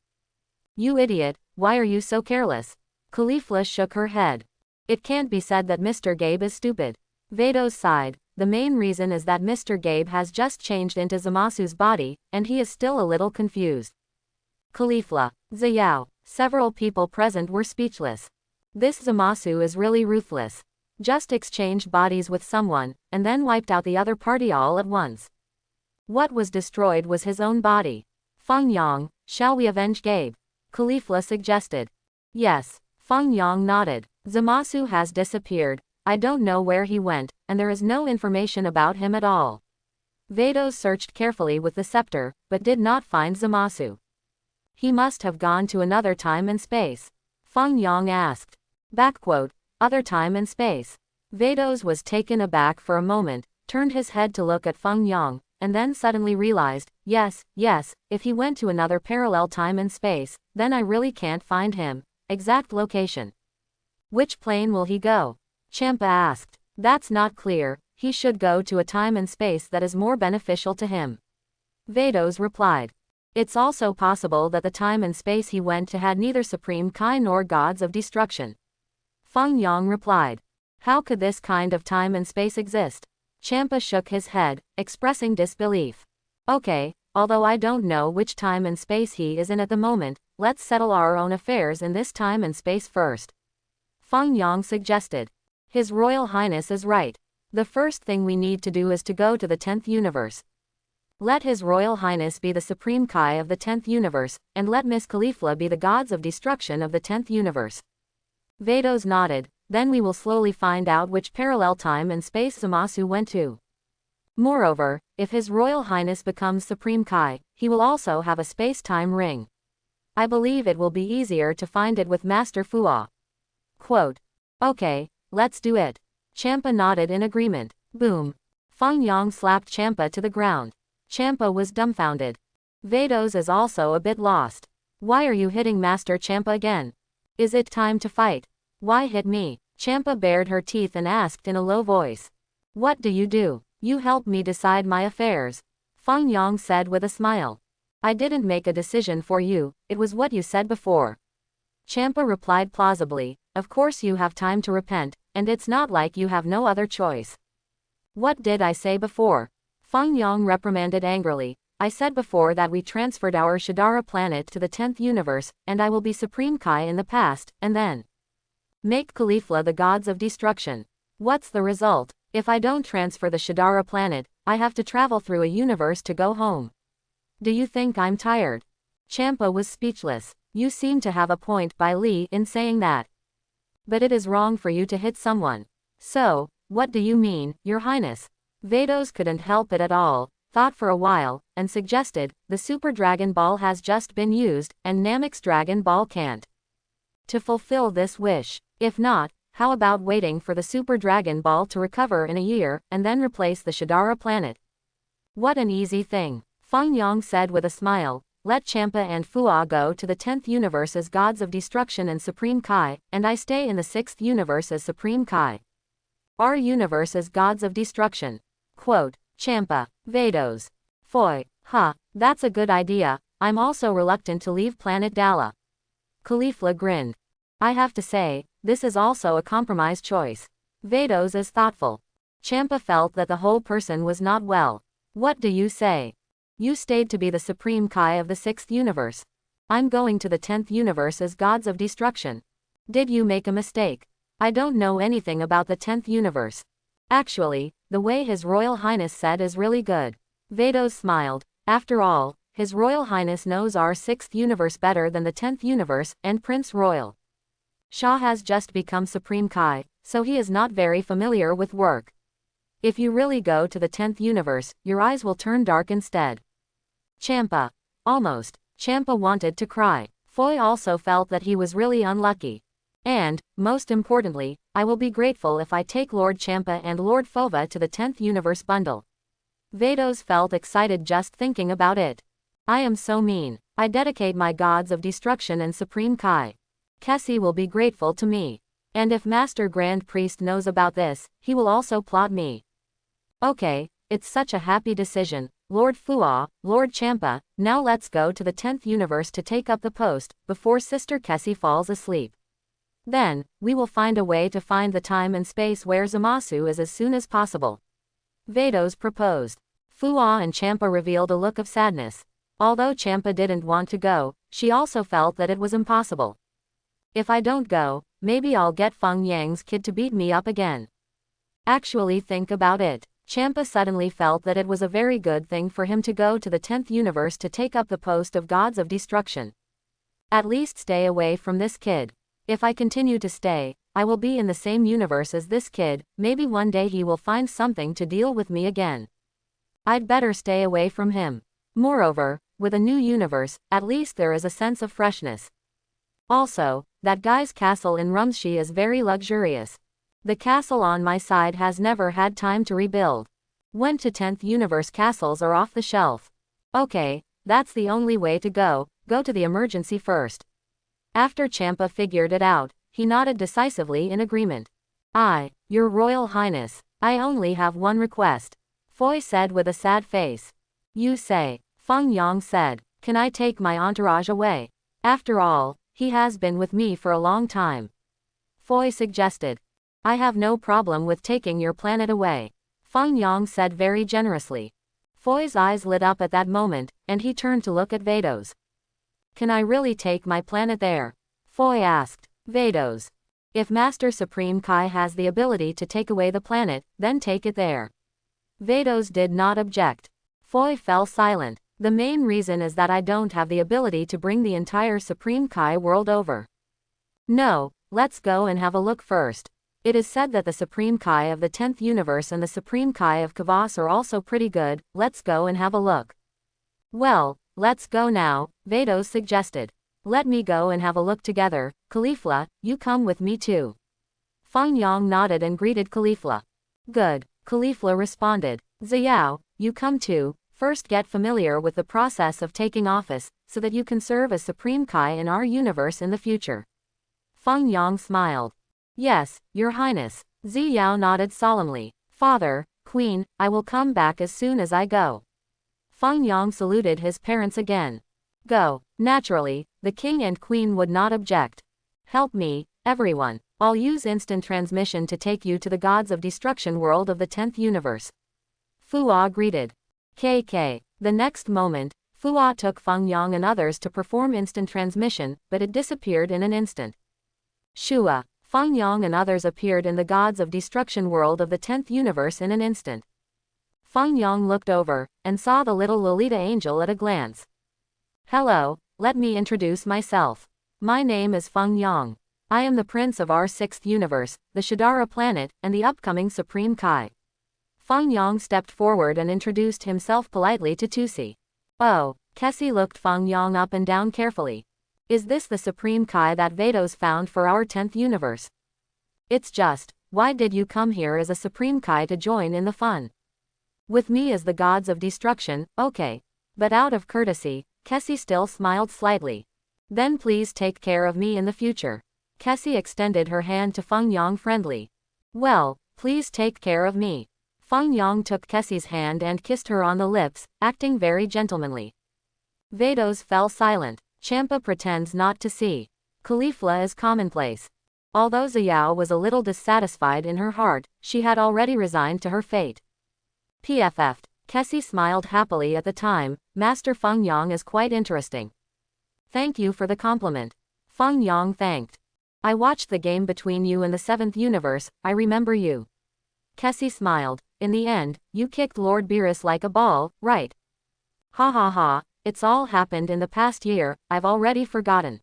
You idiot, why are you so careless? Caulifla shook her head. It can't be said that Mr. Gabe is stupid. Vados sighed. The main reason is that Mr. Gabe has just changed into Zamasu's body, and he is still a little confused. Caulifla, Ziyao, several people present were speechless. This Zamasu is really ruthless. Just exchanged bodies with someone, and then wiped out the other party all at once. What was destroyed was his own body. Feng Yang, shall we avenge Gabe? Caulifla suggested. Yes. Feng Yang nodded. Zamasu has disappeared. I don't know where he went, and there is no information about him at all. Vados searched carefully with the scepter, but did not find Zamasu. He must have gone to another time and space. Feng Yang asked. Other time and space. Vados was taken aback for a moment, turned his head to look at Feng Yang, and then suddenly realized, yes, if he went to another parallel time and space, then I really can't find him. Exact location. Which plane will he go? Champa asked. That's not clear. He should go to a time and space that is more beneficial to him. Vados replied. It's also possible that the time and space he went to had neither Supreme Kai nor Gods of Destruction. Feng Yang replied. How could this kind of time and space exist? Champa shook his head, expressing disbelief. Okay, although I don't know which time and space he is in at the moment, let's settle our own affairs in this time and space first. Feng Yang suggested. His Royal Highness is right. The first thing we need to do is to go to the 10th universe. Let His Royal Highness be the Supreme Kai of the 10th universe, and let Miss Caulifla be the Gods of Destruction of the 10th universe. Vados nodded. Then we will slowly find out which parallel time and space Zamasu went to. Moreover, if His Royal Highness becomes Supreme Kai, he will also have a space-time ring. I believe it will be easier to find it with Master Fuwa. Okay, let's do it. Champa nodded in agreement. Boom. Feng Yang slapped Champa to the ground. Champa was dumbfounded. Vados is also a bit lost. Why are you hitting Master Champa again? Is it time to fight? Why hit me? Champa bared her teeth and asked in a low voice. What do? You help me decide my affairs. Feng Yang said with a smile. I didn't make a decision for you, it was what you said before. Champa replied plausibly, of course you have time to repent, and it's not like you have no other choice. What did I say before? Feng Yang reprimanded angrily. I said before that we transferred our Shadara planet to the 10th universe, and I will be Supreme Kai in the past, and then make Caulifla the gods of destruction. What's the result? If I don't transfer the Shadara planet, I have to travel through a universe to go home. Do you think I'm tired? Champa was speechless. You seem to have a point by Li in saying that. But it is wrong for you to hit someone. So, what do you mean, Your Highness? Vados couldn't help it at all, thought for a while, and suggested, the Super Dragon Ball has just been used, and Namek's Dragon Ball can't. To fulfill this wish. If not, how about waiting for the Super Dragon Ball to recover in a year, and then replace the Shadara planet? What an easy thing. Feng Yang said with a smile, let Champa and Fua go to the 10th universe as gods of destruction and Supreme Kai, and I stay in the 6th universe as Supreme Kai. Our universe as gods of destruction. Quote, Champa, Vados. Foy, that's a good idea, I'm also reluctant to leave planet Dala. Caulifla grinned. I have to say, this is also a compromise choice. Vados is thoughtful. Champa felt that the whole person was not well. What do you say? You stayed to be the Supreme Kai of the 6th universe. I'm going to the 10th universe as gods of destruction. Did you make a mistake? I don't know anything about the 10th universe. Actually, the way His Royal Highness said is really good. Vados smiled. After all, His Royal Highness knows our 6th universe better than the 10th universe, and Prince Royal Shah has just become Supreme Kai, so he is not very familiar with work. If you really go to the 10th universe, your eyes will turn dark instead. Champa. Almost. Champa wanted to cry. Foy also felt that he was really unlucky. And, most importantly, I will be grateful if I take Lord Champa and Lord Fova to the 10th universe bundle. Vados felt excited just thinking about it. I am so mean. I dedicate my gods of destruction and Supreme Kai. Kessie will be grateful to me. And if Master Grand Priest knows about this, he will also plot me. Okay, it's such a happy decision. Lord Fua, Lord Champa, now let's go to the 10th universe to take up the post, before Sister Kessie falls asleep. Then, we will find a way to find the time and space where Zamasu is as soon as possible. Vados proposed. Fua and Champa revealed a look of sadness. Although Champa didn't want to go, she also felt that it was impossible. If I don't go, maybe I'll get Feng Yang's kid to beat me up again. Actually think about it. Champa suddenly felt that it was a very good thing for him to go to the 10th universe to take up the post of gods of destruction. At least stay away from this kid. If I continue to stay, I will be in the same universe as this kid, maybe one day he will find something to deal with me again. I'd better stay away from him. Moreover, with a new universe, at least there is a sense of freshness. Also, that guy's castle in Rumshi is very luxurious. The castle on my side has never had time to rebuild. When to 10th universe castles are off the shelf. Okay, that's the only way to go to the emergency first. After Champa figured it out, he nodded decisively in agreement. Your Royal Highness, I only have one request. Foy said with a sad face. You say, Feng Yang said, can I take my entourage away? After all, he has been with me for a long time. Foy suggested. I have no problem with taking your planet away. Feng Yang said very generously. Foy's eyes lit up at that moment, and he turned to look at Vados. Can I really take my planet there? Foy asked. Vados. If Master Supreme Kai has the ability to take away the planet, then take it there. Vados did not object. Foy fell silent. The main reason is that I don't have the ability to bring the entire Supreme Kai world over. No, let's go and have a look first. It is said that the Supreme Kai of the 10th universe and the Supreme Kai of Kavas are also pretty good, let's go and have a look. Well, let's go now, Vados suggested. Let me go and have a look together. Caulifla, you come with me too. Feng Yang nodded and greeted Caulifla. Good, Caulifla responded. Xiao, you come too. First get familiar with the process of taking office, so that you can serve as Supreme Kai in our universe in the future. Feng Yang smiled. Yes, Your Highness. Xiao nodded solemnly. Father, Queen, I will come back as soon as I go. Feng Yang saluted his parents again. Go. Naturally, the king and queen would not object. Help me, everyone. I'll use instant transmission to take you to the gods of destruction world of the 10th universe. Fuwa greeted. KK. The next moment, Fuwa took Feng Yang and others to perform instant transmission, but it disappeared in an instant. Shua. Feng Yang and others appeared in the gods of destruction world of the 10th universe in an instant. Feng Yang looked over, and saw the little Lolita angel at a glance. Hello, let me introduce myself. My name is Feng Yang. I am the prince of our 6th universe, the Shadara planet, and the upcoming Supreme Kai. Feng Yang stepped forward and introduced himself politely to Tusi. Oh, Kessie looked Feng Yang up and down carefully. Is this the Supreme Kai that Vados found for our 10th universe? It's just, why did you come here as a Supreme Kai to join in the fun? With me as the gods of destruction, okay. But out of courtesy, Kessie still smiled slightly. Then please take care of me in the future. Kessie extended her hand to Feng Yang friendly. Well, please take care of me. Feng Yang took Kessie's hand and kissed her on the lips, acting very gentlemanly. Vados fell silent. Champa pretends not to see. Caulifla is commonplace. Although Xiao was a little dissatisfied in her heart, she had already resigned to her fate. PFF. Kessie smiled happily at the time. Master Feng Yang is quite interesting. Thank you for the compliment. Feng Yang thanked. I watched the game between you and the 7th universe, I remember you. Kessie smiled. In the end, you kicked Lord Beerus like a ball, right? Ha ha ha, it's all happened in the past year, I've already forgotten.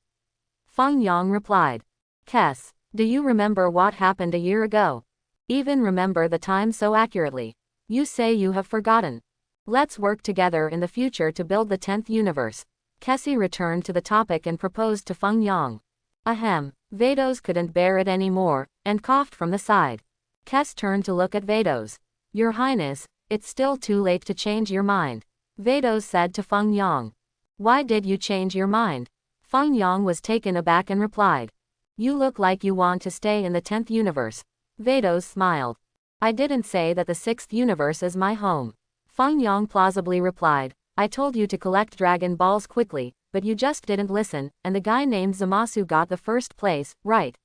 Feng Yang replied. Kes, do you remember what happened a year ago? Even remember the time so accurately. You say you have forgotten. Let's work together in the future to build the 10th universe. Kessie returned to the topic and proposed to Feng Yang. Ahem. Vados couldn't bear it anymore, and coughed from the side. Kes turned to look at Vados. Your Highness, it's still too late to change your mind. Vados said to Feng Yang. Why did you change your mind? Feng Yang was taken aback and replied. You look like you want to stay in the 10th universe. Vados smiled. I didn't say that the 6th universe is my home. Feng Yang plausibly replied. I told you to collect Dragon Balls quickly, but you just didn't listen, and the guy named Zamasu got the first place, right?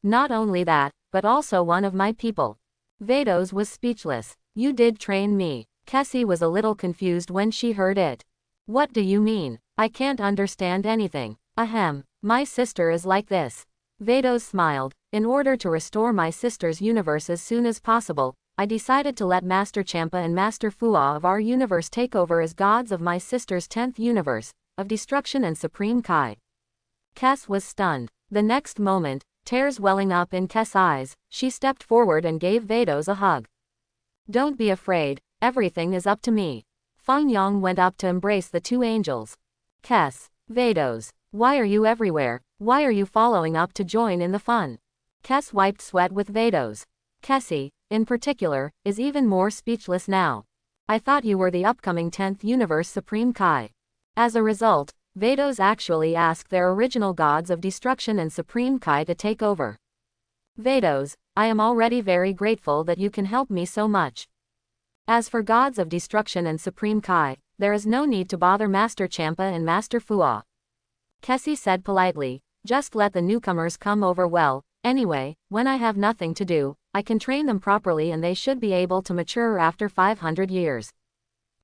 Not only that, but also one of my people. Vados was speechless. You did train me. Kessie was a little confused when she heard it. What do you mean? I can't understand anything. Ahem, my sister is like this. Vados smiled. In order to restore my sister's universe as soon as possible, I decided to let Master Champa and Master Fuwa of our universe take over as gods of my sister's 10th universe, of destruction and Supreme Kai. Kes was stunned. The next moment, tears welling up in Kes' eyes, she stepped forward and gave Vados a hug. Don't be afraid, everything is up to me. Feng Yang went up to embrace the two angels. Kes, Vados, why are you everywhere? Why are you following up to join in the fun? Kes wiped sweat with Vados. Kessie, in particular, is even more speechless now. I thought you were the upcoming 10th universe Supreme Kai. As a result, Vados actually asked their original gods of destruction and Supreme Kai to take over. Vados, I am already very grateful that you can help me so much. As for gods of destruction and Supreme Kai, there is no need to bother Master Champa and Master Fuwa. Kessie said politely, just let the newcomers come over well, anyway, when I have nothing to do, I can train them properly and they should be able to mature after 500 years.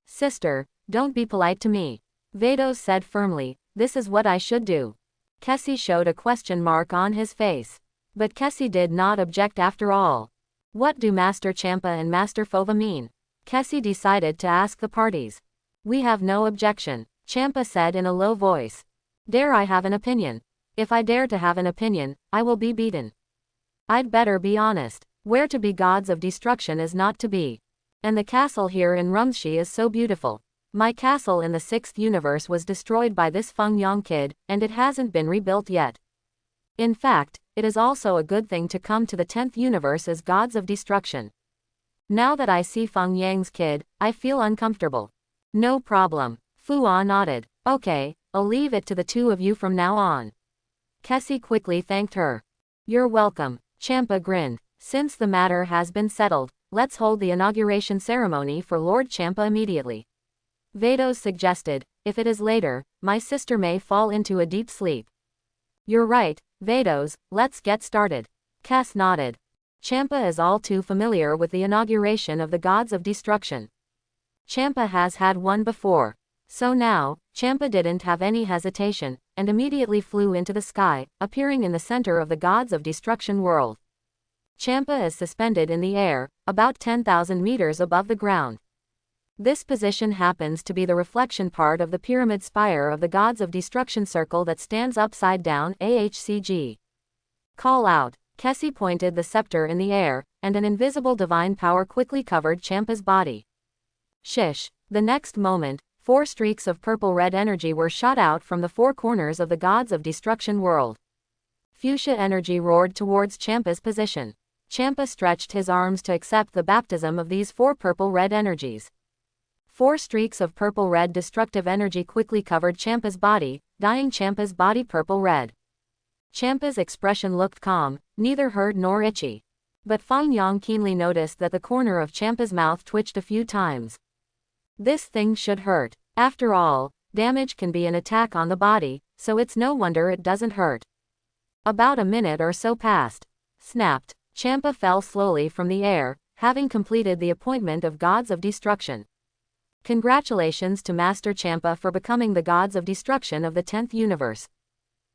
Sister, don't be polite to me. Vados said firmly, this is what I should do. Kessie showed a question mark on his face. But Kessie did not object after all. What do Master Champa and Master Fova mean? Kessie decided to ask the parties. We have no objection, Champa said in a low voice. Dare I have an opinion? If I dare to have an opinion, I will be beaten. I'd better be honest. Where to be gods of destruction is not to be. And the castle here in Rumshi is so beautiful. My castle in the 6th universe was destroyed by this Feng Yang kid, and it hasn't been rebuilt yet. In fact, it is also a good thing to come to the 10th universe as gods of destruction. Now that I see Feng Yang's kid, I feel uncomfortable. No problem. Fuwa nodded. Okay, I'll leave it to the two of you from now on. Kessie quickly thanked her. You're welcome. Champa grinned. Since the matter has been settled, let's hold the inauguration ceremony for Lord Champa immediately. Vados suggested, if it is later, my sister may fall into a deep sleep. You're right, Vados, let's get started. Kes nodded. Champa is all too familiar with the inauguration of the gods of destruction. Champa has had one before. So now, Champa didn't have any hesitation, and immediately flew into the sky, appearing in the center of the gods of destruction world. Champa is suspended in the air, about 10,000 meters above the ground. This position happens to be the reflection part of the pyramid spire of the gods of destruction circle that stands upside down. AHCG. Call out. Kessie pointed the scepter in the air, and an invisible divine power quickly covered Champa's body. Shish. The next moment, 4 streaks of purple-red energy were shot out from the 4 corners of the gods of destruction world. Fuchsia energy roared towards Champa's position. Champa stretched his arms to accept the baptism of these 4 purple-red energies. 4 streaks of purple-red destructive energy quickly covered Champa's body, dyeing Champa's body purple-red. Champa's expression looked calm, neither hurt nor itchy. But Feng Yang keenly noticed that the corner of Champa's mouth twitched a few times. This thing should hurt. After all, damage can be an attack on the body, so it's no wonder it doesn't hurt. About a minute or so passed. Snapped. Champa fell slowly from the air, having completed the appointment of gods of destruction. Congratulations to Master Champa for becoming the gods of destruction of the 10th universe.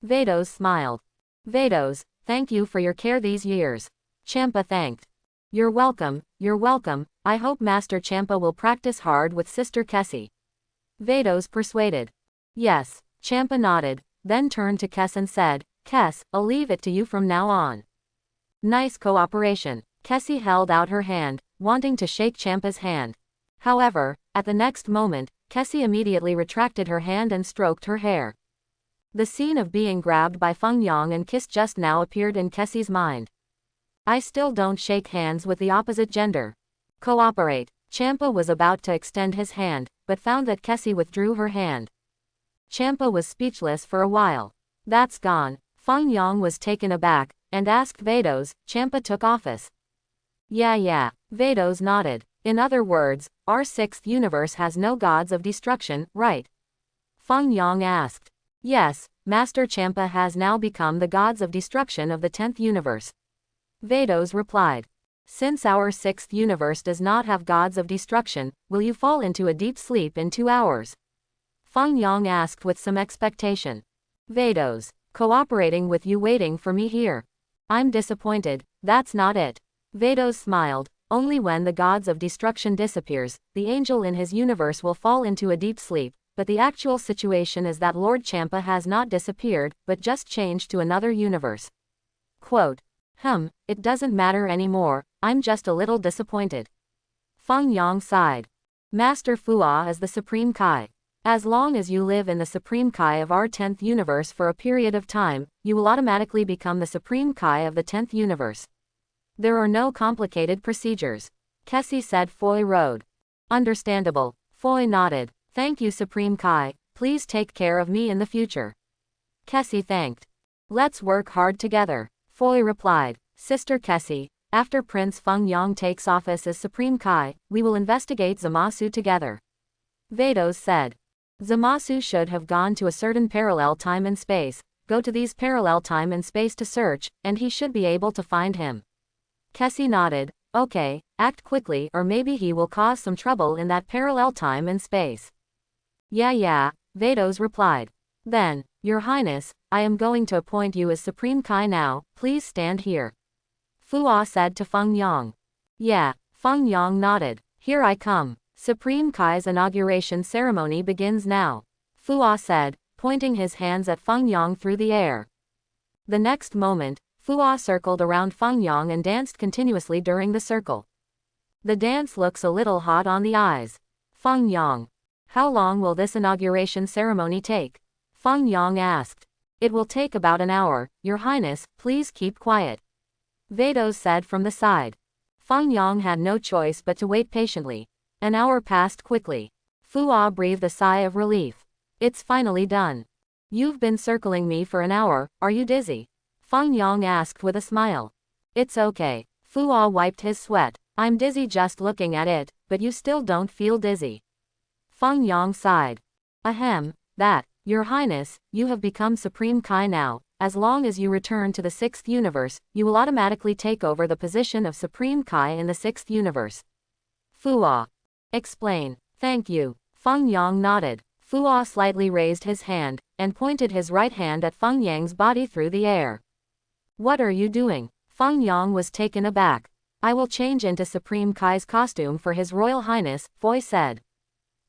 Vados smiled. Vados, thank you for your care these years. Champa thanked. You're welcome, I hope Master Champa will practice hard with Sister Kessie. Vados persuaded. Yes, Champa nodded, then turned to Kes and said, Kes, I'll leave it to you from now on. Nice cooperation. Kessie held out her hand, wanting to shake Champa's hand. However, at the next moment, Kessie immediately retracted her hand and stroked her hair. The scene of being grabbed by Feng Yang and kissed just now appeared in Kessie's mind. I still don't shake hands with the opposite gender. Cooperate. Champa was about to extend his hand, but found that Kessie withdrew her hand. Champa was speechless for a while. That's gone. Feng Yang was taken aback, and asked Vados, Champa took office. Yeah. Vados nodded. In other words, our 6th universe has no gods of destruction, right? Feng Yang asked. Yes, Master Champa has now become the gods of destruction of the 10th universe. Vados replied. Since our 6th universe does not have gods of destruction, will you fall into a deep sleep in 2 hours? Feng Yang asked with some expectation. Vados, cooperating with you waiting for me here. I'm disappointed, that's not it. Vados smiled. Only when the gods of destruction disappears, the angel in his universe will fall into a deep sleep, but the actual situation is that Lord Champa has not disappeared, but just changed to another universe. Quote. It doesn't matter anymore, I'm just a little disappointed. Feng Yang sighed. Master Fuwa is the Supreme Kai. As long as you live in the Supreme Kai of our 10th universe for a period of time, you will automatically become the Supreme Kai of the 10th universe. There are no complicated procedures. Kessie said Foy rode. Understandable. Foy nodded. Thank you Supreme Kai, please take care of me in the future. Kessie thanked. Let's work hard together. Foy replied. Sister Kessie, after Prince Feng Yang takes office as Supreme Kai, we will investigate Zamasu together. Vados said. Zamasu should have gone to a certain parallel time and space, go to these parallel time and space to search, and he should be able to find him. Kessie nodded. Okay, act quickly or maybe he will cause some trouble in that parallel time and space. Yeah, Vados replied. Then, Your Highness, I am going to appoint you as Supreme Kai now, please stand here. Fuwa said to Feng Yang. Yeah, Feng Yang nodded. Here I come. Supreme Kai's inauguration ceremony begins now. Fuwa said, pointing his hands at Feng Yang through the air. The next moment, Fuwa circled around Feng Yang and danced continuously during the circle. The dance looks a little hot on the eyes. Feng Yang. How long will this inauguration ceremony take? Feng Yang asked. It will take about an hour, Your Highness, please keep quiet. Vados said from the side. Feng Yang had no choice but to wait patiently. An hour passed quickly. Fuwa breathed a sigh of relief. It's finally done. You've been circling me for an hour, are you dizzy? Feng Yang asked with a smile. It's okay. Fuwa wiped his sweat. I'm dizzy just looking at it, but you still don't feel dizzy. Feng Yang sighed. Ahem, that, Your Highness, you have become Supreme Kai now, as long as you return to the 6th universe, you will automatically take over the position of Supreme Kai in the 6th universe. Fuwa. Explain. Thank you. Feng Yang nodded. Fuwa slightly raised his hand, and pointed his right hand at Feng Yang's body through the air. What are you doing? Feng Yang was taken aback. I will change into Supreme Kai's costume for His Royal Highness, Foy said.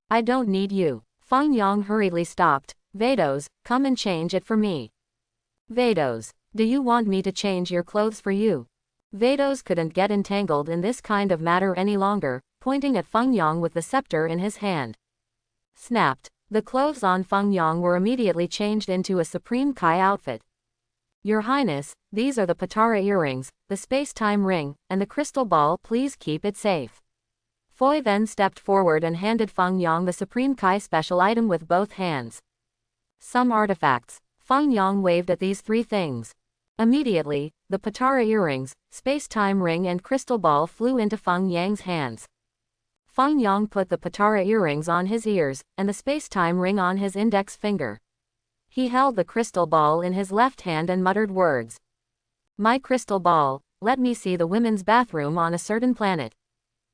I don't need you. Feng Yang hurriedly stopped. Vados, come and change it for me. Vados, do you want me to change your clothes for you? Vados couldn't get entangled in this kind of matter any longer, pointing at Feng Yang with the scepter in his hand. Snapped. The clothes on Feng Yang were immediately changed into a Supreme Kai outfit. Your Highness, these are the Patara earrings, the space-time ring, and the crystal ball. Please keep it safe. Foy then stepped forward and handed Feng Yang the Supreme Kai special item with both hands. Some artifacts. Feng Yang waved at these 3 things. Immediately, the Patara earrings, space-time ring and crystal ball flew into Feng Yang's hands. Feng Yang put the Patara earrings on his ears, and the space-time ring on his index finger. He held the crystal ball in his left hand and muttered words. My crystal ball, let me see the women's bathroom on a certain planet.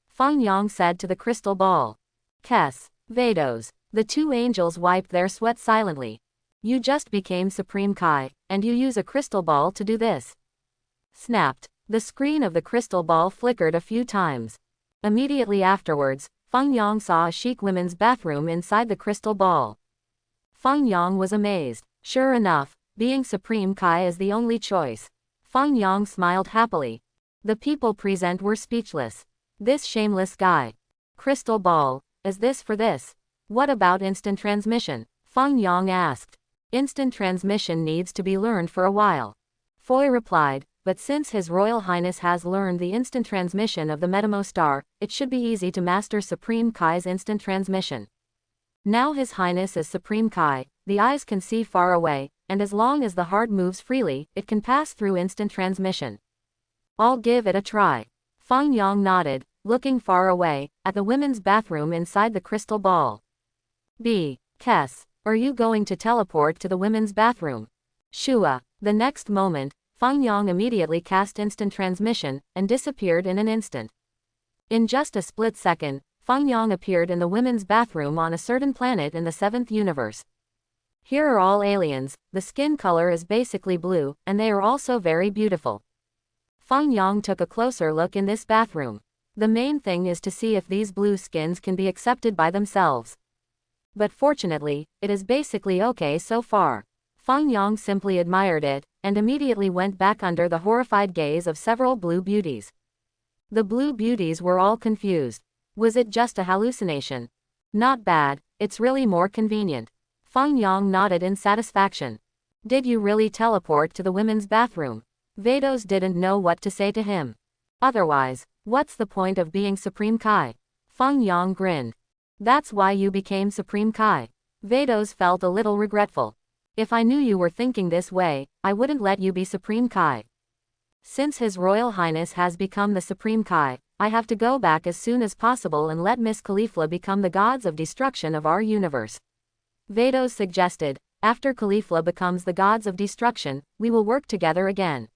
Feng Yang said to the crystal ball. Kes. Vados. The 2 angels wiped their sweat silently. You just became Supreme Kai, and you use a crystal ball to do this. Snapped. The screen of the crystal ball flickered a few times. Immediately afterwards, Feng Yang saw a chic women's bathroom inside the crystal ball. Feng Yang was amazed. Sure enough, being Supreme Kai is the only choice. Feng Yang smiled happily. The people present were speechless. This shameless guy. Crystal ball, is this for this? What about instant transmission? Feng Yang asked. Instant transmission needs to be learned for a while. Foy replied, but since His Royal Highness has learned the instant transmission of the Metamo Star, it should be easy to master Supreme Kai's instant transmission. Now His Highness is Supreme Kai, the eyes can see far away, and as long as the heart moves freely, it can pass through instant transmission. I'll give it a try. Feng Yang nodded, looking far away, at the women's bathroom inside the crystal ball. Kes, are you going to teleport to the women's bathroom? Shua. The next moment, Feng Yang immediately cast instant transmission, and disappeared in an instant. In just a split second, Feng Yang appeared in the women's bathroom on a certain planet in the 7th universe. Here are all aliens, the skin color is basically blue, and they are also very beautiful. Feng Yang took a closer look in this bathroom. The main thing is to see if these blue skins can be accepted by themselves. But fortunately, it is basically okay so far. Feng Yang simply admired it, and immediately went back under the horrified gaze of several blue beauties. The blue beauties were all confused. Was it just a hallucination? Not bad, it's really more convenient. Feng Yang nodded in satisfaction. Did you really teleport to the women's bathroom? Vados didn't know what to say to him. Otherwise, what's the point of being Supreme Kai? Feng Yang grinned. That's why you became Supreme Kai. Vados felt a little regretful. If I knew you were thinking this way, I wouldn't let you be Supreme Kai. Since His Royal Highness has become the Supreme Kai, I have to go back as soon as possible and let Miss Caulifla become the gods of destruction of our universe. Vados suggested, after Caulifla becomes the gods of destruction, we will work together again.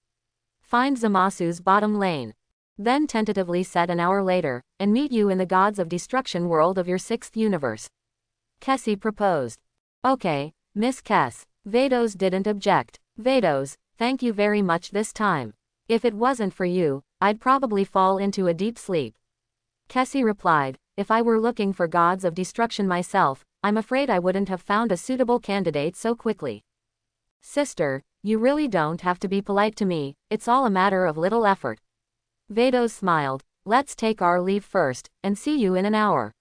Find Zamasu's bottom lane. Then tentatively said an hour later, and meet you in the gods of destruction world of your 6th universe. Kessie proposed. Okay, Miss Kess. Vados didn't object. Vados, thank you very much this time. If it wasn't for you, I'd probably fall into a deep sleep. Kessie replied, if I were looking for gods of destruction myself, I'm afraid I wouldn't have found a suitable candidate so quickly. Sister, you really don't have to be polite to me, it's all a matter of little effort. Vados smiled, let's take our leave first, and see you in an hour.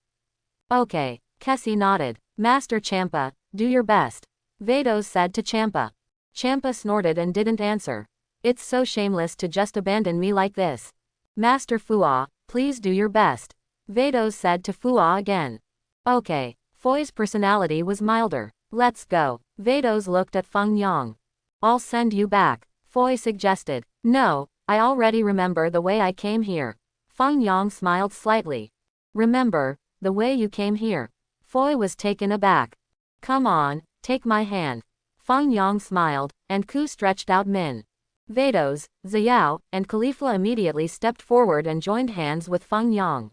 Okay, Kessie nodded. Master Champa, do your best. Vados said to Champa. Champa snorted and didn't answer. It's so shameless to just abandon me like this. Master Fua, please do your best. Vados said to Fua again. Okay. Foy's personality was milder. Let's go. Vados looked at Feng Yang. I'll send you back. Foy suggested. No, I already remember the way I came here. Feng Yang smiled slightly. Remember, the way you came here. Foy was taken aback. Come on, take my hand. Feng Yang smiled, and Ku stretched out Min. Vados, Xiao, and Caulifla immediately stepped forward and joined hands with Feng Yang.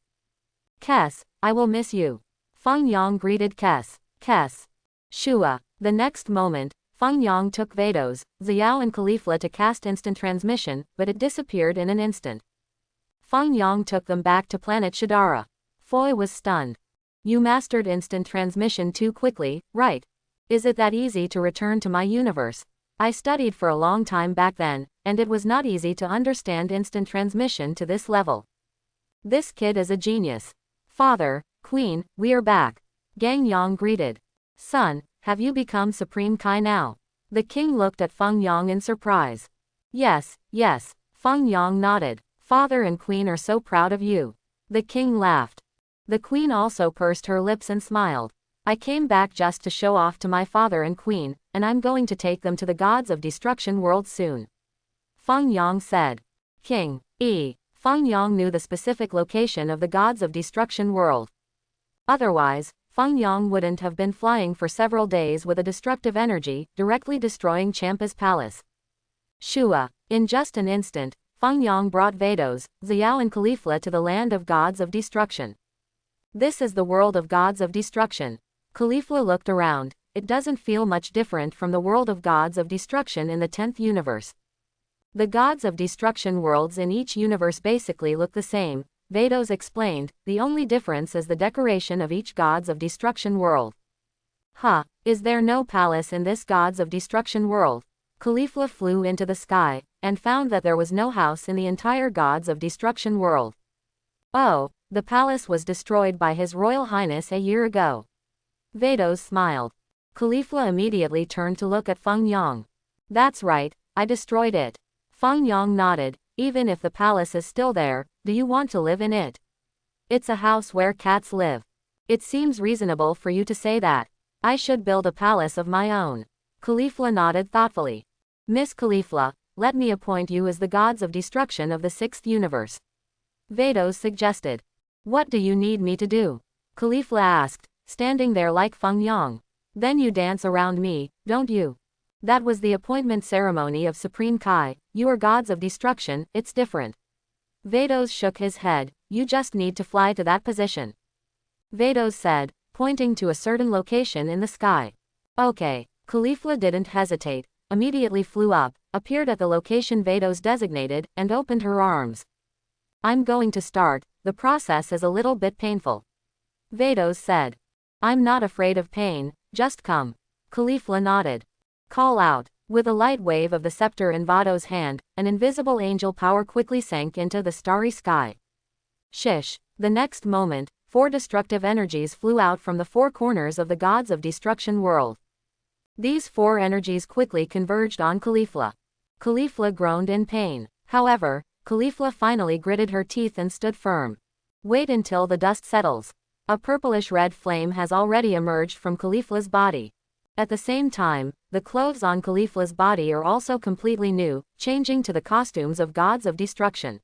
Kes, I will miss you. Feng Yang greeted Kes. Kes. Shua. The next moment, Feng Yang took Vados, Xiao and Caulifla to cast instant transmission, but it disappeared in an instant. Feng Yang took them back to planet Shadara. Foy was stunned. You mastered instant transmission too quickly, right? Is it that easy to return to my universe? I studied for a long time back then, and it was not easy to understand instant transmission to this level. This kid is a genius. Father, Queen, we are back. Gang Yang greeted. Son, have you become Supreme Kai now? The king looked at Feng Yang in surprise. Yes, yes. Feng Yang nodded. Father and Queen are so proud of you. The king laughed. The queen also pursed her lips and smiled. I came back just to show off to my father and queen, and I'm going to take them to the gods of destruction world soon. Feng Yang said. King, Feng Yang knew the specific location of the gods of destruction world. Otherwise, Feng Yang wouldn't have been flying for several days with a destructive energy, directly destroying Champa's palace. Shua. In just an instant, Feng Yang brought Vados, Xiao and Caulifla to the land of gods of destruction. This is the world of gods of destruction. Caulifla looked around. It doesn't feel much different from the world of gods of destruction in the 10th universe. The gods of destruction worlds in each universe basically look the same, Vados explained, the only difference is the decoration of each gods of destruction world. Huh, is there no palace in this gods of destruction world? Caulifla flew into the sky, and found that there was no house in the entire gods of destruction world. Oh, the palace was destroyed by His Royal Highness a year ago. Vados smiled. Caulifla immediately turned to look at Feng Yang. That's right, I destroyed it. Feng Yang nodded. Even if the palace is still there, do you want to live in it? It's a house where cats live. It seems reasonable for you to say that. I should build a palace of my own. Caulifla nodded thoughtfully. Miss Caulifla, let me appoint you as the gods of destruction of the 6th universe. Vados suggested. What do you need me to do? Caulifla asked, standing there like Feng Yang. Then you dance around me, don't you? That was the appointment ceremony of Supreme Kai. You are gods of destruction, it's different. Vados shook his head. You just need to fly to that position. Vados said, pointing to a certain location in the sky. Okay. Caulifla didn't hesitate, immediately flew up, appeared at the location Vados designated, and opened her arms. I'm going to start. The process is a little bit painful. Vados said. I'm not afraid of pain, just come. Caulifla nodded. Call out. With a light wave of the scepter in Vados' hand, an invisible angel power quickly sank into the starry sky. Shish. The next moment, 4 destructive energies flew out from the 4 corners of the gods of destruction world. These 4 energies quickly converged on Caulifla. Caulifla groaned in pain. However, Caulifla finally gritted her teeth and stood firm. Wait until the dust settles. A purplish-red flame has already emerged from Caulifla's body. At the same time, the clothes on Caulifla's body are also completely new, changing to the costumes of gods of destruction.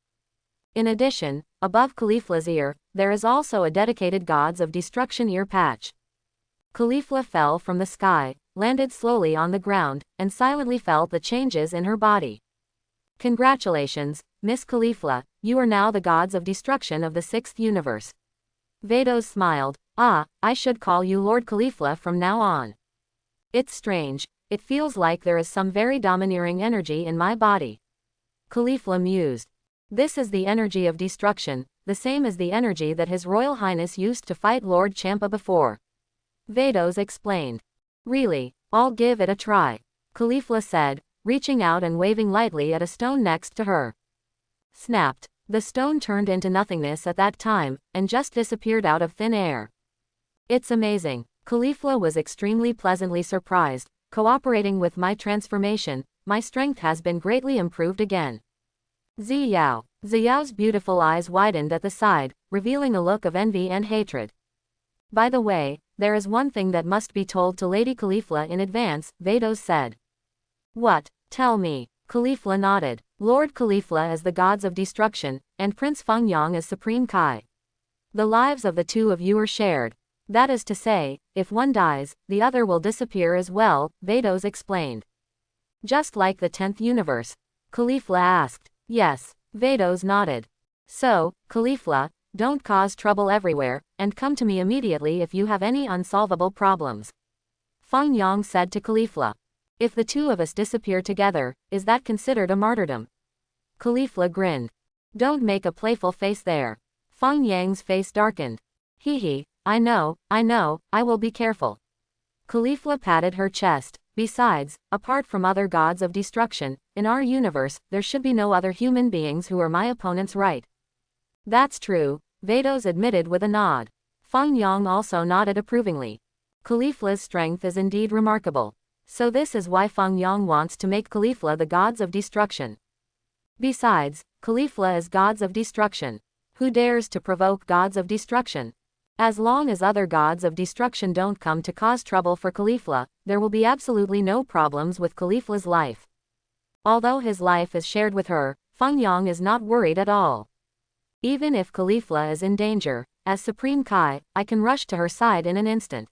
In addition, above Caulifla's ear, there is also a dedicated gods of destruction ear patch. Caulifla fell from the sky, landed slowly on the ground, and silently felt the changes in her body. Congratulations, Miss Caulifla, you are now the gods of destruction of the 6th universe. Vados smiled. I should call you Lord Caulifla from now on. It's strange, it feels like there is some very domineering energy in my body. Caulifla mused. This is the energy of destruction, the same as the energy that His Royal Highness used to fight Lord Champa before. Vados explained. Really, I'll give it a try. Caulifla said, reaching out and waving lightly at a stone next to her. Snapped. The stone turned into nothingness at that time, and just disappeared out of thin air. It's amazing. Caulifla was extremely pleasantly surprised. Cooperating with my transformation, my strength has been greatly improved again. Xiao. Xiao's beautiful eyes widened at the side, revealing a look of envy and hatred. By the way, there is one thing that must be told to Lady Caulifla in advance, Vados said. What? Tell me. Caulifla nodded. Lord Caulifla as the gods of destruction, and Prince Feng Yang as Supreme Kai. The lives of the two of you are shared. That is to say, if one dies, the other will disappear as well, Vados explained. Just like the 10th universe? Caulifla asked. Yes, Vados nodded. So, Caulifla, don't cause trouble everywhere, and come to me immediately if you have any unsolvable problems. Feng Yang said to Caulifla. If the two of us disappear together, is that considered a martyrdom? Caulifla grinned. Don't make a playful face there. Feng Yang's face darkened. Hee, I know, I will be careful. Caulifla patted her chest. Besides, apart from other gods of destruction, in our universe, there should be no other human beings who are my opponents, right? That's true, Vados admitted with a nod. Feng Yang also nodded approvingly. Caulifla's strength is indeed remarkable. So this is why Feng Yang wants to make Caulifla the gods of destruction. Besides, Caulifla is gods of destruction. Who dares to provoke gods of destruction? As long as other gods of destruction don't come to cause trouble for Caulifla, there will be absolutely no problems with Caulifla's life. Although his life is shared with her, Feng Yang is not worried at all. Even if Caulifla is in danger, as Supreme Kai, I can rush to her side in an instant.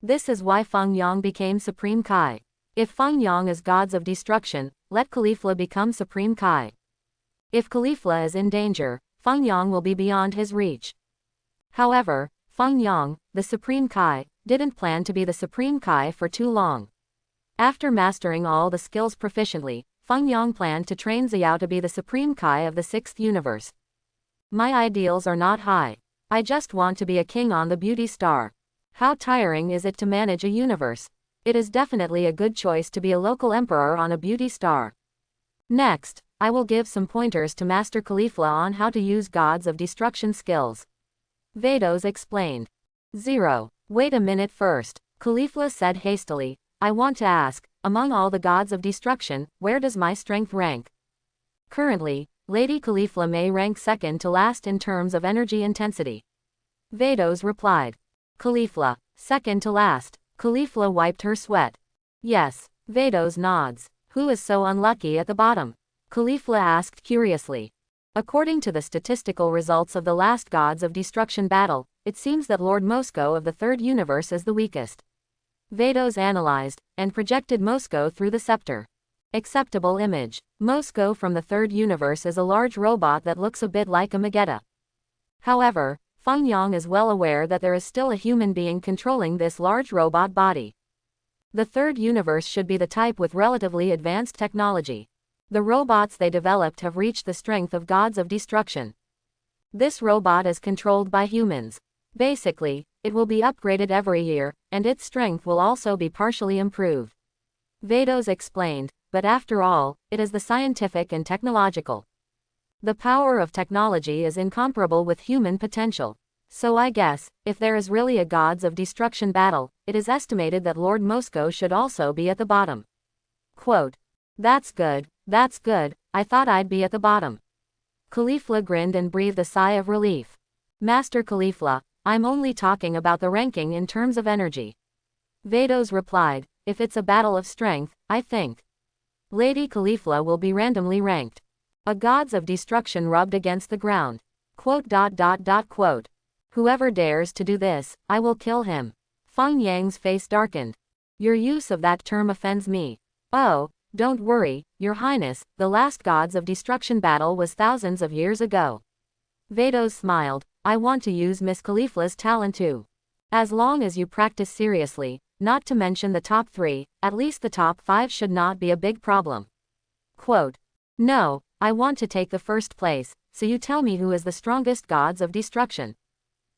This is why Feng Yang became Supreme Kai. If Feng Yang is gods of destruction, let Caulifla become Supreme Kai. If Caulifla is in danger, Feng Yang will be beyond his reach. However, Feng Yang, the Supreme Kai, didn't plan to be the Supreme Kai for too long. After mastering all the skills proficiently, Feng Yang planned to train Xiao to be the Supreme Kai of the 6th universe. My ideals are not high. I just want to be a king on the beauty star. How tiring is it to manage a universe? It is definitely a good choice to be a local emperor on a beauty star. Next, I will give some pointers to Master Caulifla on how to use gods of destruction skills. Vados explained. 0. Wait a minute first, Caulifla said hastily. I want to ask, among all the gods of destruction, where does my strength rank? Currently, Lady Caulifla may rank second to last in terms of energy intensity. Vados replied. Caulifla, second to last. Caulifla wiped her sweat. Yes, Vados nods. Who is so unlucky at the bottom? Caulifla asked curiously. According to the statistical results of the last Gods of Destruction battle, it seems that Lord Mosco of the 3rd universe is the weakest. Vados analyzed, and projected Mosco through the scepter. Acceptable image. Mosco from the 3rd universe is a large robot that looks a bit like a Magetta. However, Feng Yang is well aware that there is still a human being controlling this large robot body. The 3rd universe should be the type with relatively advanced technology. The robots they developed have reached the strength of gods of destruction. This robot is controlled by humans. Basically, it will be upgraded every year, and its strength will also be partially improved. Vados explained, but after all, it is the scientific and technological. The power of technology is incomparable with human potential. So I guess, if there is really a gods of destruction battle, it is estimated that Lord Mosco should also be at the bottom. Quote. That's good, I thought I'd be at the bottom. Caulifla grinned and breathed a sigh of relief. Master Caulifla, I'm only talking about the ranking in terms of energy. Vados replied, if it's a battle of strength, I think Lady Caulifla will be randomly ranked. A gods of destruction rubbed against the ground. Quote. Whoever dares to do this, I will kill him. Feng Yang's face darkened. Your use of that term offends me. Oh, don't worry, Your Highness, the last gods of destruction battle was thousands of years ago. Vados smiled. I want to use Miss Caulifla's talent too. As long as you practice seriously, not to mention the top 3, at least the top 5 should not be a big problem. Quote. No, I want to take the first place, so you tell me who is the strongest gods of destruction.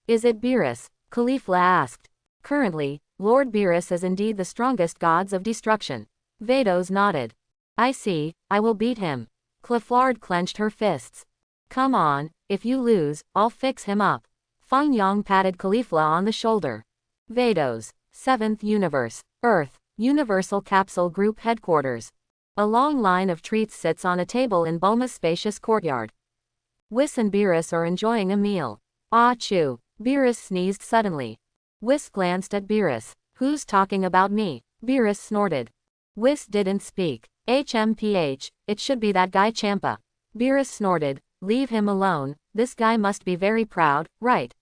Is it Beerus? Caulifla asked. Currently, Lord Beerus is indeed the strongest gods of destruction. Vados nodded. I see, I will beat him. Cleflard clenched her fists. Come on, if you lose, I'll fix him up. Feng Yang patted Caulifla on the shoulder. Vados, 7th Universe, Earth, Universal Capsule Group Headquarters. A long line of treats sits on a table in Bulma's spacious courtyard. Whis and Beerus are enjoying a meal. Achoo! Beerus sneezed suddenly. Whis glanced at Beerus. Who's talking about me? Beerus snorted. Whis didn't speak. HMPH, it should be that guy Champa. Beerus snorted. Leave him alone, this guy must be very proud, right?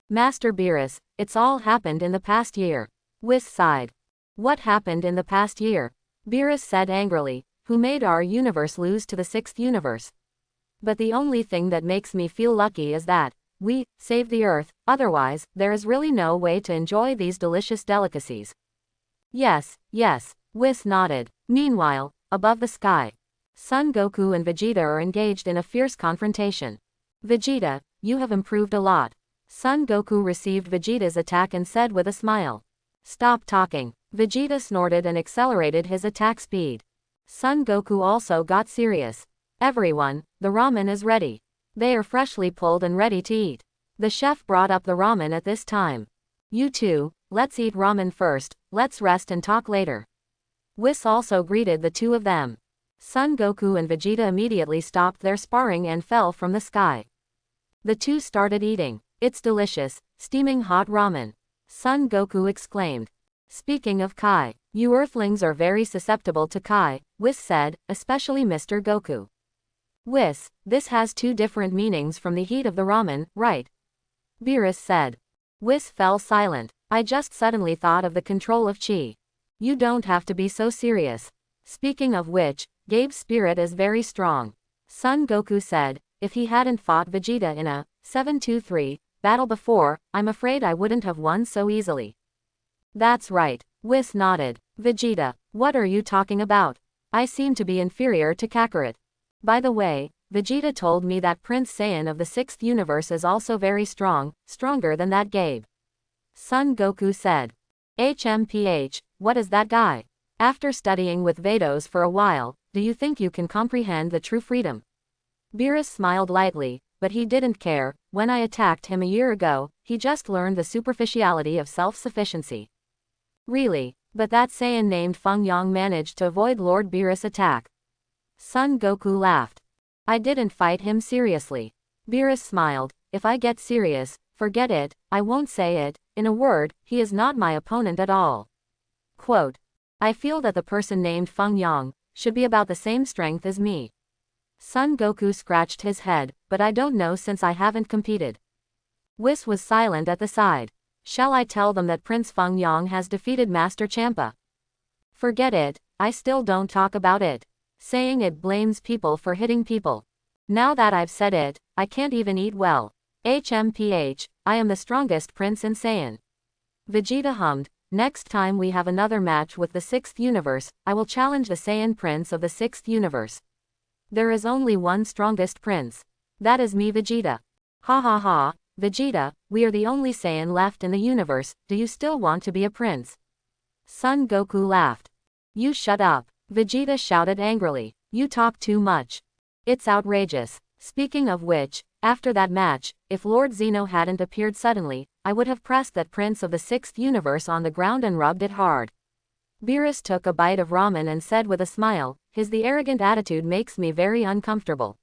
Master Beerus, It's all happened in the past year. Whis sighed. What happened in the past year? Beerus said angrily. Who made our universe lose to the sixth universe? But the only thing that makes me feel lucky is that we saved the Earth, otherwise, there is really no way to enjoy these delicious delicacies. Yes, Whis nodded. Meanwhile, above the sky, Son Goku and Vegeta are engaged in a fierce confrontation. Vegeta, you have improved a lot. Son Goku received Vegeta's attack and said with a smile. Stop talking. Vegeta snorted and accelerated his attack speed. Son Goku also got serious. Everyone, the ramen is ready. They are freshly pulled and ready to eat. The chef brought up the ramen at this time. You two, let's eat ramen first, let's rest and talk later. Whis also greeted the two of them. Son Goku and Vegeta immediately stopped their sparring and fell from the sky. The two started eating. It's delicious, steaming hot ramen. Son Goku exclaimed. Speaking of Kai, you Earthlings are very susceptible to Kai, Whis said, especially Mr. Goku. Whis, this has two different meanings from the heat of the ramen, right? Beerus said. Whis fell silent. I just suddenly thought of the control of chi. You don't have to be so serious. Speaking of which, Gabe's spirit is very strong. Son Goku said, if he hadn't fought Vegeta in a 7-2-3 battle before, I'm afraid I wouldn't have won so easily. That's right. Whis nodded. Vegeta, what are you talking about? I seem to be inferior to Kakarot. By the way, Vegeta told me that Prince Saiyan of the 6th universe is also very strong, stronger than that Gabe. Son Goku said. HMPH, what is that guy? After studying with Vados for a while, do you think you can comprehend the true freedom? Beerus smiled lightly, but he didn't care. When I attacked him a year ago, he just learned the superficiality of self-sufficiency. Really? But that Saiyan named Feng Yang managed to avoid Lord Beerus' attack. Son Goku laughed. I didn't fight him seriously. Beerus smiled. If I get serious, forget it, I won't say it. In a word, he is not my opponent at all. Quote. I feel that the person named Feng Yang should be about the same strength as me. Son Goku scratched his head, but I don't know since I haven't competed. Whis was silent at the side. Shall I tell them that Prince Feng Yang has defeated Master Champa? Forget it, I still don't talk about it. Saying it blames people for hitting people. Now that I've said it, I can't even eat well. HMPH, I am the strongest prince in Saiyan. Vegeta hummed, next time we have another match with the 6th universe, I will challenge the Saiyan prince of the 6th universe. There is only one strongest prince. That is me, Vegeta. Ha ha ha, Vegeta, we are the only Saiyan left in the universe, do you still want to be a prince? Son Goku laughed. You shut up, Vegeta shouted angrily. You talk too much. It's outrageous. Speaking of which, after that match, if Lord Zeno hadn't appeared suddenly, I would have pressed that prince of the 6th universe on the ground and rubbed it hard. Beerus took a bite of ramen and said with a smile, the arrogant attitude makes me very uncomfortable.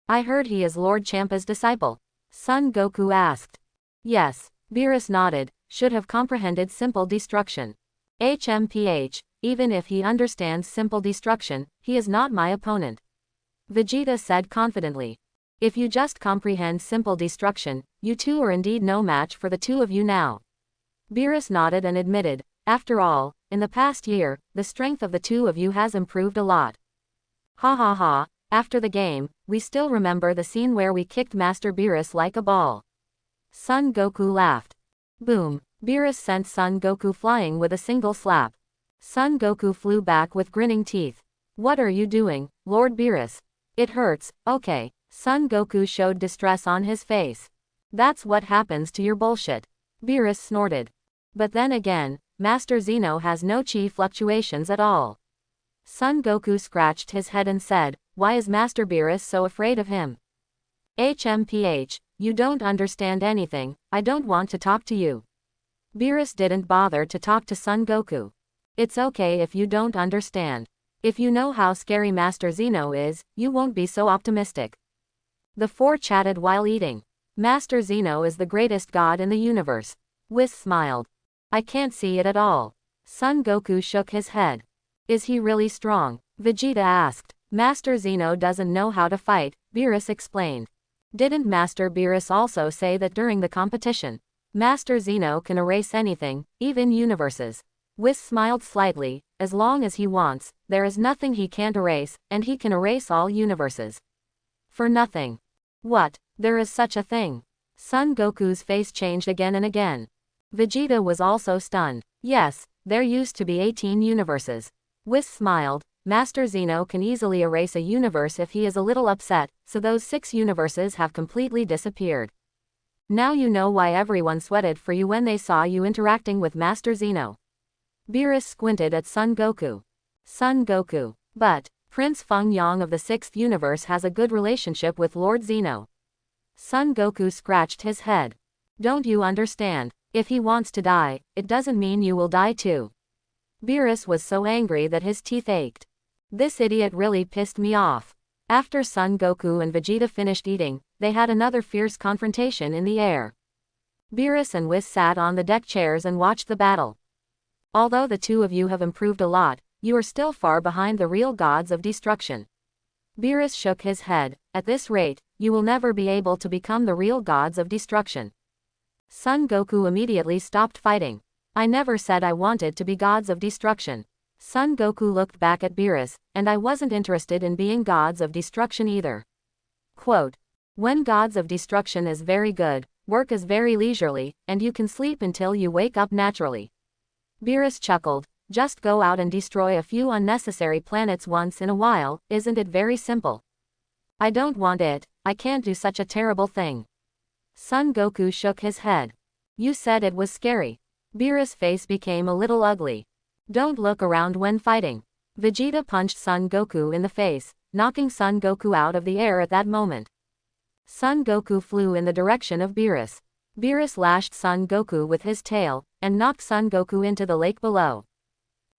I heard he is Lord Champa's disciple. Son Goku asked. Yes, Beerus nodded, should have comprehended simple destruction. HMPH, even if he understands simple destruction, he is not my opponent. Vegeta said confidently. If you just comprehend simple destruction, you two are indeed no match for the two of you now. Beerus nodded and admitted, after all, in the past year, the strength of the two of you has improved a lot. Ha ha ha, after the game, we still remember the scene where we kicked Master Beerus like a ball. Son Goku laughed. Boom, Beerus sent Son Goku flying with a single slap. Son Goku flew back with grinning teeth. What are you doing, Lord Beerus? It hurts, okay. Son Goku showed distress on his face. That's what happens to your bullshit. Beerus snorted. But then again, Master Zeno has no chi fluctuations at all. Son Goku scratched his head and said, why is Master Beerus so afraid of him? HMPH, you don't understand anything, I don't want to talk to you. Beerus didn't bother to talk to Son Goku. It's okay if you don't understand. If you know how scary Master Zeno is, you won't be so optimistic. The four chatted while eating. Master Zeno is the greatest god in the universe. Whis smiled. I can't see it at all. Son Goku shook his head. Is he really strong? Vegeta asked. Master Zeno doesn't know how to fight, Beerus explained. Didn't Master Beerus also say that during the competition? Master Zeno can erase anything, even universes. Whis smiled slightly. As long as he wants, there is nothing he can't erase, and he can erase all universes. For nothing. What? There is such a thing? Son Goku's face changed again and again. Vegeta was also stunned. Yes, there used to be 18 universes. Whis smiled. Master Zeno can easily erase a universe if he is a little upset, so those 6 universes have completely disappeared. Now you know why everyone sweated for you when they saw you interacting with Master Zeno. Beerus squinted at Son Goku. Son Goku. But Prince Feng Yang of the 6th universe has a good relationship with Lord Zeno. Son Goku scratched his head. Don't you understand? If he wants to die, it doesn't mean you will die too. Beerus was so angry that his teeth ached. This idiot really pissed me off. After Son Goku and Vegeta finished eating, they had another fierce confrontation in the air. Beerus and Whis sat on the deck chairs and watched the battle. Although the two of you have improved a lot, you are still far behind the real gods of destruction. Beerus shook his head. At this rate, you will never be able to become the real gods of destruction. Son Goku immediately stopped fighting. I never said I wanted to be gods of destruction. Son Goku looked back at Beerus, and I wasn't interested in being gods of destruction either. Quote, when gods of destruction is very good, work is very leisurely, and you can sleep until you wake up naturally. Beerus chuckled. Just go out and destroy a few unnecessary planets once in a while, isn't it very simple? I don't want it, I can't do such a terrible thing. Son Goku shook his head. You said it was scary. Beerus' face became a little ugly. Don't look around when fighting. Vegeta punched Son Goku in the face, knocking Son Goku out of the air at that moment. Son Goku flew in the direction of Beerus. Beerus lashed Son Goku with his tail, and knocked Son Goku into the lake below.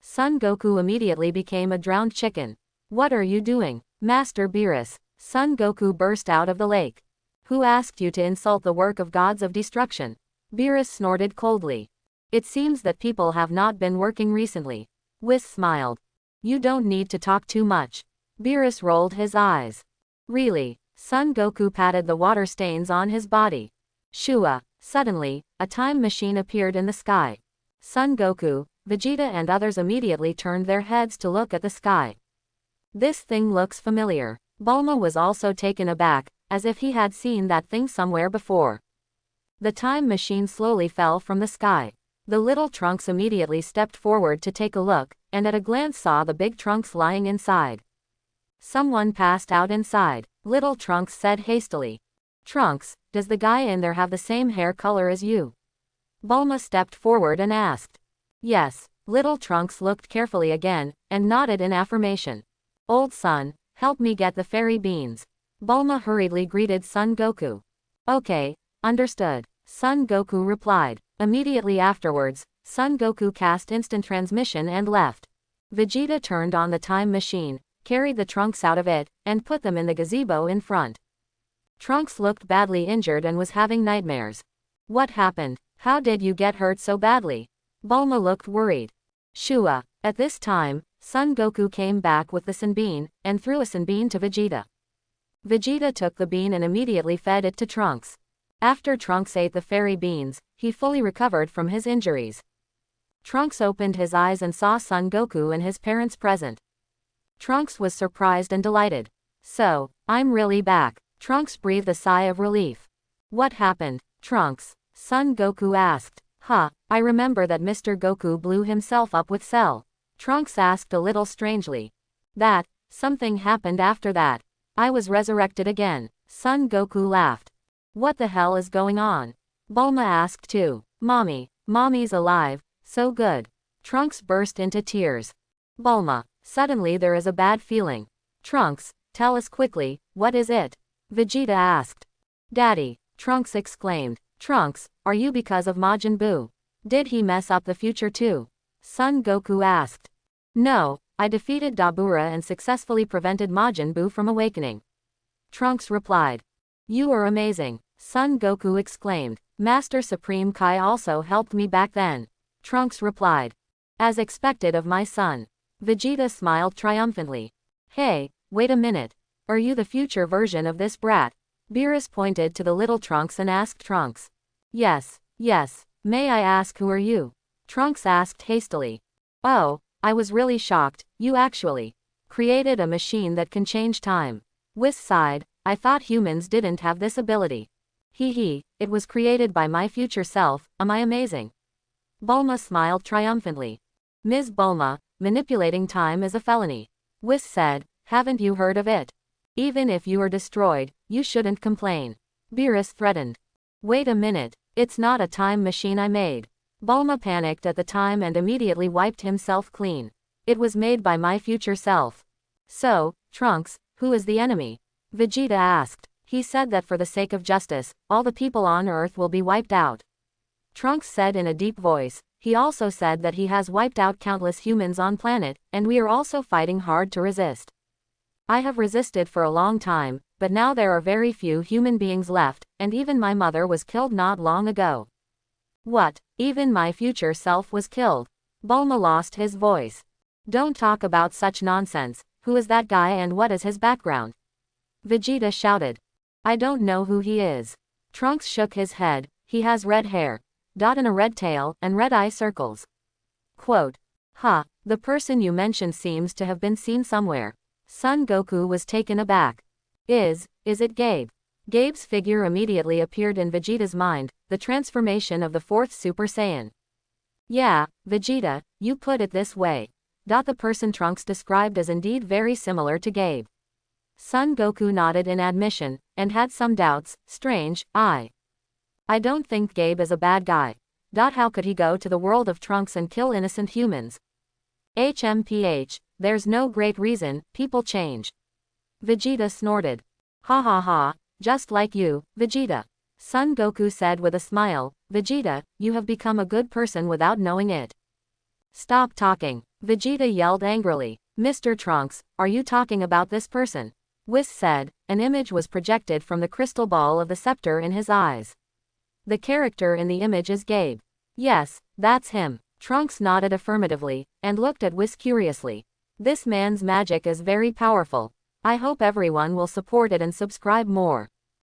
Son Goku immediately became a drowned chicken. What are you doing, Master Beerus? Son Goku burst out of the lake. Who asked you to insult the work of gods of destruction? Beerus snorted coldly. It seems that people have not been working recently. Whis smiled. You don't need to talk too much. Beerus rolled his eyes. Really? Son Goku patted the water stains on his body. Shua. Suddenly, a time machine appeared in the sky. Son Goku, Vegeta and others immediately turned their heads to look at the sky. This thing looks familiar. Bulma was also taken aback, as if he had seen that thing somewhere before. The time machine slowly fell from the sky. The little Trunks immediately stepped forward to take a look, and at a glance saw the big Trunks lying inside. Someone passed out inside, little Trunks said hastily. Trunks, does the guy in there have the same hair color as you? Bulma stepped forward and asked. Yes, little Trunks looked carefully again, and nodded in affirmation. Old son, help me get the fairy beans. Bulma hurriedly greeted Son Goku. Okay, understood, Son Goku replied. Immediately afterwards, Son Goku cast instant transmission and left. Vegeta turned on the time machine, carried the Trunks out of it, and put them in the gazebo in front. Trunks looked badly injured and was having nightmares. What happened? How did you get hurt so badly? Bulma looked worried. Shua. At this time, Son Goku came back with the Sanbean, and threw a Sanbean to Vegeta. Vegeta took the bean and immediately fed it to Trunks. After Trunks ate the fairy beans, he fully recovered from his injuries. Trunks opened his eyes and saw Son Goku and his parents present. Trunks was surprised and delighted. So, I'm really back. Trunks breathed a sigh of relief. What happened, Trunks? Son Goku asked. I remember that Mr. Goku blew himself up with Cell. Trunks asked a little strangely. Something happened after that. I was resurrected again. Son Goku laughed. What the hell is going on? Bulma asked too. Mommy's alive, so good. Trunks burst into tears. Bulma, suddenly there is a bad feeling. Trunks, tell us quickly, what is it? Vegeta asked. Daddy, Trunks exclaimed. Trunks, are you because of Majin Buu? Did he mess up the future too? Son Goku asked. No, I defeated Dabura and successfully prevented Majin Buu from awakening. Trunks replied. You are amazing, Son Goku exclaimed. Master Supreme Kai also helped me back then. Trunks replied. As expected of my son. Vegeta smiled triumphantly. Hey, wait a minute. Are you the future version of this brat? Beerus pointed to the little Trunks and asked Trunks. Yes, Yes. May I ask who are you? Trunks asked hastily. Oh, I was really shocked. You actually created a machine that can change time. Whis sighed. I thought humans didn't have this ability. Hee, it was created by my future self. Am I amazing? Bulma smiled triumphantly. Ms. Bulma, manipulating time is a felony. Whis said, haven't you heard of it? Even if you are destroyed, you shouldn't complain. Beerus threatened. Wait a minute, it's not a time machine I made. Bulma panicked at the time and immediately wiped himself clean. It was made by my future self. So, Trunks, who is the enemy? Vegeta asked. He said that for the sake of justice, all the people on Earth will be wiped out. Trunks said in a deep voice. He also said that he has wiped out countless humans on planet, and we are also fighting hard to resist. I have resisted for a long time, but now there are very few human beings left, and even my mother was killed not long ago. What? Even my future self was killed? Bulma lost his voice. Don't talk about such nonsense. Who is that guy and what is his background? Vegeta shouted. I don't know who he is. Trunks shook his head. He has red hair, and a red tail, and red eye circles. Quote. The person you mentioned seems to have been seen somewhere. Son Goku was taken aback. Is it Gabe? Gabe's figure immediately appeared in Vegeta's mind, the transformation of the 4th Super Saiyan. Yeah, Vegeta, you put it this way. The person Trunks described is indeed very similar to Gabe. Son Goku nodded in admission, and had some doubts. Strange, I don't think Gabe is a bad guy. How could he go to the world of Trunks and kill innocent humans? HMPH, there's no great reason, people change. Vegeta snorted. Ha, just like you, Vegeta. Son Goku said with a smile, Vegeta, you have become a good person without knowing it. Stop talking, Vegeta yelled angrily. Mr. Trunks, are you talking about this person? Whis said. An image was projected from the crystal ball of the scepter in his eyes. The character in the image is Gabe. Yes, that's him. Trunks nodded affirmatively, and looked at Whis curiously. This man's magic is very powerful. I hope everyone will support it and subscribe more.